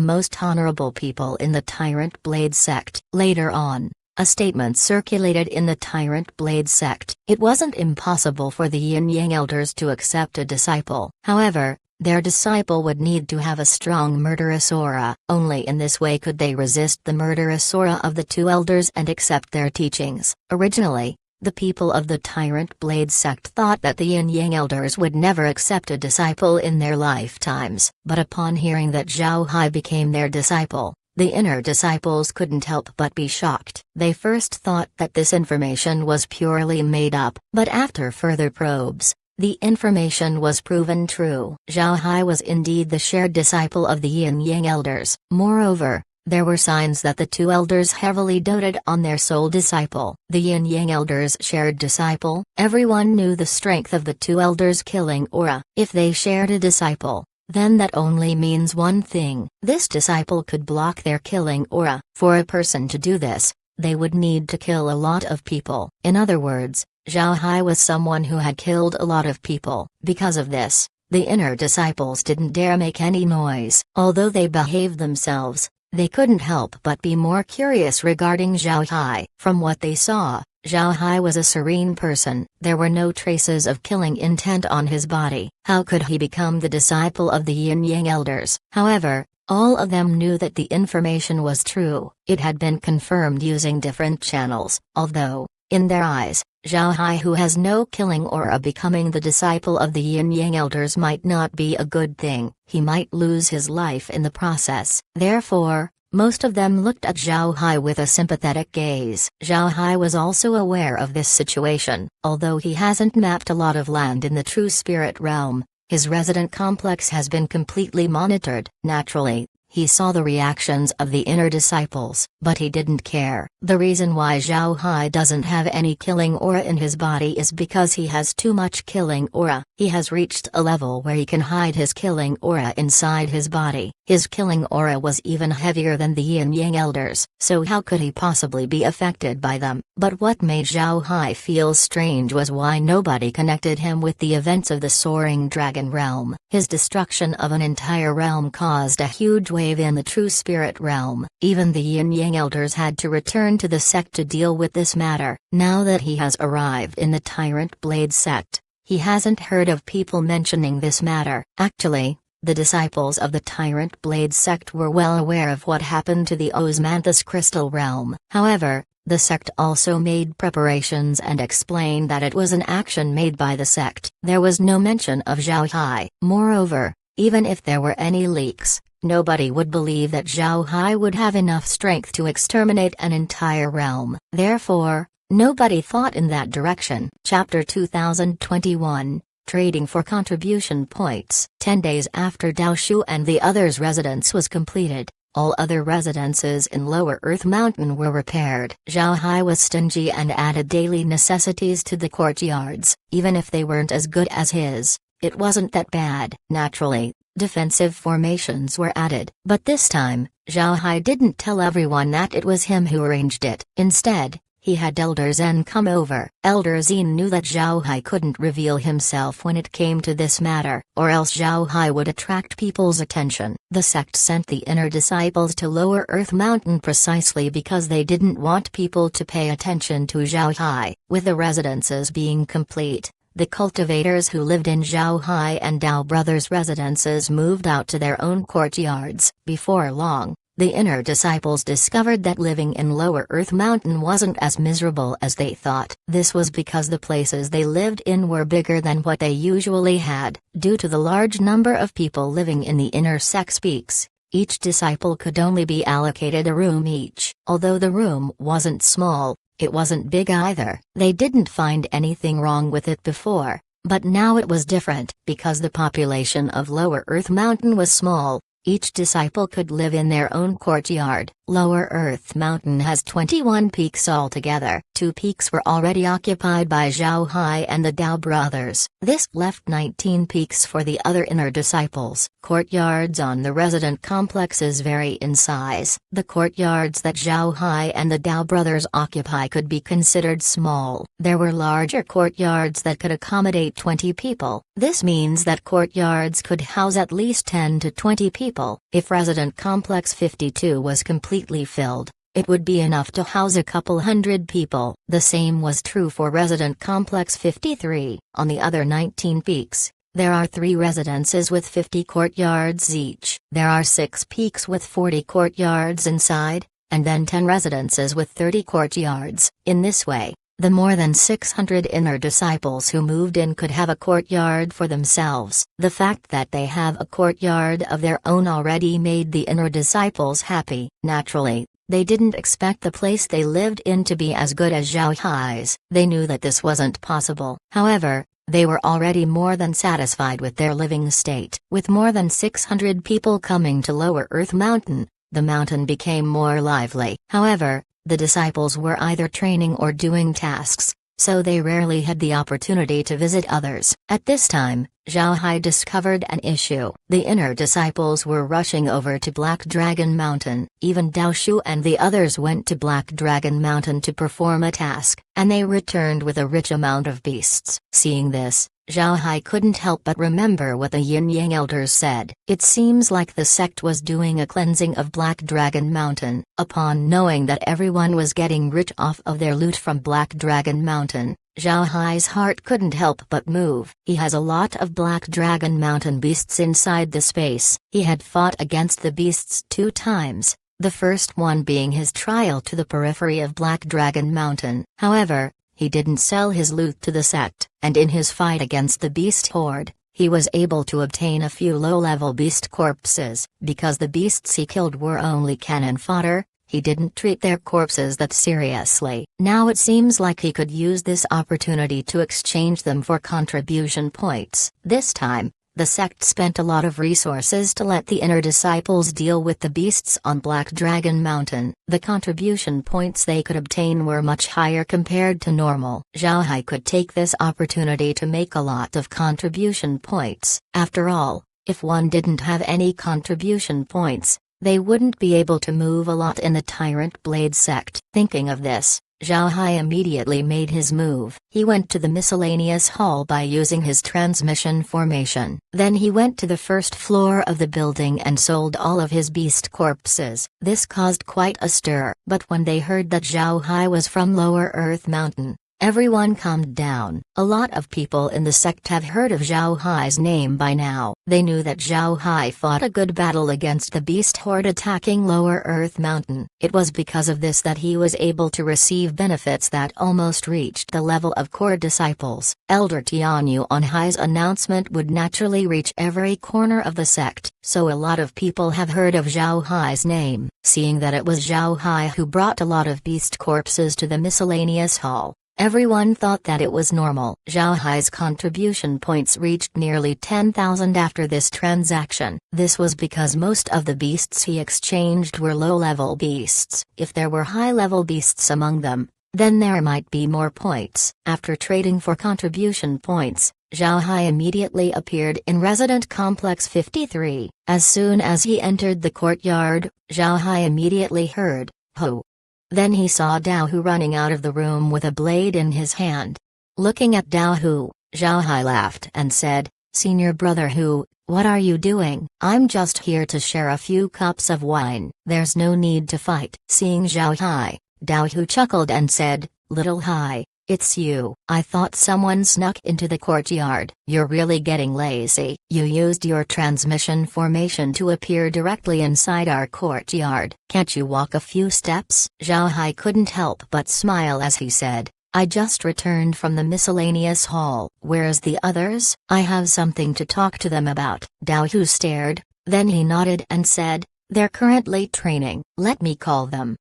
most honorable people in the Tyrant Blade sect. Later on, a statement circulated in the Tyrant Blade sect. It wasn't impossible for the Yin Yang elders to accept a disciple. However, their disciple would need to have a strong murderous aura. Only in this way could they resist the murderous aura of the two elders and accept their teachings. Originally, the people of the Tyrant Blade sect thought that the Yin Yang elders would never accept a disciple in their lifetimes. But upon hearing that Zhao Hai became their disciple, the inner disciples couldn't help but be shocked. They first thought that this information was purely made up, but after further probes, the information was proven true. Zhao Hai was indeed the shared disciple of the Yin Yang elders. Moreover, there were signs that the two elders heavily doted on their sole disciple. The Yin Yang elders' shared disciple. Everyone knew the strength of the two elders' killing aura. If they shared a disciple, then that only means one thing: this disciple could block their killing aura. For a person to do this, they would need to kill a lot of people. In other words, Zhao Hai was someone who had killed a lot of people. Because of this, the inner disciples didn't dare make any noise. Although they behaved themselves, they couldn't help but be more curious regarding Zhao Hai. From what they saw, Zhao Hai was a serene person. There were no traces of killing intent on his body. How could he become the disciple of the Yin Yang elders? However, all of them knew that the information was true. It had been confirmed using different channels. Although, in their eyes, Zhao Hai, who has no killing aura, becoming the disciple of the Yin Yang elders might not be a good thing. He might lose his life in the process. Therefore, most of them looked at Zhao Hai with a sympathetic gaze. Zhao Hai was also aware of this situation. Although he hasn't mapped a lot of land in the True Spirit realm, his resident complex has been completely monitored. Naturally, he saw the reactions of the inner disciples, but he didn't care. The reason why Zhao Hai doesn't have any killing aura in his body is because he has too much killing aura. He has reached a level where he can hide his killing aura inside his body. His killing aura was even heavier than the Yin Yang elders, so how could he possibly be affected by them? But what made Zhao Hai feel strange was why nobody connected him with the events of the Soaring Dragon realm. His destruction of an entire realm caused a huge wave in the True Spirit realm. Even the Yin Yang elders had to return to the sect to deal with this matter. Now that he has arrived in the Tyrant Blade sect, he hasn't heard of people mentioning this matter. Actually, the disciples of the Tyrant Blade sect were well aware of what happened to the Osmanthus Crystal realm. However, the sect also made preparations and explained that it was an action made by the sect. There was no mention of Zhao Hai. Moreover, even if there were any leaks, nobody would believe that Zhao Hai would have enough strength to exterminate an entire realm. Therefore, nobody thought in that direction. Chapter 2021 trading for contribution points. 10 days after Dao Shu and the others' residence was completed, all other residences in Lower Earth Mountain were repaired. Zhao Hai was stingy and added daily necessities to the courtyards, even if they weren't as good as his. It wasn't that bad. Naturally, defensive formations were added. But this time, Zhao Hai didn't tell everyone that it was him who arranged it. Instead, he had Elder Zen come over. Elder Zen knew that Zhao Hai couldn't reveal himself when it came to this matter, or else Zhao Hai would attract people's attention. The sect sent the inner disciples to Lower Earth Mountain precisely because they didn't want people to pay attention to Zhao Hai. With the residences being complete, the cultivators who lived in Zhao Hai and Dao brothers' residences moved out to their own courtyards. Before long, the inner disciples discovered that living in Lower Earth Mountain wasn't as miserable as they thought. This was because the places they lived in were bigger than what they usually had. Due to the large number of people living in the inner sect peaks, each disciple could only be allocated a room each. Although the room wasn't small, it wasn't big either. They didn't find anything wrong with it before, but now it was different. Because the population of Lower Earth Mountain was small, each disciple could live in their own courtyard. Lower Earth Mountain has 21 peaks altogether. 2 peaks were already occupied by Zhao Hai and the Dao brothers. This left 19 peaks for the other inner disciples. Courtyards on the resident complexes vary in size. The courtyards that Zhao Hai and the Dao brothers occupy could be considered small. There were larger courtyards that could accommodate 20 people. This means that courtyards could house at least 10 to 20 people. If Resident Complex 52 was completely filled, it would be enough to house a couple hundred people. The same was true for Resident Complex 53. On the other 19 peaks, there are 3 residences with 50 courtyards each. There are 6 peaks with 40 courtyards inside, and then 10 residences with 30 courtyards. In this way, the more than 600 inner disciples who moved in could have a courtyard for themselves. The fact that they have a courtyard of their own already made the inner disciples happy. Naturally, they didn't expect the place they lived in to be as good as Zhao Hai's. They knew that this wasn't possible. However, they were already more than satisfied with their living state. With more than 600 people coming to Lower Earth Mountain, the mountain became more lively. However, the disciples were either training or doing tasks, so they rarely had the opportunity to visit others. At this time, Zhao Hai discovered an issue. The inner disciples were rushing over to Black Dragon Mountain. Even Dao Shu and the others went to Black Dragon Mountain to perform a task, and they returned with a rich amount of beasts. Seeing this, Zhao Hai couldn't help but remember what the Yin Yang elders said. It seems like the sect was doing a cleansing of Black Dragon Mountain. Upon knowing that everyone was getting rich off of their loot from Black Dragon Mountain, Zhao Hai's heart couldn't help but move. He has a lot of Black Dragon Mountain beasts inside the space. He had fought against the beasts 2 times, the first one being his trial to the periphery of Black Dragon Mountain. However, he didn't sell his loot to the sect, and in his fight against the beast horde, he was able to obtain a few low-level beast corpses. Because the beasts he killed were only cannon fodder, he didn't treat their corpses that seriously. Now it seems like he could use this opportunity to exchange them for contribution points. This time, the sect spent a lot of resources to let the inner disciples deal with the beasts on Black Dragon Mountain. The contribution points they could obtain were much higher compared to normal. Zhao Hai could take this opportunity to make a lot of contribution points. After all, if one didn't have any contribution points, they wouldn't be able to move a lot in the Tyrant Blade sect. Thinking of this, Zhao Hai immediately made his move. He went to the miscellaneous hall by using his transmission formation. Then he went to the first floor of the building and sold all of his beast corpses. This caused quite a stir. But when they heard that Zhao Hai was from Lower Earth Mountain, everyone calmed down. A lot of people in the sect have heard of Zhao Hai's name by now. They knew that Zhao Hai fought a good battle against the beast horde attacking Lower Earth Mountain. It was because of this that he was able to receive benefits that almost reached the level of core disciples. Elder Tianyu on Hai's announcement would naturally reach every corner of the sect, so a lot of people have heard of Zhao Hai's name. Seeing that it was Zhao Hai who brought a lot of beast corpses to the miscellaneous hall, Everyone thought that it was normal. Zhao Hai's contribution points reached nearly 10,000 after this transaction. This was because most of the beasts he exchanged were low-level beasts. If there were high-level beasts among them, then there might be more points. After trading for contribution points, Zhao Hai immediately appeared in Resident Complex 53. As soon as he entered the courtyard, Zhao Hai immediately heard, "Ho!" Then he saw Dao Hu running out of the room with a blade in his hand. Looking at Dao Hu, Zhao Hai laughed and said, "Senior brother Hu, what are you doing?" "I'm just here to share a few cups of wine. There's no need to fight." Seeing Zhao Hai, Dao Hu chuckled and said, "Little Hai, it's you. I thought someone snuck into the courtyard." "You're really getting lazy. You used your transmission formation to appear directly inside our courtyard. Can't you walk a few steps?" Zhao Hai couldn't help but smile as he said, "I just returned from the miscellaneous hall." "Where's the others?" "I have something to talk to them about." Dao Hu stared, then he nodded and said, "They're currently training. Let me call them."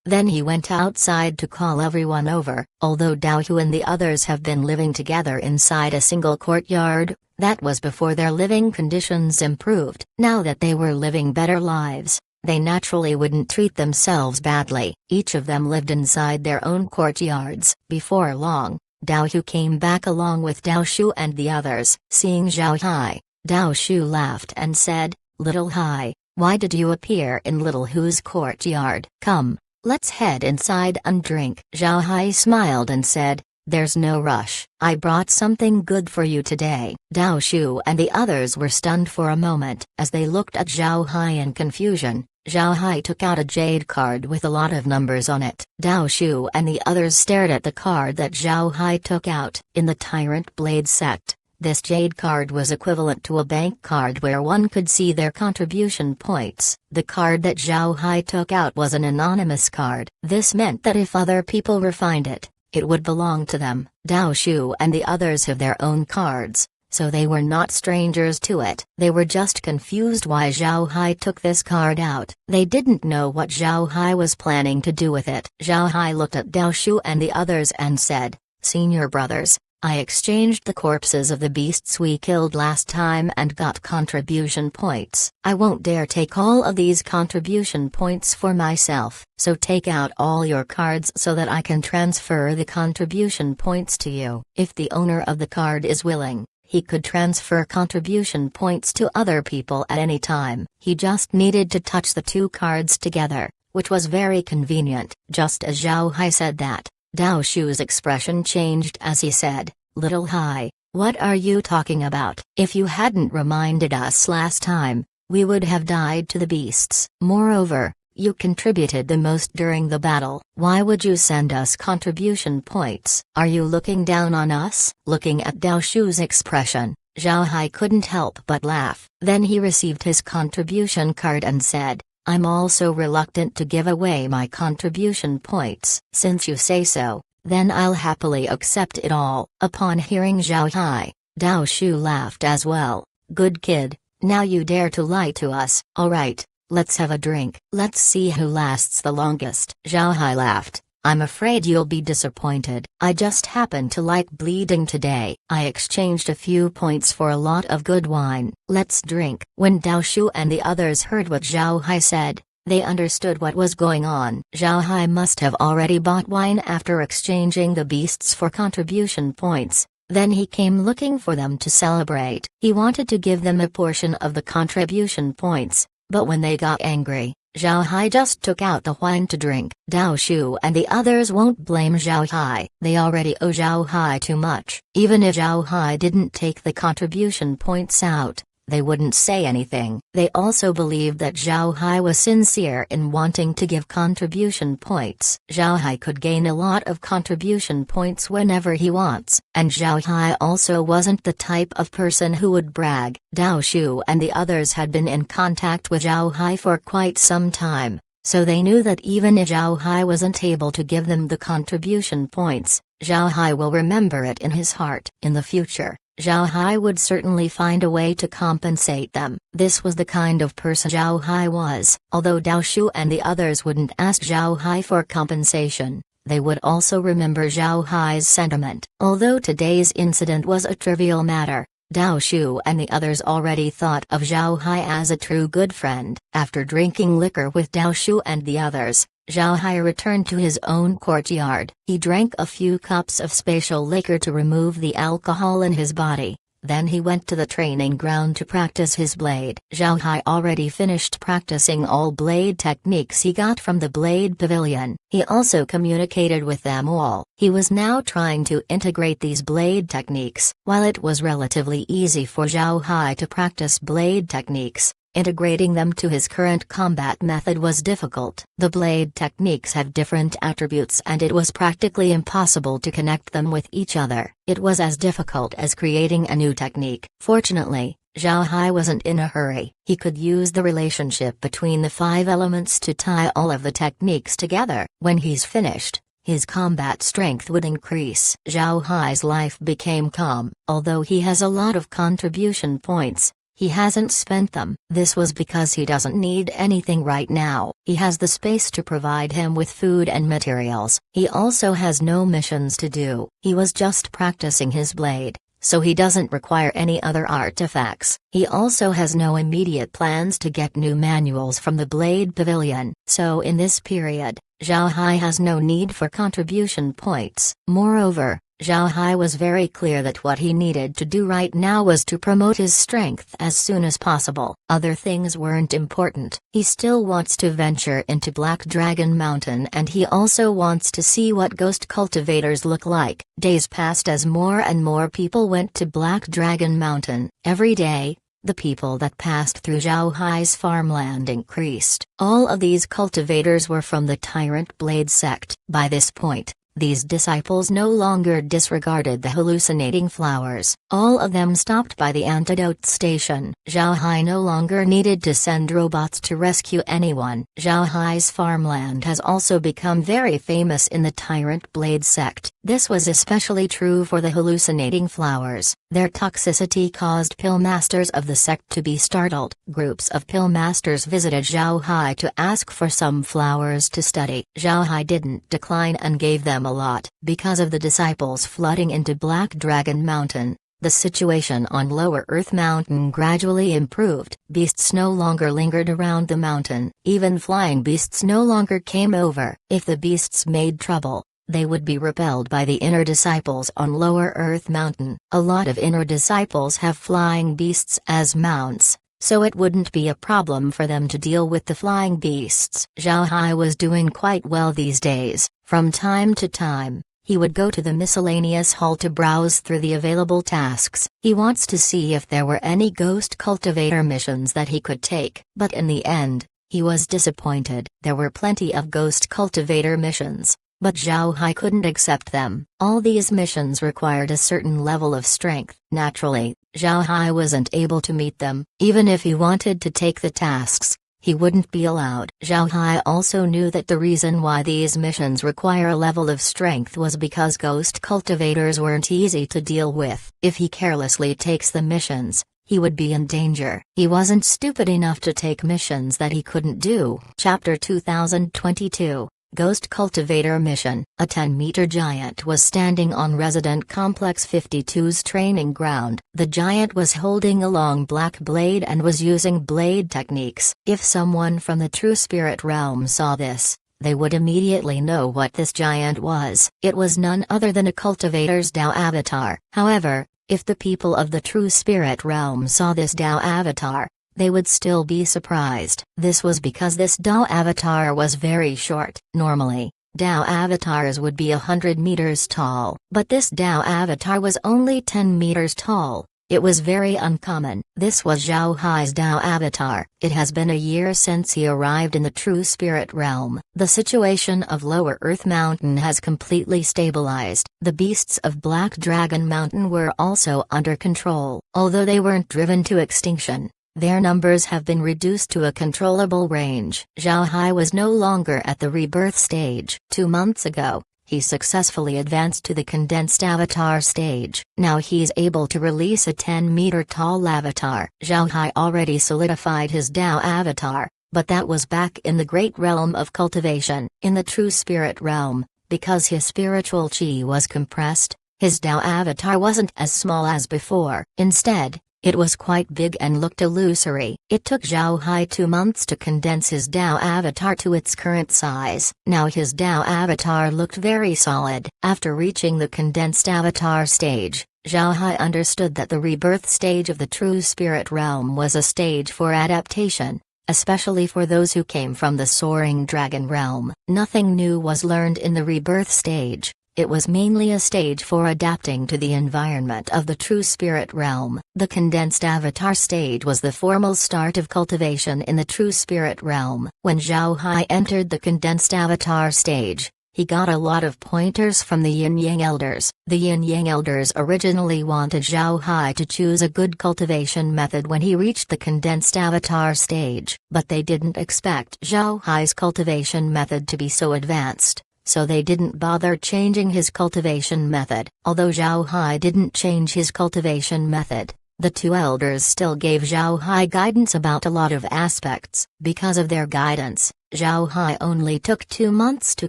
Then he went outside to call everyone over. Although Dao Hu and the others have been living together inside a single courtyard, that was before their living conditions improved. Now that they were living better lives, they naturally wouldn't treat themselves badly. Each of them lived inside their own courtyards. Before long, Dao Hu came back along with Dao Shu and the others. Seeing Zhao Hai, Dao Shu laughed and said, "Little Hai, why did you appear in Little Hu's courtyard? Come, let's head inside and drink." Zhao Hai smiled and said, "There's no rush. I brought something good for you today." Dao Shu and the others were stunned for a moment. As they looked at Zhao Hai in confusion, Zhao Hai took out a jade card with a lot of numbers on it. Dao Shu and the others stared at the card that Zhao Hai took out. In the Tyrant Blade sect, this jade card was equivalent to a bank card where one could see their contribution points. The card that Zhao Hai took out was an anonymous card. This meant that if other people refined it, it would belong to them. Dao Shu and the others have their own cards, so they were not strangers to it. They were just confused why Zhao Hai took this card out. They didn't know what Zhao Hai was planning to do with it. Zhao Hai looked at Dao Shu and the others and said, "Senior brothers, I exchanged the corpses of the beasts we killed last time and got contribution points. I won't dare take all of these contribution points for myself, so take out all your cards so that I can transfer the contribution points to you." If the owner of the card is willing, he could transfer contribution points to other people at any time. He just needed to touch the two cards together, which was very convenient. Just as Zhao Hai said that, Dao Shu's expression changed as he said, "Little Hai, what are you talking about? If you hadn't reminded us last time, we would have died to the beasts. Moreover, you contributed the most during the battle. Why would you send us contribution points? Are you looking down on us?" Looking at Dao Shu's expression, Zhao Hai couldn't help but laugh. Then he received his contribution card and said, "I'm also reluctant to give away my contribution points. Since you say so, then I'll happily accept it all." Upon hearing Zhao Hai, Dao Shu laughed as well. "Good kid, now you dare to lie to us. Alright, let's have a drink. Let's see who lasts the longest." Zhao Hai laughed, "I'm afraid you'll be disappointed. I just happen to like bleeding today. I exchanged a few points for a lot of good wine. Let's drink." When Dao Shu and the others heard what Zhao Hai said, they understood what was going on. Zhao Hai must have already bought wine after exchanging the beasts for contribution points. Then he came looking for them to celebrate. He wanted to give them a portion of the contribution points, but when they got angry, Zhao Hai just took out the wine to drink. Dao Shu and the others won't blame Zhao Hai. They already owe Zhao Hai too much. Even if Zhao Hai didn't take the contribution points out, they wouldn't say anything. They also believed that Zhao Hai was sincere in wanting to give contribution points. Zhao Hai could gain a lot of contribution points whenever he wants, and Zhao Hai also wasn't the type of person who would brag. Dao Shu and the others had been in contact with Zhao Hai for quite some time, so they knew that even if Zhao Hai wasn't able to give them the contribution points, Zhao Hai will remember it in his heart. In the future, Zhao Hai would certainly find a way to compensate them. This was the kind of person Zhao Hai was. Although Dao Shu and the others wouldn't ask Zhao Hai for compensation, they would also remember Zhao Hai's sentiment. Although today's incident was a trivial matter, Dao Shu and the others already thought of Zhao Hai as a true good friend. After drinking liquor with Dao Shu and the others, Zhao Hai returned to his own courtyard. He drank a few cups of special liquor to remove the alcohol in his body. Then he went to the training ground to practice his blade. Zhao Hai already finished practicing all blade techniques he got from the blade pavilion. He also communicated with them all. He was now trying to integrate these blade techniques. While it was relatively easy for Zhao Hai to practice blade techniques, integrating them to his current combat method was difficult. The blade techniques have different attributes and it was practically impossible to connect them with each other. It was as difficult as creating a new technique. Fortunately, Zhao Hai wasn't in a hurry. He could use the relationship between the 5 elements to tie all of the techniques together. When he's finished, his combat strength would increase. Zhao Hai's life became calm. Although he has a lot of contribution points, he hasn't spent them. This was because he doesn't need anything right now. He has the space to provide him with food and materials. He also has no missions to do. He was just practicing his blade, so he doesn't require any other artifacts. He also has no immediate plans to get new manuals from the Blade Pavilion. So in this period, Zhao Hai has no need for contribution points. Moreover, Zhao Hai was very clear that what he needed to do right now was to promote his strength as soon as possible. Other things weren't important. He still wants to venture into Black Dragon Mountain and he also wants to see what ghost cultivators look like. Days passed as more and more people went to Black Dragon Mountain. Every day, the people that passed through Zhao Hai's farmland increased. All of these cultivators were from the Tyrant Blade sect. By this point, these disciples no longer disregarded the hallucinating flowers. All of them stopped by the antidote station. Zhao Hai no longer needed to send robots to rescue anyone. Zhao Hai's farmland has also become very famous in the Tyrant Blade sect. This was especially true for the hallucinating flowers. Their toxicity caused pill masters of the sect to be startled. Groups of pill masters visited Zhao Hai to ask for some flowers to study. Zhao Hai didn't decline and gave them a lot. Because of the disciples flooding into Black Dragon Mountain, the situation on Lower Earth Mountain gradually improved. Beasts no longer lingered around the mountain. Even flying beasts no longer came over. If the beasts made trouble, they would be repelled by the inner disciples on Lower Earth Mountain. A lot of inner disciples have flying beasts as mounts, so it wouldn't be a problem for them to deal with the flying beasts. Zhao Hai was doing quite well these days. From time to time, he would go to the miscellaneous hall to browse through the available tasks. He wants to see if there were any ghost cultivator missions that he could take. But in the end, he was disappointed. There were plenty of ghost cultivator missions, but Zhao Hai couldn't accept them. All these missions required a certain level of strength. Naturally, Zhao Hai wasn't able to meet them. Even if he wanted to take the tasks, he wouldn't be allowed. Zhao Hai also knew that the reason why these missions require a level of strength was because ghost cultivators weren't easy to deal with. If he carelessly takes the missions, he would be in danger. He wasn't stupid enough to take missions that he couldn't do. Chapter 2022 Ghost Cultivator Mission. A 10-meter giant was standing on Resident Complex 52's training ground. The giant was holding a long black blade and was using blade techniques. If someone from the True Spirit realm saw this, they would immediately know what this giant was. It was none other than a cultivator's Dao avatar. However, if the people of the True Spirit realm saw this Dao avatar, they would still be surprised. This was because this Dao avatar was very short. Normally, Dao avatars would be 100 meters tall. But this Dao avatar was only 10 meters tall. It was very uncommon. This was Zhao Hai's Dao avatar. It has been a year since he arrived in the True Spirit realm. The situation of Lower Earth Mountain has completely stabilized. The beasts of Black Dragon Mountain were also under control. Although they weren't driven to extinction, their numbers have been reduced to a controllable range. Zhao Hai was no longer at the rebirth stage. 2 months ago, he successfully advanced to the condensed avatar stage. Now he's able to release a 10-meter tall avatar. Zhao Hai already solidified his Dao avatar, but that was back in the great realm of cultivation. In the True Spirit realm, Because his spiritual chi was compressed, his Tao avatar wasn't as small as before. Instead, it was quite big and looked illusory. It took Zhao Hai 2 months to condense his Tao avatar to its current size. Now his Tao avatar looked very solid. After reaching the condensed avatar stage, Zhao Hai understood that the rebirth stage of the true spirit realm was a stage for adaptation, especially for those who came from the soaring dragon realm. Nothing new was learned in the rebirth stage. It was mainly a stage for adapting to the environment of the true spirit realm. The condensed avatar stage was the formal start of cultivation in the true spirit realm. When Zhao Hai entered the condensed avatar stage, he got a lot of pointers from the Yin Yang Elders. The Yin Yang Elders originally wanted Zhao Hai to choose a good cultivation method when he reached the condensed avatar stage, but they didn't expect Zhao Hai's cultivation method to be so advanced, so they didn't bother changing his cultivation method. Although Zhao Hai didn't change his cultivation method, the two elders still gave Zhao Hai guidance about a lot of aspects. Because of their guidance, Zhao Hai only took 2 months to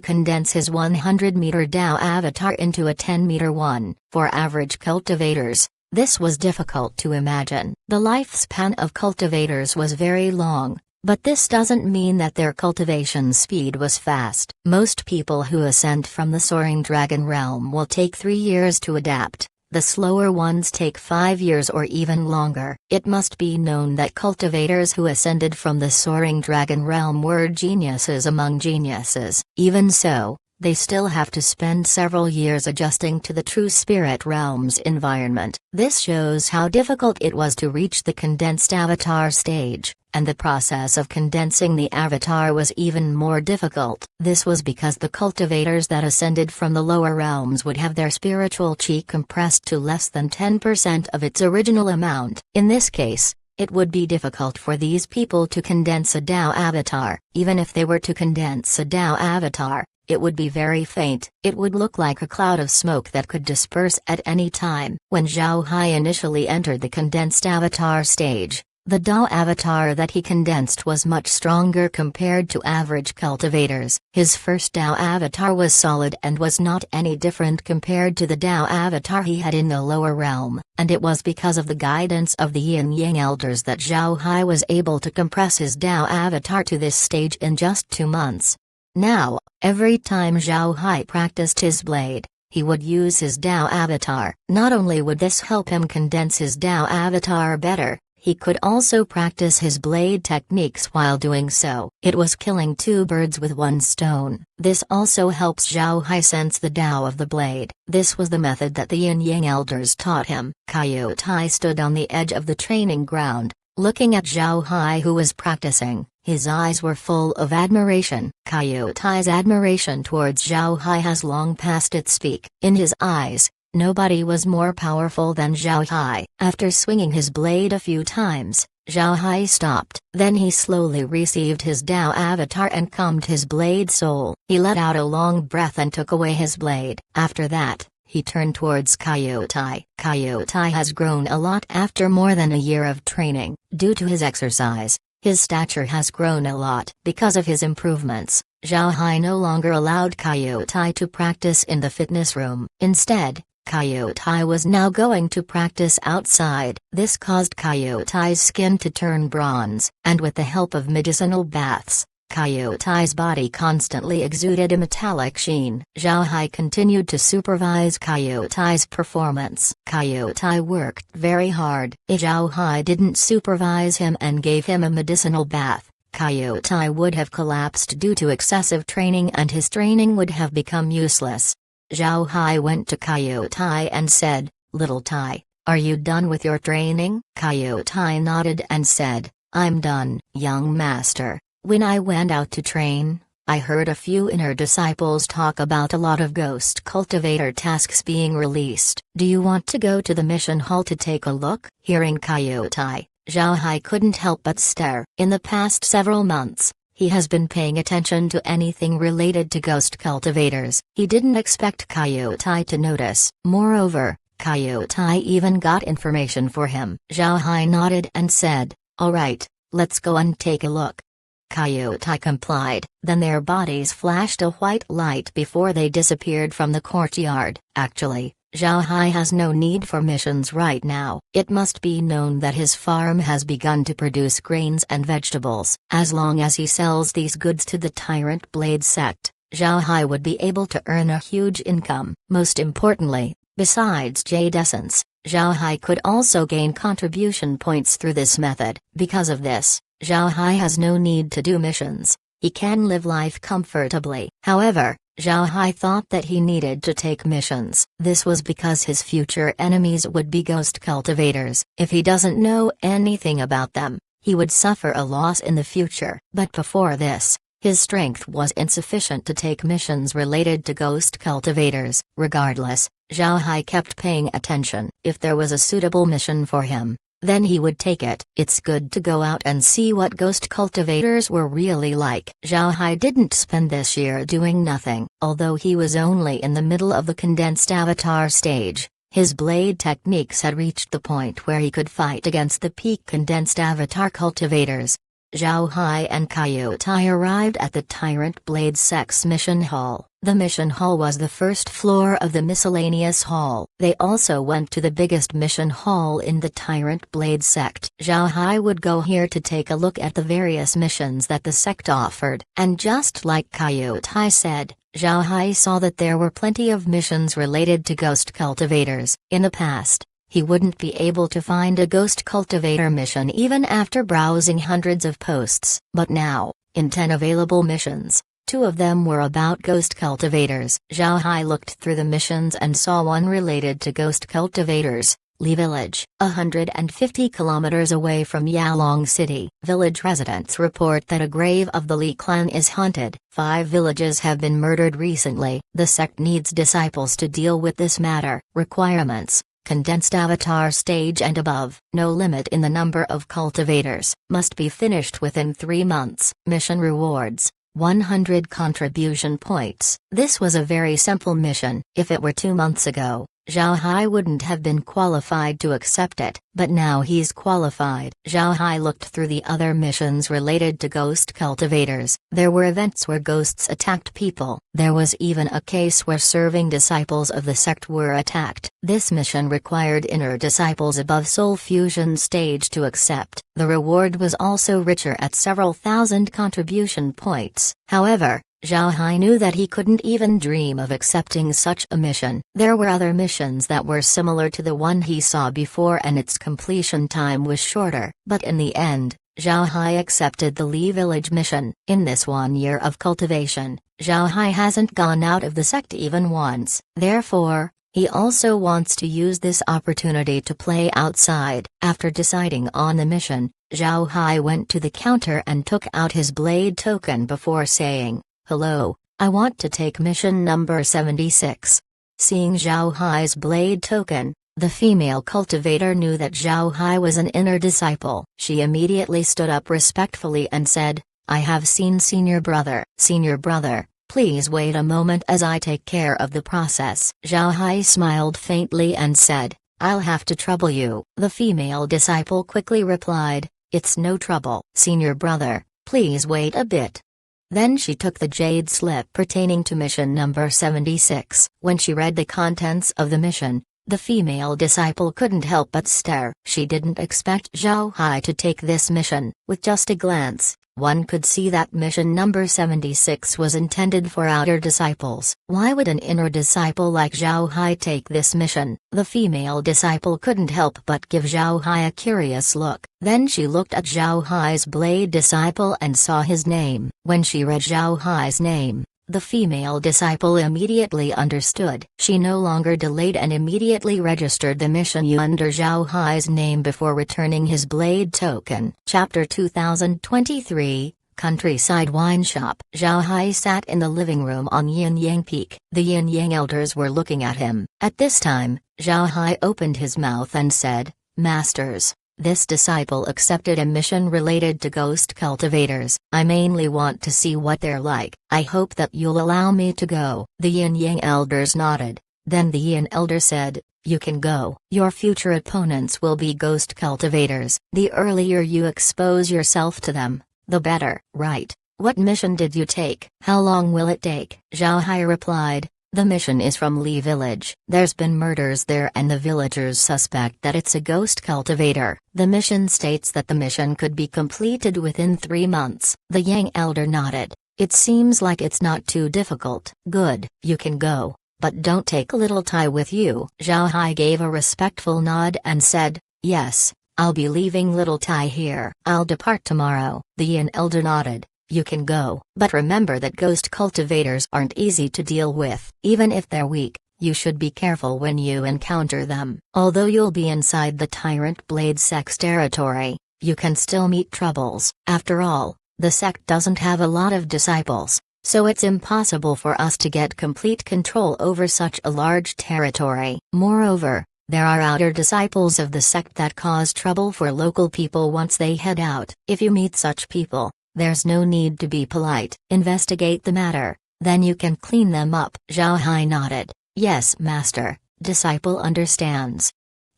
condense his 100-meter Tao avatar into a 10-meter one. For average cultivators, this was difficult to imagine. The lifespan of cultivators was very long, but this doesn't mean that their cultivation speed was fast. Most people who ascend from the soaring dragon realm will take 3 years to adapt. The slower ones take 5 years or even longer. It must be known that cultivators who ascended from the soaring dragon realm were geniuses among geniuses. Even so, they still have to spend several years adjusting to the true spirit realm's environment. This shows how difficult it was to reach the condensed avatar stage, and the process of condensing the avatar was even more difficult. This was because the cultivators that ascended from the lower realms would have their spiritual chi compressed to less than 10% of its original amount. In this case, it would be difficult for these people to condense a Tao avatar. Even if they were to condense a Tao avatar, it would be very faint. It would look like a cloud of smoke that could disperse at any time. When Zhao Hai initially entered the condensed avatar stage, the Tao avatar that he condensed was much stronger compared to average cultivators. His first Tao avatar was solid and was not any different compared to the Tao avatar he had in the lower realm, and it was because of the guidance of the Yin Yang Elders that Zhao Hai was able to compress his Tao avatar to this stage in just 2 months. Now, every time Zhao Hai practiced his blade, he would use his Tao avatar. Not only would this help him condense his Tao avatar better, he could also practice his blade techniques while doing so. It was killing 2 birds with 1 stone. This also helps Zhao Hai sense the Tao of the blade. This was the method that the Yin Yang Elders taught him. Coyote stood on the edge of the training ground, looking at Zhao Hai who was practicing. His eyes were full of admiration. Coyote's admiration towards Zhao Hai has long passed its peak. In his eyes, nobody was more powerful than Zhao Hai. After swinging his blade a few times, Zhao Hai stopped. Then he slowly received his Tao avatar and calmed his blade soul. He let out a long breath and took away his blade. After that, he turned towards Coyote. Coyote has grown a lot after more than a year of training. Due to his exercise, his stature has grown a lot. Because of his improvements, Zhao Hai no longer allowed Coyote to practice in the fitness room. Instead, Coyote was now going to practice outside. This caused Coyote's skin to turn bronze, and with the help of medicinal baths, Coyote's body constantly exuded a metallic sheen. Zhao Hai continued to supervise Coyote's performance. Coyote worked very hard. If Zhao Hai didn't supervise him and gave him a medicinal bath, Coyote would have collapsed due to excessive training and his training would have become useless. Zhao Hai went to Coyote and said, "Little Tai, are you done with your training?" Coyote nodded and said, "I'm done." "Young master, when I went out to train, I heard a few inner disciples talk about a lot of ghost cultivator tasks being released. Do you want to go to the mission hall to take a look?" Hearing Coyote, Zhao Hai couldn't help but stare. In the past several months, he has been paying attention to anything related to ghost cultivators. He didn't expect Coyote to notice. Moreover, Coyote even got information for him. Zhao Hai nodded and said, "All right, let's go and take a look." Kaiutai complied, then their bodies flashed a white light before they disappeared from the courtyard. Actually, Zhao Hai has no need for missions right now. It must be known that his farm has begun to produce grains and vegetables. As long as he sells these goods to the Tyrant Blade sect, Zhao Hai would be able to earn a huge income. Most importantly, besides Jade Essence, Zhao Hai could also gain contribution points through this method. Because of this, Zhao Hai has no need to do missions. He can live life comfortably. However, Zhao Hai thought that he needed to take missions. This was because his future enemies would be ghost cultivators. If he doesn't know anything about them, he would suffer a loss in the future. But before this, his strength was insufficient to take missions related to ghost cultivators. Regardless, Zhao Hai kept paying attention. If there was a suitable mission for him, then he would take it. It's good to go out and see what ghost cultivators were really like. Zhao Hai didn't spend this year doing nothing. Although he was only in the middle of the condensed avatar stage, his blade techniques had reached the point where he could fight against the peak condensed avatar cultivators. Zhao Hai and Kaiutai arrived at the Tyrant Blade Sect's mission hall. The mission hall was the first floor of the miscellaneous hall. They also went to the biggest mission hall in the Tyrant Blade sect. Zhao Hai would go here to take a look at the various missions that the sect offered. And just like Kaiutai said, Zhao Hai saw that there were plenty of missions related to ghost cultivators. In the past, he wouldn't be able to find a ghost cultivator mission even after browsing hundreds of posts. But now, in 10 available missions, 2 of them were about ghost cultivators. Zhao Hai looked through the missions and saw one related to ghost cultivators. Li Village, 150 kilometers away from Yalong City. Village residents report that a grave of the Li clan is haunted. 5 villages have been murdered recently. The sect needs disciples to deal with this matter. Requirements: condensed avatar stage and above. No limit in the number of cultivators. Must be finished within 3 months. Mission rewards: 100 contribution points. This was a very simple mission. If it were 2 months ago, Zhao Hai wouldn't have been qualified to accept it, but now he's qualified. Zhao Hai looked through the other missions related to ghost cultivators. There were events where ghosts attacked people. There was even a case where serving disciples of the sect were attacked. This mission required inner disciples above soul fusion stage to accept. The reward was also richer at several thousand contribution points. However, Zhao Hai knew that he couldn't even dream of accepting such a mission. There were other missions that were similar to the one he saw before and its completion time was shorter. But in the end, Zhao Hai accepted the Li Village mission. In this 1 year of cultivation, Zhao Hai hasn't gone out of the sect even once. Therefore, he also wants to use this opportunity to play outside. After deciding on the mission, Zhao Hai went to the counter and took out his blade token before saying, "Hello, I want to take mission number 76. Seeing Zhao Hai's blade token, the female cultivator knew that Zhao Hai was an inner disciple. She immediately stood up respectfully and said, "I have seen Senior Brother. Senior Brother, please wait a moment as I take care of the process." Zhao Hai smiled faintly and said, "I'll have to trouble you." The female disciple quickly replied, "It's no trouble. Senior Brother, please wait a bit." Then she took the jade slip pertaining to mission number 76. When she read the contents of the mission, the female disciple couldn't help but stare. She didn't expect Zhao Hai to take this mission. With just a glance, one could see that mission number 76 was intended for outer disciples. Why would an inner disciple like Zhao Hai take this mission? The female disciple couldn't help but give Zhao Hai a curious look. Then she looked at Zhao Hai's blade disciple and saw his name. When she read Zhao Hai's name, the female disciple immediately understood. She no longer delayed and immediately registered the mission under Zhao Hai's name before returning his blade token. Chapter 2023, Countryside Wine Shop. Zhao Hai sat in the living room on Yin Yang Peak. The Yin Yang elders were looking at him. At this time, Zhao Hai opened his mouth and said, "Masters, this disciple accepted a mission related to ghost cultivators. I mainly want to see what they're like. I hope that you'll allow me to go." The Yin Yang elders nodded. Then the Yin elder said, "You can go. Your future opponents will be ghost cultivators. The earlier you expose yourself to them, the better. Right. What mission did you take? How long will it take? Zhao Hai replied, the mission is from Li village. There's been murders there and the villagers suspect that it's a ghost cultivator. The mission states that the mission could be completed within 3 months. The Yang elder nodded. It seems like it's not too difficult. Good, you can go. But don't take little Tai with you. Zhao Hai gave a respectful nod and said, yes, I'll be leaving little Tai here. I'll depart tomorrow. The Yin elder nodded. You can go. But remember that ghost cultivators aren't easy to deal with. Even if they're weak, you should be careful when you encounter them. Although you'll be inside the Tyrant Blade sect's territory, you can still meet troubles. After all, the sect doesn't have a lot of disciples, so it's impossible for us to get complete control over such a large territory. Moreover, there are outer disciples of the sect that cause trouble for local people once they head out. If you meet such people, there's no need to be polite. Investigate the matter, then you can clean them up. Zhao Hai nodded. Yes, master. Disciple understands.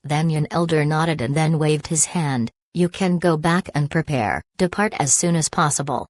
Then Yan elder nodded and then waved his hand. You can go back and prepare. Depart as soon as possible.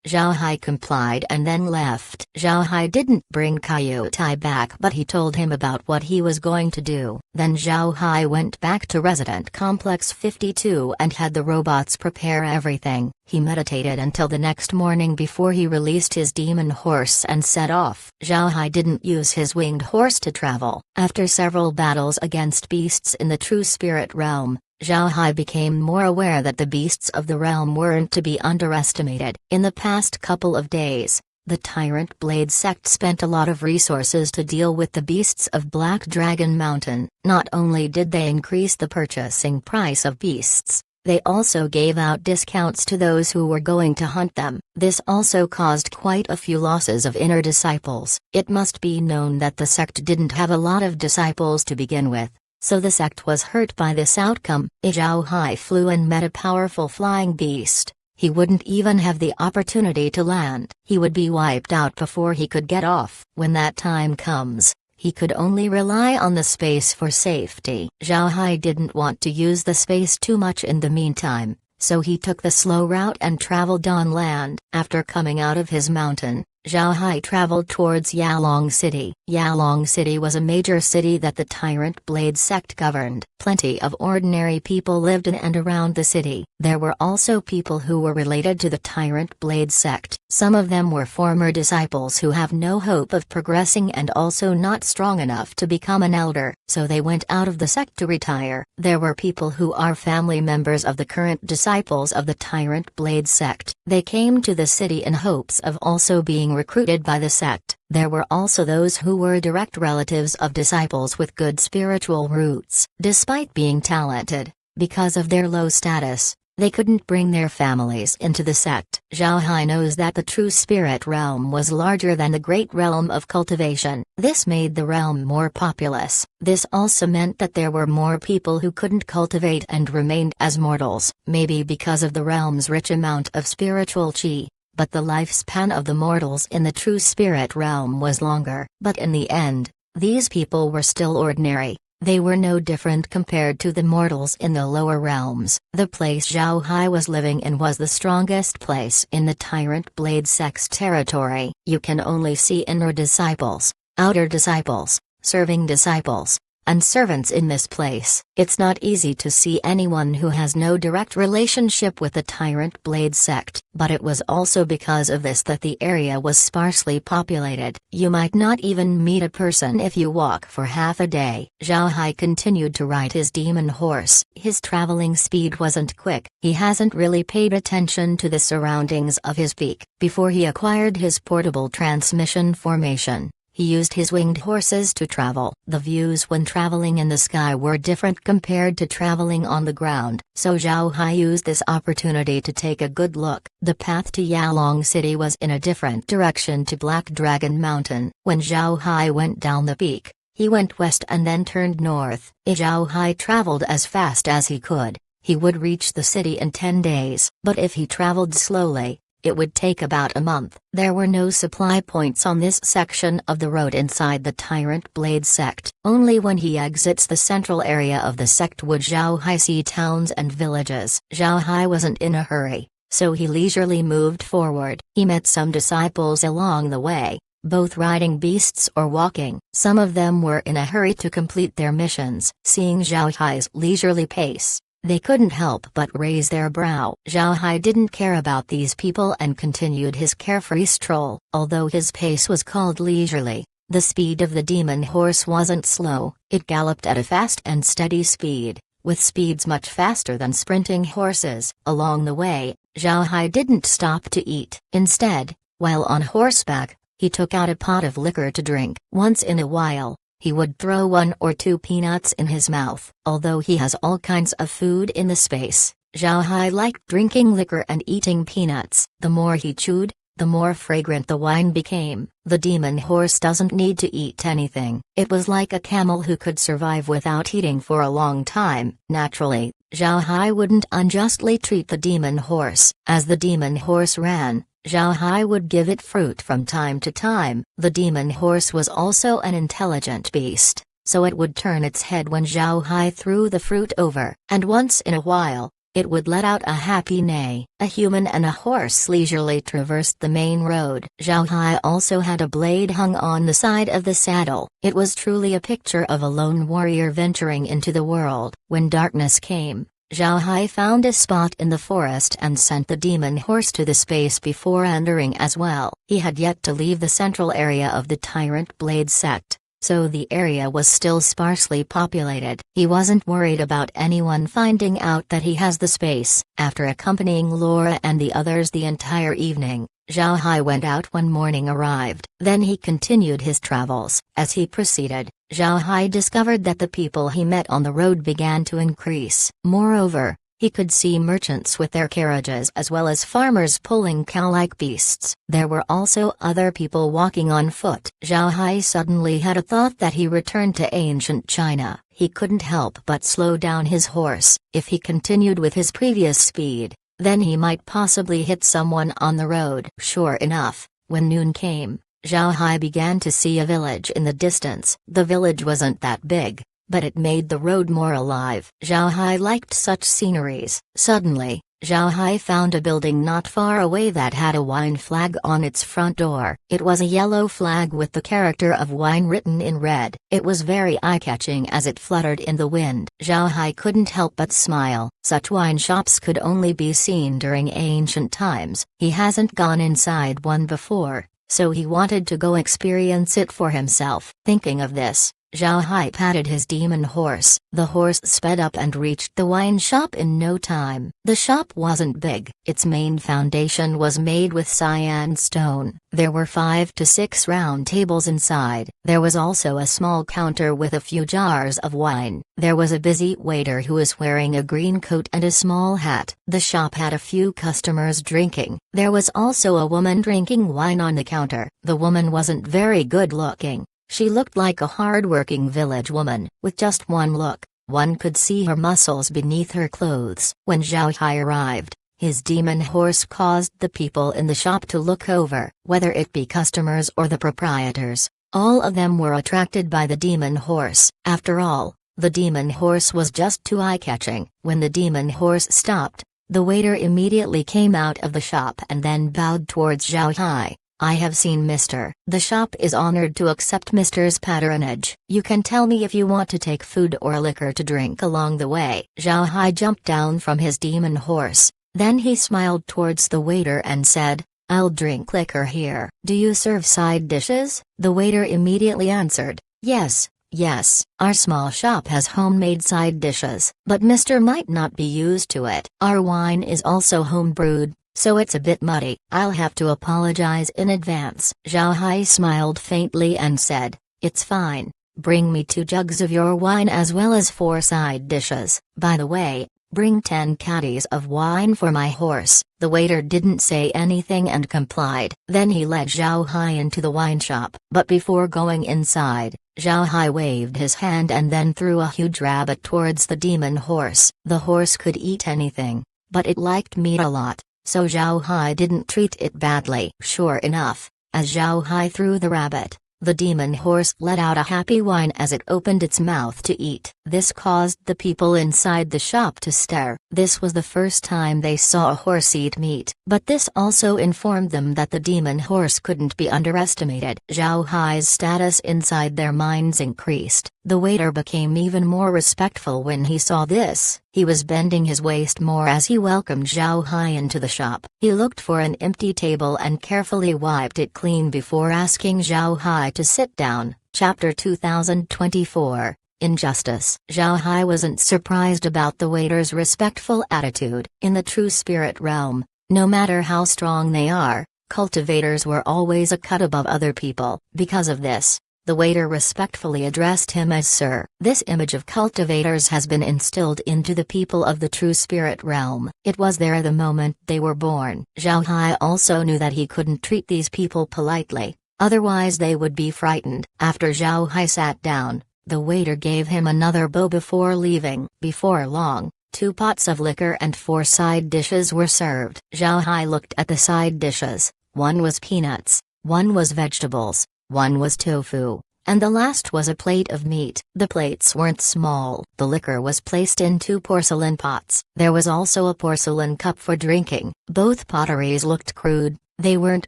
Zhao Hai complied and then left. Zhao Hai didn't bring Kaiyu Tai back, but he told him about what he was going to do. Then Zhao Hai went back to Resident Complex 52 and had the robots prepare everything. He meditated until the next morning before he released his demon horse and set off. Zhao Hai didn't use his winged horse to travel. After several battles against beasts in the true spirit realm, Zhao Hai became more aware that the beasts of the realm weren't to be underestimated. In the past couple of days, the Tyrant Blade sect spent a lot of resources to deal with the beasts of Black Dragon Mountain. Not only did they increase the purchasing price of beasts, they also gave out discounts to those who were going to hunt them. This also caused quite a few losses of inner disciples. It must be known that the sect didn't have a lot of disciples to begin with, so the sect was hurt by this outcome. If Zhao Hai flew and met a powerful flying beast, he wouldn't even have the opportunity to land. He would be wiped out before he could get off. When that time comes, he could only rely on the space for safety. Zhao Hai didn't want to use the space too much in the meantime, so he took the slow route and traveled on land. After coming out of his mountain, Zhao Hai traveled towards Yalong City. Yalong City was a major city that the Tyrant Blade sect governed. Plenty of ordinary people lived in and around the city. There were also people who were related to the Tyrant Blade sect. Some of them were former disciples who have no hope of progressing and also not strong enough to become an elder, so they went out of the sect to retire. There were people who are family members of the current disciples of the Tyrant Blade sect. They came to the city in hopes of also being recruited by the sect. There were also those who were direct relatives of disciples with good spiritual roots. Despite being talented, because of their low status, they couldn't bring their families into the sect. Zhao Hai knows that the true spirit realm was larger than the great realm of cultivation. This made the realm more populous. This also meant that there were more people who couldn't cultivate and remained as mortals, maybe because of the realm's rich amount of spiritual qi. But the lifespan of the mortals in the true spirit realm was longer. But in the end, these people were still ordinary. They were no different compared to the mortals in the lower realms. The place Zhao Hai was living in was the strongest place in the Tyrant Blade sect's territory. You can only see inner disciples, outer disciples, serving disciples, and servants in this place. It's not easy to see anyone who has no direct relationship with the Tyrant Blade sect, but it was also because of this that the area was sparsely populated. You might not even meet a person if you walk for half a day. Zhao Hai continued to ride his demon horse. His traveling speed wasn't quick. He hasn't really paid attention to the surroundings of his peak. Before he acquired his portable transmission formation, he used his winged horses to travel. The views when traveling in the sky were different compared to traveling on the ground, so Zhao Hai used this opportunity to take a good look. The path to Yalong City was in a different direction to Black Dragon Mountain. When Zhao Hai went down the peak, he went west and then turned north. If Zhao Hai traveled as fast as he could, he would reach the city in 10 days. But if he traveled slowly, it would take about a month. There were no supply points on this section of the road inside the Tyrant Blade sect. Only when he exits the central area of the sect would Zhao Hai see towns and villages. Zhao Hai wasn't in a hurry, so he leisurely moved forward. He met some disciples along the way, both riding beasts or walking. Some of them were in a hurry to complete their missions. Seeing Zhao Hai's leisurely pace, they couldn't help but raise their brow. Zhao Hai didn't care about these people and continued his carefree stroll. Although his pace was called leisurely, the speed of the demon horse wasn't slow. It galloped at a fast and steady speed, with speeds much faster than sprinting horses. Along the way, Zhao Hai didn't stop to eat. Instead, while on horseback, he took out a pot of liquor to drink. Once in a while, he would throw 1 or 2 peanuts in his mouth. Although he has all kinds of food in the space, Zhao Hai liked drinking liquor and eating peanuts. The more he chewed, the more fragrant the wine became. The demon horse doesn't need to eat anything. It was like a camel who could survive without eating for a long time. Naturally, Zhao Hai wouldn't unjustly treat the demon horse. As the demon horse ran, Zhao Hai would give it fruit from time to time. The demon horse was also an intelligent beast, so it would turn its head when Zhao Hai threw the fruit over, and once in a while, it would let out a happy neigh. A human and a horse leisurely traversed the main road. Zhao Hai also had a blade hung on the side of the saddle. It was truly a picture of a lone warrior venturing into the world. When darkness came, Zhao Hai found a spot in the forest and sent the demon horse to the space before entering as well. He had yet to leave the central area of the Tyrant Blade sect, so the area was still sparsely populated. He wasn't worried about anyone finding out that he has the space. After accompanying Laura and the others the entire evening, Zhao Hai went out when morning arrived. Then he continued his travels. As he proceeded, Zhao Hai discovered that the people he met on the road began to increase. Moreover, he could see merchants with their carriages as well as farmers pulling cow-like beasts. There were also other people walking on foot. Zhao Hai suddenly had a thought that he returned to ancient China. He couldn't help but slow down his horse. If he continued with his previous speed, then he might possibly hit someone on the road. Sure enough, when noon came, Zhao Hai began to see a village in the distance. The village wasn't that big, but it made the road more alive. Zhao Hai liked such sceneries. Suddenly, Zhao Hai found a building not far away that had a wine flag on its front door. It was a yellow flag with the character of wine written in red. It was very eye-catching as it fluttered in the wind. Zhao Hai couldn't help but smile. Such wine shops could only be seen during ancient times. He hasn't gone inside one before, so he wanted to go experience it for himself. Thinking of this, Zhao Hai patted his demon horse. The horse sped up and reached the wine shop in no time. The shop wasn't big. Its main foundation was made with cyan stone. There were 5 to 6 round tables inside. There was also a small counter with a few jars of wine. There was a busy waiter who was wearing a green coat and a small hat. The shop had a few customers drinking. There was also a woman drinking wine on the counter. The woman wasn't very good looking. She looked like a hard-working village woman. With just one look, one could see her muscles beneath her clothes. When Zhao Hai arrived, his demon horse caused the people in the shop to look over. Whether it be customers or the proprietors, all of them were attracted by the demon horse. After all, the demon horse was just too eye-catching. When the demon horse stopped, the waiter immediately came out of the shop and then bowed towards Zhao Hai. "I have seen Mr. The shop is honored to accept Mr.'s patronage. You can tell me if you want to take food or liquor to drink along the way." Zhao Hai jumped down from his demon horse, then he smiled towards the waiter and said, "I'll drink liquor here. Do you serve side dishes?" The waiter immediately answered, "Yes, yes, our small shop has homemade side dishes, but Mr. might not be used to it. Our wine is also home brewed, so it's a bit muddy. I'll have to apologize in advance." Zhao Hai smiled faintly and said, "It's fine. Bring me 2 jugs of your wine as well as 4 side dishes. By the way, bring 10 caddies of wine for my horse." The waiter didn't say anything and complied. Then he led Zhao Hai into the wine shop. But before going inside, Zhao Hai waved his hand and then threw a huge rabbit towards the demon horse. The horse could eat anything, but it liked meat a lot, so Zhao Hai didn't treat it badly. Sure enough, as Zhao Hai threw the rabbit, The demon horse let out a happy whine as it opened its mouth to eat. This caused the people inside the shop to stare. This was the first time they saw a horse eat meat. But this also informed them that the demon horse couldn't be underestimated. Zhao Hai's status inside their minds increased. The waiter became even more respectful when he saw this. He was bending his waist more as he welcomed Zhao Hai into the shop. He looked for an empty table and carefully wiped it clean before asking Zhao Hai to sit down. Chapter 2024 Injustice. Zhao Hai wasn't surprised about the waiter's respectful attitude. In the true spirit realm, no matter how strong they are, cultivators were always a cut above other people. Because of this, the waiter respectfully addressed him as Sir. This image of cultivators has been instilled into the people of the true spirit realm. It was there the moment they were born. Zhao Hai also knew that he couldn't treat these people politely, otherwise they would be frightened. After Zhao Hai sat down, the waiter gave him another bowl before leaving. Before long, 2 pots of liquor and 4 side dishes were served. Zhao Hai looked at the side dishes. One was peanuts, one was vegetables, one was tofu, and the last was a plate of meat. The plates weren't small. The liquor was placed in 2 porcelain pots. There was also a porcelain cup for drinking. Both potteries looked crude. They weren't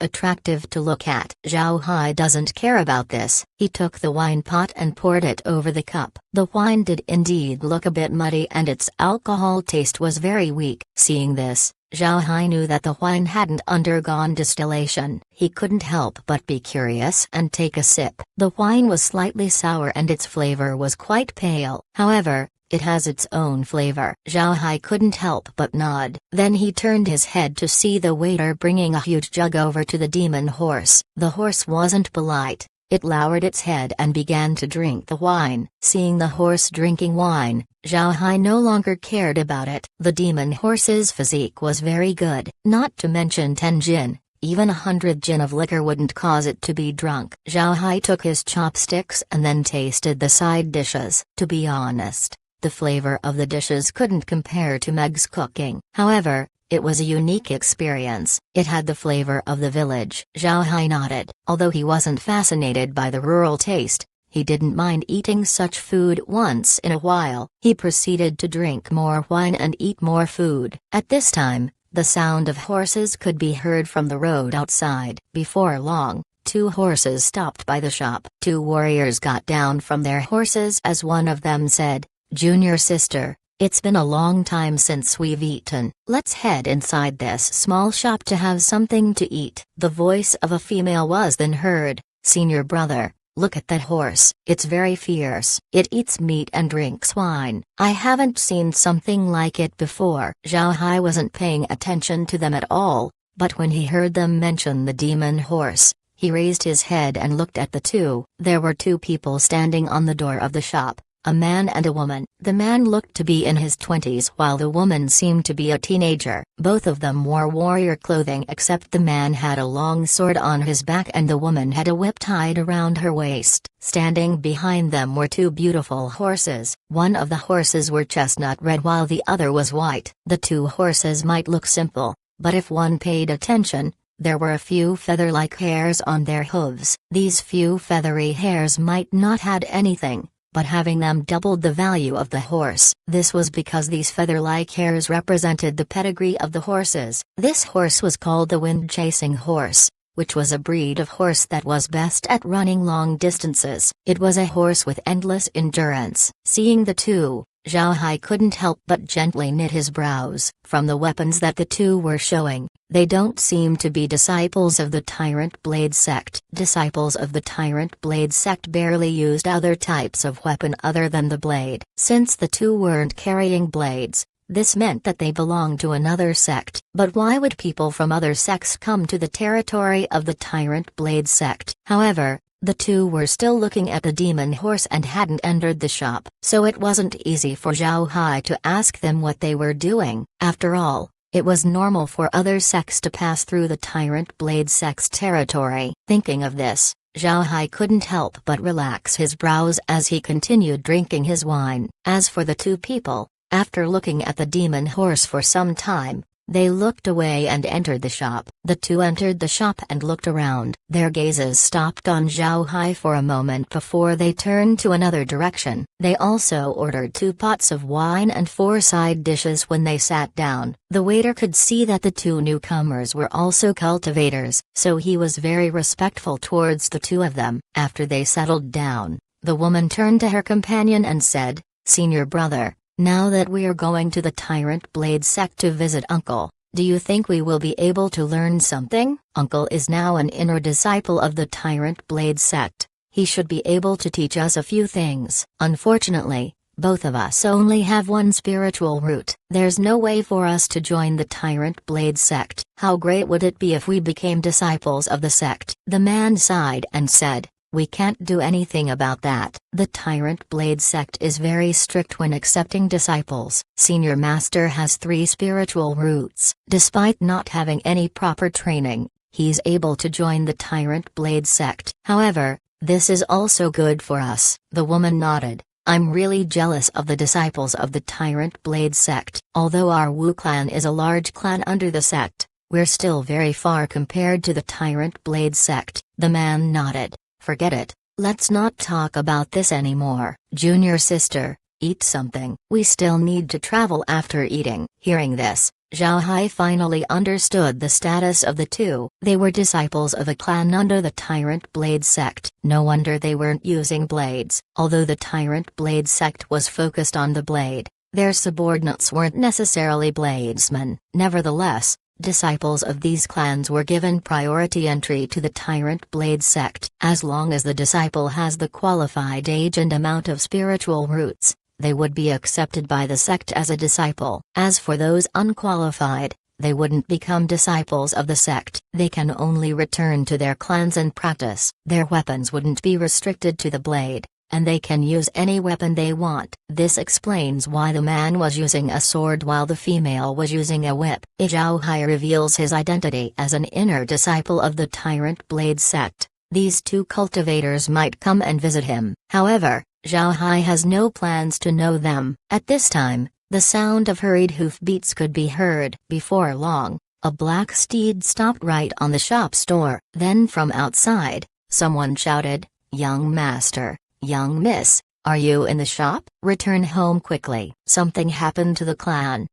attractive to look at. Zhao Hai doesn't care about this. He took the wine pot and poured it over the cup. The wine did indeed look a bit muddy and its alcohol taste was very weak. Seeing this, Zhao Hai knew that the wine hadn't undergone distillation. He couldn't help but be curious and take a sip. The wine was slightly sour and its flavor was quite pale. However, it has its own flavor. Zhao Hai couldn't help but nod. Then he turned his head to see the waiter bringing a huge jug over to the demon horse. The horse wasn't polite. It lowered its head and began to drink the wine. Seeing the horse drinking wine, Zhao Hai no longer cared about it. The demon horse's physique was very good, not to mention 10 jin. Even 100 jin of liquor wouldn't cause it to be drunk. Zhao Hai took his chopsticks and then tasted the side dishes. To be honest, the flavor of the dishes couldn't compare to Meg's cooking. However, it was a unique experience. It had the flavor of the village. Zhao Hai nodded. Although he wasn't fascinated by the rural taste, he didn't mind eating such food once in a while. He proceeded to drink more wine and eat more food. At this time, the sound of horses could be heard from the road outside. Before long, 2 horses stopped by the shop. 2 warriors got down from their horses as one of them said, "Junior sister, it's been a long time since we've eaten. Let's head inside this small shop to have something to eat." The voice of a female was then heard. "Senior brother, look at that horse. It's very fierce. It eats meat and drinks wine. I haven't seen something like it before." Zhao Hai wasn't paying attention to them at all, but when he heard them mention the demon horse, he raised his head and looked at the 2. There were 2 people standing on the door of the shop. A man and a woman. The man looked to be in his 20s while the woman seemed to be a teenager. Both of them wore warrior clothing except the man had a long sword on his back and the woman had a whip tied around her waist. Standing behind them were 2 beautiful horses. One of the horses were chestnut red while the other was white. The 2 horses might look simple, but if one paid attention, there were a few feather-like hairs on their hooves. These few feathery hairs might not had anything, but having them doubled the value of the horse. This was because these feather-like hairs represented the pedigree of the horses. This horse was called the wind-chasing horse, which was a breed of horse that was best at running long distances. It was a horse with endless endurance. Seeing the 2, Zhao Hai couldn't help but gently knit his brows. From the weapons that the 2 were showing, they don't seem to be disciples of the Tyrant Blade sect. Disciples of the Tyrant Blade sect barely used other types of weapon other than the blade. Since the 2 weren't carrying blades, this meant that they belonged to another sect. But why would people from other sects come to the territory of the Tyrant Blade sect? However, the 2 were still looking at the demon horse and hadn't entered the shop, so it wasn't easy for Zhao Hai to ask them what they were doing. After all, it was normal for other sects to pass through the Tyrant Blade sect's territory. Thinking of this, Zhao Hai couldn't help but relax his brows as he continued drinking his wine. As for the 2 people, after looking at the demon horse for some time, They looked away and entered the shop. The two entered the shop and looked around. Their gazes stopped on Zhao Hai for a moment before they turned to another direction. They also ordered 2 pots of wine and 4 side dishes when they sat down. The waiter could see that the 2 newcomers were also cultivators, so he was very respectful towards the 2 of them. After they settled down, the woman turned to her companion and said, "Senior brother, now that we are going to the Tyrant Blade sect to visit Uncle, do you think we will be able to learn something? Uncle is now an inner disciple of the Tyrant Blade sect. He should be able to teach us a few things. Unfortunately, both of us only have one spiritual root. There's no way for us to join the Tyrant Blade sect. How great would it be if we became disciples of the sect?" The man sighed and said, "We can't do anything about that. The Tyrant Blade sect is very strict when accepting disciples. Senior Master has 3 spiritual roots. Despite not having any proper training, he's able to join the Tyrant Blade sect. However, this is also good for us." The woman nodded. "I'm really jealous of the disciples of the Tyrant Blade sect. Although our Wu clan is a large clan under the sect, we're still very far compared to the Tyrant Blade sect." The man nodded. "Forget it, let's not talk about this anymore. Junior sister, eat something. We still need to travel after eating." Hearing this, Zhao Hai finally understood the status of the 2. They were disciples of a clan under the Tyrant Blade sect. No wonder they weren't using blades. Although the Tyrant Blade sect was focused on the blade, their subordinates weren't necessarily bladesmen. Nevertheless, disciples of these clans were given priority entry to the Tyrant Blade sect. As long as the disciple has the qualified age and amount of spiritual roots, they would be accepted by the sect as a disciple. As for those unqualified, they wouldn't become disciples of the sect. They can only return to their clans and practice. Their weapons wouldn't be restricted to the blade, and they can use any weapon they want. This explains why the man was using a sword while the female was using a whip. Zhao Hai reveals his identity as an inner disciple of the Tyrant Blade sect. These 2 cultivators might come and visit him. However, Zhao Hai has no plans to know them. At this time, the sound of hurried hoofbeats could be heard. Before long, a black steed stopped right on the shop's door. Then from outside, someone shouted, "Young master, young miss, are you in the shop? Return home quickly. Something happened to the clan."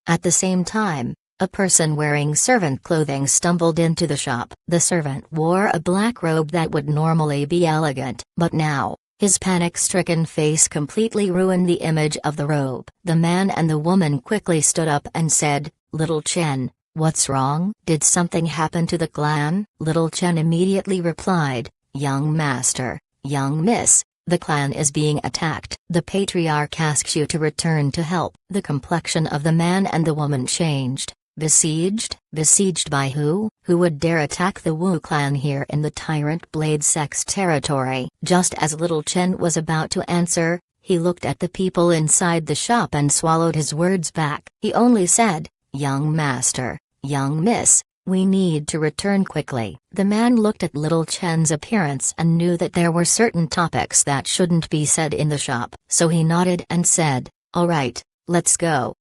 At the same time, a person wearing servant clothing stumbled into the shop. The servant wore a black robe that would normally be elegant, but now, his panic-stricken face completely ruined the image of the robe. The man and the woman quickly stood up and said, "Little Chen, what's wrong? Did something happen to the clan?" Little Chen immediately replied, "Young master, young miss, the clan is being attacked. The patriarch asks you to return to help." The complexion of the man and the woman changed. "Besieged? Besieged by who? Who would dare attack the Wu clan here in the Tyrant Blade sect's territory?" Just as Little Chen was about to answer, he looked at the people inside the shop and swallowed his words back. He only said, "Young master, young miss, we need to return quickly." The man looked at Little Chen's appearance and knew that there were certain topics that shouldn't be said in the shop. So he nodded and said, "All right, let's go."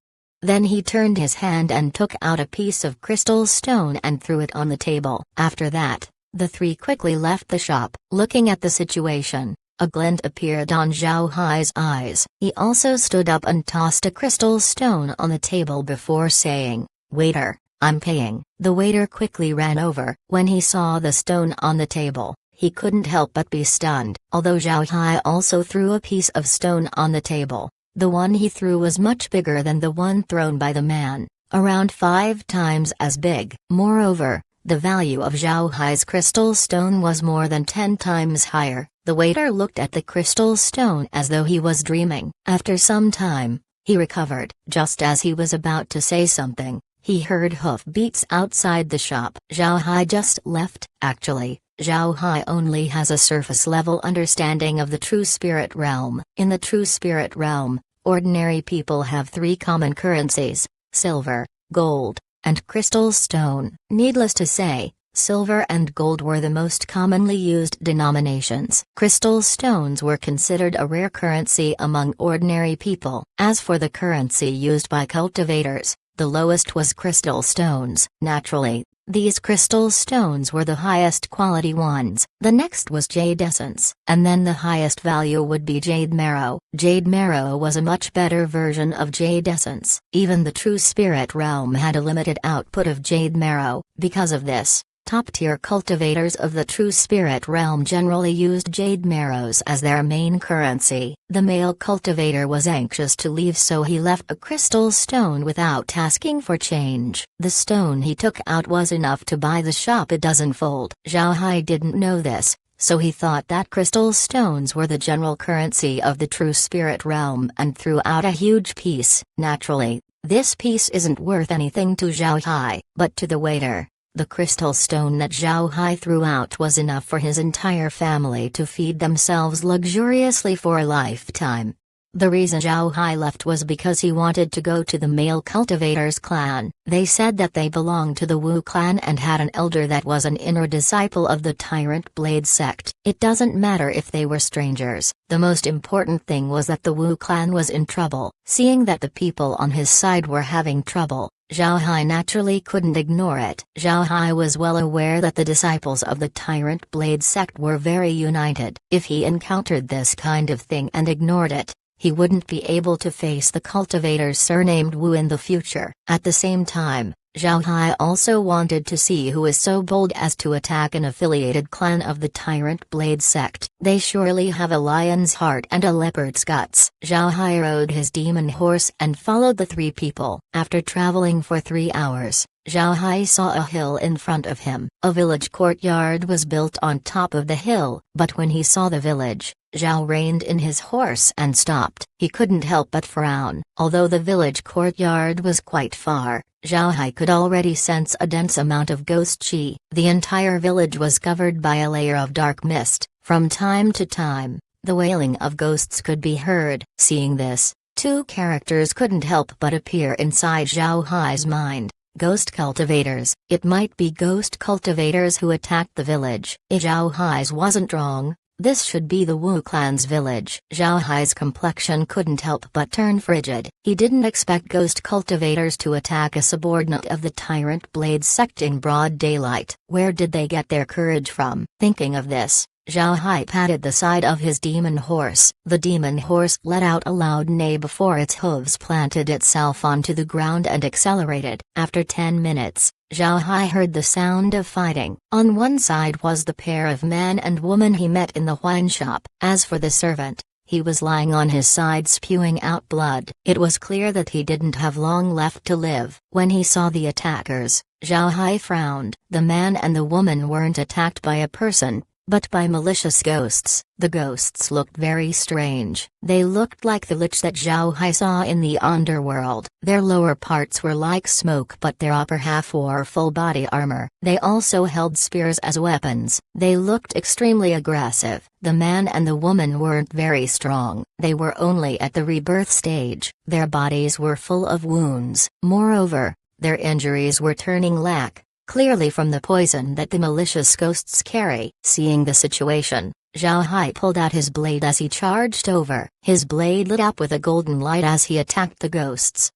Then he turned his hand and took out a piece of crystal stone and threw it on the table. After that, the 3 quickly left the shop. Looking at the situation, a glint appeared on Zhao Hai's eyes. He also stood up and tossed a crystal stone on the table before saying, "Waiter, I'm paying." The waiter quickly ran over. When he saw the stone on the table, he couldn't help but be stunned. Although Zhao Hai also threw a piece of stone on the table, the one he threw was much bigger than the one thrown by the man, around 5 times as big. Moreover, the value of Zhao Hai's crystal stone was more than 10 times higher. The waiter looked at the crystal stone as though he was dreaming. After some time, he recovered. Just as he was about to say something, he heard hoofbeats outside the shop. Zhao Hai just left. Actually, Zhao Hai only has a surface-level understanding of the true spirit realm. In the true spirit realm, ordinary people have 3 common currencies: silver, gold, and crystal stone. Needless to say, silver and gold were the most commonly used denominations. Crystal stones were considered a rare currency among ordinary people. As for the currency used by cultivators, The lowest was crystal stones. Naturally, these crystal stones were the highest quality ones. The next was jade essence, and then the highest value would be jade marrow. Jade marrow was a much better version of jade essence. Even the true spirit realm had a limited output of jade marrow. Because of this, top-tier cultivators of the true spirit realm generally used jade marrows as their main currency. The male cultivator was anxious to leave, so he left a crystal stone without asking for change. The stone he took out was enough to buy the shop a dozenfold. Zhao Hai didn't know this, so he thought that crystal stones were the general currency of the true spirit realm and threw out a huge piece. Naturally, this piece isn't worth anything to Zhao Hai, but to the waiter, the crystal stone that Zhao Hai threw out was enough for his entire family to feed themselves luxuriously for a lifetime. The reason Zhao Hai left was because he wanted to go to the male cultivators clan. They said that they belonged to the Wu clan and had an elder that was an inner disciple of the Tyrant Blade sect. It doesn't matter if they were strangers, the most important thing was that the Wu clan was in trouble. Seeing that the people on his side were having trouble, Zhao Hai naturally couldn't ignore it. Zhao Hai was well aware that the disciples of the Tyrant Blade sect were very united. If he encountered this kind of thing and ignored it, he wouldn't be able to face the cultivators surnamed Wu in the future. At the same time, Zhao Hai also wanted to see who is so bold as to attack an affiliated clan of the Tyrant Blade sect. They surely have a lion's heart and a leopard's guts. Zhao Hai rode his demon horse and followed the three people. After traveling for 3 hours, Zhao Hai saw a hill in front of him. A village courtyard was built on top of the hill, but when he saw the village, Zhao reined in his horse and stopped. He couldn't help but frown. Although the village courtyard was quite far, Zhao Hai could already sense a dense amount of ghost qi. The entire village was covered by a layer of dark mist. From time to time, the wailing of ghosts could be heard. Seeing this, two characters couldn't help but appear inside Zhao Hai's mind. Ghost cultivators. It might be ghost cultivators who attacked the village. If Zhao Hai's wasn't wrong, this should be the Wu clan's village. Zhao Hai's complexion couldn't help but turn frigid. He didn't expect ghost cultivators to attack a subordinate of the Tyrant Blade sect in broad daylight. Where did they get their courage from? Thinking of this, Zhao Hai patted the side of his demon horse. The demon horse let out a loud neigh before its hooves planted itself onto the ground and accelerated. After 10 minutes, Zhao Hai heard the sound of fighting. On one side was the pair of man and woman he met in the wine shop. As for the servant, he was lying on his side spewing out blood. It was clear that he didn't have long left to live. When he saw the attackers, Zhao Hai frowned. The man and the woman weren't attacked by a person, but by malicious ghosts. The ghosts looked very strange. They looked like the lich that Zhao Hai saw in the underworld. Their lower parts were like smoke, but their upper half wore full body armor. They also held spears as weapons. They looked extremely aggressive. The man and the woman weren't very strong. They were only at the rebirth stage. Their bodies were full of wounds. Moreover, their injuries were turning black, clearly from the poison that the malicious ghosts carry. Seeing the situation, Zhao Hai pulled out his blade as he charged over. His blade lit up with a golden light as he attacked the ghosts.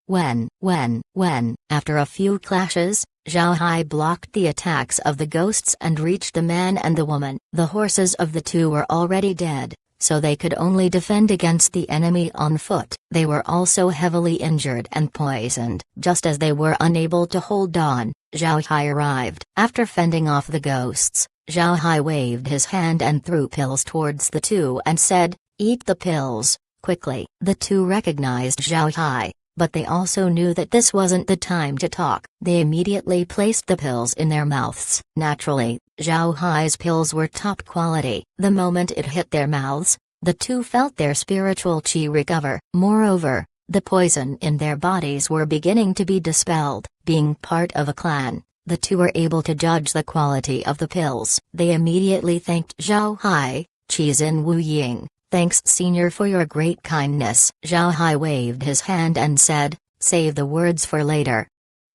After a few clashes, Zhao Hai blocked the attacks of the ghosts and reached the man and the woman. The horses of the two were already dead, so they could only defend against the enemy on foot. They were also heavily injured and poisoned. Just as they were unable to hold on, Zhao Hai arrived. After fending off the ghosts, Zhao Hai waved his hand and threw pills towards the two and said, "Eat the pills, quickly." The two recognized Zhao Hai, but they also knew that this wasn't the time to talk. They immediately placed the pills in their mouths. Naturally, Zhao Hai's pills were top quality. The moment it hit their mouths, the two felt their spiritual qi recover. Moreover, the poison in their bodies were beginning to be dispelled. Being part of a clan, the two were able to judge the quality of the pills. They immediately thanked Zhao Hai. "Qizhen Wu Ying, thanks senior for your great kindness." Zhao Hai waved his hand and said, "Save the words for later."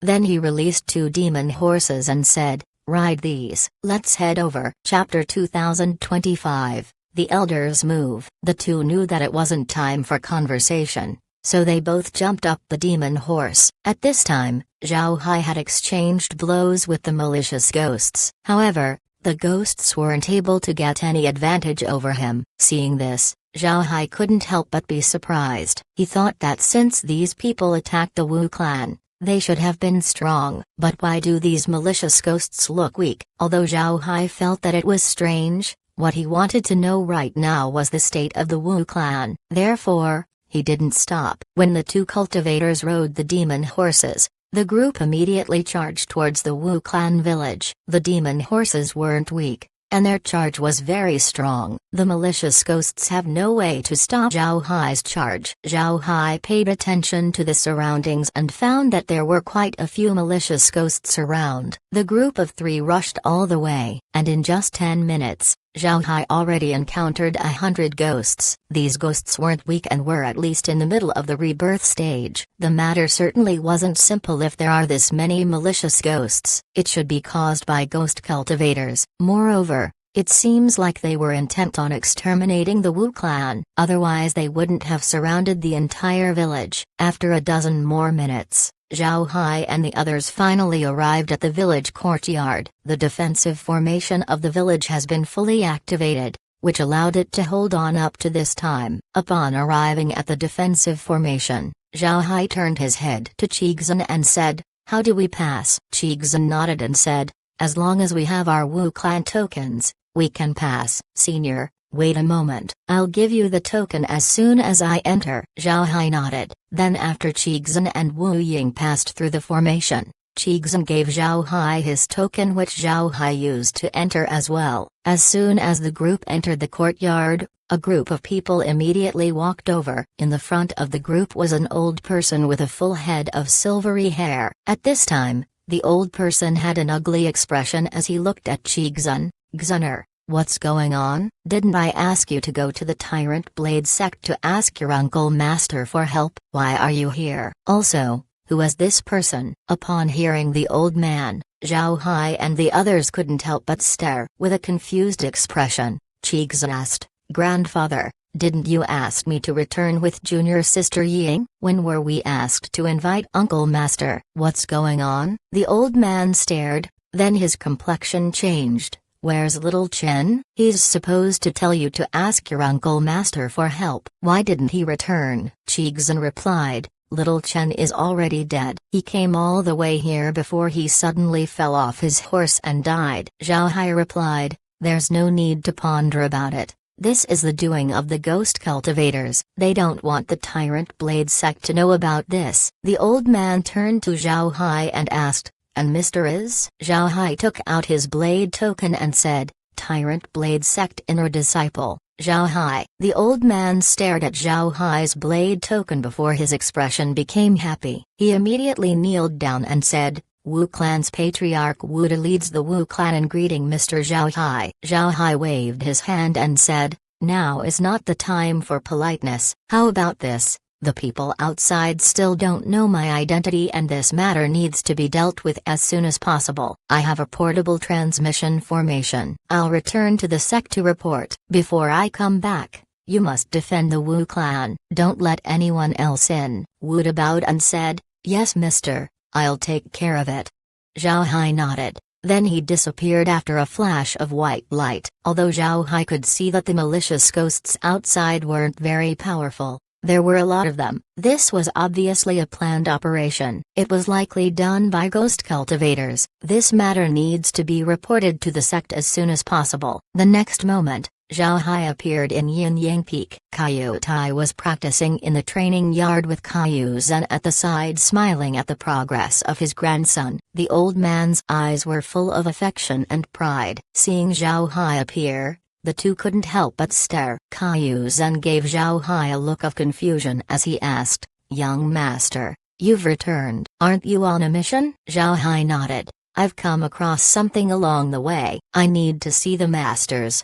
Then he released 2 demon horses and said, "Ride these. Let's head over." Chapter 2025, The Elder's Move. The two knew that it wasn't time for conversation. so they both jumped up the demon horse. At this time, Zhao Hai had exchanged blows with the malicious ghosts. However, the ghosts weren't able to get any advantage over him. Seeing this, Zhao Hai couldn't help but be surprised. He thought that since these people attacked the Wu clan, they should have been strong. But why do these malicious ghosts look weak? Although Zhao Hai felt that it was strange, what he wanted to know right now was the state of the Wu clan. Therefore, he didn't stop. When the two cultivators rode the demon horses, the group immediately charged towards the Wu clan village. The demon horses weren't weak, and their charge was very strong. The malicious ghosts have no way to stop Zhao Hai's charge. Zhao Hai paid attention to the surroundings and found that there were quite a few malicious ghosts around. The group of 3 rushed all the way, and in just 10 minutes, Zhao Hai already encountered 100 ghosts. These ghosts weren't weak and were at least in the middle of the rebirth stage. The matter certainly wasn't simple if there are this many malicious ghosts. It should be caused by ghost cultivators. Moreover, it seems like they were intent on exterminating the Wu clan, otherwise they wouldn't have surrounded the entire village. After a dozen more minutes, Zhao Hai and the others finally arrived at the village courtyard. The defensive formation of the village has been fully activated, which allowed it to hold on up to this time. Upon arriving at the defensive formation, Zhao Hai turned his head to Chigzan and said, "How do we pass?" Chigzan nodded and said, "As long as we have our Wu clan tokens, we can pass." "Senior, wait a moment. I'll give you the token as soon as I enter." Zhao Hai nodded. Then after Chigzan and Wu Ying passed through the formation, Chigzan gave Zhao Hai his token, which Zhao Hai used to enter as well. As soon as the group entered the courtyard, a group of people immediately walked over. In the front of the group was an old person with a full head of silvery hair. At this time, the old person had an ugly expression as he looked at Chigzan. "Xunner, what's going on? Didn't I ask you to go to the Tyrant Blade sect to ask your uncle master for help? Why are you here? Also, who is this person?" Upon hearing the old man, Zhao Hai and the others couldn't help but stare. With a confused expression, Chigzan asked, "Grandfather, didn't you ask me to return with junior sister Ying? When were we asked to invite uncle master? What's going on?" The old man stared, then his complexion changed. "Where's little Chen? He's supposed to tell you to ask your uncle master for help. Why didn't he return?" Chigzan replied, "Little Chen is already dead. He came all the way here before he suddenly fell off his horse and died." Zhao Hai replied, "There's no need to ponder about it. This is the doing of the ghost cultivators. They don't want the Tyrant Blade sect to know about this." The old man turned to Zhao Hai and asked, "And Mr. Is?" Zhao Hai took out his blade token and said, "Tyrant Blade sect inner disciple, Zhao Hai." The old man stared at Zhao Hai's blade token before his expression became happy. He immediately kneeled down and said, "Wu clan's patriarch Wuda leads the Wu clan in greeting Mr. Zhao Hai." Zhao Hai waved his hand and said, "Now is not the time for politeness. How about this? The people outside still don't know my identity and this matter needs to be dealt with as soon as possible. I have a portable transmission formation. I'll return to the sect to report. Before I come back, you must defend the Wu clan. Don't let anyone else in." Wuda bowed and said, "Yes, mister, I'll take care of it." Zhao Hai nodded. Then he disappeared after a flash of white light. Although Zhao Hai could see that the malicious ghosts outside weren't very powerful, there were a lot of them. This was obviously a planned operation. It was likely done by ghost cultivators. This matter needs to be reported to the sect as soon as possible. The next moment, Zhao Hai appeared in Yin Yang Peak. Caillou Tai was practicing in the training yard with Caillou Zhen at the side, smiling at the progress of his grandson. The old man's eyes were full of affection and pride. Seeing Zhao Hai appear, the two couldn't help but stare. Caillou Zhen gave Zhao Hai a look of confusion as he asked, "Young master, you've returned. Aren't you on a mission?" Zhao Hai nodded. "I've come across something along the way. I need to see the masters."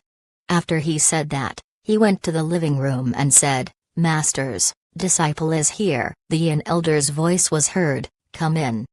After he said that, he went to the living room and said, "Masters, disciple is here." The Yin elder's voice was heard, "Come in."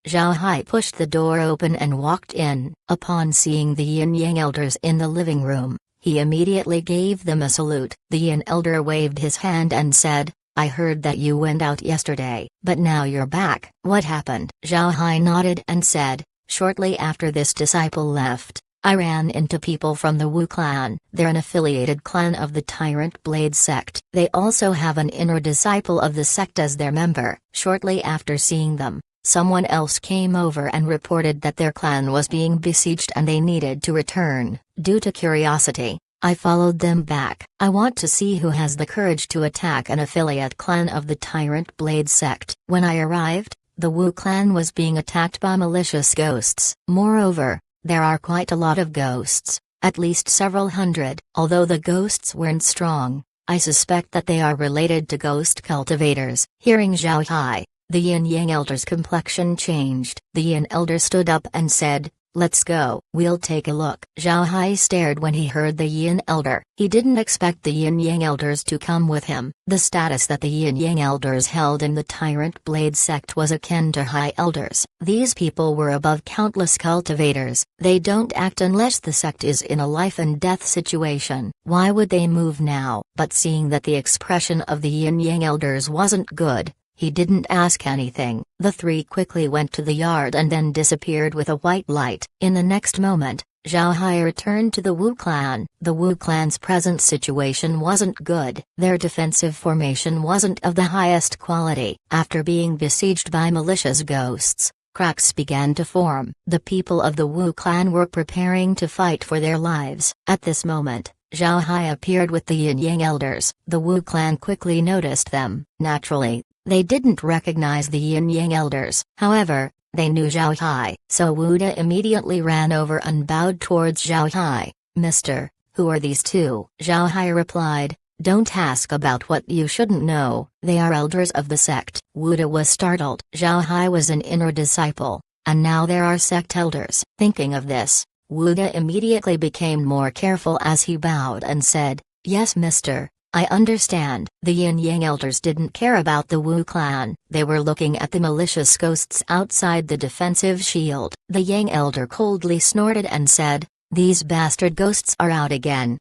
Zhao Hai pushed the door open and walked in. Upon seeing the Yin Yang elders in the living room, he immediately gave them a salute. The Yin elder waved his hand and said, I heard that you went out yesterday, but now you're back. What happened? Zhao Hai nodded and said, shortly after this disciple left, I ran into people from the Wu clan. They're an affiliated clan of the Tyrant Blade sect. They also have an inner disciple of the sect as their member. Shortly after seeing them, someone else came over and reported that their clan was being besieged and they needed to return. Due to curiosity, I followed them back. I want to see who has the courage to attack an affiliate clan of the Tyrant Blade sect. When I arrived, the Wu clan was being attacked by malicious ghosts. Moreover, there are quite a lot of ghosts, at least several hundred. Although the ghosts weren't strong, I suspect that they are related to ghost cultivators. Hearing Zhao Hai, the Yin Yang Elder's complexion changed. The Yin Elder stood up and said, let's go. We'll take a look. Zhao Hai stared when he heard the Yin Elder. He didn't expect the Yin Yang Elders to come with him. The status that the Yin Yang Elders held in the Tyrant Blade sect was akin to High Elders. These people were above countless cultivators. They don't act unless the sect is in a life and death situation. Why would they move now? But seeing that the expression of the Yin Yang Elders wasn't good, he didn't ask anything. The three quickly went to the yard and then disappeared with a white light. In the next moment, Zhao Hai returned to the Wu clan. The Wu clan's present situation wasn't good. Their defensive formation wasn't of the highest quality. After being besieged by malicious ghosts, cracks began to form. The people of the Wu clan were preparing to fight for their lives. At this moment, Zhao Hai appeared with the Yin Yang Elders. The Wu clan quickly noticed them. Naturally, they didn't recognize the Yin Yang Elders. However, they knew Zhao Hai. So Wuda immediately ran over and bowed towards Zhao Hai. Mister, who are these two? Zhao Hai replied, don't ask about what you shouldn't know. They are elders of the sect. Wuda was startled. Zhao Hai was an inner disciple, and now there are sect elders. Thinking of this, Wuda immediately became more careful as he bowed and said, yes mister, I understand. The Yin Yang Elders didn't care about the Wu clan. They were looking at the malicious ghosts outside the defensive shield. The Yang Elder coldly snorted and said, these bastard ghosts are out again.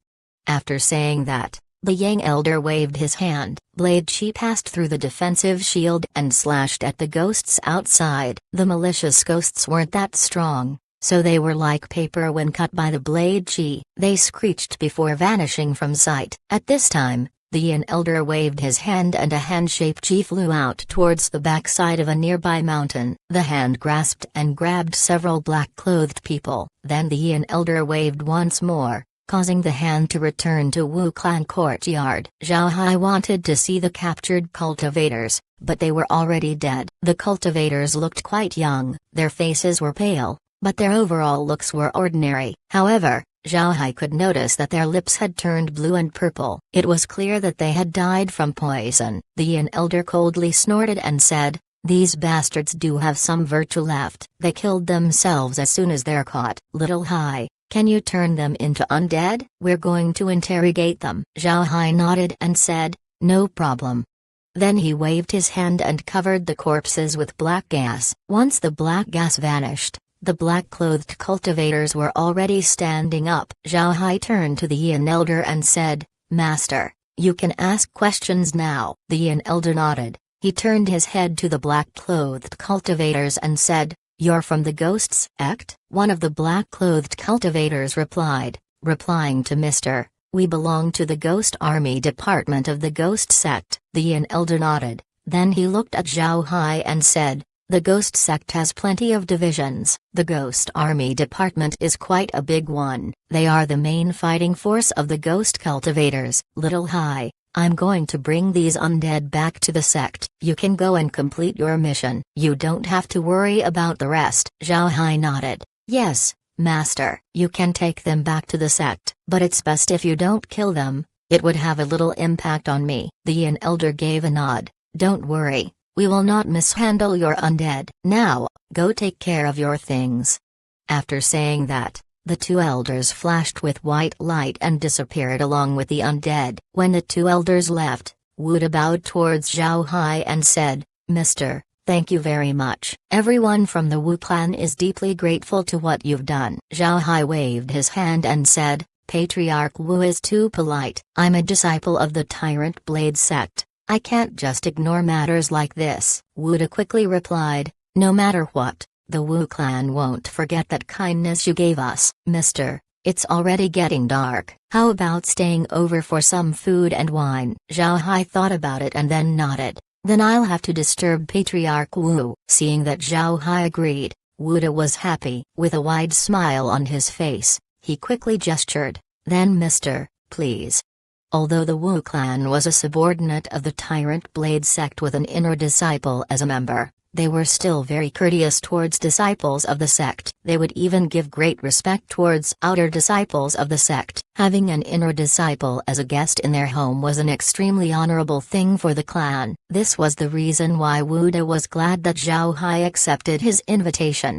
After saying that, the Yang Elder waved his hand. Blade Chi passed through the defensive shield and slashed at the ghosts outside. The malicious ghosts weren't that strong, so they were like paper when cut by the Blade Chi. They screeched before vanishing from sight. At this time, the Yin Elder waved his hand and a hand-shaped chi flew out towards the backside of a nearby mountain. The hand grasped and grabbed several black-clothed people. Then the Yin Elder waved once more, causing the hand to return to Wu clan courtyard. Zhao Hai wanted to see the captured cultivators, but they were already dead. The cultivators looked quite young, their faces were pale, but their overall looks were ordinary. However, Zhao Hai could notice that their lips had turned blue and purple. It was clear that they had died from poison. The Yin Elder coldly snorted and said, these bastards do have some virtue left. They killed themselves as soon as they're caught. Little Hai, can you turn them into undead? We're going to interrogate them. Zhao Hai nodded and said, no problem. Then he waved his hand and covered the corpses with black gas. Once the black gas vanished, the black-clothed cultivators were already standing up. Zhao Hai turned to the Yin Elder and said, Master, you can ask questions now. The Yin Elder nodded. He turned his head to the black-clothed cultivators and said, you're from the Ghost Sect? One of the black-clothed cultivators replied, replying to Mr. We belong to the Ghost Army Department of the Ghost Sect. The Yin Elder nodded. Then he looked at Zhao Hai and said, the Ghost Sect has plenty of divisions. The Ghost Army Department is quite a big one. They are the main fighting force of the Ghost Cultivators. Little Hai, I'm going to bring these undead back to the sect. You can go and complete your mission. You don't have to worry about the rest. Zhao Hai nodded. Yes, Master. You can take them back to the sect. But it's best if you don't kill them. It would have a little impact on me. The Yin Elder gave a nod. Don't worry. We will not mishandle your undead. Now, go take care of your things. After saying that, the two elders flashed with white light and disappeared along with the undead. When the two elders left, Wuda bowed towards Zhao Hai and said, Mister, thank you very much. Everyone from the Wu clan is deeply grateful to what you've done. Zhao Hai waved his hand and said, Patriarch Wu is too polite. I'm a disciple of the Tyrant Blade sect. I can't just ignore matters like this, Wu De quickly replied. No matter what, the Wu clan won't forget that kindness you gave us, mister. It's already getting dark. How about staying over for some food and wine? Zhao Hai thought about it and then nodded. Then I'll have to disturb Patriarch Wu. Seeing that Zhao Hai agreed, Wu De was happy. With a wide smile on his face, he quickly gestured. Then mister, please. Although the Wu clan was a subordinate of the Tyrant Blade sect with an inner disciple as a member, they were still very courteous towards disciples of the sect. They would even give great respect towards outer disciples of the sect. Having an inner disciple as a guest in their home was an extremely honorable thing for the clan. This was the reason why Wu De was glad that Zhao Hai accepted his invitation.